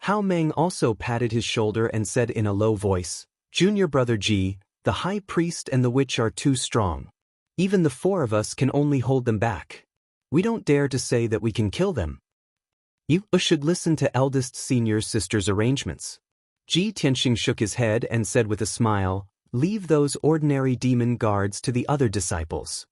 Hao Meng also patted his shoulder and said in a low voice, "Junior brother Ji, the high priest and the witch are too strong. Even the four of us can only hold them back. We don't dare to say that we can kill them. You should listen to eldest senior sister's arrangements." Ji Tianxing shook his head and said with a smile, "Leave those ordinary demon guards to the other disciples.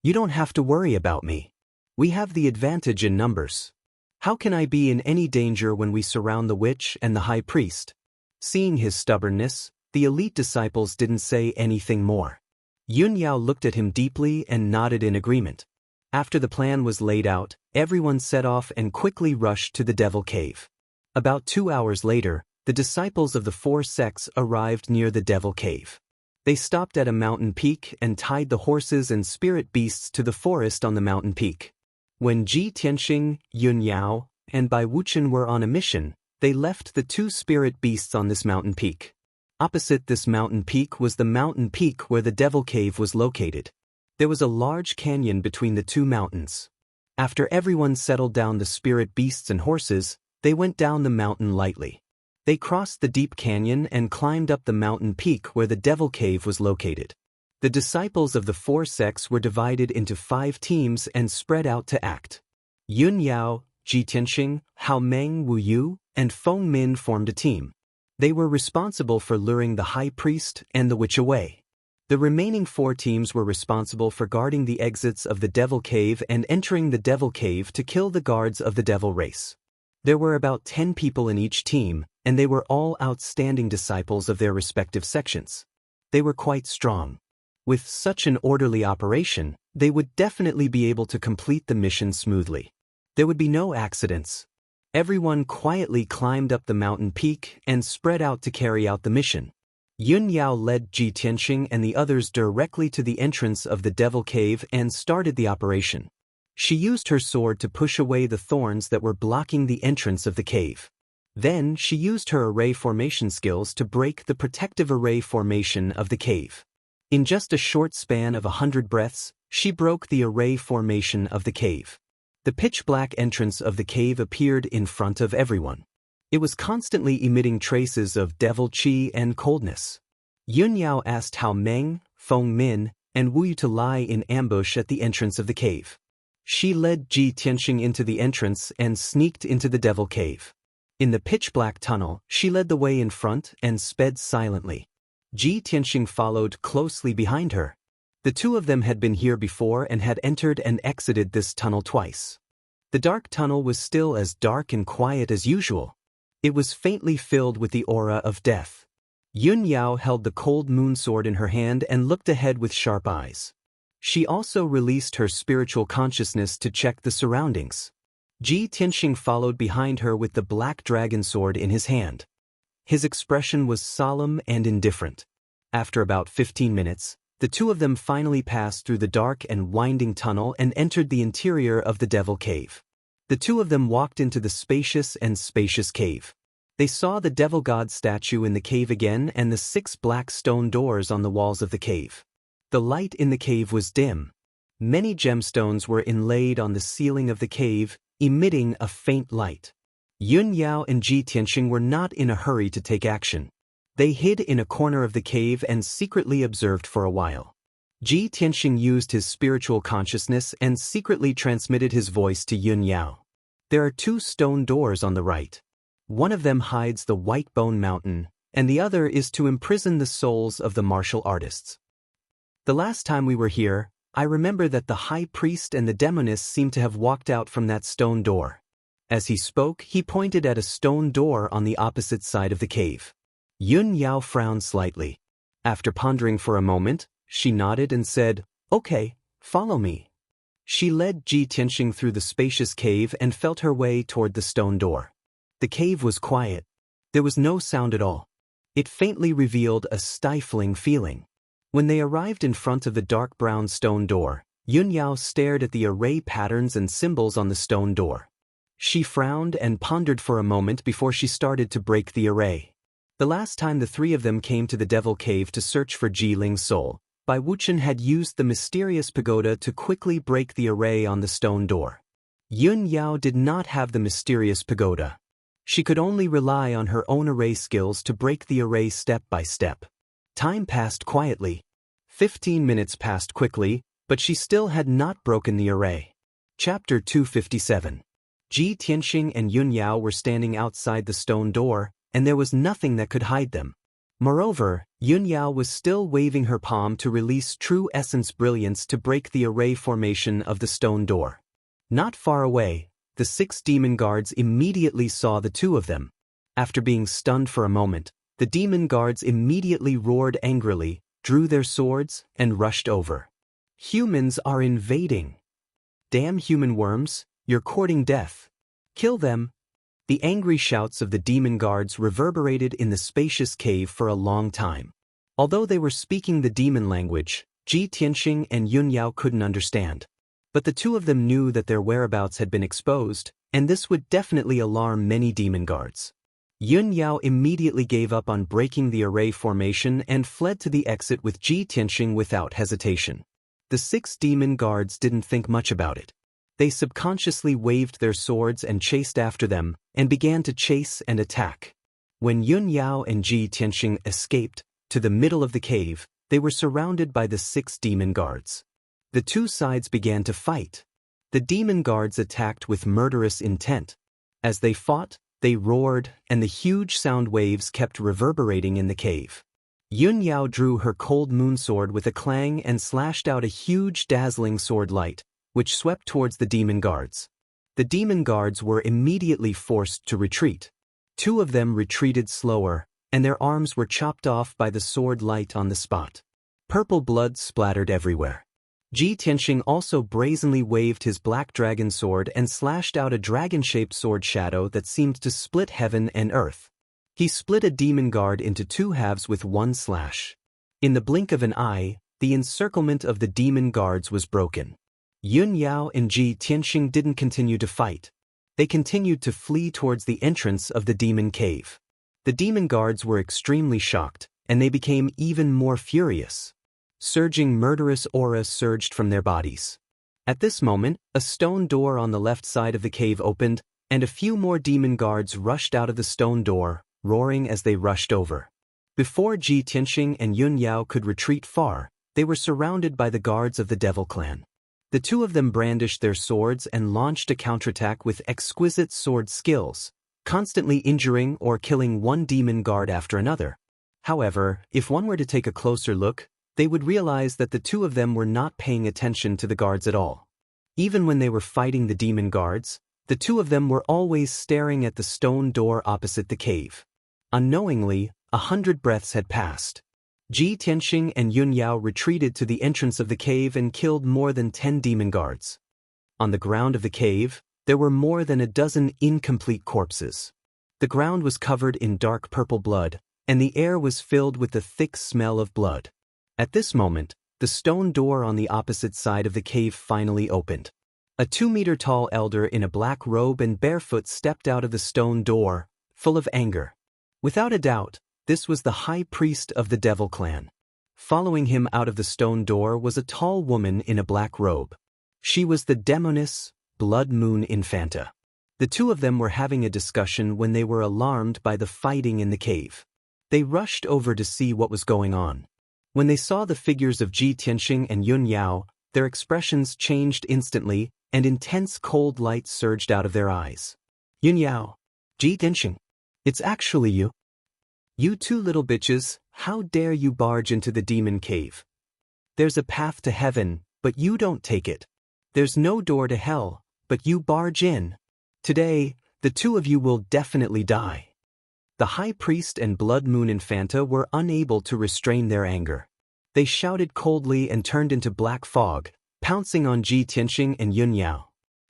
You don't have to worry about me. We have the advantage in numbers. How can I be in any danger when we surround the witch and the high priest?" Seeing his stubbornness, the elite disciples didn't say anything more. Yun Yao looked at him deeply and nodded in agreement. After the plan was laid out, everyone set off and quickly rushed to the devil cave. About 2 hours later, the disciples of the four sects arrived near the devil cave. They stopped at a mountain peak and tied the horses and spirit beasts to the forest on the mountain peak. When Ji Tianxing, Yun Yao, and Bai Wuchen were on a mission, they left the 2 spirit beasts on this mountain peak. Opposite this mountain peak was the mountain peak where the devil cave was located. There was a large canyon between the 2 mountains. After everyone settled down the spirit beasts and horses, they went down the mountain lightly. They crossed the deep canyon and climbed up the mountain peak where the devil cave was located. The disciples of the 4 sects were divided into 5 teams and spread out to act. Yun Yao, Ji Tianxing, Hao Meng, Wu Yu, and Feng Min formed a team. They were responsible for luring the high priest and the witch away. The remaining 4 teams were responsible for guarding the exits of the devil cave and entering the devil cave to kill the guards of the devil race. There were about 10 people in each team, and they were all outstanding disciples of their respective sections. They were quite strong. With such an orderly operation, they would definitely be able to complete the mission smoothly. There would be no accidents. Everyone quietly climbed up the mountain peak and spread out to carry out the mission. Yun Yao led Ji Tianxing and the others directly to the entrance of the devil cave and started the operation. She used her sword to push away the thorns that were blocking the entrance of the cave. Then she used her array formation skills to break the protective array formation of the cave. In just a short span of 100 breaths, she broke the array formation of the cave. The pitch-black entrance of the cave appeared in front of everyone. It was constantly emitting traces of devil qi and coldness. Yun Yao asked Hao Meng, Feng Min, and Wu Yu to lie in ambush at the entrance of the cave. She led Ji Tianxing into the entrance and sneaked into the devil cave. In the pitch-black tunnel, she led the way in front and sped silently. Ji Tianxing followed closely behind her. The 2 of them had been here before and had entered and exited this tunnel twice. The dark tunnel was still as dark and quiet as usual. It was faintly filled with the aura of death. Yun Yao held the cold moon sword in her hand and looked ahead with sharp eyes. She also released her spiritual consciousness to check the surroundings. Ji Tianxing followed behind her with the black dragon sword in his hand. His expression was solemn and indifferent. After about 15 minutes, the 2 of them finally passed through the dark and winding tunnel and entered the interior of the devil cave. The 2 of them walked into the spacious cave. They saw the devil god statue in the cave again and the 6 black stone doors on the walls of the cave. The light in the cave was dim. Many gemstones were inlaid on the ceiling of the cave, emitting a faint light. Yun Yao and Ji Tianxing were not in a hurry to take action. They hid in a corner of the cave and secretly observed for a while. Ji Tianxing used his spiritual consciousness and secretly transmitted his voice to Yun Yao. There are 2 stone doors on the right. One of them hides the White Bone Mountain, and the other is to imprison the souls of the martial artists. The last time we were here, I remember that the high priest and the demoness seemed to have walked out from that stone door. As he spoke, he pointed at a stone door on the opposite side of the cave. Yun Yao frowned slightly. After pondering for a moment, she nodded and said, "Okay, follow me." She led Ji Tianxing through the spacious cave and felt her way toward the stone door. The cave was quiet. There was no sound at all. It faintly revealed a stifling feeling. When they arrived in front of the dark brown stone door, Yun Yao stared at the array patterns and symbols on the stone door. She frowned and pondered for a moment before she started to break the array. The last time the 3 of them came to the Devil Cave to search for Ji Ling's soul, Bai Wuchen had used the mysterious pagoda to quickly break the array on the stone door. Yun Yao did not have the mysterious pagoda. She could only rely on her own array skills to break the array step by step. Time passed quietly. 15 minutes passed quickly, but she still had not broken the array. Chapter 257. Ji Tianxing and Yun Yao were standing outside the stone door, and there was nothing that could hide them. Moreover, Yun Yao was still waving her palm to release true essence brilliance to break the array formation of the stone door. Not far away, the 6 demon guards immediately saw the 2 of them. After being stunned for a moment, the demon guards immediately roared angrily, drew their swords, and rushed over. "Humans are invading. Damn human worms, you're courting death. Kill them." The angry shouts of the demon guards reverberated in the spacious cave for a long time. Although they were speaking the demon language, Ji Tianxing and Yun Yao couldn't understand. But the 2 of them knew that their whereabouts had been exposed, and this would definitely alarm many demon guards. Yun Yao immediately gave up on breaking the array formation and fled to the exit with Ji Tianxing without hesitation. The 6 demon guards didn't think much about it. They subconsciously waved their swords and chased after them, and began to chase and attack. When Yun Yao and Ji Tianxing escaped to the middle of the cave, they were surrounded by the 6 demon guards. The 2 sides began to fight. The demon guards attacked with murderous intent. As they fought, they roared, and the huge sound waves kept reverberating in the cave. Yun Yao drew her cold moon sword with a clang and slashed out a huge dazzling sword light, which swept towards the demon guards. The demon guards were immediately forced to retreat. 2 of them retreated slower, and their arms were chopped off by the sword light on the spot. Purple blood splattered everywhere. Ji Tianxing also brazenly waved his black dragon sword and slashed out a dragon-shaped sword shadow that seemed to split heaven and earth. He split a demon guard into 2 halves with 1 slash. In the blink of an eye, the encirclement of the demon guards was broken. Yun Yao and Ji Tianxing didn't continue to fight. They continued to flee towards the entrance of the demon cave. The demon guards were extremely shocked, and they became even more furious. Surging murderous aura surged from their bodies. At this moment, a stone door on the left side of the cave opened, and a few more demon guards rushed out of the stone door, roaring as they rushed over. Before Ji Tianxing and Yun Yao could retreat far, they were surrounded by the guards of the Devil Clan. The 2 of them brandished their swords and launched a counterattack with exquisite sword skills, constantly injuring or killing one demon guard after another. However, if one were to take a closer look, they would realize that the 2 of them were not paying attention to the guards at all. Even when they were fighting the demon guards, the 2 of them were always staring at the stone door opposite the cave. Unknowingly, 100 breaths had passed. Ji Tianxing and Yun Yao retreated to the entrance of the cave and killed more than 10 demon guards. On the ground of the cave, there were more than a dozen incomplete corpses. The ground was covered in dark purple blood, and the air was filled with the thick smell of blood. At this moment, the stone door on the opposite side of the cave finally opened. A 2-meter-tall elder in a black robe and barefoot stepped out of the stone door, full of anger. Without a doubt, this was the high priest of the Devil Clan. Following him out of the stone door was a tall woman in a black robe. She was the demoness, Blood Moon Infanta. The 2 of them were having a discussion when they were alarmed by the fighting in the cave. They rushed over to see what was going on. When they saw the figures of Ji Tianxing and Yun Yao, their expressions changed instantly, and intense cold light surged out of their eyes. Yun Yao. Ji Tianxing. It's actually you. You two little bitches, how dare you barge into the demon cave? There's a path to heaven, but you don't take it. There's no door to hell, but you barge in. Today, the two of you will definitely die. The High Priest and Blood Moon Infanta were unable to restrain their anger. They shouted coldly and turned into black fog, pouncing on Ji Tianxing and Yun Yao.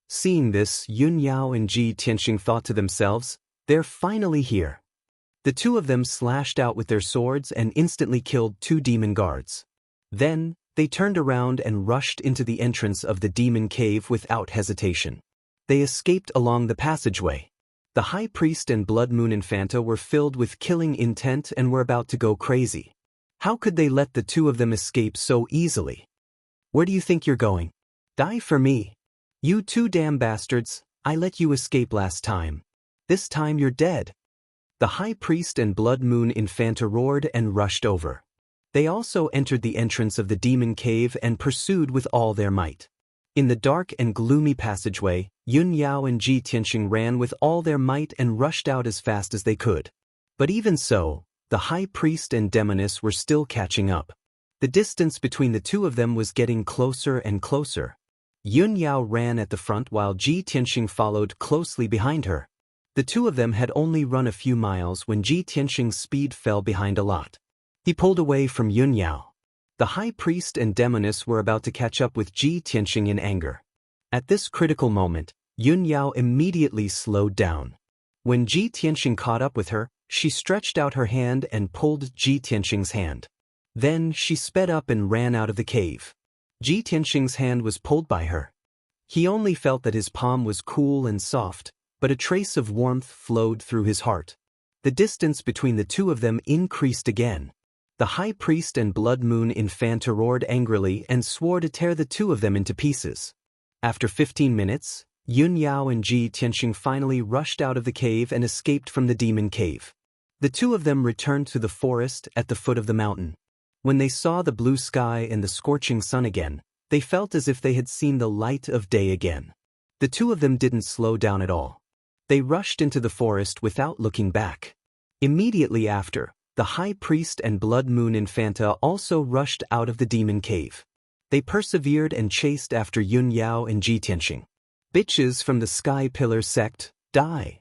Seeing this, Yun Yao and Ji Tianxing thought to themselves, they're finally here. The two of them slashed out with their swords and instantly killed 2 demon guards. Then, they turned around and rushed into the entrance of the demon cave without hesitation. They escaped along the passageway. The High Priest and Blood Moon Infanta were filled with killing intent and were about to go crazy. How could they let the two of them escape so easily? Where do you think you're going? Die for me. You two damn bastards, I let you escape last time. This time you're dead. The High Priest and Blood Moon Infanta roared and rushed over. They also entered the entrance of the demon cave and pursued with all their might. In the dark and gloomy passageway, Yun Yao and Ji Tianxing ran with all their might and rushed out as fast as they could. But even so, the High Priest and Demoness were still catching up. The distance between the two of them was getting closer and closer. Yun Yao ran at the front while Ji Tianxing followed closely behind her. The two of them had only run a few miles when Ji Tianxing's speed fell behind a lot. He pulled away from Yun Yao. The High Priest and Demoness were about to catch up with Ji Tianxing in anger. At this critical moment, Yun Yao immediately slowed down. When Ji Tianxing caught up with her, she stretched out her hand and pulled Ji Tianxing's hand. Then she sped up and ran out of the cave. Ji Tianxing's hand was pulled by her. He only felt that his palm was cool and soft, but a trace of warmth flowed through his heart. The distance between the two of them increased again. The High Priest and Blood Moon Infanta roared angrily and swore to tear the two of them into pieces. After 15 minutes, Yun Yao and Ji Tianxing finally rushed out of the cave and escaped from the demon cave. The two of them returned to the forest at the foot of the mountain. When they saw the blue sky and the scorching sun again, they felt as if they had seen the light of day again. The two of them didn't slow down at all. They rushed into the forest without looking back. Immediately after, the High Priest and Blood Moon Infanta also rushed out of the demon cave. They persevered and chased after Yun Yao and Ji Tianxing. Bitches from the Sky Pillar sect, die.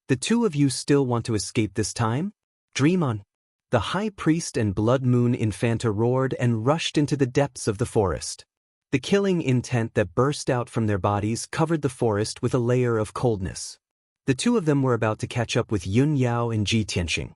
The two of you still want to escape this time? Dream on. The High Priest and Blood Moon Infanta roared and rushed into the depths of the forest. The killing intent that burst out from their bodies covered the forest with a layer of coldness. The two of them were about to catch up with Yun Yao and Ji Tianxing.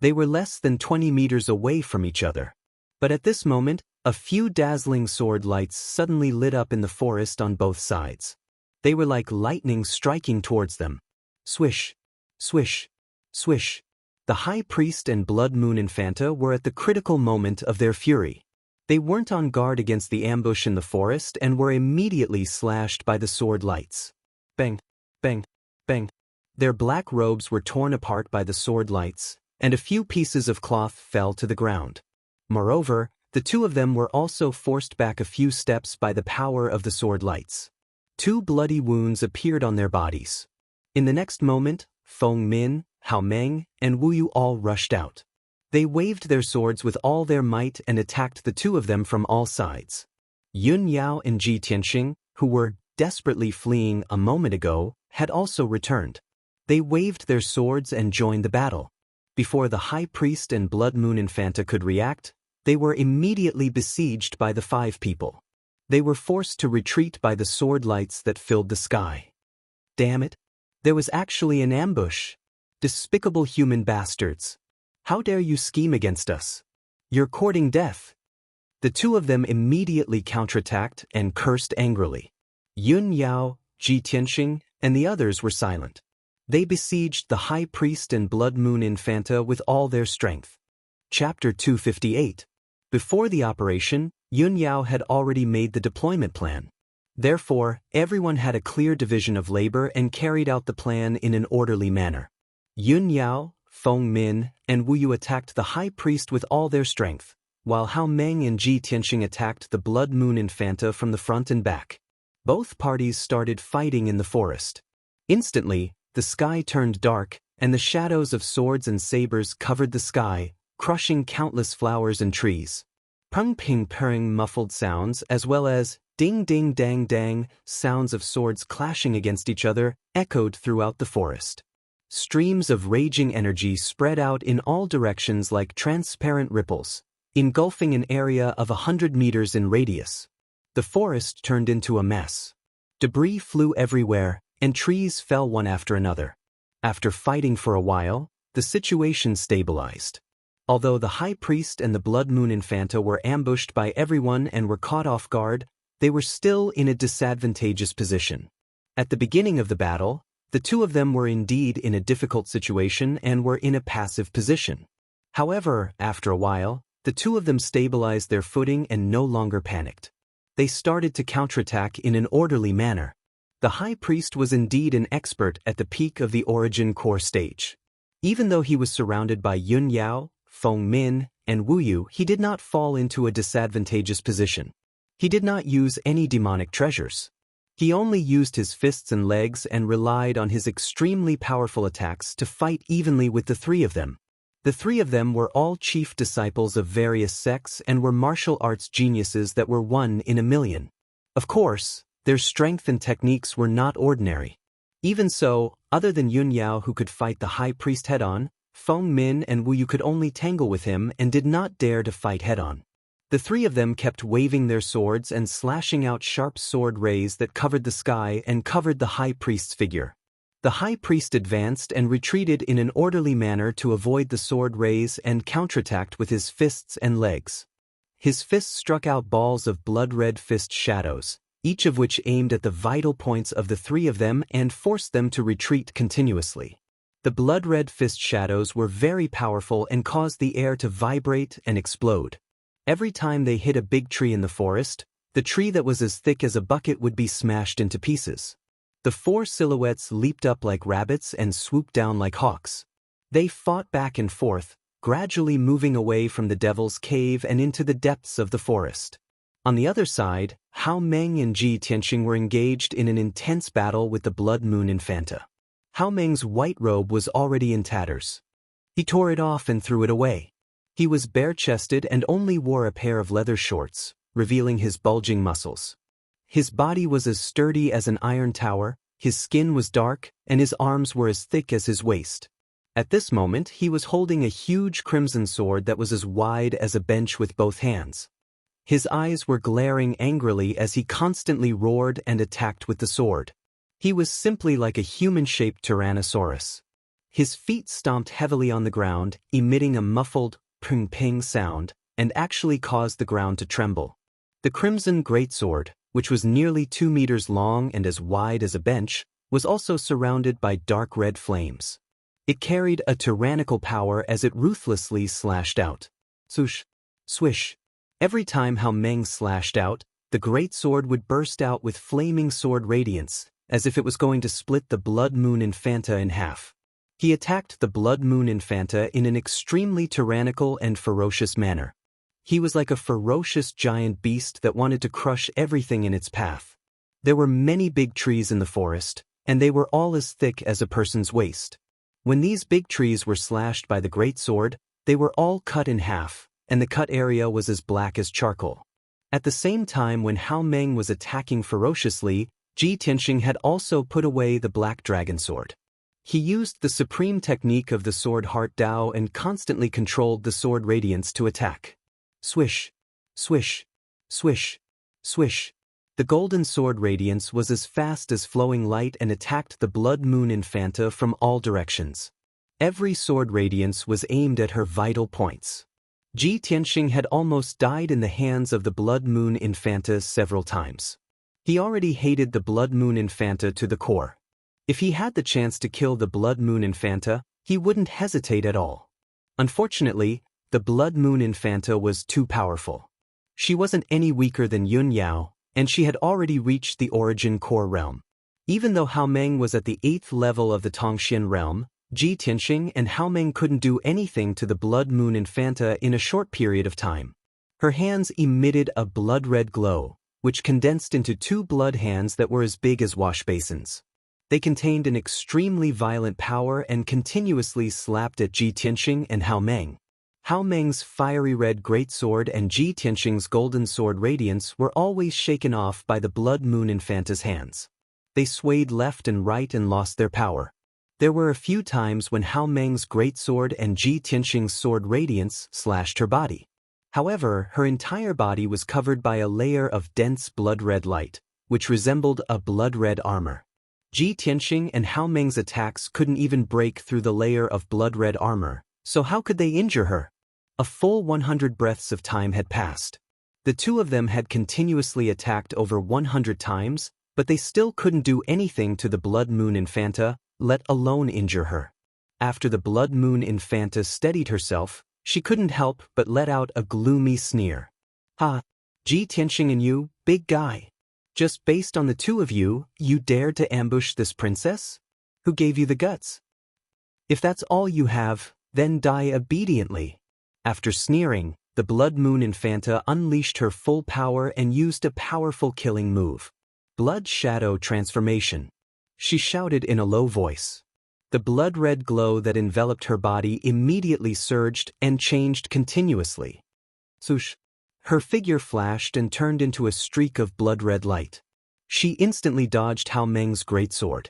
They were less than 20 meters away from each other. But at this moment, a few dazzling sword lights suddenly lit up in the forest on both sides. They were like lightning striking towards them. Swish, swish, swish. The High Priest and Blood Moon Infanta were at the critical moment of their fury. They weren't on guard against the ambush in the forest and were immediately slashed by the sword lights. Bang, bang, bang. Their black robes were torn apart by the sword lights, and a few pieces of cloth fell to the ground. Moreover, the two of them were also forced back a few steps by the power of the sword lights. 2 bloody wounds appeared on their bodies. In the next moment, Feng Min, Hao Meng, and Wu Yu all rushed out. They waved their swords with all their might and attacked the two of them from all sides. Yun Yao and Ji Tianxing, who were desperately fleeing a moment ago, had also returned. They waved their swords and joined the battle. Before the High Priest and Blood Moon Infanta could react, they were immediately besieged by the 5 people. They were forced to retreat by the sword lights that filled the sky. Damn it! There was actually an ambush. Despicable human bastards. How dare you scheme against us? You're courting death. The two of them immediately counterattacked and cursed angrily. Yun Yao, Ji Tianxing, and the others were silent. They besieged the High Priest and Blood Moon Infanta with all their strength. Chapter 258. Before the operation, Yun Yao had already made the deployment plan. Therefore, everyone had a clear division of labor and carried out the plan in an orderly manner. Yun Yao, Feng Min, and Wu Yu attacked the high priest with all their strength, while Hao Meng and Ji Tianxing attacked the Blood Moon Infanta from the front and back. Both parties started fighting in the forest. Instantly, the sky turned dark, and the shadows of swords and sabers covered the sky, crushing countless flowers and trees. Pung ping purring muffled sounds as well as ding ding dang dang sounds of swords clashing against each other echoed throughout the forest. Streams of raging energy spread out in all directions like transparent ripples, engulfing an area of 100 meters in radius. The forest turned into a mess. Debris flew everywhere, and trees fell one after another. After fighting for a while, the situation stabilized. Although the High Priest and the Blood Moon Infanta were ambushed by everyone and were caught off guard, they were still in a disadvantageous position. At the beginning of the battle, the two of them were indeed in a difficult situation and were in a passive position. However, after a while, the two of them stabilized their footing and no longer panicked. They started to counterattack in an orderly manner. The High Priest was indeed an expert at the peak of the Origin Core stage. Even though he was surrounded by Yun Yao, Feng Min, and Wu Yu, he did not fall into a disadvantageous position. He did not use any demonic treasures. He only used his fists and legs and relied on his extremely powerful attacks to fight evenly with the three of them. The three of them were all chief disciples of various sects and were martial arts geniuses that were one in a million. Of course, their strength and techniques were not ordinary. Even so, other than Yun Yao who could fight the High Priest head-on, Feng Min and Wu Yu could only tangle with him and did not dare to fight head-on. The three of them kept waving their swords and slashing out sharp sword rays that covered the sky and covered the High Priest's figure. The High Priest advanced and retreated in an orderly manner to avoid the sword rays and counterattacked with his fists and legs. His fists struck out balls of blood-red fist shadows, each of which aimed at the vital points of the three of them and forced them to retreat continuously. The blood-red fist shadows were very powerful and caused the air to vibrate and explode. Every time they hit a big tree in the forest, the tree that was as thick as a bucket would be smashed into pieces. The four silhouettes leaped up like rabbits and swooped down like hawks. They fought back and forth, gradually moving away from the Devil's Cave and into the depths of the forest. On the other side, Hao Meng and Ji Tianxing were engaged in an intense battle with the Blood Moon Infanta. Hao Meng's white robe was already in tatters. He tore it off and threw it away. He was bare-chested and only wore a pair of leather shorts, revealing his bulging muscles. His body was as sturdy as an iron tower, his skin was dark, and his arms were as thick as his waist. At this moment he was holding a huge crimson sword that was as wide as a bench with both hands. His eyes were glaring angrily as he constantly roared and attacked with the sword. He was simply like a human-shaped Tyrannosaurus. His feet stomped heavily on the ground, emitting a muffled ping-ping sound, and actually caused the ground to tremble. The crimson greatsword, which was nearly 2 meters long and as wide as a bench, was also surrounded by dark red flames. It carried a tyrannical power as it ruthlessly slashed out. Swoosh, swish. Every time Hao Meng slashed out, the greatsword would burst out with flaming sword radiance, as if it was going to split the Blood Moon Infanta in half. He attacked the Blood Moon Infanta in an extremely tyrannical and ferocious manner. He was like a ferocious giant beast that wanted to crush everything in its path. There were many big trees in the forest, and they were all as thick as a person's waist. When these big trees were slashed by the greatsword, they were all cut in half, and the cut area was as black as charcoal. At the same time when Hao Meng was attacking ferociously, Ji Tianxing had also put away the black dragon sword. He used the supreme technique of the sword Heart Dao and constantly controlled the sword radiance to attack. Swish, swish, swish, swish. The golden sword radiance was as fast as flowing light and attacked the Blood Moon Infanta from all directions. Every sword radiance was aimed at her vital points. Ji Tianxing had almost died in the hands of the Blood Moon Infanta several times. He already hated the Blood Moon Infanta to the core. If he had the chance to kill the Blood Moon Infanta, he wouldn't hesitate at all. Unfortunately, the Blood Moon Infanta was too powerful. She wasn't any weaker than Yun Yao, and she had already reached the Origin Core realm. Even though Hao Meng was at the 8th level of the Tongxian realm, Ji Tianxing and Hao Meng couldn't do anything to the Blood Moon Infanta in a short period of time. Her hands emitted a blood-red glow, which condensed into two blood hands that were as big as wash basins. They contained an extremely violent power and continuously slapped at Ji Tianxing and Hao Meng. Hao Meng's fiery red greatsword and Ji Tianxing's golden sword radiance were always shaken off by the Blood Moon Infanta's hands. They swayed left and right and lost their power. There were a few times when Hao Meng's greatsword and Ji Tianxing's sword radiance slashed her body. However, her entire body was covered by a layer of dense blood-red light, which resembled a blood-red armor. Ji Tianxing and Hao Meng's attacks couldn't even break through the layer of blood-red armor, so how could they injure her? A full 100 breaths of time had passed. The two of them had continuously attacked over 100 times, but they still couldn't do anything to the Blood Moon Infanta, let alone injure her. After the Blood Moon Infanta steadied herself, she couldn't help but let out a gloomy sneer. "Ha! Ji Tianxing and you, big guy. Just based on the two of you, you dared to ambush this princess? Who gave you the guts? If that's all you have, then die obediently." After sneering, the Blood Moon Infanta unleashed her full power and used a powerful killing move. Blood Shadow Transformation. She shouted in a low voice. The blood-red glow that enveloped her body immediately surged and changed continuously. Swoosh! Her figure flashed and turned into a streak of blood-red light. She instantly dodged Hao Meng's greatsword.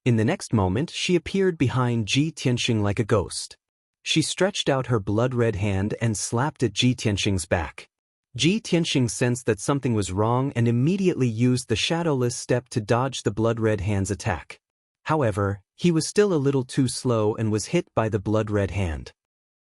In the next moment, she appeared behind Ji Tianxing like a ghost. She stretched out her blood-red hand and slapped at Ji Tianxing's back. Ji Tianxing sensed that something was wrong and immediately used the shadowless step to dodge the blood-red hand's attack. However, he was still a little too slow and was hit by the blood-red hand.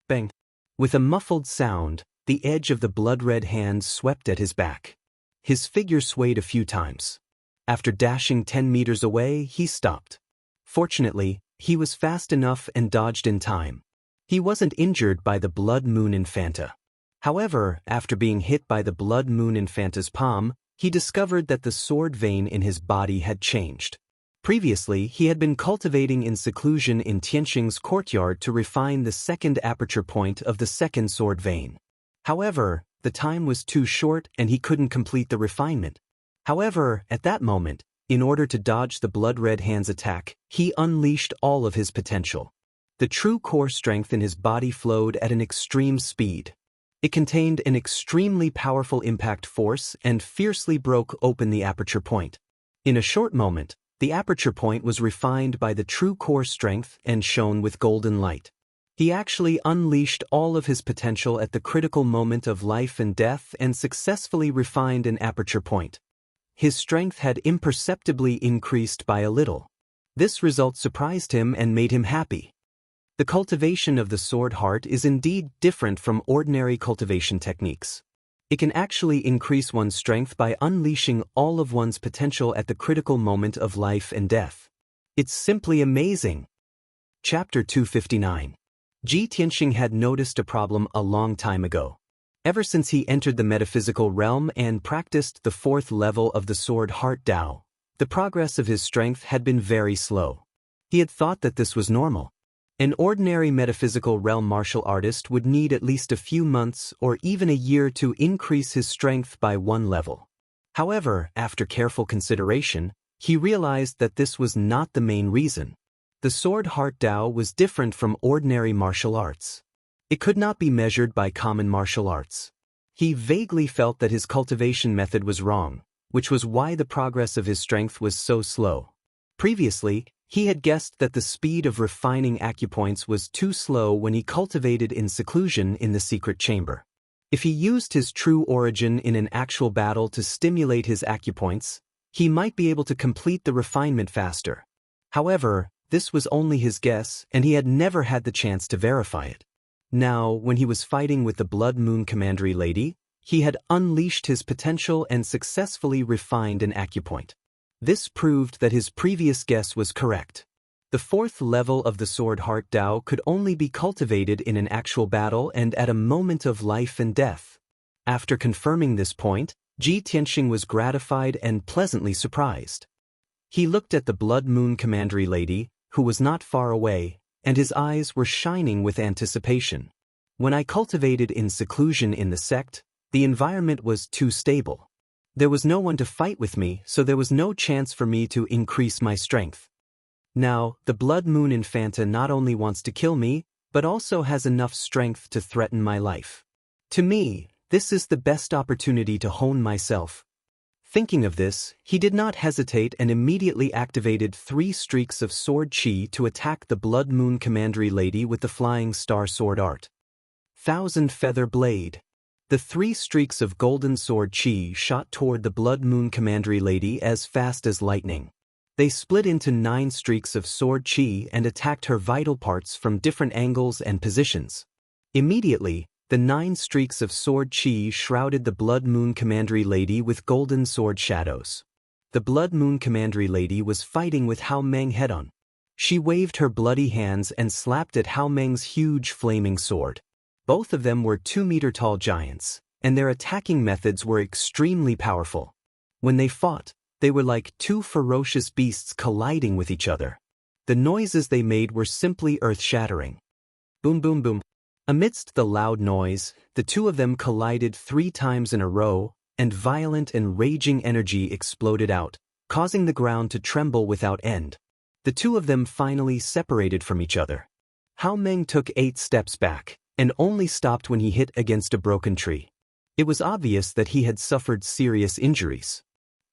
Bang! With a muffled sound, the edge of the blood-red hand swept at his back. His figure swayed a few times. After dashing 10 meters away, he stopped. Fortunately, he was fast enough and dodged in time. He wasn't injured by the Blood Moon Infanta. However, after being hit by the Blood Moon Infanta's palm, he discovered that the sword vein in his body had changed. Previously, he had been cultivating in seclusion in Tianxing's courtyard to refine the second aperture point of the second sword vein. However, the time was too short and he couldn't complete the refinement. However, at that moment, in order to dodge the blood-red hand's attack, he unleashed all of his potential. The true core strength in his body flowed at an extreme speed. It contained an extremely powerful impact force and fiercely broke open the aperture point. In a short moment, the aperture point was refined by the true core strength and shone with golden light. He actually unleashed all of his potential at the critical moment of life and death and successfully refined an aperture point. His strength had imperceptibly increased by a little. This result surprised him and made him happy. The cultivation of the sword heart is indeed different from ordinary cultivation techniques. It can actually increase one's strength by unleashing all of one's potential at the critical moment of life and death. It's simply amazing. Chapter 259. Ji Tianxing had noticed a problem a long time ago. Ever since he entered the metaphysical realm and practiced the fourth level of the sword heart Tao, the progress of his strength had been very slow. He had thought that this was normal. An ordinary metaphysical realm martial artist would need at least a few months or even a year to increase his strength by one level. However, after careful consideration, he realized that this was not the main reason. The sword heart Tao was different from ordinary martial arts. It could not be measured by common martial arts. He vaguely felt that his cultivation method was wrong, which was why the progress of his strength was so slow. Previously, he had guessed that the speed of refining acupoints was too slow when he cultivated in seclusion in the secret chamber. If he used his true origin in an actual battle to stimulate his acupoints, he might be able to complete the refinement faster. However, this was only his guess and he had never had the chance to verify it. Now, when he was fighting with the Blood Moon Commandery lady, he had unleashed his potential and successfully refined an acupoint. This proved that his previous guess was correct. The fourth level of the sword heart Tao could only be cultivated in an actual battle and at a moment of life and death. After confirming this point, Ji Tianxing was gratified and pleasantly surprised. He looked at the Blood Moon Commandery lady, who was not far away, and his eyes were shining with anticipation. When I cultivated in seclusion in the sect, the environment was too stable. There was no one to fight with me, so there was no chance for me to increase my strength. Now, the Blood Moon Infanta not only wants to kill me, but also has enough strength to threaten my life. To me, this is the best opportunity to hone myself. Thinking of this, he did not hesitate and immediately activated 3 streaks of sword chi to attack the Blood Moon Commandery Lady with the Flying Star Sword art. Thousand Feather Blade. The 3 streaks of golden sword chi shot toward the Blood Moon Commandery Lady as fast as lightning. They split into 9 streaks of sword chi and attacked her vital parts from different angles and positions. Immediately, the 9 streaks of sword chi shrouded the Blood Moon Commandery Lady with golden sword shadows. The Blood Moon Commandery Lady was fighting with Hao Meng head-on. She waved her bloody hands and slapped at Hao Meng's huge flaming sword. Both of them were 2-meter-tall giants, and their attacking methods were extremely powerful. When they fought, they were like 2 ferocious beasts colliding with each other. The noises they made were simply earth-shattering. Boom boom boom. Amidst the loud noise, the 2 of them collided 3 times in a row, and violent and raging energy exploded out, causing the ground to tremble without end. The 2 of them finally separated from each other. Hao Meng took 8 steps back, and only stopped when he hit against a broken tree. It was obvious that he had suffered serious injuries.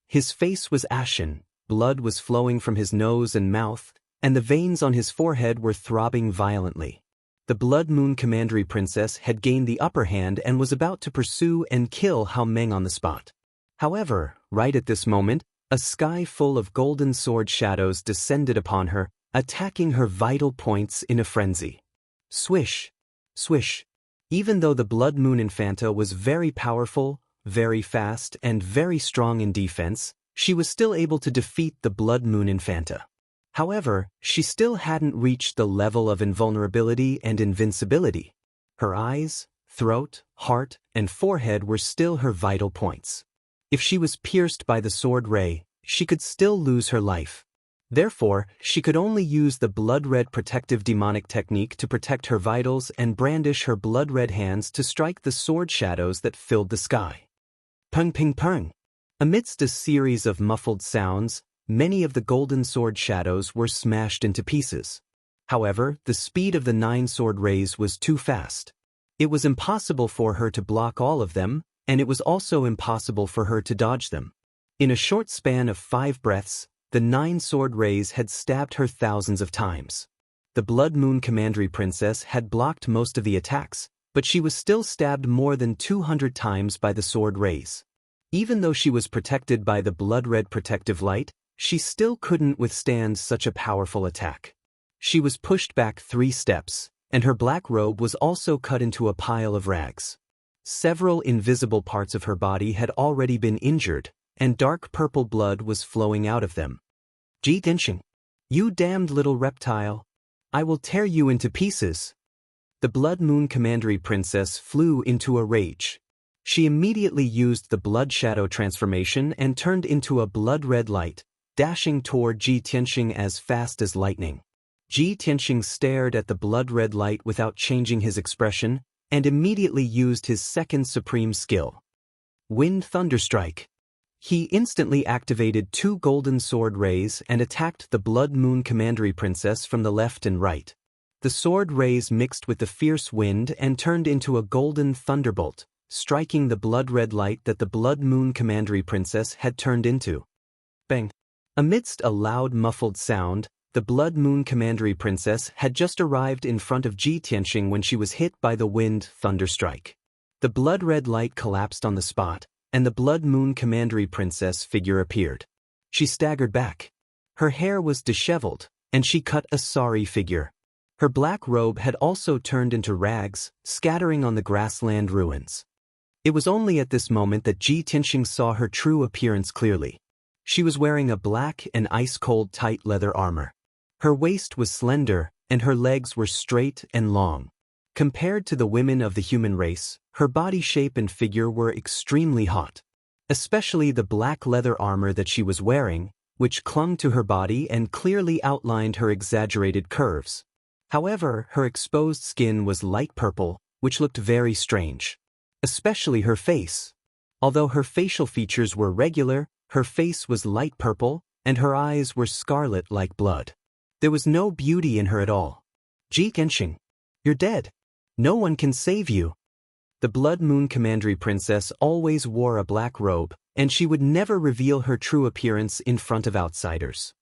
His face was ashen, blood was flowing from his nose and mouth, and the veins on his forehead were throbbing violently. The Blood Moon Commandery Princess had gained the upper hand and was about to pursue and kill Hao Meng on the spot. However, right at this moment, a sky full of golden sword shadows descended upon her, attacking her vital points in a frenzy. Swish! Swish! Even though the Blood Moon Infanta was very powerful, very fast, and very strong in defense, she was still able to defeat the Blood Moon Infanta. However, she still hadn't reached the level of invulnerability and invincibility. Her eyes, throat, heart, and forehead were still her vital points. If she was pierced by the sword ray, she could still lose her life. Therefore, she could only use the blood-red protective demonic technique to protect her vitals and brandish her blood-red hands to strike the sword shadows that filled the sky. Pung ping pung! Amidst a series of muffled sounds, many of the golden sword shadows were smashed into pieces. However, the speed of the 9 sword rays was too fast. It was impossible for her to block all of them, and it was also impossible for her to dodge them. In a short span of 5 breaths, the 9 sword rays had stabbed her thousands of times. The Blood Moon Commandery Princess had blocked most of the attacks, but she was still stabbed more than 200 times by the sword rays. Even though she was protected by the blood-red protective light, she still couldn't withstand such a powerful attack. She was pushed back 3 steps, and her black robe was also cut into a pile of rags. Several invisible parts of her body had already been injured, and dark purple blood was flowing out of them. Ji Dinsheng, you damned little reptile! I will tear you into pieces! The Blood Moon Commandery Princess flew into a rage. She immediately used the Blood Shadow transformation and turned into a blood-red light, dashing toward Ji Tianxing as fast as lightning. Ji Tianxing stared at the blood-red light without changing his expression, and immediately used his second supreme skill. Wind Thunderstrike. He instantly activated 2 golden sword rays and attacked the Blood Moon Commandery Princess from the left and right. The sword rays mixed with the fierce wind and turned into a golden thunderbolt, striking the blood-red light that the Blood Moon Commandery Princess had turned into. Bang! Amidst a loud muffled sound, the Blood Moon Commandery Princess had just arrived in front of Ji Tianxing when she was hit by the wind thunderstrike. The blood-red light collapsed on the spot, and the Blood Moon Commandery Princess figure appeared. She staggered back. Her hair was disheveled, and she cut a sorry figure. Her black robe had also turned into rags, scattering on the grassland ruins. It was only at this moment that Ji Tianxing saw her true appearance clearly. She was wearing a black and ice-cold tight leather armor. Her waist was slender, and her legs were straight and long. Compared to the women of the human race, her body shape and figure were extremely hot. Especially the black leather armor that she was wearing, which clung to her body and clearly outlined her exaggerated curves. However, her exposed skin was light purple, which looked very strange. Especially her face. Although her facial features were regular, her face was light purple, and her eyes were scarlet like blood. There was no beauty in her at all. Ji Tianxing, you're dead. No one can save you. The Blood Moon Commandery Princess always wore a black robe, and she would never reveal her true appearance in front of outsiders.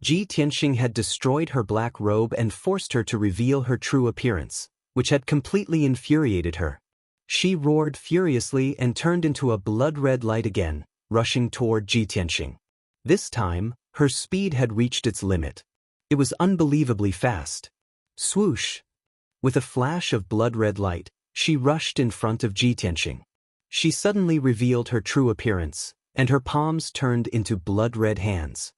Ji Tianxing had destroyed her black robe and forced her to reveal her true appearance, which had completely infuriated her. She roared furiously and turned into a blood-red light again, rushing toward Ji Tianxing. This time, her speed had reached its limit. It was unbelievably fast. Swoosh! With a flash of blood-red light, she rushed in front of Ji Tianxing. She suddenly revealed her true appearance, and her palms turned into blood-red hands.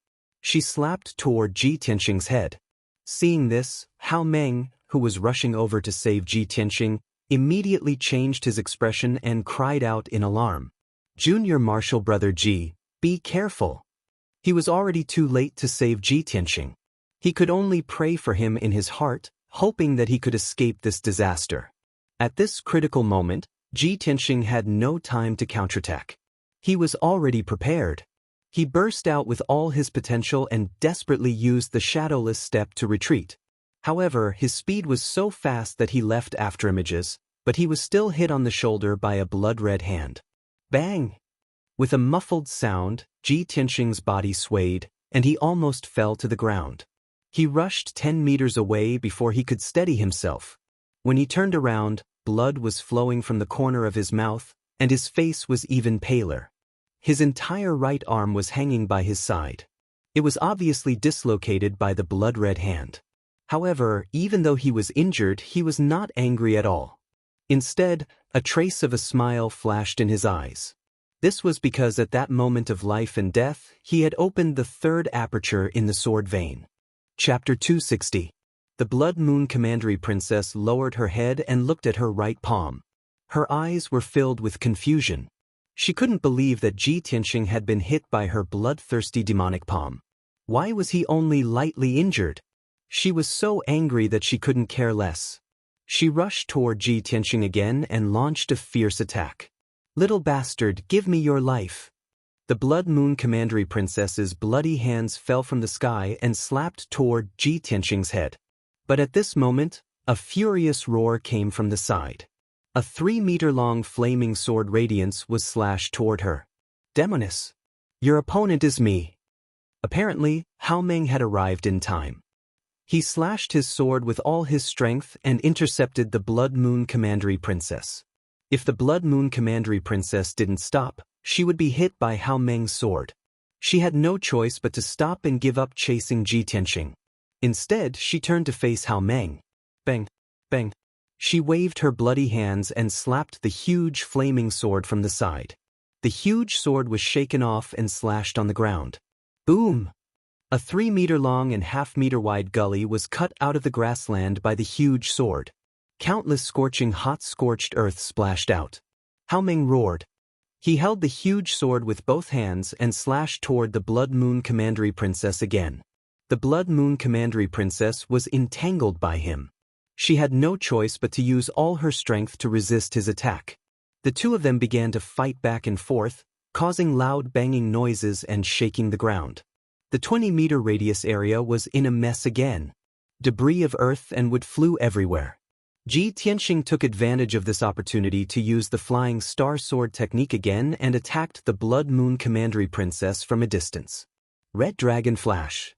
She slapped toward Ji Tianxing's head. Seeing this, Hao Meng, who was rushing over to save Ji Tianxing, immediately changed his expression and cried out in alarm. Junior Marshal Brother Ji, be careful. He was already too late to save Ji Tianxing. He could only pray for him in his heart, hoping that he could escape this disaster. At this critical moment, Ji Tianxing had no time to counterattack. He was already prepared. He burst out with all his potential and desperately used the shadowless step to retreat. However, his speed was so fast that he left afterimages, but he was still hit on the shoulder by a blood-red hand. Bang! With a muffled sound, Ji Tianxing's body swayed, and he almost fell to the ground. He rushed 10 meters away before he could steady himself. When he turned around, blood was flowing from the corner of his mouth, and his face was even paler. His entire right arm was hanging by his side. It was obviously dislocated by the blood-red hand. However, even though he was injured, he was not angry at all. Instead, a trace of a smile flashed in his eyes. This was because at that moment of life and death, he had opened the third aperture in the sword vein. Chapter 260. The Blood Moon Commandery Princess lowered her head and looked at her right palm. Her eyes were filled with confusion. She couldn't believe that Ji Tianxing had been hit by her bloodthirsty demonic palm. Why was he only lightly injured? She was so angry that she couldn't care less. She rushed toward Ji Tianxing again and launched a fierce attack. Little bastard, give me your life. The Blood Moon Commandery Princess's bloody hands fell from the sky and slapped toward Ji Tianxing's head. But at this moment, a furious roar came from the side. A 3-meter-long flaming sword radiance was slashed toward her. Demoness! Your opponent is me. Apparently, Hao Meng had arrived in time. He slashed his sword with all his strength and intercepted the Blood Moon Commandery Princess. If the Blood Moon Commandery Princess didn't stop, she would be hit by Hao Meng's sword. She had no choice but to stop and give up chasing Ji Tianxing. Instead, she turned to face Hao Meng. Bang! Bang! She waved her bloody hands and slapped the huge flaming sword from the side. The huge sword was shaken off and slashed on the ground. Boom! A 3-meter-long and half-meter-wide gully was cut out of the grassland by the huge sword. Countless scorching hot scorched earth splashed out. Hao Meng roared. He held the huge sword with both hands and slashed toward the Blood Moon Commandery Princess again. The Blood Moon Commandery Princess was entangled by him. She had no choice but to use all her strength to resist his attack. The two of them began to fight back and forth, causing loud banging noises and shaking the ground. The 20-meter radius area was in a mess again. Debris of earth and wood flew everywhere. Ji Tianxing took advantage of this opportunity to use the Flying Star Sword technique again and attacked the Blood Moon Commandery Princess from a distance. Red Dragon Flash.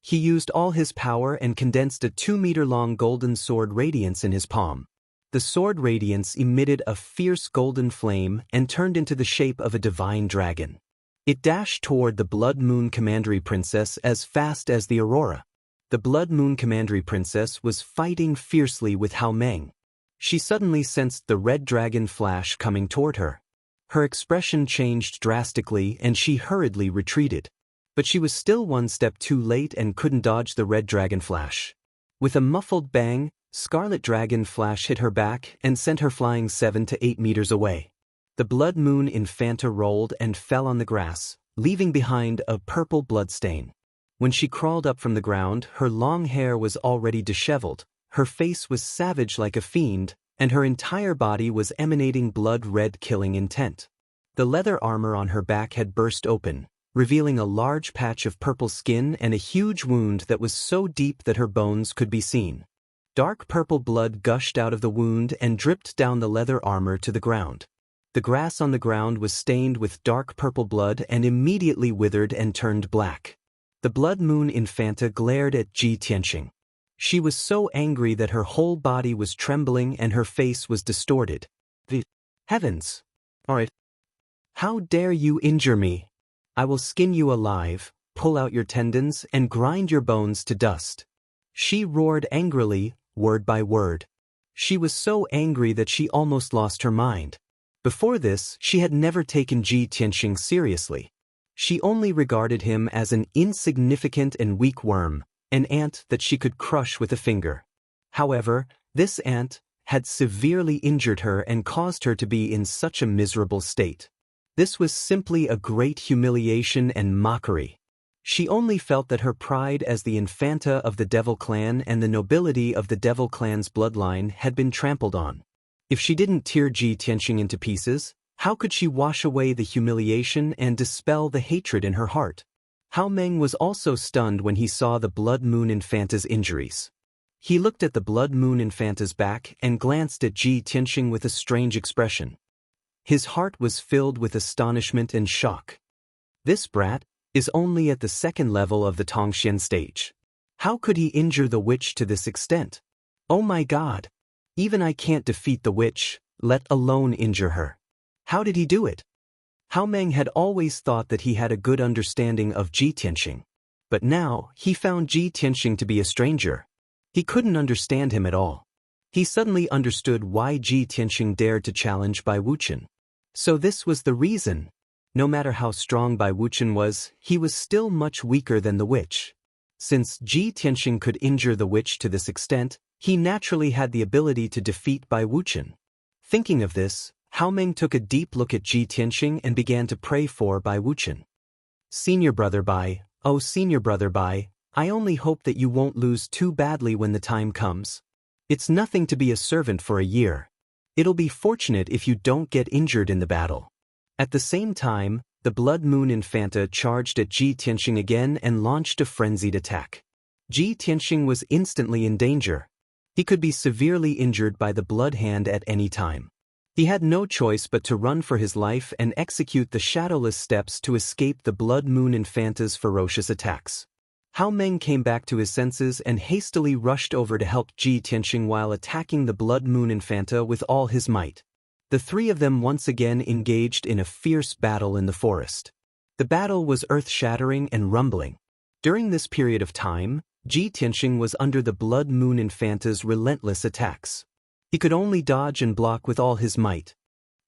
He used all his power and condensed a 2-meter-long golden sword radiance in his palm. The sword radiance emitted a fierce golden flame and turned into the shape of a divine dragon. It dashed toward the Blood Moon Commandery Princess as fast as the aurora. The Blood Moon Commandery Princess was fighting fiercely with Hao Meng. She suddenly sensed the Red Dragon Flash coming toward her. Her expression changed drastically and she hurriedly retreated. But she was still one step too late and couldn't dodge the Red Dragon Flash. With a muffled bang, Scarlet Dragon Flash hit her back and sent her flying 7 to 8 meters away. The Blood Moon Infanta rolled and fell on the grass, leaving behind a purple bloodstain. When she crawled up from the ground, her long hair was already disheveled, her face was savage like a fiend, and her entire body was emanating blood-red killing intent. The leather armor on her back had burst open, revealing a large patch of purple skin and a huge wound that was so deep that her bones could be seen. Dark purple blood gushed out of the wound and dripped down the leather armor to the ground. The grass on the ground was stained with dark purple blood and immediately withered and turned black. The Blood Moon Infanta glared at Ji Tianqing. She was so angry that her whole body was trembling and her face was distorted. The heavens! How dare you injure me? I will skin you alive, pull out your tendons, and grind your bones to dust. She roared angrily, word by word. She was so angry that she almost lost her mind. Before this, she had never taken Ji Tianqing seriously. She only regarded him as an insignificant and weak worm, an ant that she could crush with a finger. However, this ant had severely injured her and caused her to be in such a miserable state. This was simply a great humiliation and mockery. She only felt that her pride as the Infanta of the Devil Clan and the nobility of the Devil Clan's bloodline had been trampled on. If she didn't tear Ji Tianqing into pieces, how could she wash away the humiliation and dispel the hatred in her heart? Hao Meng was also stunned when he saw the Blood Moon Infanta's injuries. He looked at the Blood Moon Infanta's back and glanced at Ji Tianqing with a strange expression. His heart was filled with astonishment and shock. This brat is only at the second level of the Tongxian stage. How could he injure the witch to this extent? Oh my God! Even I can't defeat the witch, let alone injure her. How did he do it? Hao Meng had always thought that he had a good understanding of Ji Tianqing. But now, he found Ji Tianqing to be a stranger. He couldn't understand him at all. He suddenly understood why Ji Tianqing dared to challenge Bai Wuqian. So this was the reason. No matter how strong Bai Wuqian was, he was still much weaker than the witch. Since Ji Tianqing could injure the witch to this extent, he naturally had the ability to defeat Bai Wuqian. Thinking of this, Hao Meng took a deep look at Ji Tianqing and began to pray for Bai Wuqian. Senior brother Bai, oh senior brother Bai, I only hope that you won't lose too badly when the time comes. It's nothing to be a servant for a year. It'll be fortunate if you don't get injured in the battle. At the same time, the Blood Moon Infanta charged at Ji Tianqing again and launched a frenzied attack. Ji Tianqing was instantly in danger. He could be severely injured by the Blood Hand at any time. He had no choice but to run for his life and execute the shadowless steps to escape the Blood Moon Infanta's ferocious attacks. Hao Meng came back to his senses and hastily rushed over to help Ji Tianqing while attacking the Blood Moon Infanta with all his might. The three of them once again engaged in a fierce battle in the forest. The battle was earth-shattering and rumbling. During this period of time, Ji Tianqing was under the Blood Moon Infanta's relentless attacks. He could only dodge and block with all his might.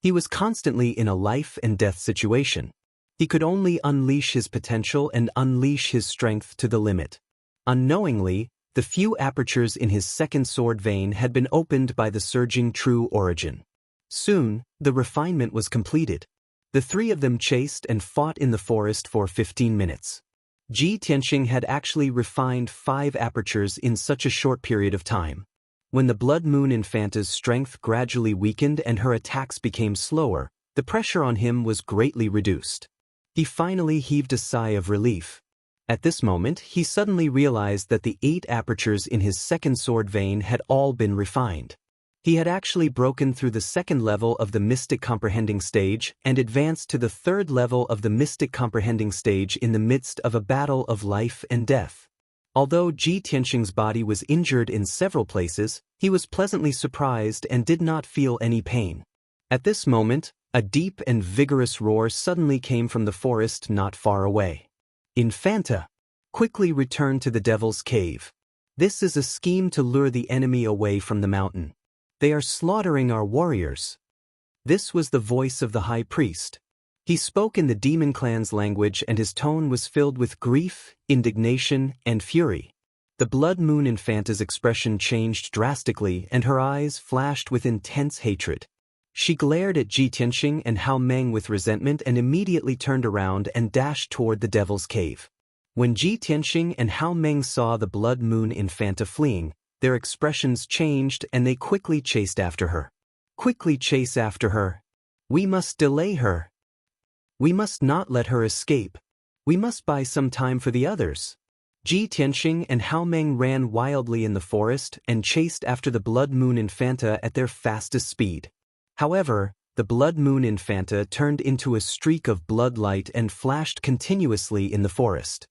He was constantly in a life-and-death situation. He could only unleash his potential and unleash his strength to the limit. Unknowingly, the few apertures in his second sword vein had been opened by the surging true origin. Soon, the refinement was completed. The three of them chased and fought in the forest for 15 minutes. Ji Tianqing had actually refined 5 apertures in such a short period of time. When the Blood Moon Infanta's strength gradually weakened and her attacks became slower, the pressure on him was greatly reduced. He finally heaved a sigh of relief. At this moment, he suddenly realized that the 8 apertures in his second sword vein had all been refined. He had actually broken through the second level of the Mystic Comprehending stage and advanced to the third level of the Mystic Comprehending stage in the midst of a battle of life and death. Although Ji Tianqing's body was injured in several places, he was pleasantly surprised and did not feel any pain. At this moment, a deep and vigorous roar suddenly came from the forest not far away. Infanta! Quickly return to the Devil's Cave. This is a scheme to lure the enemy away from the mountain. They are slaughtering our warriors. This was the voice of the high priest. He spoke in the demon clan's language and his tone was filled with grief, indignation, and fury. The Blood Moon Infanta's expression changed drastically and her eyes flashed with intense hatred. She glared at Ji Tianqing and Hao Meng with resentment and immediately turned around and dashed toward the Devil's Cave. When Ji Tianqing and Hao Meng saw the Blood Moon Infanta fleeing, their expressions changed and they quickly chased after her. Quickly chase after her. We must delay her. We must not let her escape. We must buy some time for the others. Ji Tianxing and Hao Meng ran wildly in the forest and chased after the Blood Moon Infanta at their fastest speed. However, the Blood Moon Infanta turned into a streak of blood light and flashed continuously in the forest.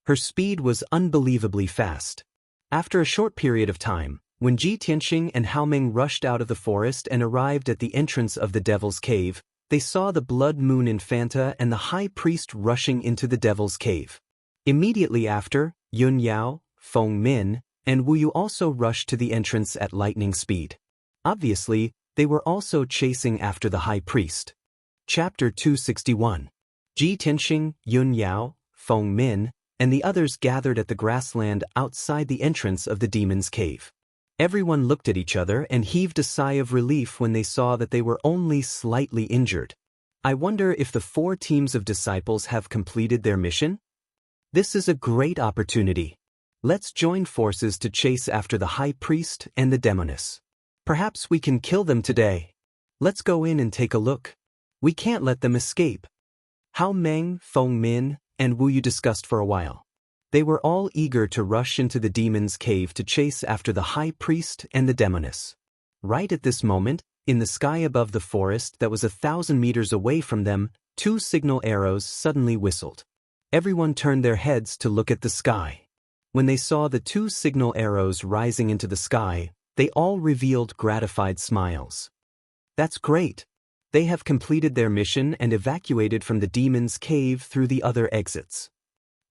Her speed was unbelievably fast. After a short period of time, when Ji Tianxing and Hao Meng rushed out of the forest and arrived at the entrance of the Devil's Cave, they saw the Blood Moon Infanta and the High Priest rushing into the Devil's Cave. Immediately after, Yun Yao, Feng Min, and Wu Yu also rushed to the entrance at lightning speed. Obviously, they were also chasing after the High Priest. Chapter 261. Ji Tianxing, Yun Yao, Feng Min, and the others gathered at the grassland outside the entrance of the Demon's Cave. Everyone looked at each other and heaved a sigh of relief when they saw that they were only slightly injured. I wonder if the 4 teams of disciples have completed their mission? This is a great opportunity. Let's join forces to chase after the High Priest and the Demoness. Perhaps we can kill them today. Let's go in and take a look. We can't let them escape. Hao Meng, Feng Min, and Wu Yu discussed for a while. They were all eager to rush into the Demon's Cave to chase after the High Priest and the Demoness. Right at this moment, in the sky above the forest that was 1,000 meters away from them, 2 signal arrows suddenly whistled. Everyone turned their heads to look at the sky. When they saw the 2 signal arrows rising into the sky, they all revealed gratified smiles. That's great. They have completed their mission and evacuated from the Demon's Cave through the other exits.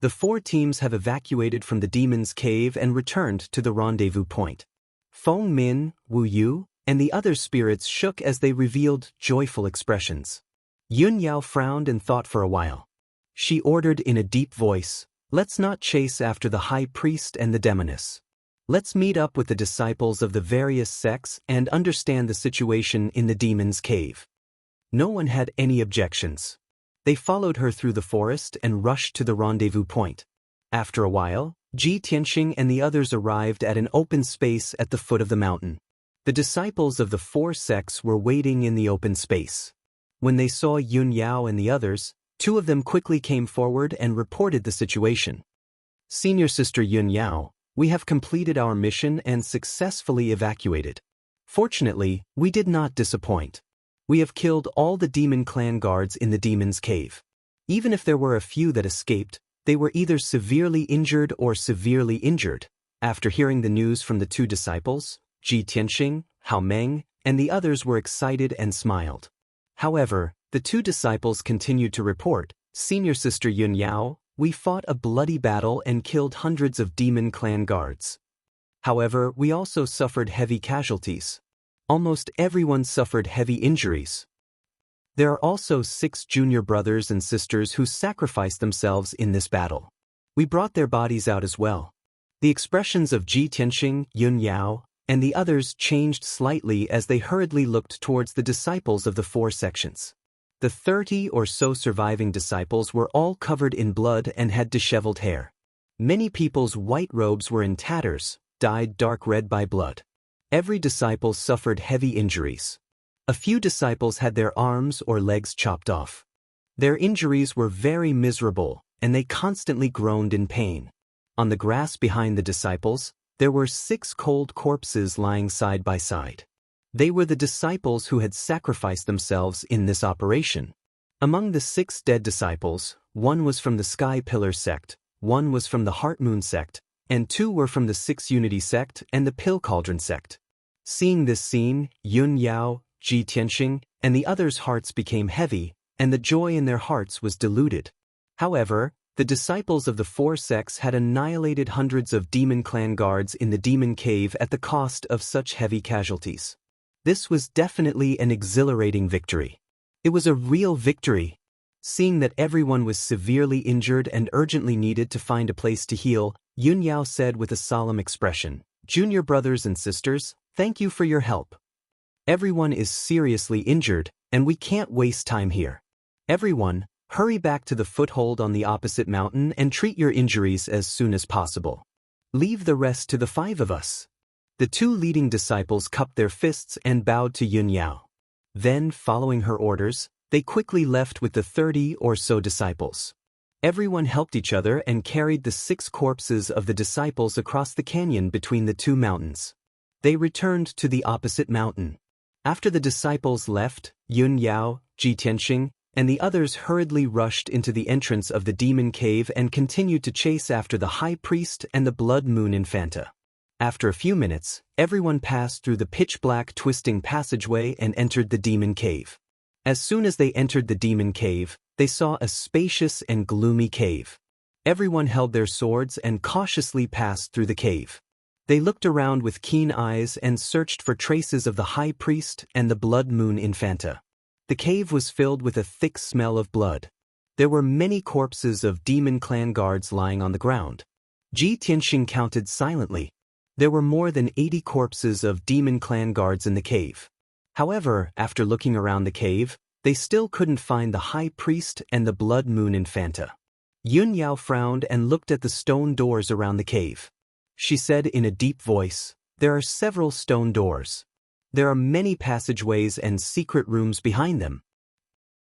The 4 teams have evacuated from the Demon's Cave and returned to the rendezvous point. Feng Min, Wu Yu, and the other spirits shook as they revealed joyful expressions. Yun Yao frowned and thought for a while. She ordered in a deep voice, "Let's not chase after the High Priest and the Demoness. Let's meet up with the disciples of the various sects and understand the situation in the Demon's Cave." No one had any objections. They followed her through the forest and rushed to the rendezvous point. After a while, Ji Tianxing and the others arrived at an open space at the foot of the mountain. The disciples of the 4 sects were waiting in the open space. When they saw Yun Yao and the others, 2 of them quickly came forward and reported the situation. "Senior Sister Yun Yao, we have completed our mission and successfully evacuated. Fortunately, we did not disappoint. We have killed all the demon clan guards in the Demon's Cave. Even if there were a few that escaped, they were either severely injured or severely injured." After hearing the news from the 2 disciples, Ji Tianxing, Hao Meng, and the others were excited and smiled. However, the 2 disciples continued to report, "Senior Sister Yun Yao, we fought a bloody battle and killed hundreds of demon clan guards. However, we also suffered heavy casualties. Almost everyone suffered heavy injuries. There are also 6 junior brothers and sisters who sacrificed themselves in this battle. We brought their bodies out as well." The expressions of Ji Tianxing, Yun Yao, and the others changed slightly as they hurriedly looked towards the disciples of the 4 sections. The 30 or so surviving disciples were all covered in blood and had disheveled hair. Many people's white robes were in tatters, dyed dark red by blood. Every disciple suffered heavy injuries. A few disciples had their arms or legs chopped off. Their injuries were very miserable, and they constantly groaned in pain. On the grass behind the disciples, there were 6 cold corpses lying side by side. They were the disciples who had sacrificed themselves in this operation. Among the 6 dead disciples, 1 was from the Sky Pillar sect, 1 was from the Heart Moon sect, and 2 were from the 6 Unity sect and the Pill Cauldron sect. Seeing this scene, Yun Yao, Ji Tianxing, and the others' hearts became heavy, and the joy in their hearts was diluted. However, the disciples of the 4 sects had annihilated hundreds of demon clan guards in the Demon Cave at the cost of such heavy casualties. This was definitely an exhilarating victory. It was a real victory. Seeing that everyone was severely injured and urgently needed to find a place to heal, Yun Yao said with a solemn expression, "Junior brothers and sisters, thank you for your help. Everyone is seriously injured, and we can't waste time here. Everyone, hurry back to the foothold on the opposite mountain and treat your injuries as soon as possible. Leave the rest to the 5 of us." The two leading disciples cupped their fists and bowed to Yun Yao. Then, following her orders, they quickly left with the 30 or so disciples. Everyone helped each other and carried the 6 corpses of the disciples across the canyon between the 2 mountains. They returned to the opposite mountain. After the disciples left, Yun Yao, Ji Tianxing, and the others hurriedly rushed into the entrance of the demon cave and continued to chase after the high priest and the blood moon infanta. After a few minutes, everyone passed through the pitch-black twisting passageway and entered the demon cave. As soon as they entered the demon cave, they saw a spacious and gloomy cave. Everyone held their swords and cautiously passed through the cave. They looked around with keen eyes and searched for traces of the high priest and the blood moon infanta. The cave was filled with a thick smell of blood. There were many corpses of demon clan guards lying on the ground. Ji Tianxing counted silently. There were more than 80 corpses of demon clan guards in the cave. However, after looking around the cave, they still couldn't find the high priest and the blood moon infanta. Yun Yao frowned and looked at the stone doors around the cave. She said in a deep voice, "There are several stone doors. There are many passageways and secret rooms behind them.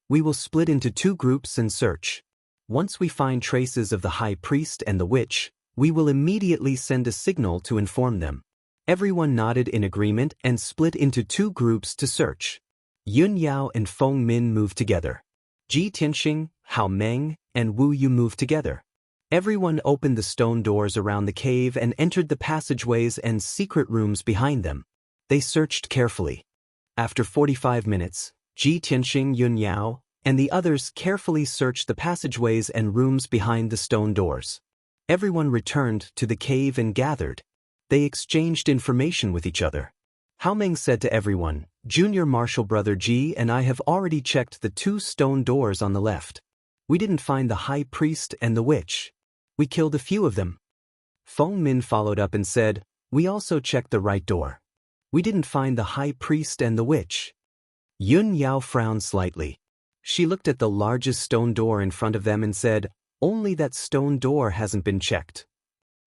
We will split into 2 groups and search. Once we find traces of the high priest and the witch, we will immediately send a signal to inform them." Everyone nodded in agreement and split into 2 groups to search. Yun Yao and Feng Min moved together. Ji Tianxing, Hao Meng, and Wu Yu moved together. Everyone opened the stone doors around the cave and entered the passageways and secret rooms behind them. They searched carefully. After 45 minutes, Ji Tianxing, Yun Yao, and the others carefully searched the passageways and rooms behind the stone doors. Everyone returned to the cave and gathered. They exchanged information with each other. Hao Meng said to everyone, "Junior Marshal Brother Ji and I have already checked the 2 stone doors on the left. We didn't find the high priest and the witch. We killed a few of them." Feng Min followed up and said, "We also checked the right door. We didn't find the high priest and the witch." Yun Yao frowned slightly. She looked at the largest stone door in front of them and said, "Only that stone door hasn't been checked.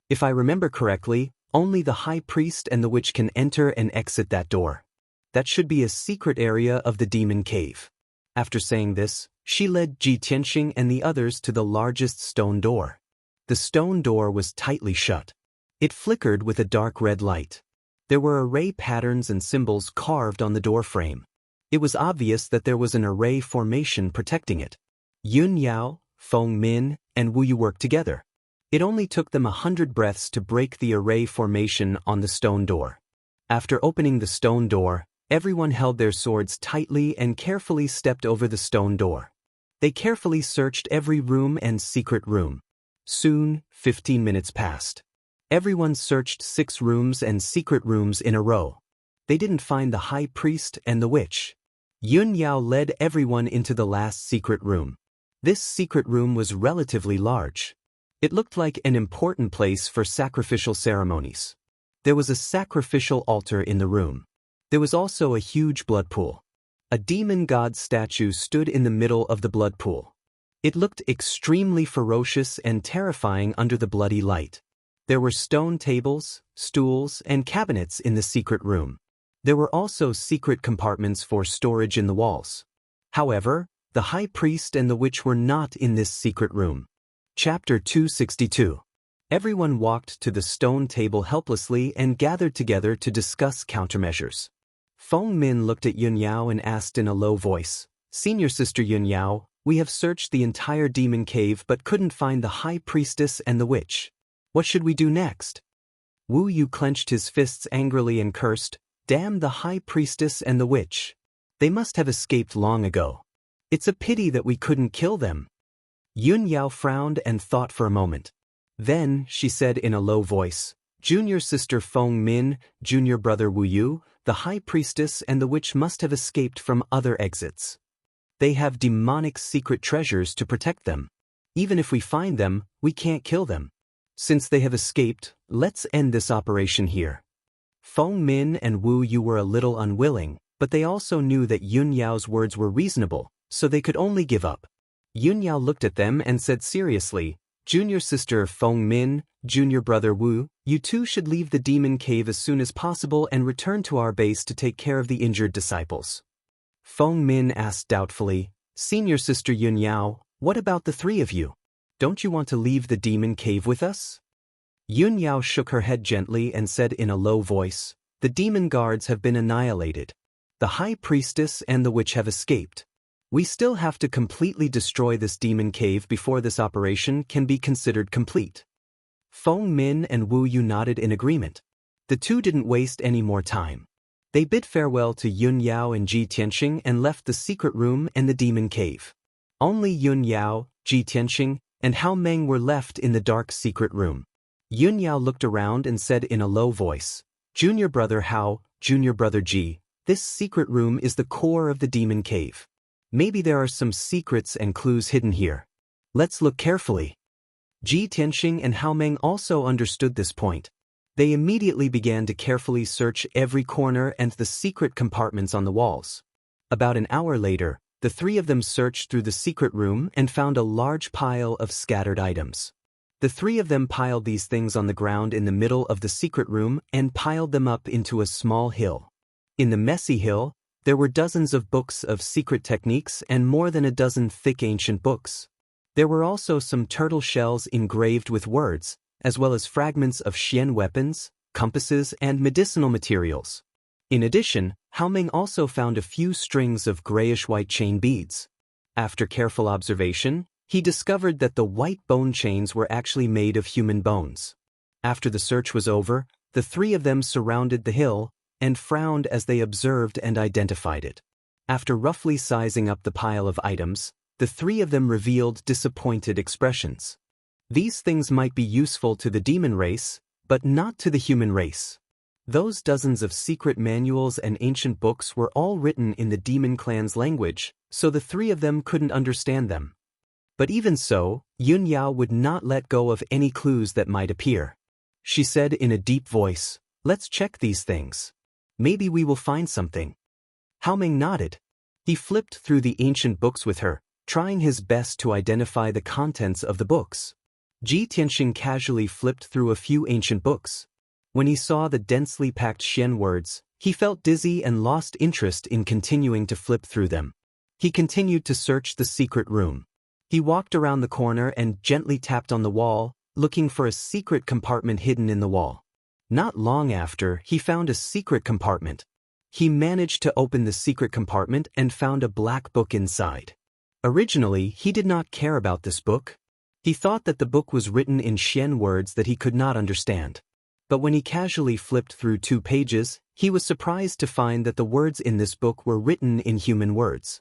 If I remember correctly, only the high priest and the witch can enter and exit that door. That should be a secret area of the demon cave." After saying this, she led Ji Tianxing and the others to the largest stone door. The stone door was tightly shut. It flickered with a dark red light. There were array patterns and symbols carved on the door frame. It was obvious that there was an array formation protecting it. Yun Yao, Feng Min, and Wu Yu worked together. It only took them 100 breaths to break the array formation on the stone door. After opening the stone door, everyone held their swords tightly and carefully stepped over the stone door. They carefully searched every room and secret room. Soon, 15 minutes passed. Everyone searched 6 rooms and secret rooms in a row. They didn't find the high priest and the witch. Yun Yao led everyone into the last secret room. This secret room was relatively large. It looked like an important place for sacrificial ceremonies. There was a sacrificial altar in the room. There was also a huge blood pool. A demon god statue stood in the middle of the blood pool. It looked extremely ferocious and terrifying under the bloody light. There were stone tables, stools, and cabinets in the secret room. There were also secret compartments for storage in the walls. However, the high priest and the witch were not in this secret room. Chapter 262. Everyone walked to the stone table helplessly and gathered together to discuss countermeasures. Feng Min looked at Yun Yao and asked in a low voice, "Senior Sister Yun Yao, we have searched the entire demon cave but couldn't find the high priestess and the witch. What should we do next?" Wu Yu clenched his fists angrily and cursed, "Damn the high priestess and the witch. They must have escaped long ago. It's a pity that we couldn't kill them." Yun Yao frowned and thought for a moment. Then, she said in a low voice, "Junior Sister Feng Min, Junior Brother Wu Yu, the high priestess and the witch must have escaped from other exits. They have demonic secret treasures to protect them. Even if we find them, we can't kill them. Since they have escaped, let's end this operation here." Feng Min and Wu Yu were a little unwilling, but they also knew that Yun Yao's words were reasonable, so they could only give up. Yun Yao looked at them and said seriously, "Junior Sister Feng Min, Junior brother Wu, you two should leave the demon cave as soon as possible and return to our base to take care of the injured disciples. Feng Min asked doubtfully, Senior sister Yun Yao, what about the three of you? Don't you want to leave the demon cave with us? Yun Yao shook her head gently and said in a low voice, the demon guards have been annihilated. The high priestess and the witch have escaped. We still have to completely destroy this demon cave before this operation can be considered complete. Feng Min and Wu Yu nodded in agreement. The two didn't waste any more time. They bid farewell to Yun Yao and Ji Tianxing and left the secret room and the demon cave. Only Yun Yao, Ji Tianxing, and Hao Meng were left in the dark secret room. Yun Yao looked around and said in a low voice, Junior brother Hao, Junior brother Ji, this secret room is the core of the demon cave. Maybe there are some secrets and clues hidden here. Let's look carefully. Ji Tianxing and Hao Meng also understood this point. They immediately began to carefully search every corner and the secret compartments on the walls. About an hour later, the three of them searched through the secret room and found a large pile of scattered items. The three of them piled these things on the ground in the middle of the secret room and piled them up into a small hill. In the messy hill, there were dozens of books of secret techniques and more than a dozen thick ancient books. There were also some turtle shells engraved with words, as well as fragments of Xian weapons, compasses, and medicinal materials. In addition, Hao Meng also found a few strings of grayish-white chain beads. After careful observation, he discovered that the white bone chains were actually made of human bones. After the search was over, the three of them surrounded the hill and frowned as they observed and identified it. After roughly sizing up the pile of items, the three of them revealed disappointed expressions. These things might be useful to the demon race, but not to the human race. Those dozens of secret manuals and ancient books were all written in the demon clan's language, so the three of them couldn't understand them. But even so, Yun Yao would not let go of any clues that might appear. She said in a deep voice, let's check these things. Maybe we will find something. Hao Meng nodded. He flipped through the ancient books with her, trying his best to identify the contents of the books. Ji Tianxing casually flipped through a few ancient books. When he saw the densely packed Xian words, he felt dizzy and lost interest in continuing to flip through them. He continued to search the secret room. He walked around the corner and gently tapped on the wall, looking for a secret compartment hidden in the wall. Not long after, he found a secret compartment. He managed to open the secret compartment and found a black book inside. Originally, he did not care about this book. He thought that the book was written in Xian words that he could not understand. But when he casually flipped through 2 pages, he was surprised to find that the words in this book were written in human words.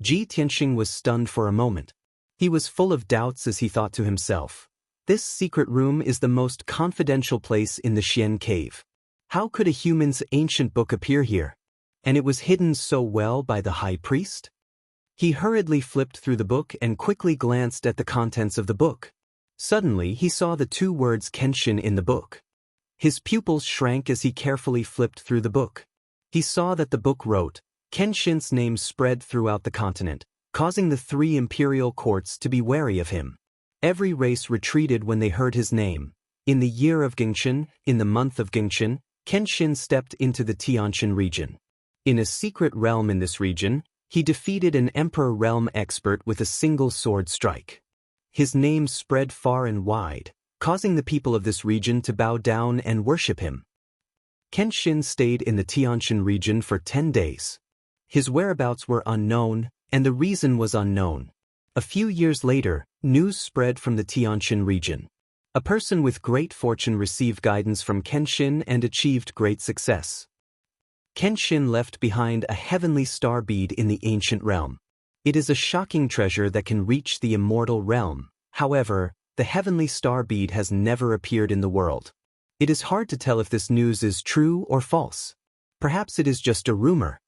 Ji Tianxing was stunned for a moment. He was full of doubts as he thought to himself, this secret room is the most confidential place in the Xian cave. How could a human's ancient book appear here? And it was hidden so well by the high priest? He hurriedly flipped through the book and quickly glanced at the contents of the book. Suddenly he saw the 2 words Kenshin in the book. His pupils shrank as he carefully flipped through the book. He saw that the book wrote, Kenshin's name spread throughout the continent, causing the 3 imperial courts to be wary of him. Every race retreated when they heard his name. In the year of Gingchen, in the month of Gingchen, Kenshin stepped into the Tianxin region. In a secret realm in this region, he defeated an emperor realm expert with a single sword strike. His name spread far and wide, causing the people of this region to bow down and worship him. Kenshin stayed in the Tianxin region for 10 days. His whereabouts were unknown, and the reason was unknown. A few years later, news spread from the Tianxin region. A person with great fortune received guidance from Kenshin and achieved great success. Kenshin left behind a heavenly star bead in the ancient realm. It is a shocking treasure that can reach the immortal realm. However, the heavenly star bead has never appeared in the world. It is hard to tell if this news is true or false. Perhaps it is just a rumor.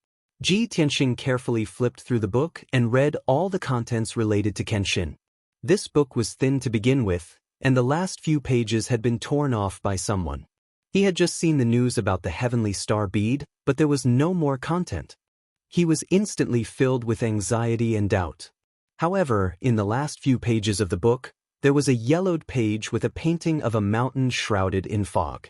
Ji Tianxing carefully flipped through the book and read all the contents related to Kenshin. This book was thin to begin with, and the last few pages had been torn off by someone. He had just seen the news about the heavenly star bead, but there was no more content. He was instantly filled with anxiety and doubt. However, in the last few pages of the book, there was a yellowed page with a painting of a mountain shrouded in fog.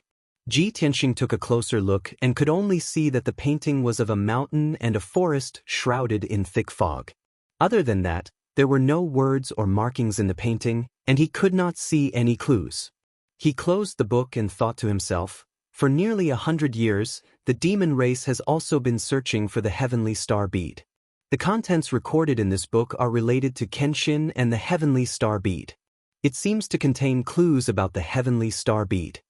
Ji Tianxing took a closer look and could only see that the painting was of a mountain and a forest shrouded in thick fog. Other than that, there were no words or markings in the painting, and he could not see any clues. He closed the book and thought to himself, for nearly 100 years, the demon race has also been searching for the heavenly star bead. The contents recorded in this book are related to Kenshin and the heavenly star bead. It seems to contain clues about the heavenly star bead.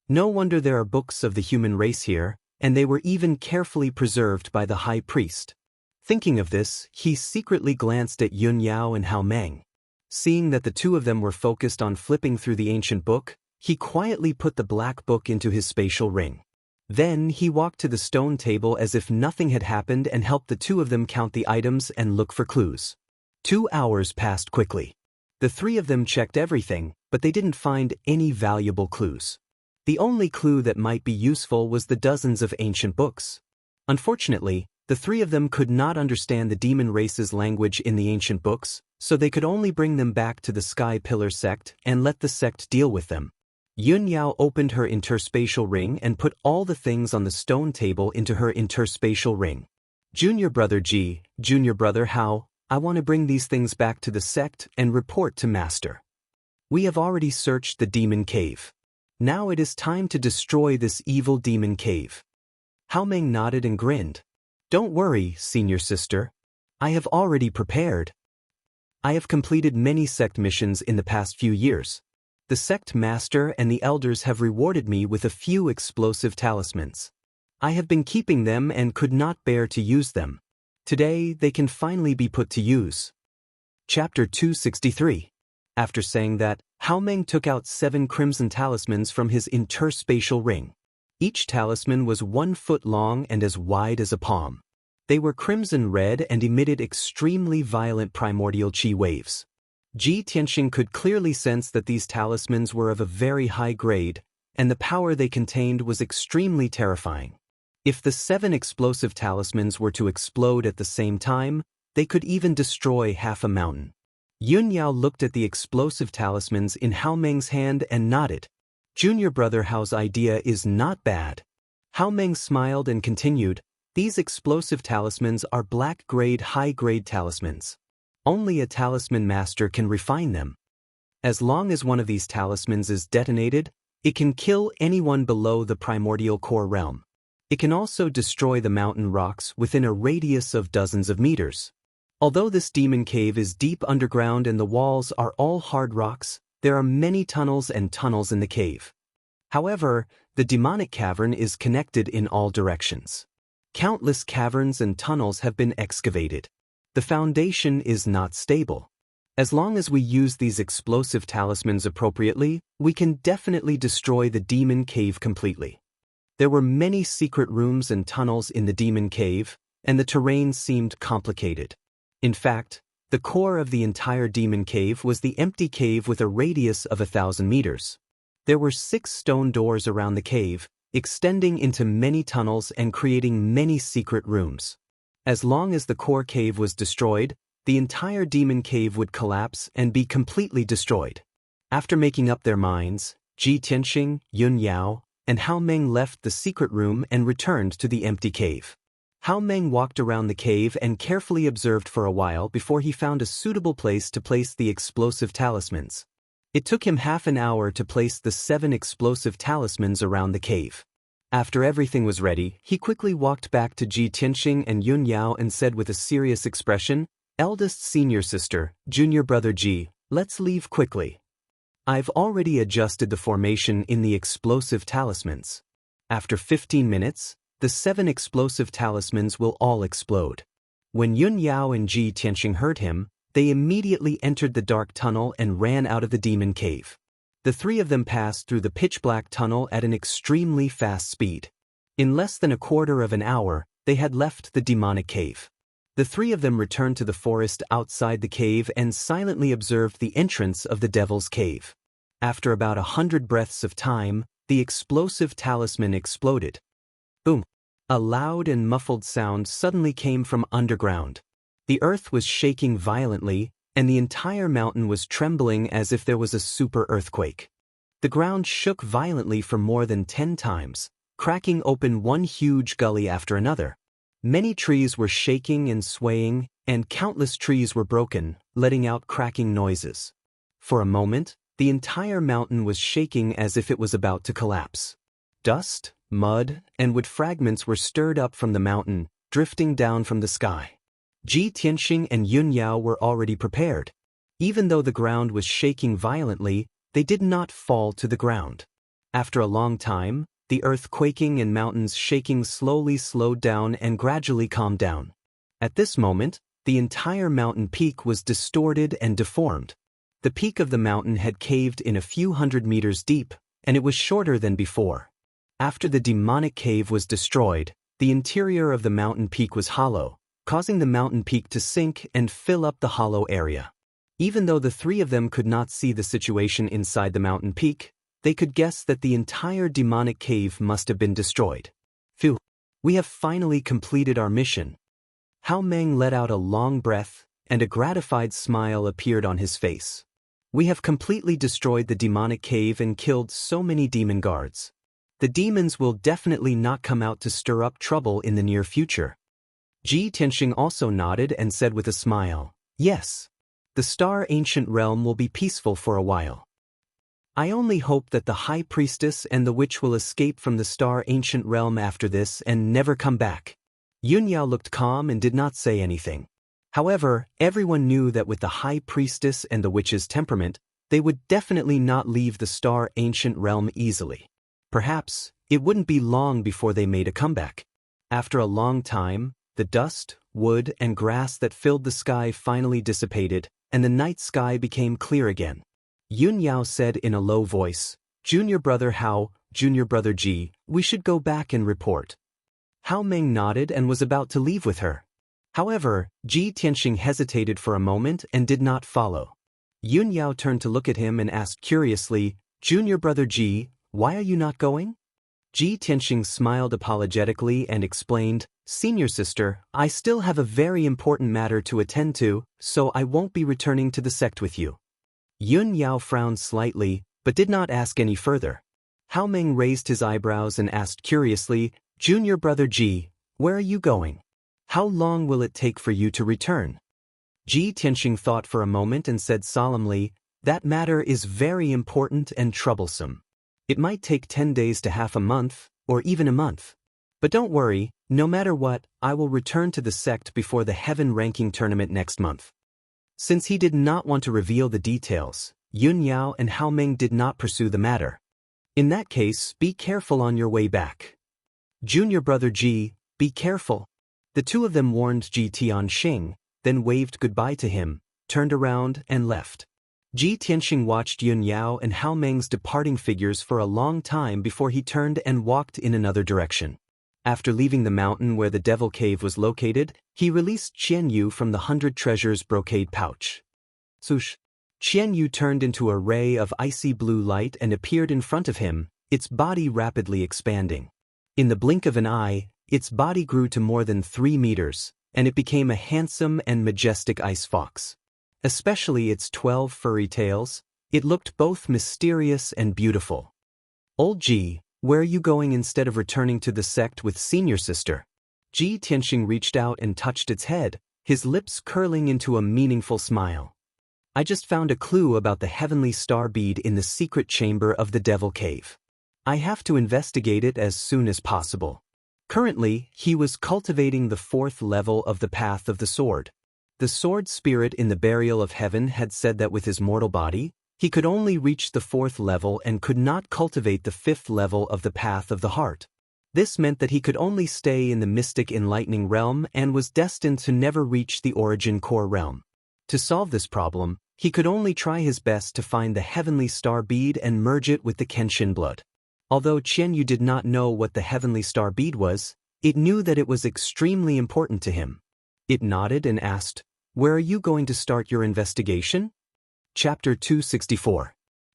No wonder there are books of the human race here, and they were even carefully preserved by the high priest. Thinking of this, he secretly glanced at Yun Yao and Hao Meng. Seeing that the two of them were focused on flipping through the ancient book, he quietly put the black book into his spatial ring. Then he walked to the stone table as if nothing had happened and helped the two of them count the items and look for clues. 2 hours passed quickly. The three of them checked everything, but they didn't find any valuable clues. The only clue that might be useful was the dozens of ancient books. Unfortunately, the three of them could not understand the demon race's language in the ancient books, so they could only bring them back to the Sky Pillar sect and let the sect deal with them. Yun Yao opened her interspatial ring and put all the things on the stone table into her interspatial ring. Junior brother Ji, junior brother Hao, I want to bring these things back to the sect and report to Master. We have already searched the demon cave. Now it is time to destroy this evil demon cave. Hao Meng nodded and grinned. Don't worry, senior sister. I have already prepared. I have completed many sect missions in the past few years. The sect master and the elders have rewarded me with a few explosive talismans. I have been keeping them and could not bear to use them. Today, they can finally be put to use. Chapter 263. After saying that, Hao Meng took out 7 crimson talismans from his interspatial ring. Each talisman was 1 foot long and as wide as a palm. They were crimson red and emitted extremely violent primordial chi waves. Ji Tianxing could clearly sense that these talismans were of a very high grade, and the power they contained was extremely terrifying. If the 7 explosive talismans were to explode at the same time, they could even destroy half a mountain. Yun Yao looked at the explosive talismans in Hao Meng's hand and nodded. Junior brother Hao's idea is not bad. Hao Meng smiled and continued, these explosive talismans are black-grade high-grade talismans. Only a talisman master can refine them. As long as one of these talismans is detonated, it can kill anyone below the primordial core realm. It can also destroy the mountain rocks within a radius of dozens of meters. Although this demon cave is deep underground and the walls are all hard rocks, there are many tunnels and tunnels in the cave. However, the demonic cavern is connected in all directions. Countless caverns and tunnels have been excavated. The foundation is not stable. As long as we use these explosive talismans appropriately, we can definitely destroy the demon cave completely. There were many secret rooms and tunnels in the demon cave, and the terrain seemed complicated. In fact, the core of the entire demon cave was the empty cave with a radius of 1,000 meters. There were 6 stone doors around the cave, extending into many tunnels and creating many secret rooms. As long as the core cave was destroyed, the entire demon cave would collapse and be completely destroyed. After making up their minds, Ji Tianxing, Yun Yao, and Hao Meng left the secret room and returned to the empty cave. Hao Meng walked around the cave and carefully observed for a while before he found a suitable place to place the explosive talismans. It took him half an hour to place the 7 explosive talismans around the cave. After everything was ready, he quickly walked back to Ji Tianxing and Yun Yao and said with a serious expression, Eldest senior sister, junior brother Ji, let's leave quickly. I've already adjusted the formation in the explosive talismans. After 15 minutes, the 7 explosive talismans will all explode. When Yun Yao and Ji Tianxing heard him, they immediately entered the dark tunnel and ran out of the demon cave. The 3 of them passed through the pitch-black tunnel at an extremely fast speed. In less than a quarter of an hour, they had left the demonic cave. The 3 of them returned to the forest outside the cave and silently observed the entrance of the devil's cave. After about 100 breaths of time, the explosive talisman exploded. Boom! A loud and muffled sound suddenly came from underground. The earth was shaking violently, and the entire mountain was trembling as if there was a super earthquake. The ground shook violently for more than 10 times, cracking open one huge gully after another. Many trees were shaking and swaying, and countless trees were broken, letting out cracking noises. For a moment, the entire mountain was shaking as if it was about to collapse. Dust, mud, and wood fragments were stirred up from the mountain, drifting down from the sky. Ji Tianxing and Yun Yao were already prepared. Even though the ground was shaking violently, they did not fall to the ground. After a long time, the earth quaking and mountains shaking slowly slowed down and gradually calmed down. At this moment, the entire mountain peak was distorted and deformed. The peak of the mountain had caved in a few hundred meters deep, and it was shorter than before. After the demonic cave was destroyed, the interior of the mountain peak was hollow, causing the mountain peak to sink and fill up the hollow area. Even though the three of them could not see the situation inside the mountain peak, they could guess that the entire demonic cave must have been destroyed. Phew! We have finally completed our mission. Hao Meng let out a long breath, and a gratified smile appeared on his face. We have completely destroyed the demonic cave and killed so many demon guards. The demons will definitely not come out to stir up trouble in the near future. Ji Tianxing also nodded and said with a smile, "Yes. The Star Ancient Realm will be peaceful for a while. I only hope that the High Priestess and the Witch will escape from the Star Ancient Realm after this and never come back." Yun Yao looked calm and did not say anything. However, everyone knew that with the High Priestess and the Witch's temperament, they would definitely not leave the Star Ancient Realm easily. Perhaps, it wouldn't be long before they made a comeback. After a long time, the dust, wood, and grass that filled the sky finally dissipated, and the night sky became clear again. Yun Yao said in a low voice, "Junior brother Hao, junior brother Ji, we should go back and report." Hao Meng nodded and was about to leave with her. However, Ji Tianxing hesitated for a moment and did not follow. Yun Yao turned to look at him and asked curiously, "Junior brother Ji, why are you not going?" Ji Tianxing smiled apologetically and explained, "Senior sister, I still have a very important matter to attend to, so I won't be returning to the sect with you." Yun Yao frowned slightly, but did not ask any further. Hao Meng raised his eyebrows and asked curiously, "Junior brother Ji, where are you going? How long will it take for you to return?" Ji Tianxing thought for a moment and said solemnly, "That matter is very important and troublesome. It might take 10 days to half a month, or even a month. But don't worry, no matter what, I will return to the sect before the Heaven Ranking Tournament next month." Since he did not want to reveal the details, Yun Yao and Hao Meng did not pursue the matter. "In that case, be careful on your way back. Junior brother Ji, be careful." The two of them warned Ji Tianxing, then waved goodbye to him, turned around, and left. Ji Tianxing watched Yun Yao and Hao Meng's departing figures for a long time before he turned and walked in another direction. After leaving the mountain where the Devil Cave was located, he released Qian Yu from the 100 Treasures brocade pouch. Swoosh! Qian Yu turned into a ray of icy blue light and appeared in front of him, its body rapidly expanding. In the blink of an eye, its body grew to more than 3 meters, and it became a handsome and majestic ice fox. Especially its 12 furry tails, it looked both mysterious and beautiful. "Old Ji, where are you going instead of returning to the sect with senior sister?" Ji Tianxing reached out and touched its head, his lips curling into a meaningful smile. "I just found a clue about the heavenly star bead in the secret chamber of the Devil Cave. I have to investigate it as soon as possible." Currently, he was cultivating the 4th level of the Path of the Sword. The sword spirit in the Burial of Heaven had said that with his mortal body, he could only reach the 4th level and could not cultivate the 5th level of the Path of the Heart. This meant that he could only stay in the mystic enlightening realm and was destined to never reach the origin core realm. To solve this problem, he could only try his best to find the heavenly star bead and merge it with the Kenshin blood. Although Qian Yu did not know what the heavenly star bead was, it knew that it was extremely important to him. It nodded and asked, "Where are you going to start your investigation?" Chapter 264.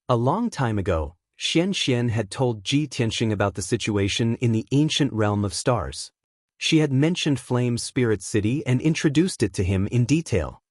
A long time ago, Xian had told Ji Tianxing about the situation in the ancient realm of stars. She had mentioned Flame Spirit City and introduced it to him in detail.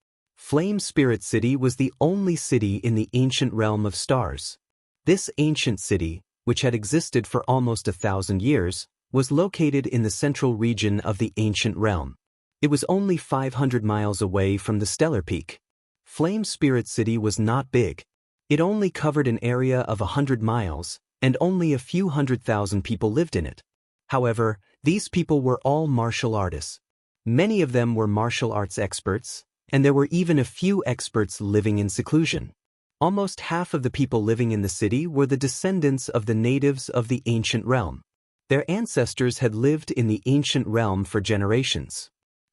Flame Spirit City was the only city in the ancient realm of stars. This ancient city, which had existed for almost 1,000 years, was located in the central region of the ancient realm. It was only 500 miles away from the stellar peak. Flame Spirit City was not big. It only covered an area of 100 miles, and only a few 100,000 people lived in it. However, these people were all martial artists. Many of them were martial arts experts, and there were even a few experts living in seclusion. Almost half of the people living in the city were the descendants of the natives of the ancient realm. Their ancestors had lived in the ancient realm for generations.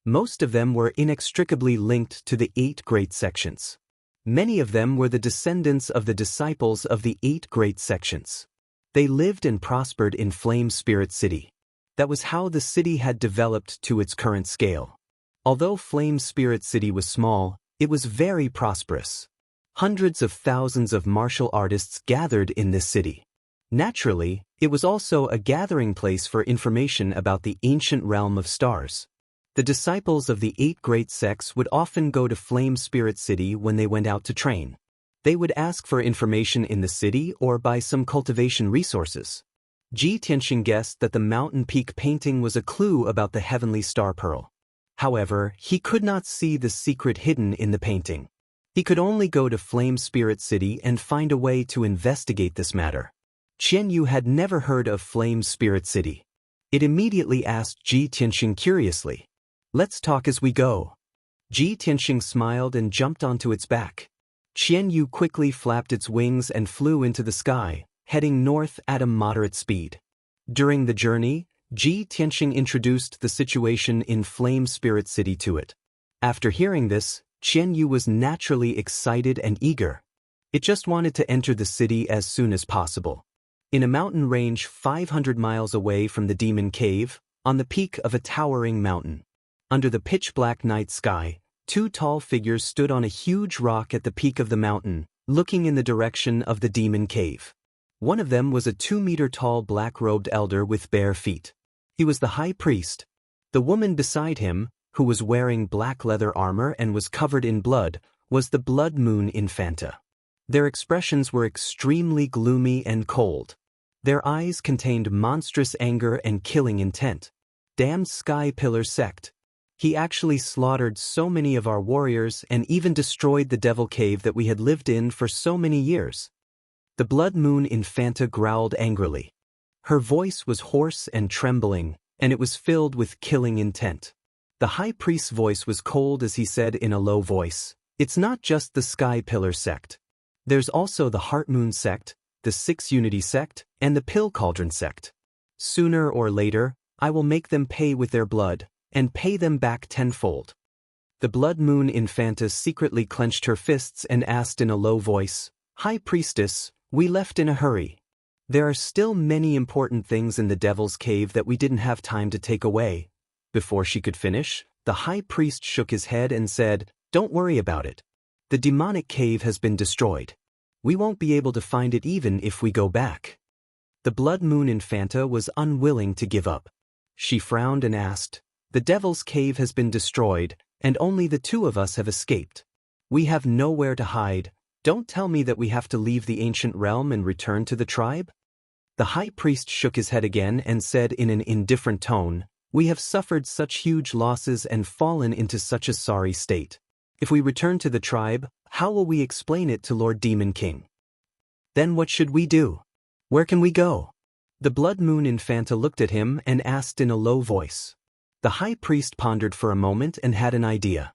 Most of them were inextricably linked to the 8 great sections. Many of them were the descendants of the disciples of the 8 great sections. They lived and prospered in Flame Spirit City. That was how the city had developed to its current scale. Although Flame Spirit City was small, it was very prosperous. Hundreds of thousands of martial artists gathered in this city. Naturally, it was also a gathering place for information about the ancient realm of stars. The disciples of the 8 great sects would often go to Flame Spirit City when they went out to train. They would ask for information in the city or buy some cultivation resources. Ji Tianxing guessed that the mountain peak painting was a clue about the heavenly star pearl. However, he could not see the secret hidden in the painting. He could only go to Flame Spirit City and find a way to investigate this matter. Qian Yu had never heard of Flame Spirit City. It immediately asked Ji Tianxing curiously, "Let's talk as we go." Ji Tianxing smiled and jumped onto its back. Qian Yu quickly flapped its wings and flew into the sky, heading north at a moderate speed. During the journey, Ji Tianxing introduced the situation in Flame Spirit City to it. After hearing this, Qian Yu was naturally excited and eager. It just wanted to enter the city as soon as possible. In a mountain range 500 miles away from the Demon Cave, on the peak of a towering mountain. Under the pitch-black night sky, 2 tall figures stood on a huge rock at the peak of the mountain, looking in the direction of the Demon Cave. One of them was a 2-meter-tall black-robed elder with bare feet. He was the high priest. The woman beside him, who was wearing black leather armor and was covered in blood, was the Blood Moon Infanta. Their expressions were extremely gloomy and cold. Their eyes contained monstrous anger and killing intent. Damned Sky Pillar Sect. He actually slaughtered so many of our warriors and even destroyed the Devil Cave that we had lived in for so many years. The Blood Moon Infanta growled angrily. Her voice was hoarse and trembling, and it was filled with killing intent. The high priest's voice was cold as he said in a low voice, "It's not just the Sky Pillar Sect. There's also the Heart Moon Sect, the 6 Unity Sect, and the Pill Cauldron Sect. Sooner or later, I will make them pay with their blood, and pay them back tenfold." The Blood Moon Infanta secretly clenched her fists and asked in a low voice, "High Priestess, we left in a hurry. There are still many important things in the Devil's Cave that we didn't have time to take away." Before she could finish, the high priest shook his head and said, "Don't worry about it. The demonic cave has been destroyed. We won't be able to find it even if we go back." The Blood Moon Infanta was unwilling to give up. She frowned and asked, "The Devil's Cave has been destroyed, and only the 2 of us have escaped. We have nowhere to hide. Don't tell me that we have to leave the ancient realm and return to the tribe?" The high priest shook his head again and said in an indifferent tone, "We have suffered such huge losses and fallen into such a sorry state. If we return to the tribe, how will we explain it to Lord Demon King? Then what should we do? Where can we go?" The Blood Moon Infanta looked at him and asked in a low voice. The high priest pondered for a moment and had an idea.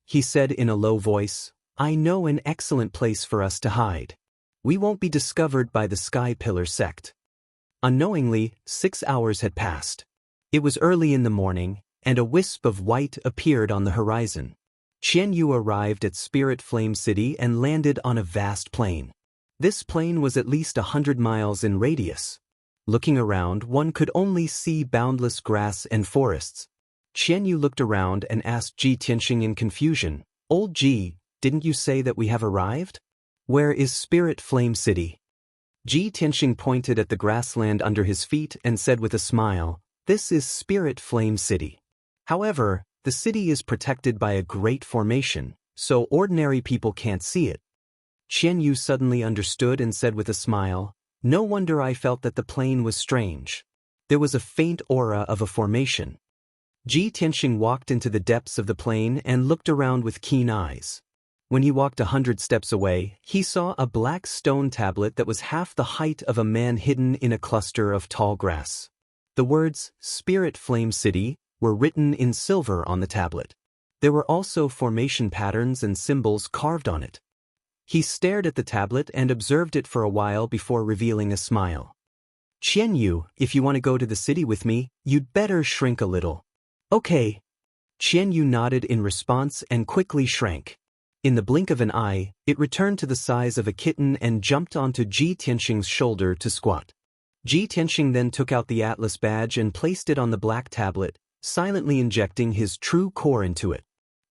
He said in a low voice, "I know an excellent place for us to hide. We won't be discovered by the Sky Pillar Sect." Unknowingly, 6 hours had passed. It was early in the morning, and a wisp of white appeared on the horizon. Qian Yu arrived at Spirit Flame City and landed on a vast plain. This plain was at least 100 miles in radius. Looking around, one could only see boundless grass and forests. Qian Yu looked around and asked Ji Tianxing in confusion, "Old Ji, didn't you say that we have arrived? Where is Spirit Flame City?" Ji Tianxing pointed at the grassland under his feet and said with a smile, "This is Spirit Flame City. However, the city is protected by a great formation, so ordinary people can't see it. Qian Yu suddenly understood and said with a smile, "No wonder I felt that the plane was strange. There was a faint aura of a formation." Ji Tianxing walked into the depths of the plane and looked around with keen eyes. When he walked 100 steps away, he saw a black stone tablet that was half the height of a man hidden in a cluster of tall grass. The words, "Spirit Flame City," were written in silver on the tablet. There were also formation patterns and symbols carved on it. He stared at the tablet and observed it for a while before revealing a smile. "Qian Yu, if you want to go to the city with me, you'd better shrink a little." "Okay." Qian Yu nodded in response and quickly shrank. In the blink of an eye, it returned to the size of a kitten and jumped onto Ji Tianxing's shoulder to squat. Ji Tianxing then took out the Atlas badge and placed it on the black tablet, silently injecting his true core into it.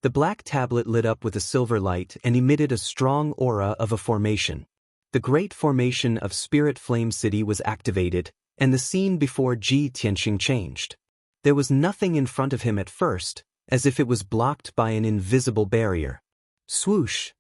The black tablet lit up with a silver light and emitted a strong aura of a formation. The great formation of Spirit Flame City was activated, and the scene before Ji Tianxing changed. There was nothing in front of him at first, as if it was blocked by an invisible barrier. Swoosh!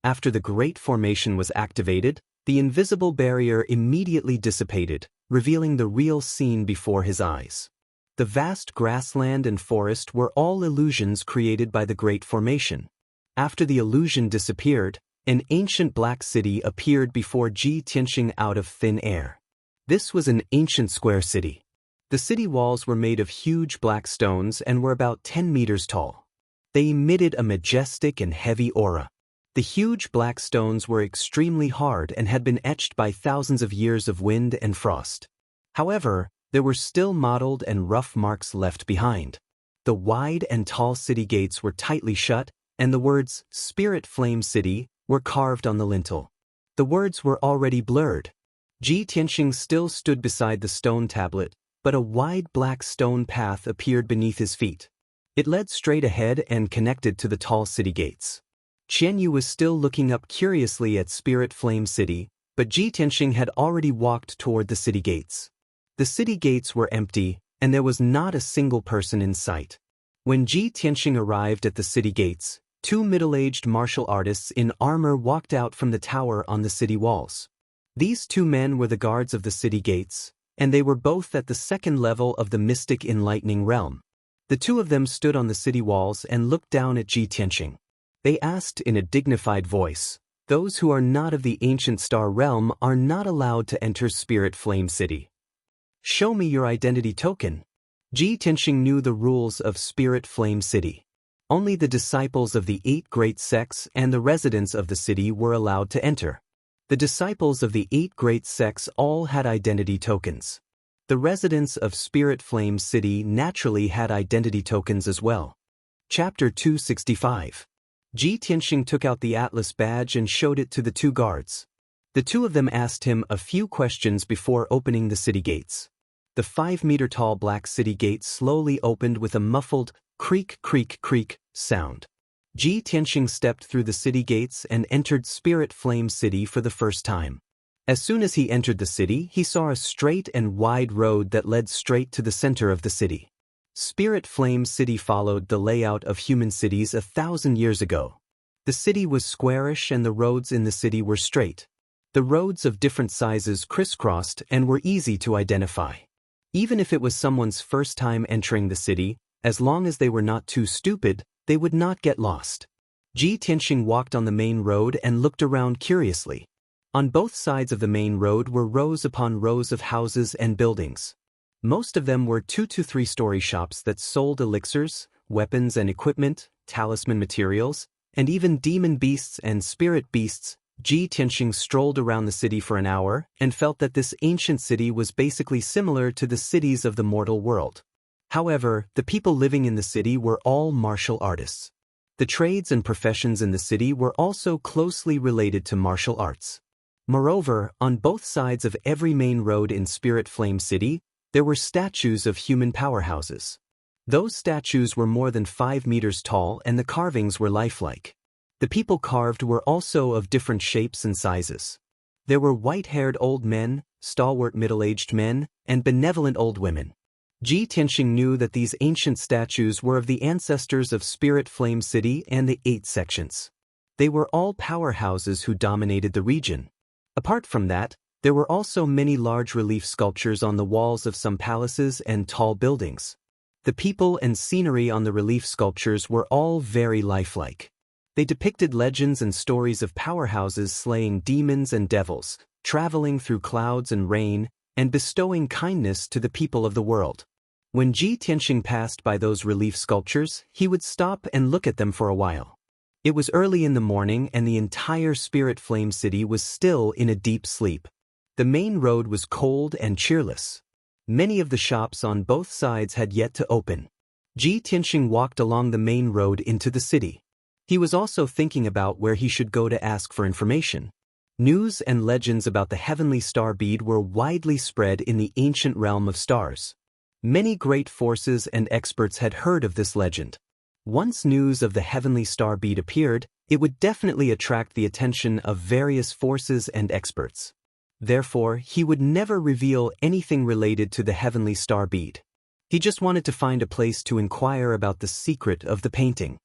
After the great formation was activated, the invisible barrier immediately dissipated, revealing the real scene before his eyes. The vast grassland and forest were all illusions created by the great formation. After the illusion disappeared, an ancient black city appeared before Ji Tianxing out of thin air. This was an ancient square city. The city walls were made of huge black stones and were about 10 meters tall. They emitted a majestic and heavy aura. The huge black stones were extremely hard and had been etched by thousands of years of wind and frost. However, there were still mottled and rough marks left behind. The wide and tall city gates were tightly shut, and the words, "Spirit Flame City," were carved on the lintel. The words were already blurred. Ji Tianxing still stood beside the stone tablet, but a wide black stone path appeared beneath his feet. It led straight ahead and connected to the tall city gates. Qian Yu was still looking up curiously at Spirit Flame City, but Ji Tianxing had already walked toward the city gates. The city gates were empty, and there was not a single person in sight. When Ji Tianxing arrived at the city gates, two middle-aged martial artists in armor walked out from the tower on the city walls. These two men were the guards of the city gates, and they were both at the second level of the mystic enlightening realm. The two of them stood on the city walls and looked down at Ji Tianxing. They asked in a dignified voice, "Those who are not of the ancient star realm are not allowed to enter Spirit Flame City. Show me your identity token." Ji Tianxing knew the rules of Spirit Flame City. Only the disciples of the 8 great sects and the residents of the city were allowed to enter. The disciples of the 8 great sects all had identity tokens. The residents of Spirit Flame City naturally had identity tokens as well. Chapter 265. Ji Tianxing took out the Atlas badge and showed it to the two guards. The two of them asked him a few questions before opening the city gates. The 5-meter-tall black city gate slowly opened with a muffled creak creak creak sound. Ji Tianxing stepped through the city gates and entered Spirit Flame City for the first time. As soon as he entered the city, he saw a straight and wide road that led straight to the center of the city. Spirit Flame City followed the layout of human cities 1,000 years ago. The city was squarish and the roads in the city were straight. The roads of different sizes crisscrossed and were easy to identify. Even if it was someone's first time entering the city, as long as they were not too stupid, they would not get lost. Ji Tianxing walked on the main road and looked around curiously. On both sides of the main road were rows upon rows of houses and buildings. Most of them were 2 to 3-story shops that sold elixirs, weapons and equipment, talisman materials, and even demon beasts and spirit beasts. Ji Tianxing strolled around the city for an hour and felt that this ancient city was basically similar to the cities of the mortal world. However, the people living in the city were all martial artists. The trades and professions in the city were also closely related to martial arts. Moreover, on both sides of every main road in Spirit Flame City, there were statues of human powerhouses. Those statues were more than 5 meters tall and the carvings were lifelike. The people carved were also of different shapes and sizes. There were white-haired old men, stalwart middle-aged men, and benevolent old women. Ji Tianxing knew that these ancient statues were of the ancestors of Spirit Flame City and the 8 sections. They were all powerhouses who dominated the region. Apart from that, there were also many large relief sculptures on the walls of some palaces and tall buildings. The people and scenery on the relief sculptures were all very lifelike. They depicted legends and stories of powerhouses slaying demons and devils, traveling through clouds and rain, and bestowing kindness to the people of the world. When Ji Tianxing passed by those relief sculptures, he would stop and look at them for a while. It was early in the morning and the entire Spirit Flame City was still in a deep sleep. The main road was cold and cheerless. Many of the shops on both sides had yet to open. Ji Tianxing walked along the main road into the city. He was also thinking about where he should go to ask for information. News and legends about the heavenly star bead were widely spread in the ancient realm of stars. Many great forces and experts had heard of this legend. Once news of the heavenly star bead appeared, it would definitely attract the attention of various forces and experts. Therefore, he would never reveal anything related to the heavenly star bead. He just wanted to find a place to inquire about the secret of the painting.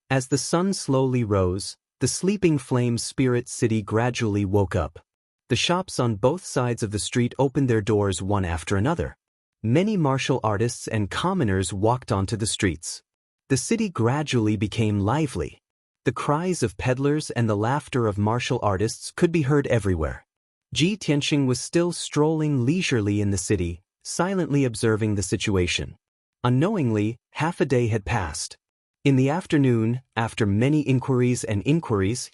As the sun slowly rose, the sleeping flame spirit city gradually woke up. The shops on both sides of the street opened their doors one after another. Many martial artists and commoners walked onto the streets. The city gradually became lively. The cries of peddlers and the laughter of martial artists could be heard everywhere. Ji Tianxing was still strolling leisurely in the city, silently observing the situation. Unknowingly, half a day had passed. In the afternoon, after many inquiries,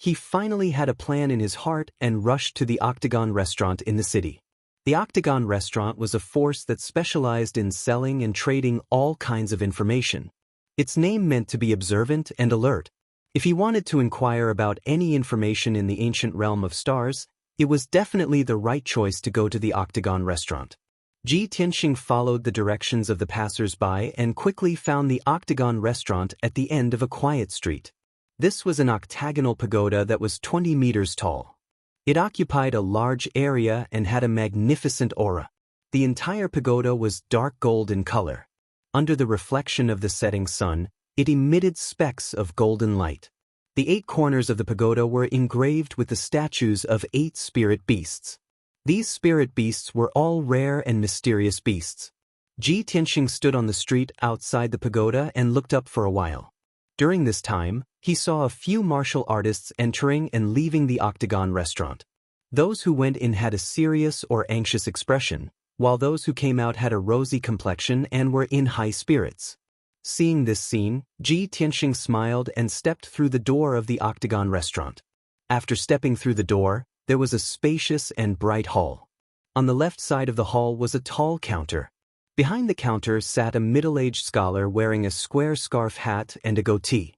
he finally had a plan in his heart and rushed to the Octagon restaurant in the city. The Octagon restaurant was a force that specialized in selling and trading all kinds of information. Its name meant to be observant and alert. If he wanted to inquire about any information in the ancient realm of stars, it was definitely the right choice to go to the Octagon restaurant. Ji Tianxing followed the directions of the passers-by and quickly found the Octagon restaurant at the end of a quiet street. This was an octagonal pagoda that was 20 meters tall. It occupied a large area and had a magnificent aura. The entire pagoda was dark gold in color. Under the reflection of the setting sun, it emitted specks of golden light. The 8 corners of the pagoda were engraved with the statues of 8 spirit beasts. These spirit beasts were all rare and mysterious beasts. Ji Tianxing stood on the street outside the pagoda and looked up for a while. During this time, he saw a few martial artists entering and leaving the Octagon restaurant. Those who went in had a serious or anxious expression, while those who came out had a rosy complexion and were in high spirits. Seeing this scene, Ji Tianxing smiled and stepped through the door of the Octagon restaurant. After stepping through the door, there was a spacious and bright hall. On the left side of the hall was a tall counter. Behind the counter sat a middle-aged scholar wearing a square scarf hat and a goatee.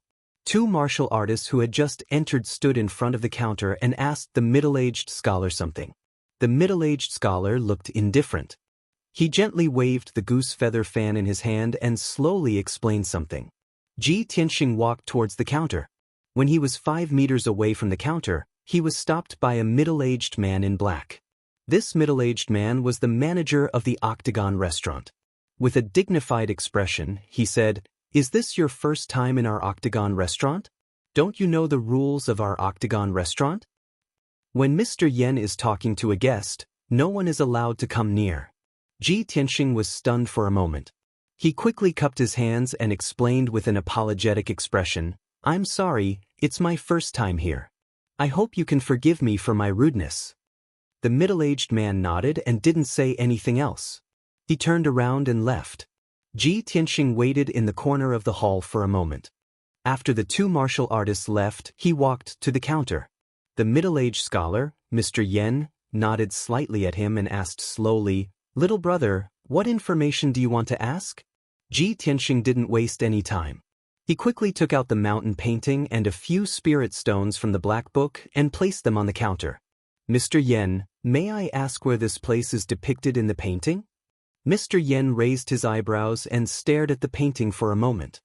2 martial artists who had just entered stood in front of the counter and asked the middle-aged scholar something. The middle-aged scholar looked indifferent. He gently waved the goose feather fan in his hand and slowly explained something. Ji Tianxing walked towards the counter. When he was 5 meters away from the counter, he was stopped by a middle-aged man in black. This middle-aged man was the manager of the Octagon restaurant. With a dignified expression, he said, "Is this your first time in our Octagon restaurant? Don't you know the rules of our Octagon restaurant? When Mr. Yen is talking to a guest, no one is allowed to come near." Ji Tianxing was stunned for a moment. He quickly cupped his hands and explained with an apologetic expression, "I'm sorry, it's my first time here. I hope you can forgive me for my rudeness." The middle-aged man nodded and didn't say anything else. He turned around and left. Ji Tianxing waited in the corner of the hall for a moment. After the 2 martial artists left, he walked to the counter. The middle-aged scholar, Mr. Yen, nodded slightly at him and asked slowly, "Little brother, what information do you want to ask?" Ji Tianxing didn't waste any time. He quickly took out the mountain painting and a few spirit stones from the black book and placed them on the counter. "Mr. Yen, may I ask where this place is depicted in the painting?" Mr. Yen raised his eyebrows and stared at the painting for a moment.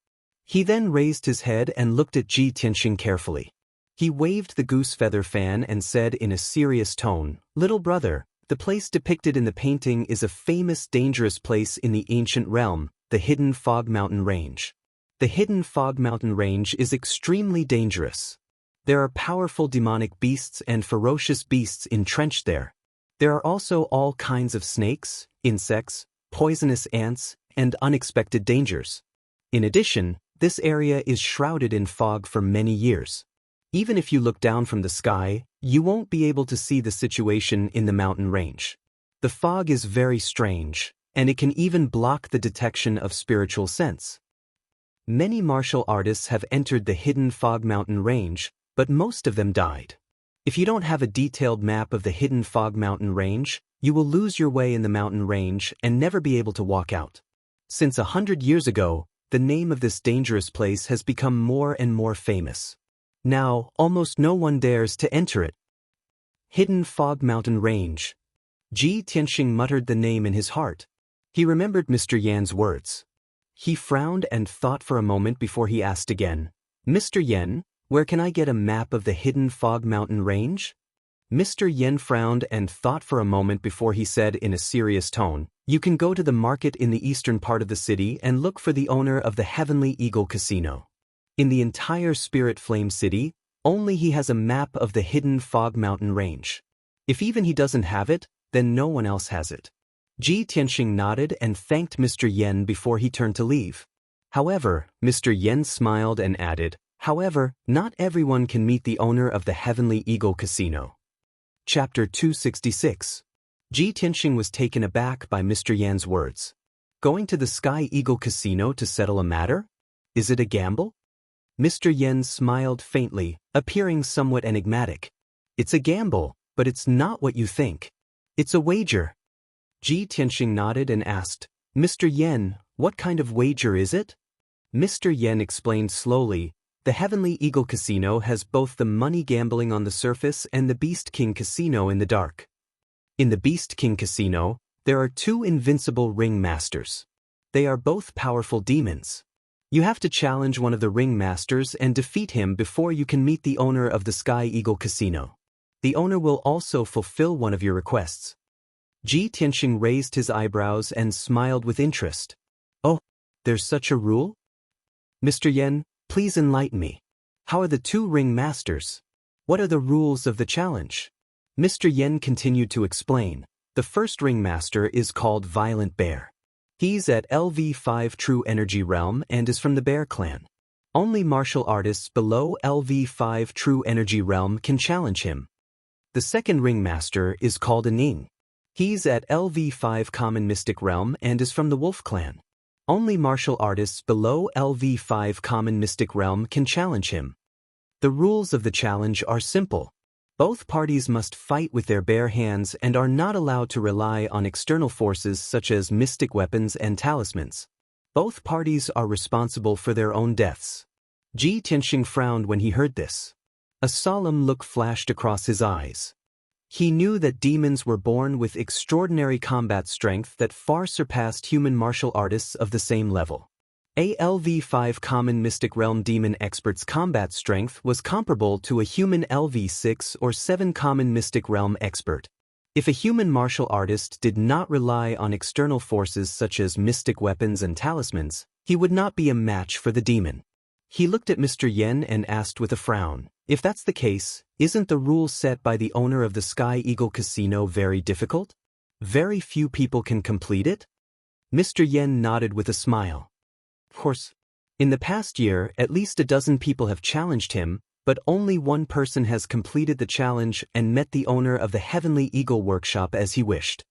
He then raised his head and looked at Ji Tianxing carefully. He waved the goose feather fan and said in a serious tone, "Little brother, The place depicted in the painting is a famous dangerous place in the ancient realm, the Hidden Fog Mountain Range. The Hidden Fog Mountain Range is extremely dangerous. There are powerful demonic beasts and ferocious beasts entrenched there. There are also all kinds of snakes, insects, poisonous ants, and unexpected dangers. In addition, this area is shrouded in fog for many years. Even if you look down from the sky, you won't be able to see the situation in the mountain range. The fog is very strange, and it can even block the detection of spiritual sense. Many martial artists have entered the Hidden Fog Mountain Range, but most of them died. If you don't have a detailed map of the Hidden Fog Mountain Range, you will lose your way in the mountain range and never be able to walk out. Since 100 years ago, the name of this dangerous place has become more and more famous. Now, almost no one dares to enter it. Hidden Fog Mountain Range. Ji Tianxing muttered the name in his heart. He remembered Mr. Yan's words. He frowned and thought for a moment before he asked again, "Mr. Yan, where can I get a map of the Hidden Fog Mountain Range?" Mr. Yan frowned and thought for a moment before he said in a serious tone, "You can go to the market in the eastern part of the city and look for the owner of the Heavenly Eagle Casino. In the entire Spirit Flame City, only he has a map of the Hidden Fog Mountain Range. If even he doesn't have it, then no one else has it." Ji Tianxing nodded and thanked Mr. Yan before he turned to leave. However, Mr. Yan smiled and added, "However, not everyone can meet the owner of the Heavenly Eagle Casino." Chapter 266. Ji Tianxing was taken aback by Mr. Yan's words. Going to the Sky Eagle Casino to settle a matter? Is it a gamble? Mr. Yan smiled faintly, appearing somewhat enigmatic. "It's a gamble, but it's not what you think. It's a wager." Ji Tianxing nodded and asked, "Mr. Yan, what kind of wager is it?" Mr. Yan explained slowly, "The Heavenly Eagle Casino has both the money gambling on the surface and the Beast King Casino in the dark. In the Beast King Casino, there are two invincible ring masters. They are both powerful demons. You have to challenge one of the ring masters and defeat him before you can meet the owner of the Sky Eagle Casino. The owner will also fulfill one of your requests." Ji Tianxing raised his eyebrows and smiled with interest. "Oh, there's such a rule? Mr. Yan, please enlighten me. How are the two ring masters? What are the rules of the challenge?" Mr. Yan continued to explain. "The first ring master is called Violent Bear. He's at LV5 True Energy Realm and is from the Bear Clan. Only martial artists below LV5 True Energy Realm can challenge him. The second ring master is called Aning. He's at LV5 Common Mystic Realm and is from the Wolf Clan. Only martial artists below LV5 Common Mystic Realm can challenge him. The rules of the challenge are simple. Both parties must fight with their bare hands and are not allowed to rely on external forces such as mystic weapons and talismans. Both parties are responsible for their own deaths." Ji Tianxing frowned when he heard this. A solemn look flashed across his eyes. He knew that demons were born with extraordinary combat strength that far surpassed human martial artists of the same level. A LV5 Common Mystic Realm demon expert's combat strength was comparable to a human LV6 or 7 Common Mystic Realm expert. If a human martial artist did not rely on external forces such as mystic weapons and talismans, he would not be a match for the demon. He looked at Mr. Yan and asked with a frown, "If that's the case, isn't the rule set by the owner of the Sky Eagle Casino very difficult? Very few people can complete it?" Mr. Yan nodded with a smile. "Of course. In the past year, at least a dozen people have challenged him, but only one person has completed the challenge and met the owner of the Heavenly Eagle Workshop as he wished."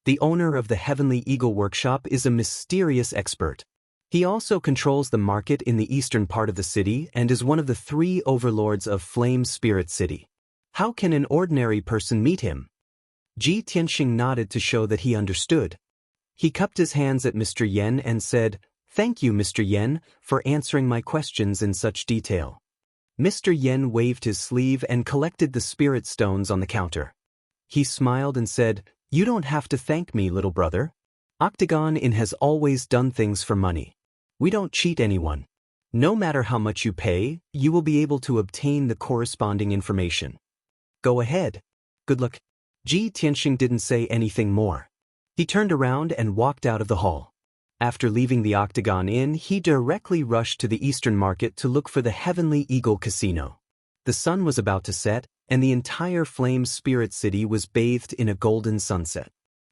The owner of the Heavenly Eagle Workshop is a mysterious expert. He also controls the market in the eastern part of the city and is one of the 3 overlords of Flame Spirit City. How can an ordinary person meet him?" Ji Tianxing nodded to show that he understood. He cupped his hands at Mr. Yan and said, "Thank you, Mr. Yan, for answering my questions in such detail." Mr. Yan waved his sleeve and collected the spirit stones on the counter. He smiled and said, "You don't have to thank me, little brother. Octagon Inn has always done things for money. We don't cheat anyone. No matter how much you pay, you will be able to obtain the corresponding information. Go ahead. Good luck." Ji Tianxing didn't say anything more. He turned around and walked out of the hall. After leaving the Octagon Inn, he directly rushed to the Eastern Market to look for the Heavenly Eagle Casino. The sun was about to set, and the entire Flame Spirit City was bathed in a golden sunset.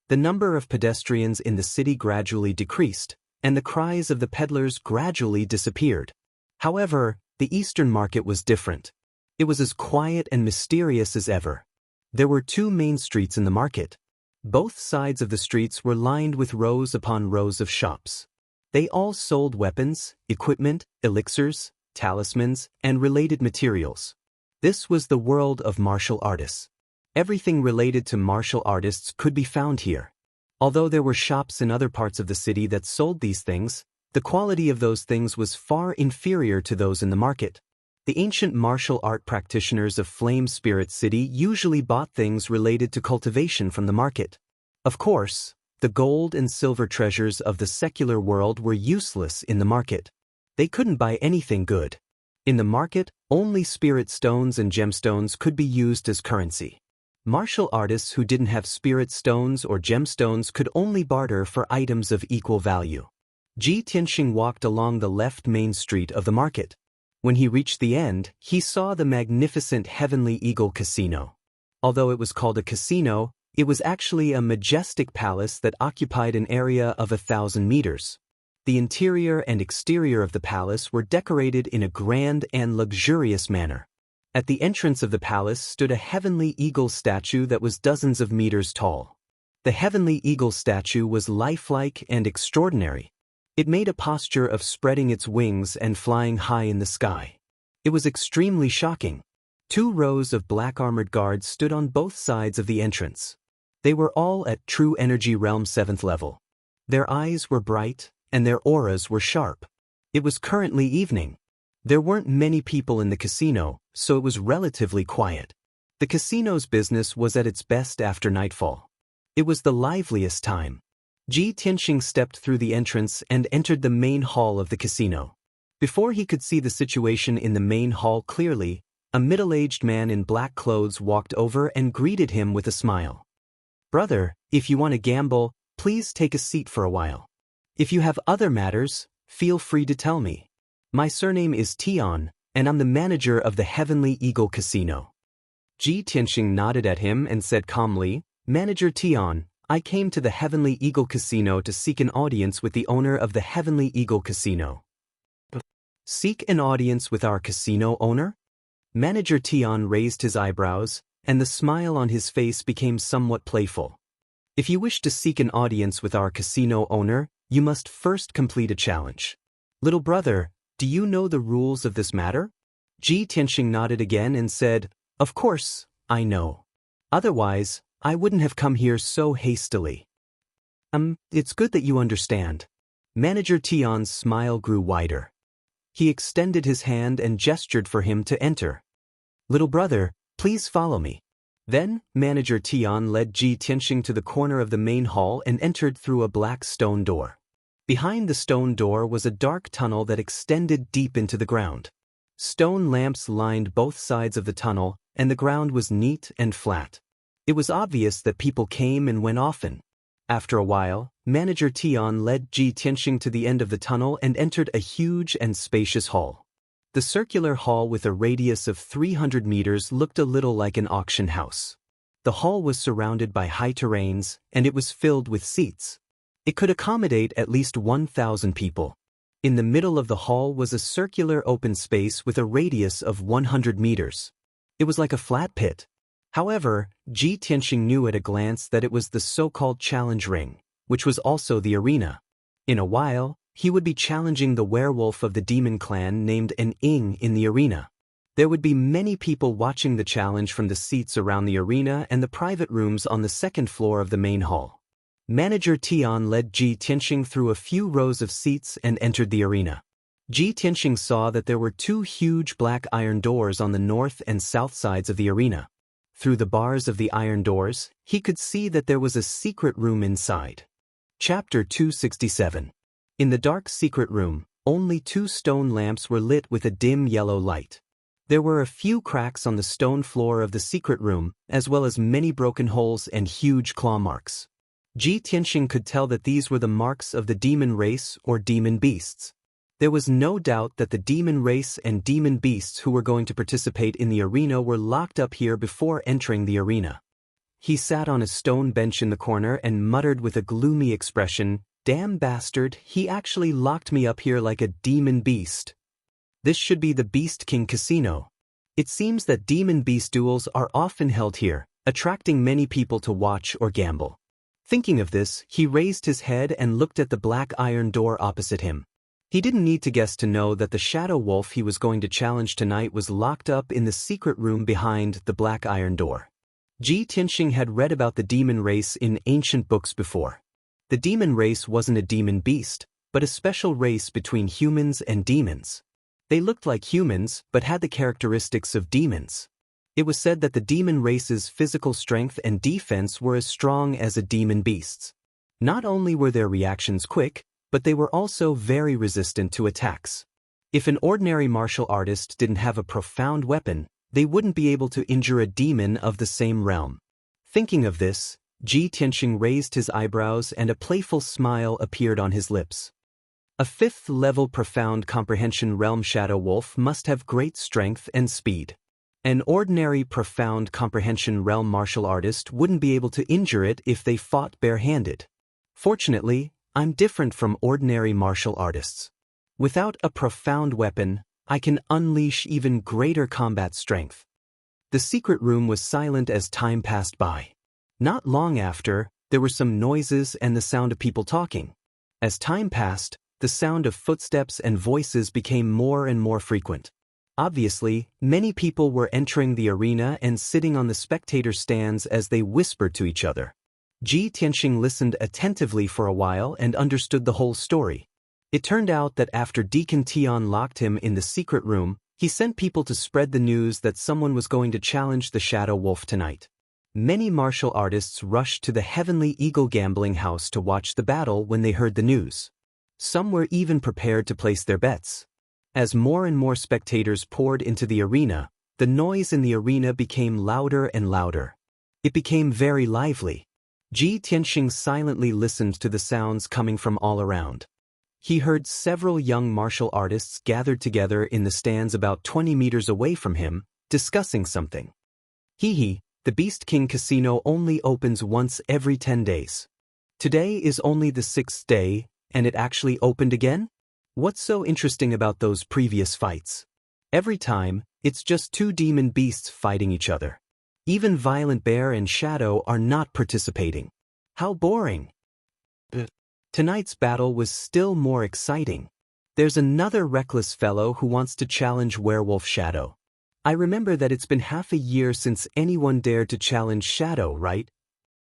The number of pedestrians in the city gradually decreased, and the cries of the peddlers gradually disappeared. However, the Eastern Market was different. It was as quiet and mysterious as ever. There were two main streets in the market. Both sides of the streets were lined with rows upon rows of shops. They all sold weapons, equipment, elixirs, talismans, and related materials. This was the world of martial artists. Everything related to martial artists could be found here. Although there were shops in other parts of the city that sold these things, the quality of those things was far inferior to those in the market. The ancient martial art practitioners of Flame Spirit City usually bought things related to cultivation from the market. Of course, the gold and silver treasures of the secular world were useless in the market. They couldn't buy anything good. In the market, only spirit stones and gemstones could be used as currency. Martial artists who didn't have spirit stones or gemstones could only barter for items of equal value. Ji Tianxing walked along the left main street of the market. When he reached the end, he saw the magnificent Heavenly Eagle Casino. Although it was called a casino, it was actually a majestic palace that occupied an area of 1,000 meters. The interior and exterior of the palace were decorated in a grand and luxurious manner. At the entrance of the palace stood a Heavenly Eagle statue that was dozens of meters tall. The Heavenly Eagle statue was lifelike and extraordinary. It made a posture of spreading its wings and flying high in the sky. It was extremely shocking. 2 rows of black armored guards stood on both sides of the entrance. They were all at True Energy Realm 7th level. Their eyes were bright, and their auras were sharp. It was currently evening. There weren't many people in the casino, so it was relatively quiet. The casino's business was at its best after nightfall. It was the liveliest time. Ji Tianxing stepped through the entrance and entered the main hall of the casino. Before he could see the situation in the main hall clearly, a middle-aged man in black clothes walked over and greeted him with a smile. "Brother, if you want to gamble, please take a seat for a while. If you have other matters, feel free to tell me. My surname is Tian, and I'm the manager of the Heavenly Eagle Casino." Ji Tianxing nodded at him and said calmly, "Manager Tian, I came to the Heavenly Eagle Casino to seek an audience with the owner of the Heavenly Eagle Casino." "Seek an audience with our casino owner?" Manager Tian raised his eyebrows, and the smile on his face became somewhat playful. "If you wish to seek an audience with our casino owner, you must first complete a challenge. Little brother, do you know the rules of this matter?" Ji Tianxing nodded again and said, "Of course, I know. Otherwise, I wouldn't have come here so hastily." It's good that you understand." Manager Tian's smile grew wider. He extended his hand and gestured for him to enter. "Little brother, please follow me." Then, Manager Tian led Ji Tianxing to the corner of the main hall and entered through a black stone door. Behind the stone door was a dark tunnel that extended deep into the ground. Stone lamps lined both sides of the tunnel, and the ground was neat and flat. It was obvious that people came and went often. After a while, Manager Tian led Ji Tianxing to the end of the tunnel and entered a huge and spacious hall. The circular hall with a radius of 300 meters looked a little like an auction house. The hall was surrounded by high terrains, and it was filled with seats. It could accommodate at least 1,000 people. In the middle of the hall was a circular open space with a radius of 100 meters. It was like a flat pit. However, Ji Tianxing knew at a glance that it was the so-called challenge ring, which was also the arena. In a while, he would be challenging the werewolf of the demon clan named an Ing in the arena. There would be many people watching the challenge from the seats around the arena and the private rooms on the second floor of the main hall. Manager Tian led Ji Tianxing through a few rows of seats and entered the arena. Ji Tianxing saw that there were 2 huge black iron doors on the north and south sides of the arena. Through the bars of the iron doors, he could see that there was a secret room inside. Chapter 267. In the dark secret room, only 2 stone lamps were lit with a dim yellow light. There were a few cracks on the stone floor of the secret room, as well as many broken holes and huge claw marks. Ji Tianxing could tell that these were the marks of the demon race or demon beasts. There was no doubt that the demon race and demon beasts who were going to participate in the arena were locked up here before entering the arena. He sat on a stone bench in the corner and muttered with a gloomy expression, "Damn bastard, he actually locked me up here like a demon beast. This should be the Beast King Casino. It seems that demon beast duels are often held here, attracting many people to watch or gamble." Thinking of this, he raised his head and looked at the black iron door opposite him. He didn't need to guess to know that the shadow wolf he was going to challenge tonight was locked up in the secret room behind the black iron door. Ji Tianxing had read about the demon race in ancient books before. The demon race wasn't a demon beast, but a special race between humans and demons. They looked like humans, but had the characteristics of demons. It was said that the demon race's physical strength and defense were as strong as a demon beast's. Not only were their reactions quick, but they were also very resistant to attacks. If an ordinary martial artist didn't have a profound weapon, they wouldn't be able to injure a demon of the same realm. Thinking of this, Ji Tianxing raised his eyebrows and a playful smile appeared on his lips. A 5th-level profound comprehension realm shadow wolf must have great strength and speed. An ordinary profound comprehension realm martial artist wouldn't be able to injure it if they fought barehanded. Fortunately, I'm different from ordinary martial artists. Without a profound weapon, I can unleash even greater combat strength. The secret room was silent as time passed by. Not long after, there were some noises and the sound of people talking. As time passed, the sound of footsteps and voices became more and more frequent. Obviously, many people were entering the arena and sitting on the spectator stands as they whispered to each other. Ji Tianxing listened attentively for a while and understood the whole story. It turned out that after Deacon Tian locked him in the secret room, he sent people to spread the news that someone was going to challenge the Shadow Wolf tonight. Many martial artists rushed to the Heavenly Eagle gambling house to watch the battle when they heard the news. Some were even prepared to place their bets. As more and more spectators poured into the arena, the noise in the arena became louder and louder. It became very lively. Ji Tianxing silently listened to the sounds coming from all around. He heard several young martial artists gathered together in the stands about 20 meters away from him, discussing something. The Beast King Casino only opens once every 10 days. Today is only the 6th day, and it actually opened again? What's so interesting about those previous fights? Every time, it's just two demon beasts fighting each other. Even Violent Bear and Shadow are not participating. How boring. But tonight's battle was still more exciting. There's another reckless fellow who wants to challenge Werewolf Shadow. I remember that it's been half a year since anyone dared to challenge Shadow, right?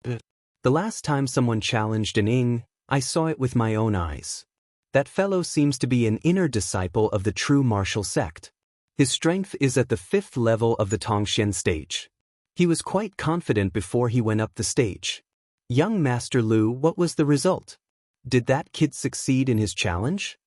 But the last time someone challenged an Ing, I saw it with my own eyes. That fellow seems to be an inner disciple of the true martial sect. His strength is at the 5th level of the Tongxian stage. He was quite confident before he went up the stage. Young Master Lu, what was the result? Did that kid succeed in his challenge?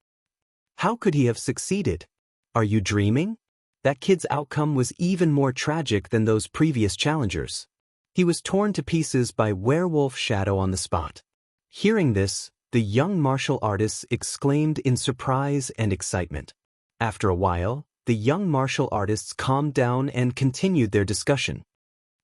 How could he have succeeded? Are you dreaming? That kid's outcome was even more tragic than those previous challengers. He was torn to pieces by Werewolf Shadow on the spot. Hearing this, the young martial artists exclaimed in surprise and excitement. After a while, the young martial artists calmed down and continued their discussion.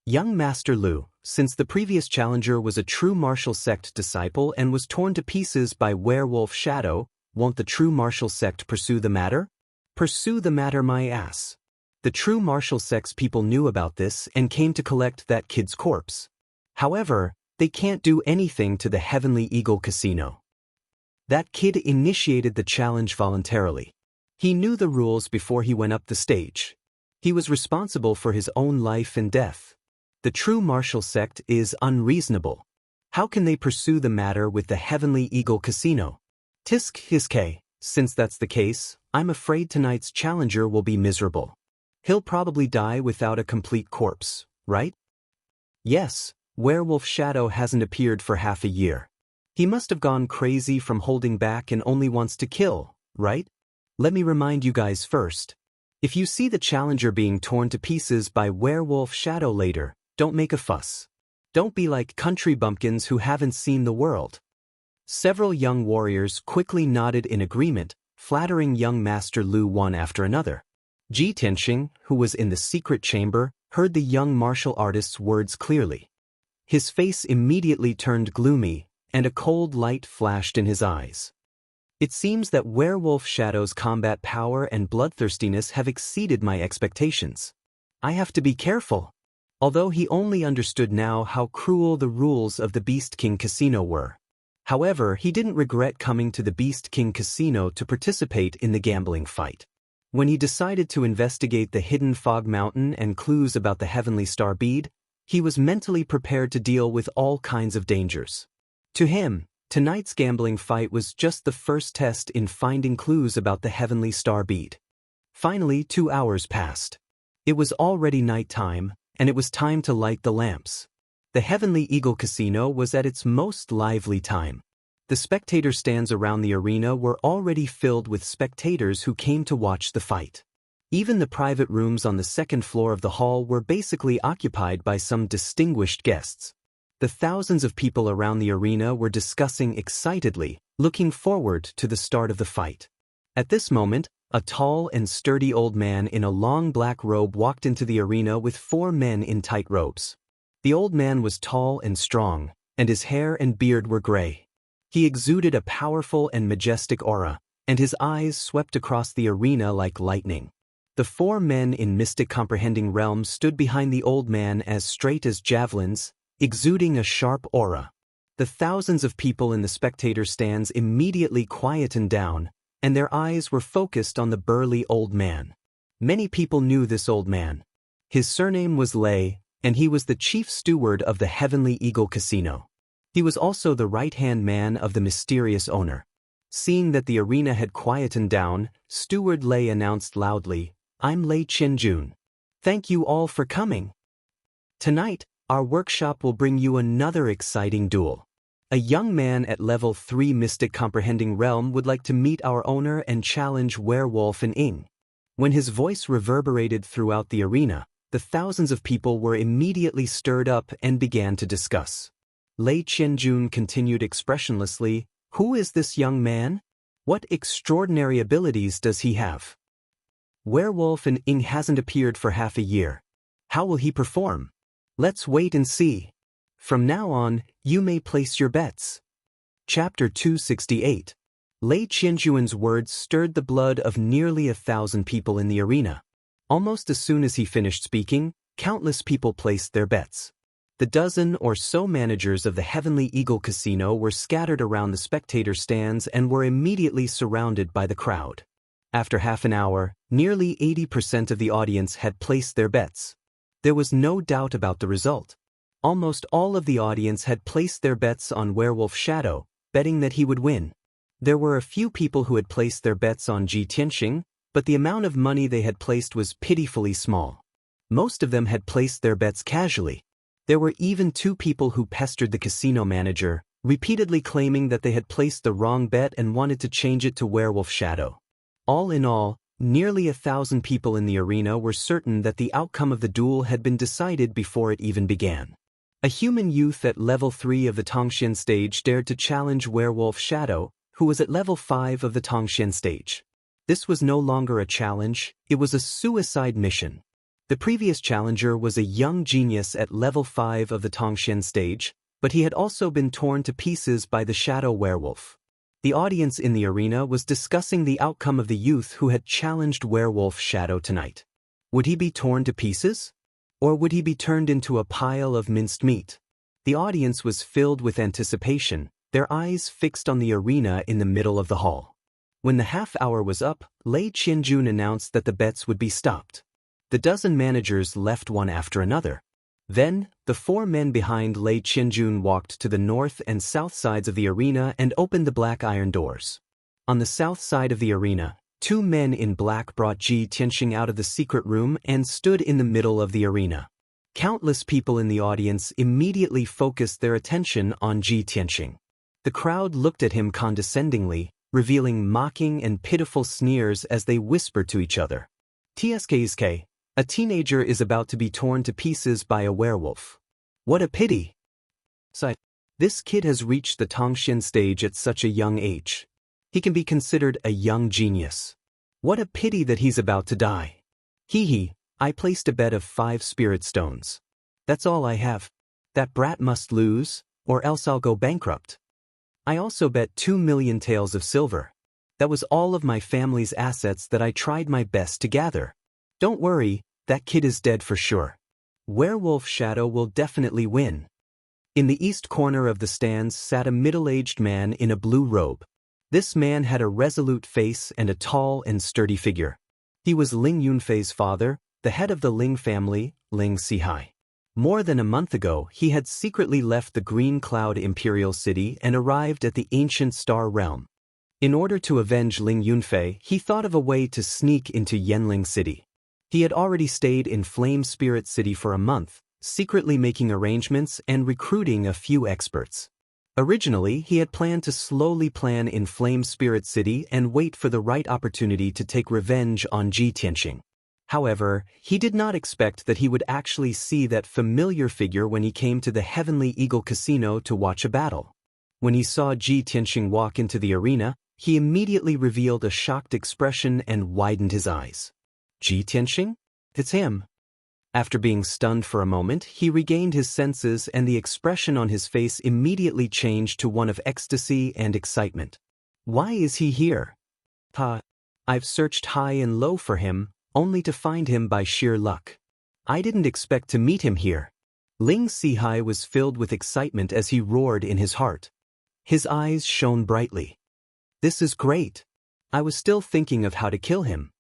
Young Master Lu, since the previous challenger was a true martial sect disciple and was torn to pieces by Werewolf Shadow, won't the true martial sect pursue the matter? Pursue the matter, my ass. The true martial sect's people knew about this and came to collect that kid's corpse. However, they can't do anything to the Heavenly Eagle Casino. That kid initiated the challenge voluntarily. He knew the rules before he went up the stage. He was responsible for his own life and death. The true martial sect is unreasonable. How can they pursue the matter with the Heavenly Eagle Casino? Tisk hiske, since that's the case, I'm afraid tonight's challenger will be miserable. He'll probably die without a complete corpse, right? Yes, Werewolf Shadow hasn't appeared for half a year. He must have gone crazy from holding back and only wants to kill, right? Let me remind you guys first. If you see the challenger being torn to pieces by werewolf shadow later, don't make a fuss. Don't be like country bumpkins who haven't seen the world. Several young warriors quickly nodded in agreement, flattering young Master Lu one after another. Ji Tianxing, who was in the secret chamber, heard the young martial artist's words clearly. His face immediately turned gloomy, and a cold light flashed in his eyes. It seems that werewolf shadow's combat power and bloodthirstiness have exceeded my expectations. I have to be careful. Although he only understood now how cruel the rules of the Beast King Casino were. However, he didn't regret coming to the Beast King Casino to participate in the gambling fight. When he decided to investigate the hidden fog mountain and clues about the heavenly star bead, he was mentally prepared to deal with all kinds of dangers. To him, tonight's gambling fight was just the first test in finding clues about the heavenly star bead. Finally, 2 hours passed. It was already nighttime, and it was time to light the lamps. The Heavenly Eagle Casino was at its most lively time. The spectator stands around the arena were already filled with spectators who came to watch the fight. Even the private rooms on the second floor of the hall were basically occupied by some distinguished guests. The thousands of people around the arena were discussing excitedly, looking forward to the start of the fight. At this moment, a tall and sturdy old man in a long black robe walked into the arena with 4 men in tight robes. The old man was tall and strong, and his hair and beard were gray. He exuded a powerful and majestic aura, and his eyes swept across the arena like lightning. The 4 men in mystic comprehending realms stood behind the old man as straight as javelins, exuding a sharp aura. The thousands of people in the spectator stands immediately quietened down, and their eyes were focused on the burly old man. Many people knew this old man. His surname was Lei, and he was the chief steward of the Heavenly Eagle Casino. He was also the right-hand man of the mysterious owner. Seeing that the arena had quietened down, Steward Lei announced loudly, "I'm Lei Qianjun. Thank you all for coming. Tonight, our workshop will bring you another exciting duel. A young man at level 3 Mystic Comprehending Realm would like to meet our owner and challenge Werewolf and Ing." When his voice reverberated throughout the arena, the thousands of people were immediately stirred up and began to discuss. Lei Qianjun continued expressionlessly, "Who is this young man? What extraordinary abilities does he have? Werewolf and Ing hasn't appeared for half a year. How will he perform? Let's wait and see. From now on, you may place your bets." Chapter 268. Lei Qianjun's words stirred the blood of nearly 1,000 people in the arena. Almost as soon as he finished speaking, countless people placed their bets. The dozen or so managers of the Heavenly Eagle Casino were scattered around the spectator stands and were immediately surrounded by the crowd. After half an hour, nearly 80% of the audience had placed their bets. There was no doubt about the result. Almost all of the audience had placed their bets on Werewolf Shadow, betting that he would win. There were a few people who had placed their bets on Ji Tianxing, but the amount of money they had placed was pitifully small. Most of them had placed their bets casually. There were even 2 people who pestered the casino manager, repeatedly claiming that they had placed the wrong bet and wanted to change it to Werewolf Shadow. All in all, nearly 1,000 people in the arena were certain that the outcome of the duel had been decided before it even began. A human youth at level 3 of the Tongxian stage dared to challenge Werewolf Shadow, who was at level 5 of the Tongxian stage. This was no longer a challenge, it was a suicide mission. The previous challenger was a young genius at level 5 of the Tongxian stage, but he had also been torn to pieces by the Shadow Werewolf. The audience in the arena was discussing the outcome of the youth who had challenged Werewolf Shadow tonight. Would he be torn to pieces? Or would he be turned into a pile of minced meat? The audience was filled with anticipation, their eyes fixed on the arena in the middle of the hall. When the half hour was up, Lei Qianjun announced that the bets would be stopped. The dozen managers left one after another. Then, the 4 men behind Lei Qianjun walked to the north and south sides of the arena and opened the black iron doors. On the south side of the arena, 2 men in black brought Ji Tianxing out of the secret room and stood in the middle of the arena. Countless people in the audience immediately focused their attention on Ji Tianxing. The crowd looked at him condescendingly, revealing mocking and pitiful sneers as they whispered to each other. TSKSK, a teenager is about to be torn to pieces by a werewolf. What a pity. So, this kid has reached the Tongshin stage at such a young age. He can be considered a young genius. What a pity that he's about to die. Hee hee, I placed a bet of 5 spirit stones. That's all I have. That brat must lose, or else I'll go bankrupt. I also bet 2 million taels of silver. That was all of my family's assets that I tried my best to gather. Don't worry, that kid is dead for sure. Werewolf Shadow will definitely win. In the east corner of the stands sat a middle-aged man in a blue robe. This man had a resolute face and a tall and sturdy figure. He was Ling Yunfei's father, the head of the Ling family, Ling Sihai. More than a month ago, he had secretly left the Green Cloud Imperial City and arrived at the ancient Star Realm. In order to avenge Ling Yunfei, he thought of a way to sneak into Yanling City. He had already stayed in Flame Spirit City for a month, secretly making arrangements and recruiting a few experts. Originally, he had planned to slowly plan in Flame Spirit City and wait for the right opportunity to take revenge on Ji Tianxing. However, he did not expect that he would actually see that familiar figure when he came to the Heavenly Eagle Casino to watch a battle. When he saw Ji Tianxing walk into the arena, he immediately revealed a shocked expression and widened his eyes. Ji Tianxing? It's him. After being stunned for a moment, he regained his senses and the expression on his face immediately changed to one of ecstasy and excitement. Why is he here? I've searched high and low for him, only to find him by sheer luck. I didn't expect to meet him here. Ling Sihai was filled with excitement as he roared in his heart. His eyes shone brightly. This is great. I was still thinking of how to kill him.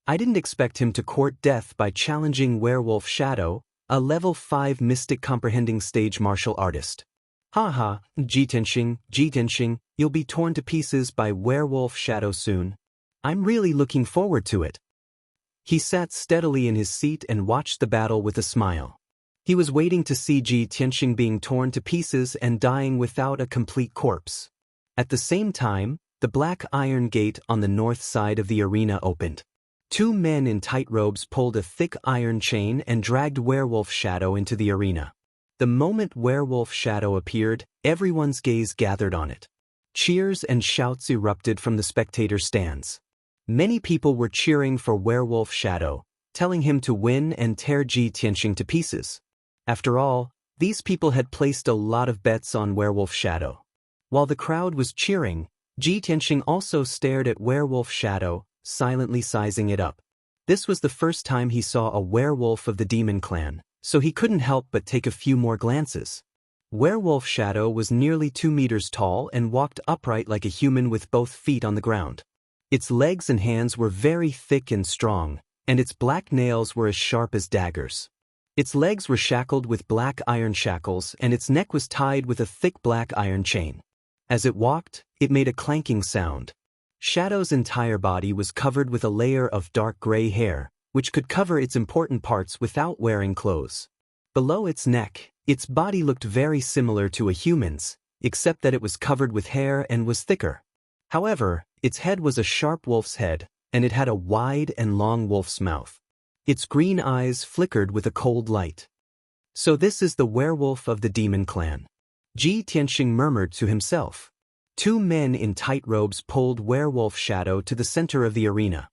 I didn't expect him to court death by challenging Werewolf Shadow, a level 5 mystic comprehending stage martial artist. Haha, Ji Tianxing, you'll be torn to pieces by Werewolf Shadow soon. I'm really looking forward to it. He sat steadily in his seat and watched the battle with a smile. He was waiting to see Ji Tianxing being torn to pieces and dying without a complete corpse. At the same time, the black iron gate on the north side of the arena opened. 2 men in tight robes pulled a thick iron chain and dragged Werewolf Shadow into the arena. The moment Werewolf Shadow appeared, everyone's gaze gathered on it. Cheers and shouts erupted from the spectator stands. Many people were cheering for Werewolf Shadow, telling him to win and tear Ji Tianxing to pieces. After all, these people had placed a lot of bets on Werewolf Shadow. While the crowd was cheering, Ji Tianxing also stared at Werewolf Shadow, silently sizing it up. This was the first time he saw a werewolf of the demon clan, so he couldn't help but take a few more glances. Werewolf Shadow was nearly 2 meters tall and walked upright like a human with both feet on the ground. Its legs and hands were very thick and strong, and its black nails were as sharp as daggers. Its legs were shackled with black iron shackles and its neck was tied with a thick black iron chain. As it walked, it made a clanking sound. Shadow's entire body was covered with a layer of dark gray hair, which could cover its important parts without wearing clothes. Below its neck, its body looked very similar to a human's, except that it was covered with hair and was thicker. However, its head was a sharp wolf's head, and it had a wide and long wolf's mouth. Its green eyes flickered with a cold light. So this is the werewolf of the demon clan. Ji Tianxing murmured to himself. 2 men in tight robes pulled Werewolf Shadow to the center of the arena.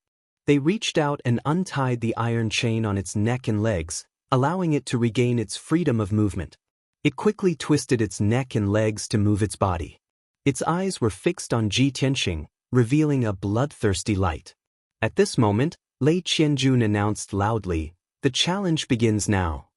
They reached out and untied the iron chain on its neck and legs, allowing it to regain its freedom of movement. It quickly twisted its neck and legs to move its body. Its eyes were fixed on Ji Tianxing, revealing a bloodthirsty light. At this moment, Lei Qianjun announced loudly, "The challenge begins now."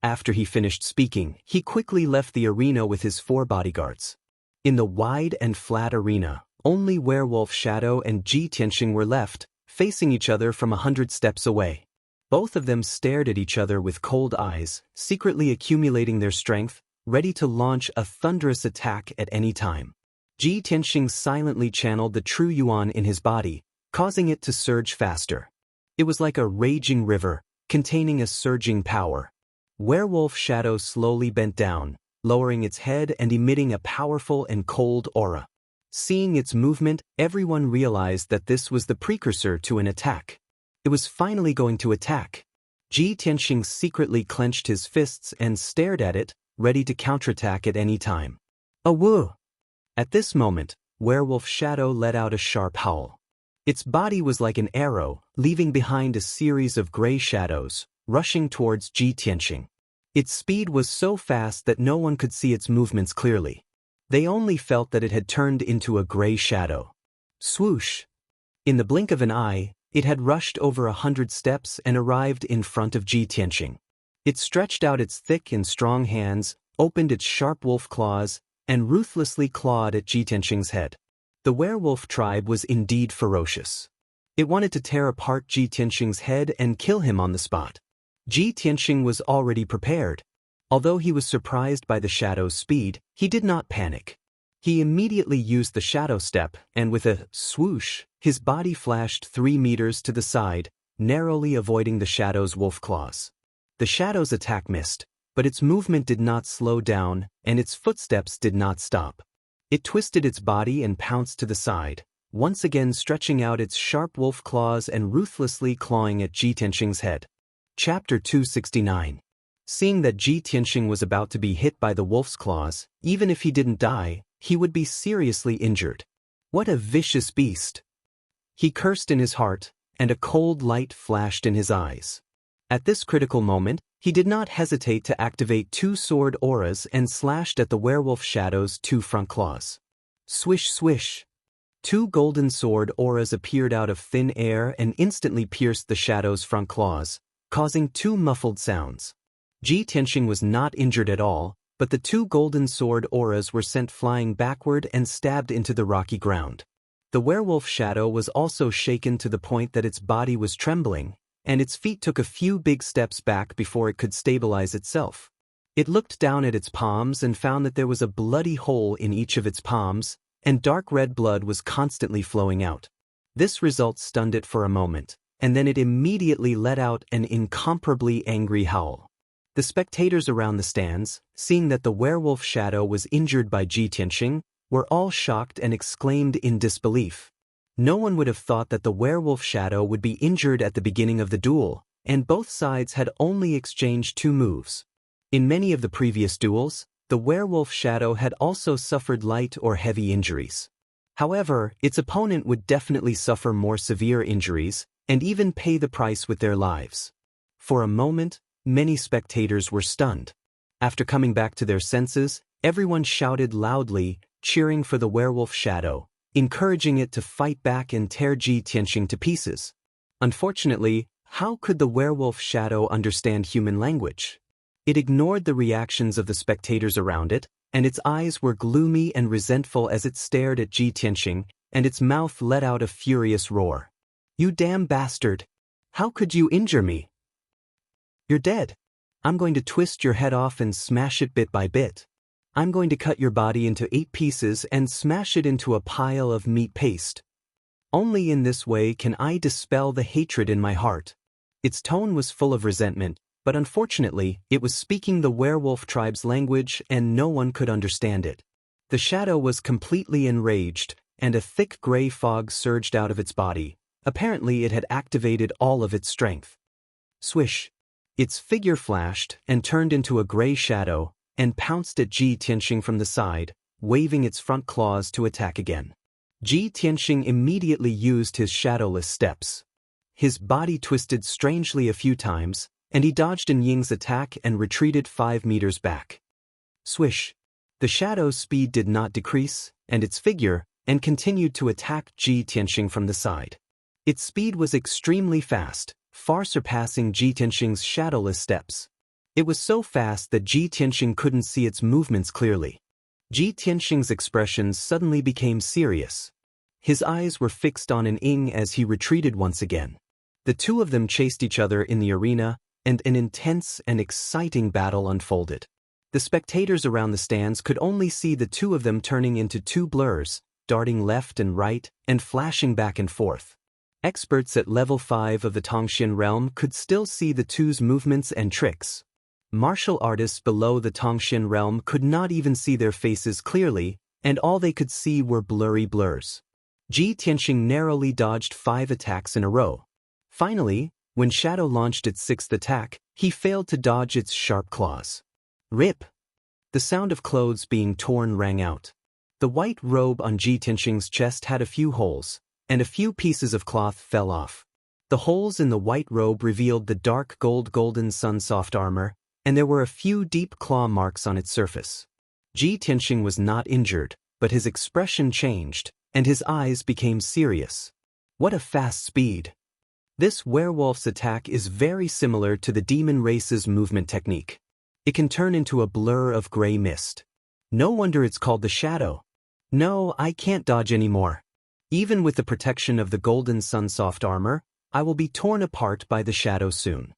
After he finished speaking, he quickly left the arena with his 4 bodyguards. In the wide and flat arena, only Werewolf Shadow and Ji Tianxing were left, facing each other from 100 steps away. Both of them stared at each other with cold eyes, secretly accumulating their strength, ready to launch a thunderous attack at any time. Ji Tianxing silently channeled the true yuan in his body, causing it to surge faster. It was like a raging river, containing a surging power. Werewolf Shadow slowly bent down, lowering its head and emitting a powerful and cold aura. Seeing its movement, everyone realized that this was the precursor to an attack. It was finally going to attack. Ji Tianxing secretly clenched his fists and stared at it, ready to counterattack at any time. A woo! At this moment, Werewolf Shadow let out a sharp howl. Its body was like an arrow, leaving behind a series of gray shadows, rushing towards Ji Tianxing. Its speed was so fast that no one could see its movements clearly. They only felt that it had turned into a gray shadow. Swoosh! In the blink of an eye, it had rushed over 100 steps and arrived in front of Ji Tianxing. It stretched out its thick and strong hands, opened its sharp wolf claws, and ruthlessly clawed at Ji Tianxing's head. The werewolf tribe was indeed ferocious. It wanted to tear apart Ji Tianxing's head and kill him on the spot. Ji Tianxing was already prepared. Although he was surprised by the shadow's speed, he did not panic. He immediately used the shadow step, and with a swoosh, his body flashed 3 meters to the side, narrowly avoiding the shadow's wolf claws. The shadow's attack missed, but its movement did not slow down, and its footsteps did not stop. It twisted its body and pounced to the side, once again stretching out its sharp wolf claws and ruthlessly clawing at Ji Tianxing's head. Chapter 269. Seeing that Ji Tianxing was about to be hit by the wolf's claws, even if he didn't die, he would be seriously injured. What a vicious beast! He cursed in his heart, and a cold light flashed in his eyes. At this critical moment, he did not hesitate to activate 2 sword auras and slashed at the werewolf shadow's 2 front claws. Swish swish! 2 golden sword auras appeared out of thin air and instantly pierced the shadow's front claws, causing 2 muffled sounds. Ji Tianxing was not injured at all, but the 2 golden sword auras were sent flying backward and stabbed into the rocky ground. The werewolf shadow was also shaken to the point that its body was trembling, and its feet took a few big steps back before it could stabilize itself. It looked down at its palms and found that there was a bloody hole in each of its palms, and dark red blood was constantly flowing out. This result stunned it for a moment, and then it immediately let out an incomparably angry howl. The spectators around the stands, seeing that the werewolf shadow was injured by Ji Tianxing, were all shocked and exclaimed in disbelief. No one would have thought that the werewolf shadow would be injured at the beginning of the duel, and both sides had only exchanged 2 moves. In many of the previous duels, the werewolf shadow had also suffered light or heavy injuries. However, its opponent would definitely suffer more severe injuries, and even pay the price with their lives. For a moment, many spectators were stunned. After coming back to their senses, everyone shouted loudly, cheering for the werewolf shadow, encouraging it to fight back and tear Ji Tianxing to pieces. Unfortunately, how could the werewolf shadow understand human language? It ignored the reactions of the spectators around it, and its eyes were gloomy and resentful as it stared at Ji Tianxing, and its mouth let out a furious roar. "You damn bastard! How could you injure me? You're dead. I'm going to twist your head off and smash it bit by bit. I'm going to cut your body into 8 pieces and smash it into a pile of meat paste. Only in this way can I dispel the hatred in my heart." Its tone was full of resentment, but unfortunately, it was speaking the werewolf tribe's language and no one could understand it. The shadow was completely enraged, and a thick gray fog surged out of its body. Apparently, it had activated all of its strength. Swish! Its figure flashed and turned into a gray shadow, and pounced at Ji Tianxing from the side, waving its front claws to attack again. Ji Tianxing immediately used his shadowless steps. His body twisted strangely a few times, and he dodged An Ying's attack and retreated 5 meters back. Swish! The shadow's speed did not decrease, and its figure, and continued to attack Ji Tianxing from the side. Its speed was extremely fast, far surpassing Ji Tianxing's shadowless steps. It was so fast that Ji Tianxing couldn't see its movements clearly. Ji Tianxing's expressions suddenly became serious. His eyes were fixed on An Ying as he retreated once again. The 2 of them chased each other in the arena, and an intense and exciting battle unfolded. The spectators around the stands could only see the 2 of them turning into 2 blurs, darting left and right, and flashing back and forth. Experts at level 5 of the Tongxian realm could still see the 2's movements and tricks. Martial artists below the Tongxian realm could not even see their faces clearly, and all they could see were blurry blurs. Ji Tianxing narrowly dodged 5 attacks in a row. Finally, when Shadow launched its sixth attack, he failed to dodge its sharp claws. Rip! The sound of clothes being torn rang out. The white robe on Ji Tianxing's chest had a few holes, and a few pieces of cloth fell off. The holes in the white robe revealed the dark golden sun-soft armor, and there were a few deep claw marks on its surface. Ji Tianxing was not injured, but his expression changed, and his eyes became serious. What a fast speed! This werewolf's attack is very similar to the demon race's movement technique. It can turn into a blur of gray mist. No wonder it's called the Shadow. No, I can't dodge anymore. Even with the protection of the golden sun-soft armor, I will be torn apart by the Shadow soon.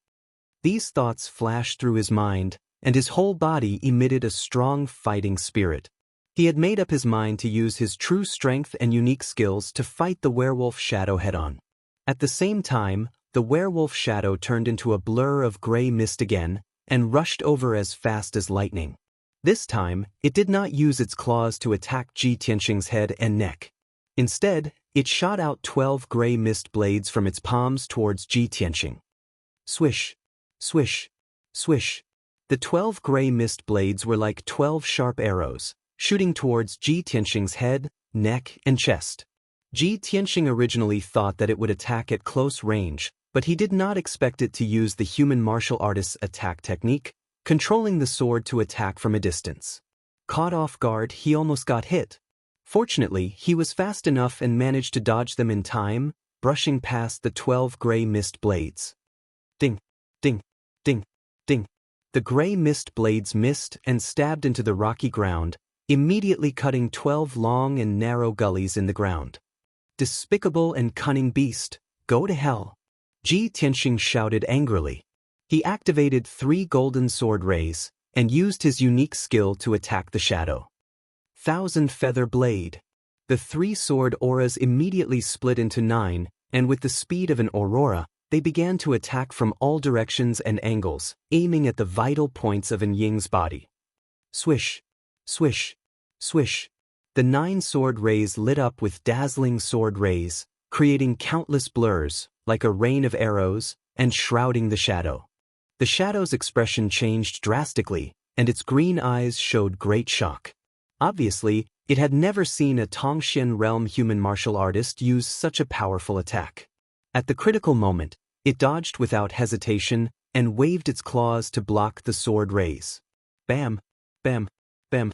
These thoughts flashed through his mind, and his whole body emitted a strong fighting spirit. He had made up his mind to use his true strength and unique skills to fight the werewolf Shadow head-on. At the same time, the werewolf Shadow turned into a blur of gray mist again, and rushed over as fast as lightning. This time, it did not use its claws to attack Ji Tianxing's head and neck. Instead, it shot out 12 gray mist blades from its palms towards Ji Tianxing. Swish, swish, swish. The 12 gray mist blades were like 12 sharp arrows, shooting towards Ji Tianxing's head, neck, and chest. Ji Tianxing originally thought that it would attack at close range, but he did not expect it to use the human martial artist's attack technique, controlling the sword to attack from a distance. Caught off guard, he almost got hit. Fortunately, he was fast enough and managed to dodge them in time, brushing past the 12 gray mist blades. Ding, ding, ding, ding. The gray mist blades missed and stabbed into the rocky ground, immediately cutting 12 long and narrow gullies in the ground. Despicable and cunning beast, go to hell! Ji Tianxing shouted angrily. He activated 3 golden sword rays, and used his unique skill to attack the Shadow. Thousand Feather Blade. The 3 sword auras immediately split into 9, and with the speed of an aurora, they began to attack from all directions and angles, aiming at the vital points of An Ying's body. Swish, swish, swish. The 9 sword rays lit up with dazzling sword rays, creating countless blurs, like a rain of arrows, and shrouding the Shadow. The Shadow's expression changed drastically, and its green eyes showed great shock. Obviously, it had never seen a Tongxian realm human martial artist use such a powerful attack. At the critical moment, it dodged without hesitation and waved its claws to block the sword rays. Bam, bam, bam.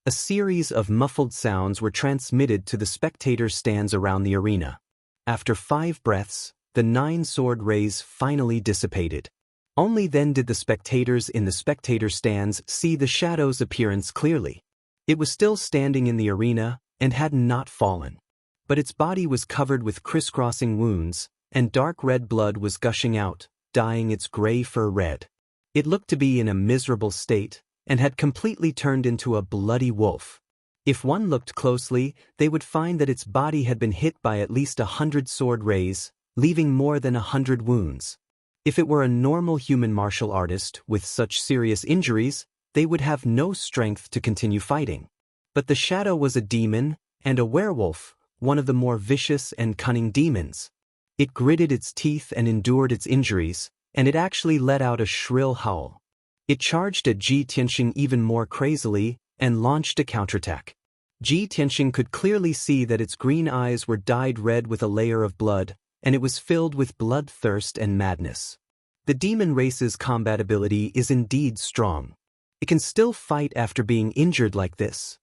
A series of muffled sounds were transmitted to the spectator stands around the arena. After 5 breaths, the 9 sword rays finally dissipated. Only then did the spectators in the spectator stands see the Shadow's appearance clearly. It was still standing in the arena and had not fallen. But its body was covered with crisscrossing wounds, and dark red blood was gushing out, dyeing its gray fur red. It looked to be in a miserable state, and had completely turned into a bloody wolf. If one looked closely, they would find that its body had been hit by at least 100 sword rays, leaving more than 100 wounds. If it were a normal human martial artist with such serious injuries, they would have no strength to continue fighting. But the Shadow was a demon, and a werewolf, one of the more vicious and cunning demons. It gritted its teeth and endured its injuries, and it actually let out a shrill howl. It charged at Ji Tianxing even more crazily, and launched a counterattack. Ji Tianxing could clearly see that its green eyes were dyed red with a layer of blood, and it was filled with bloodthirst and madness. The demon race's combat ability is indeed strong. It can still fight after being injured like this.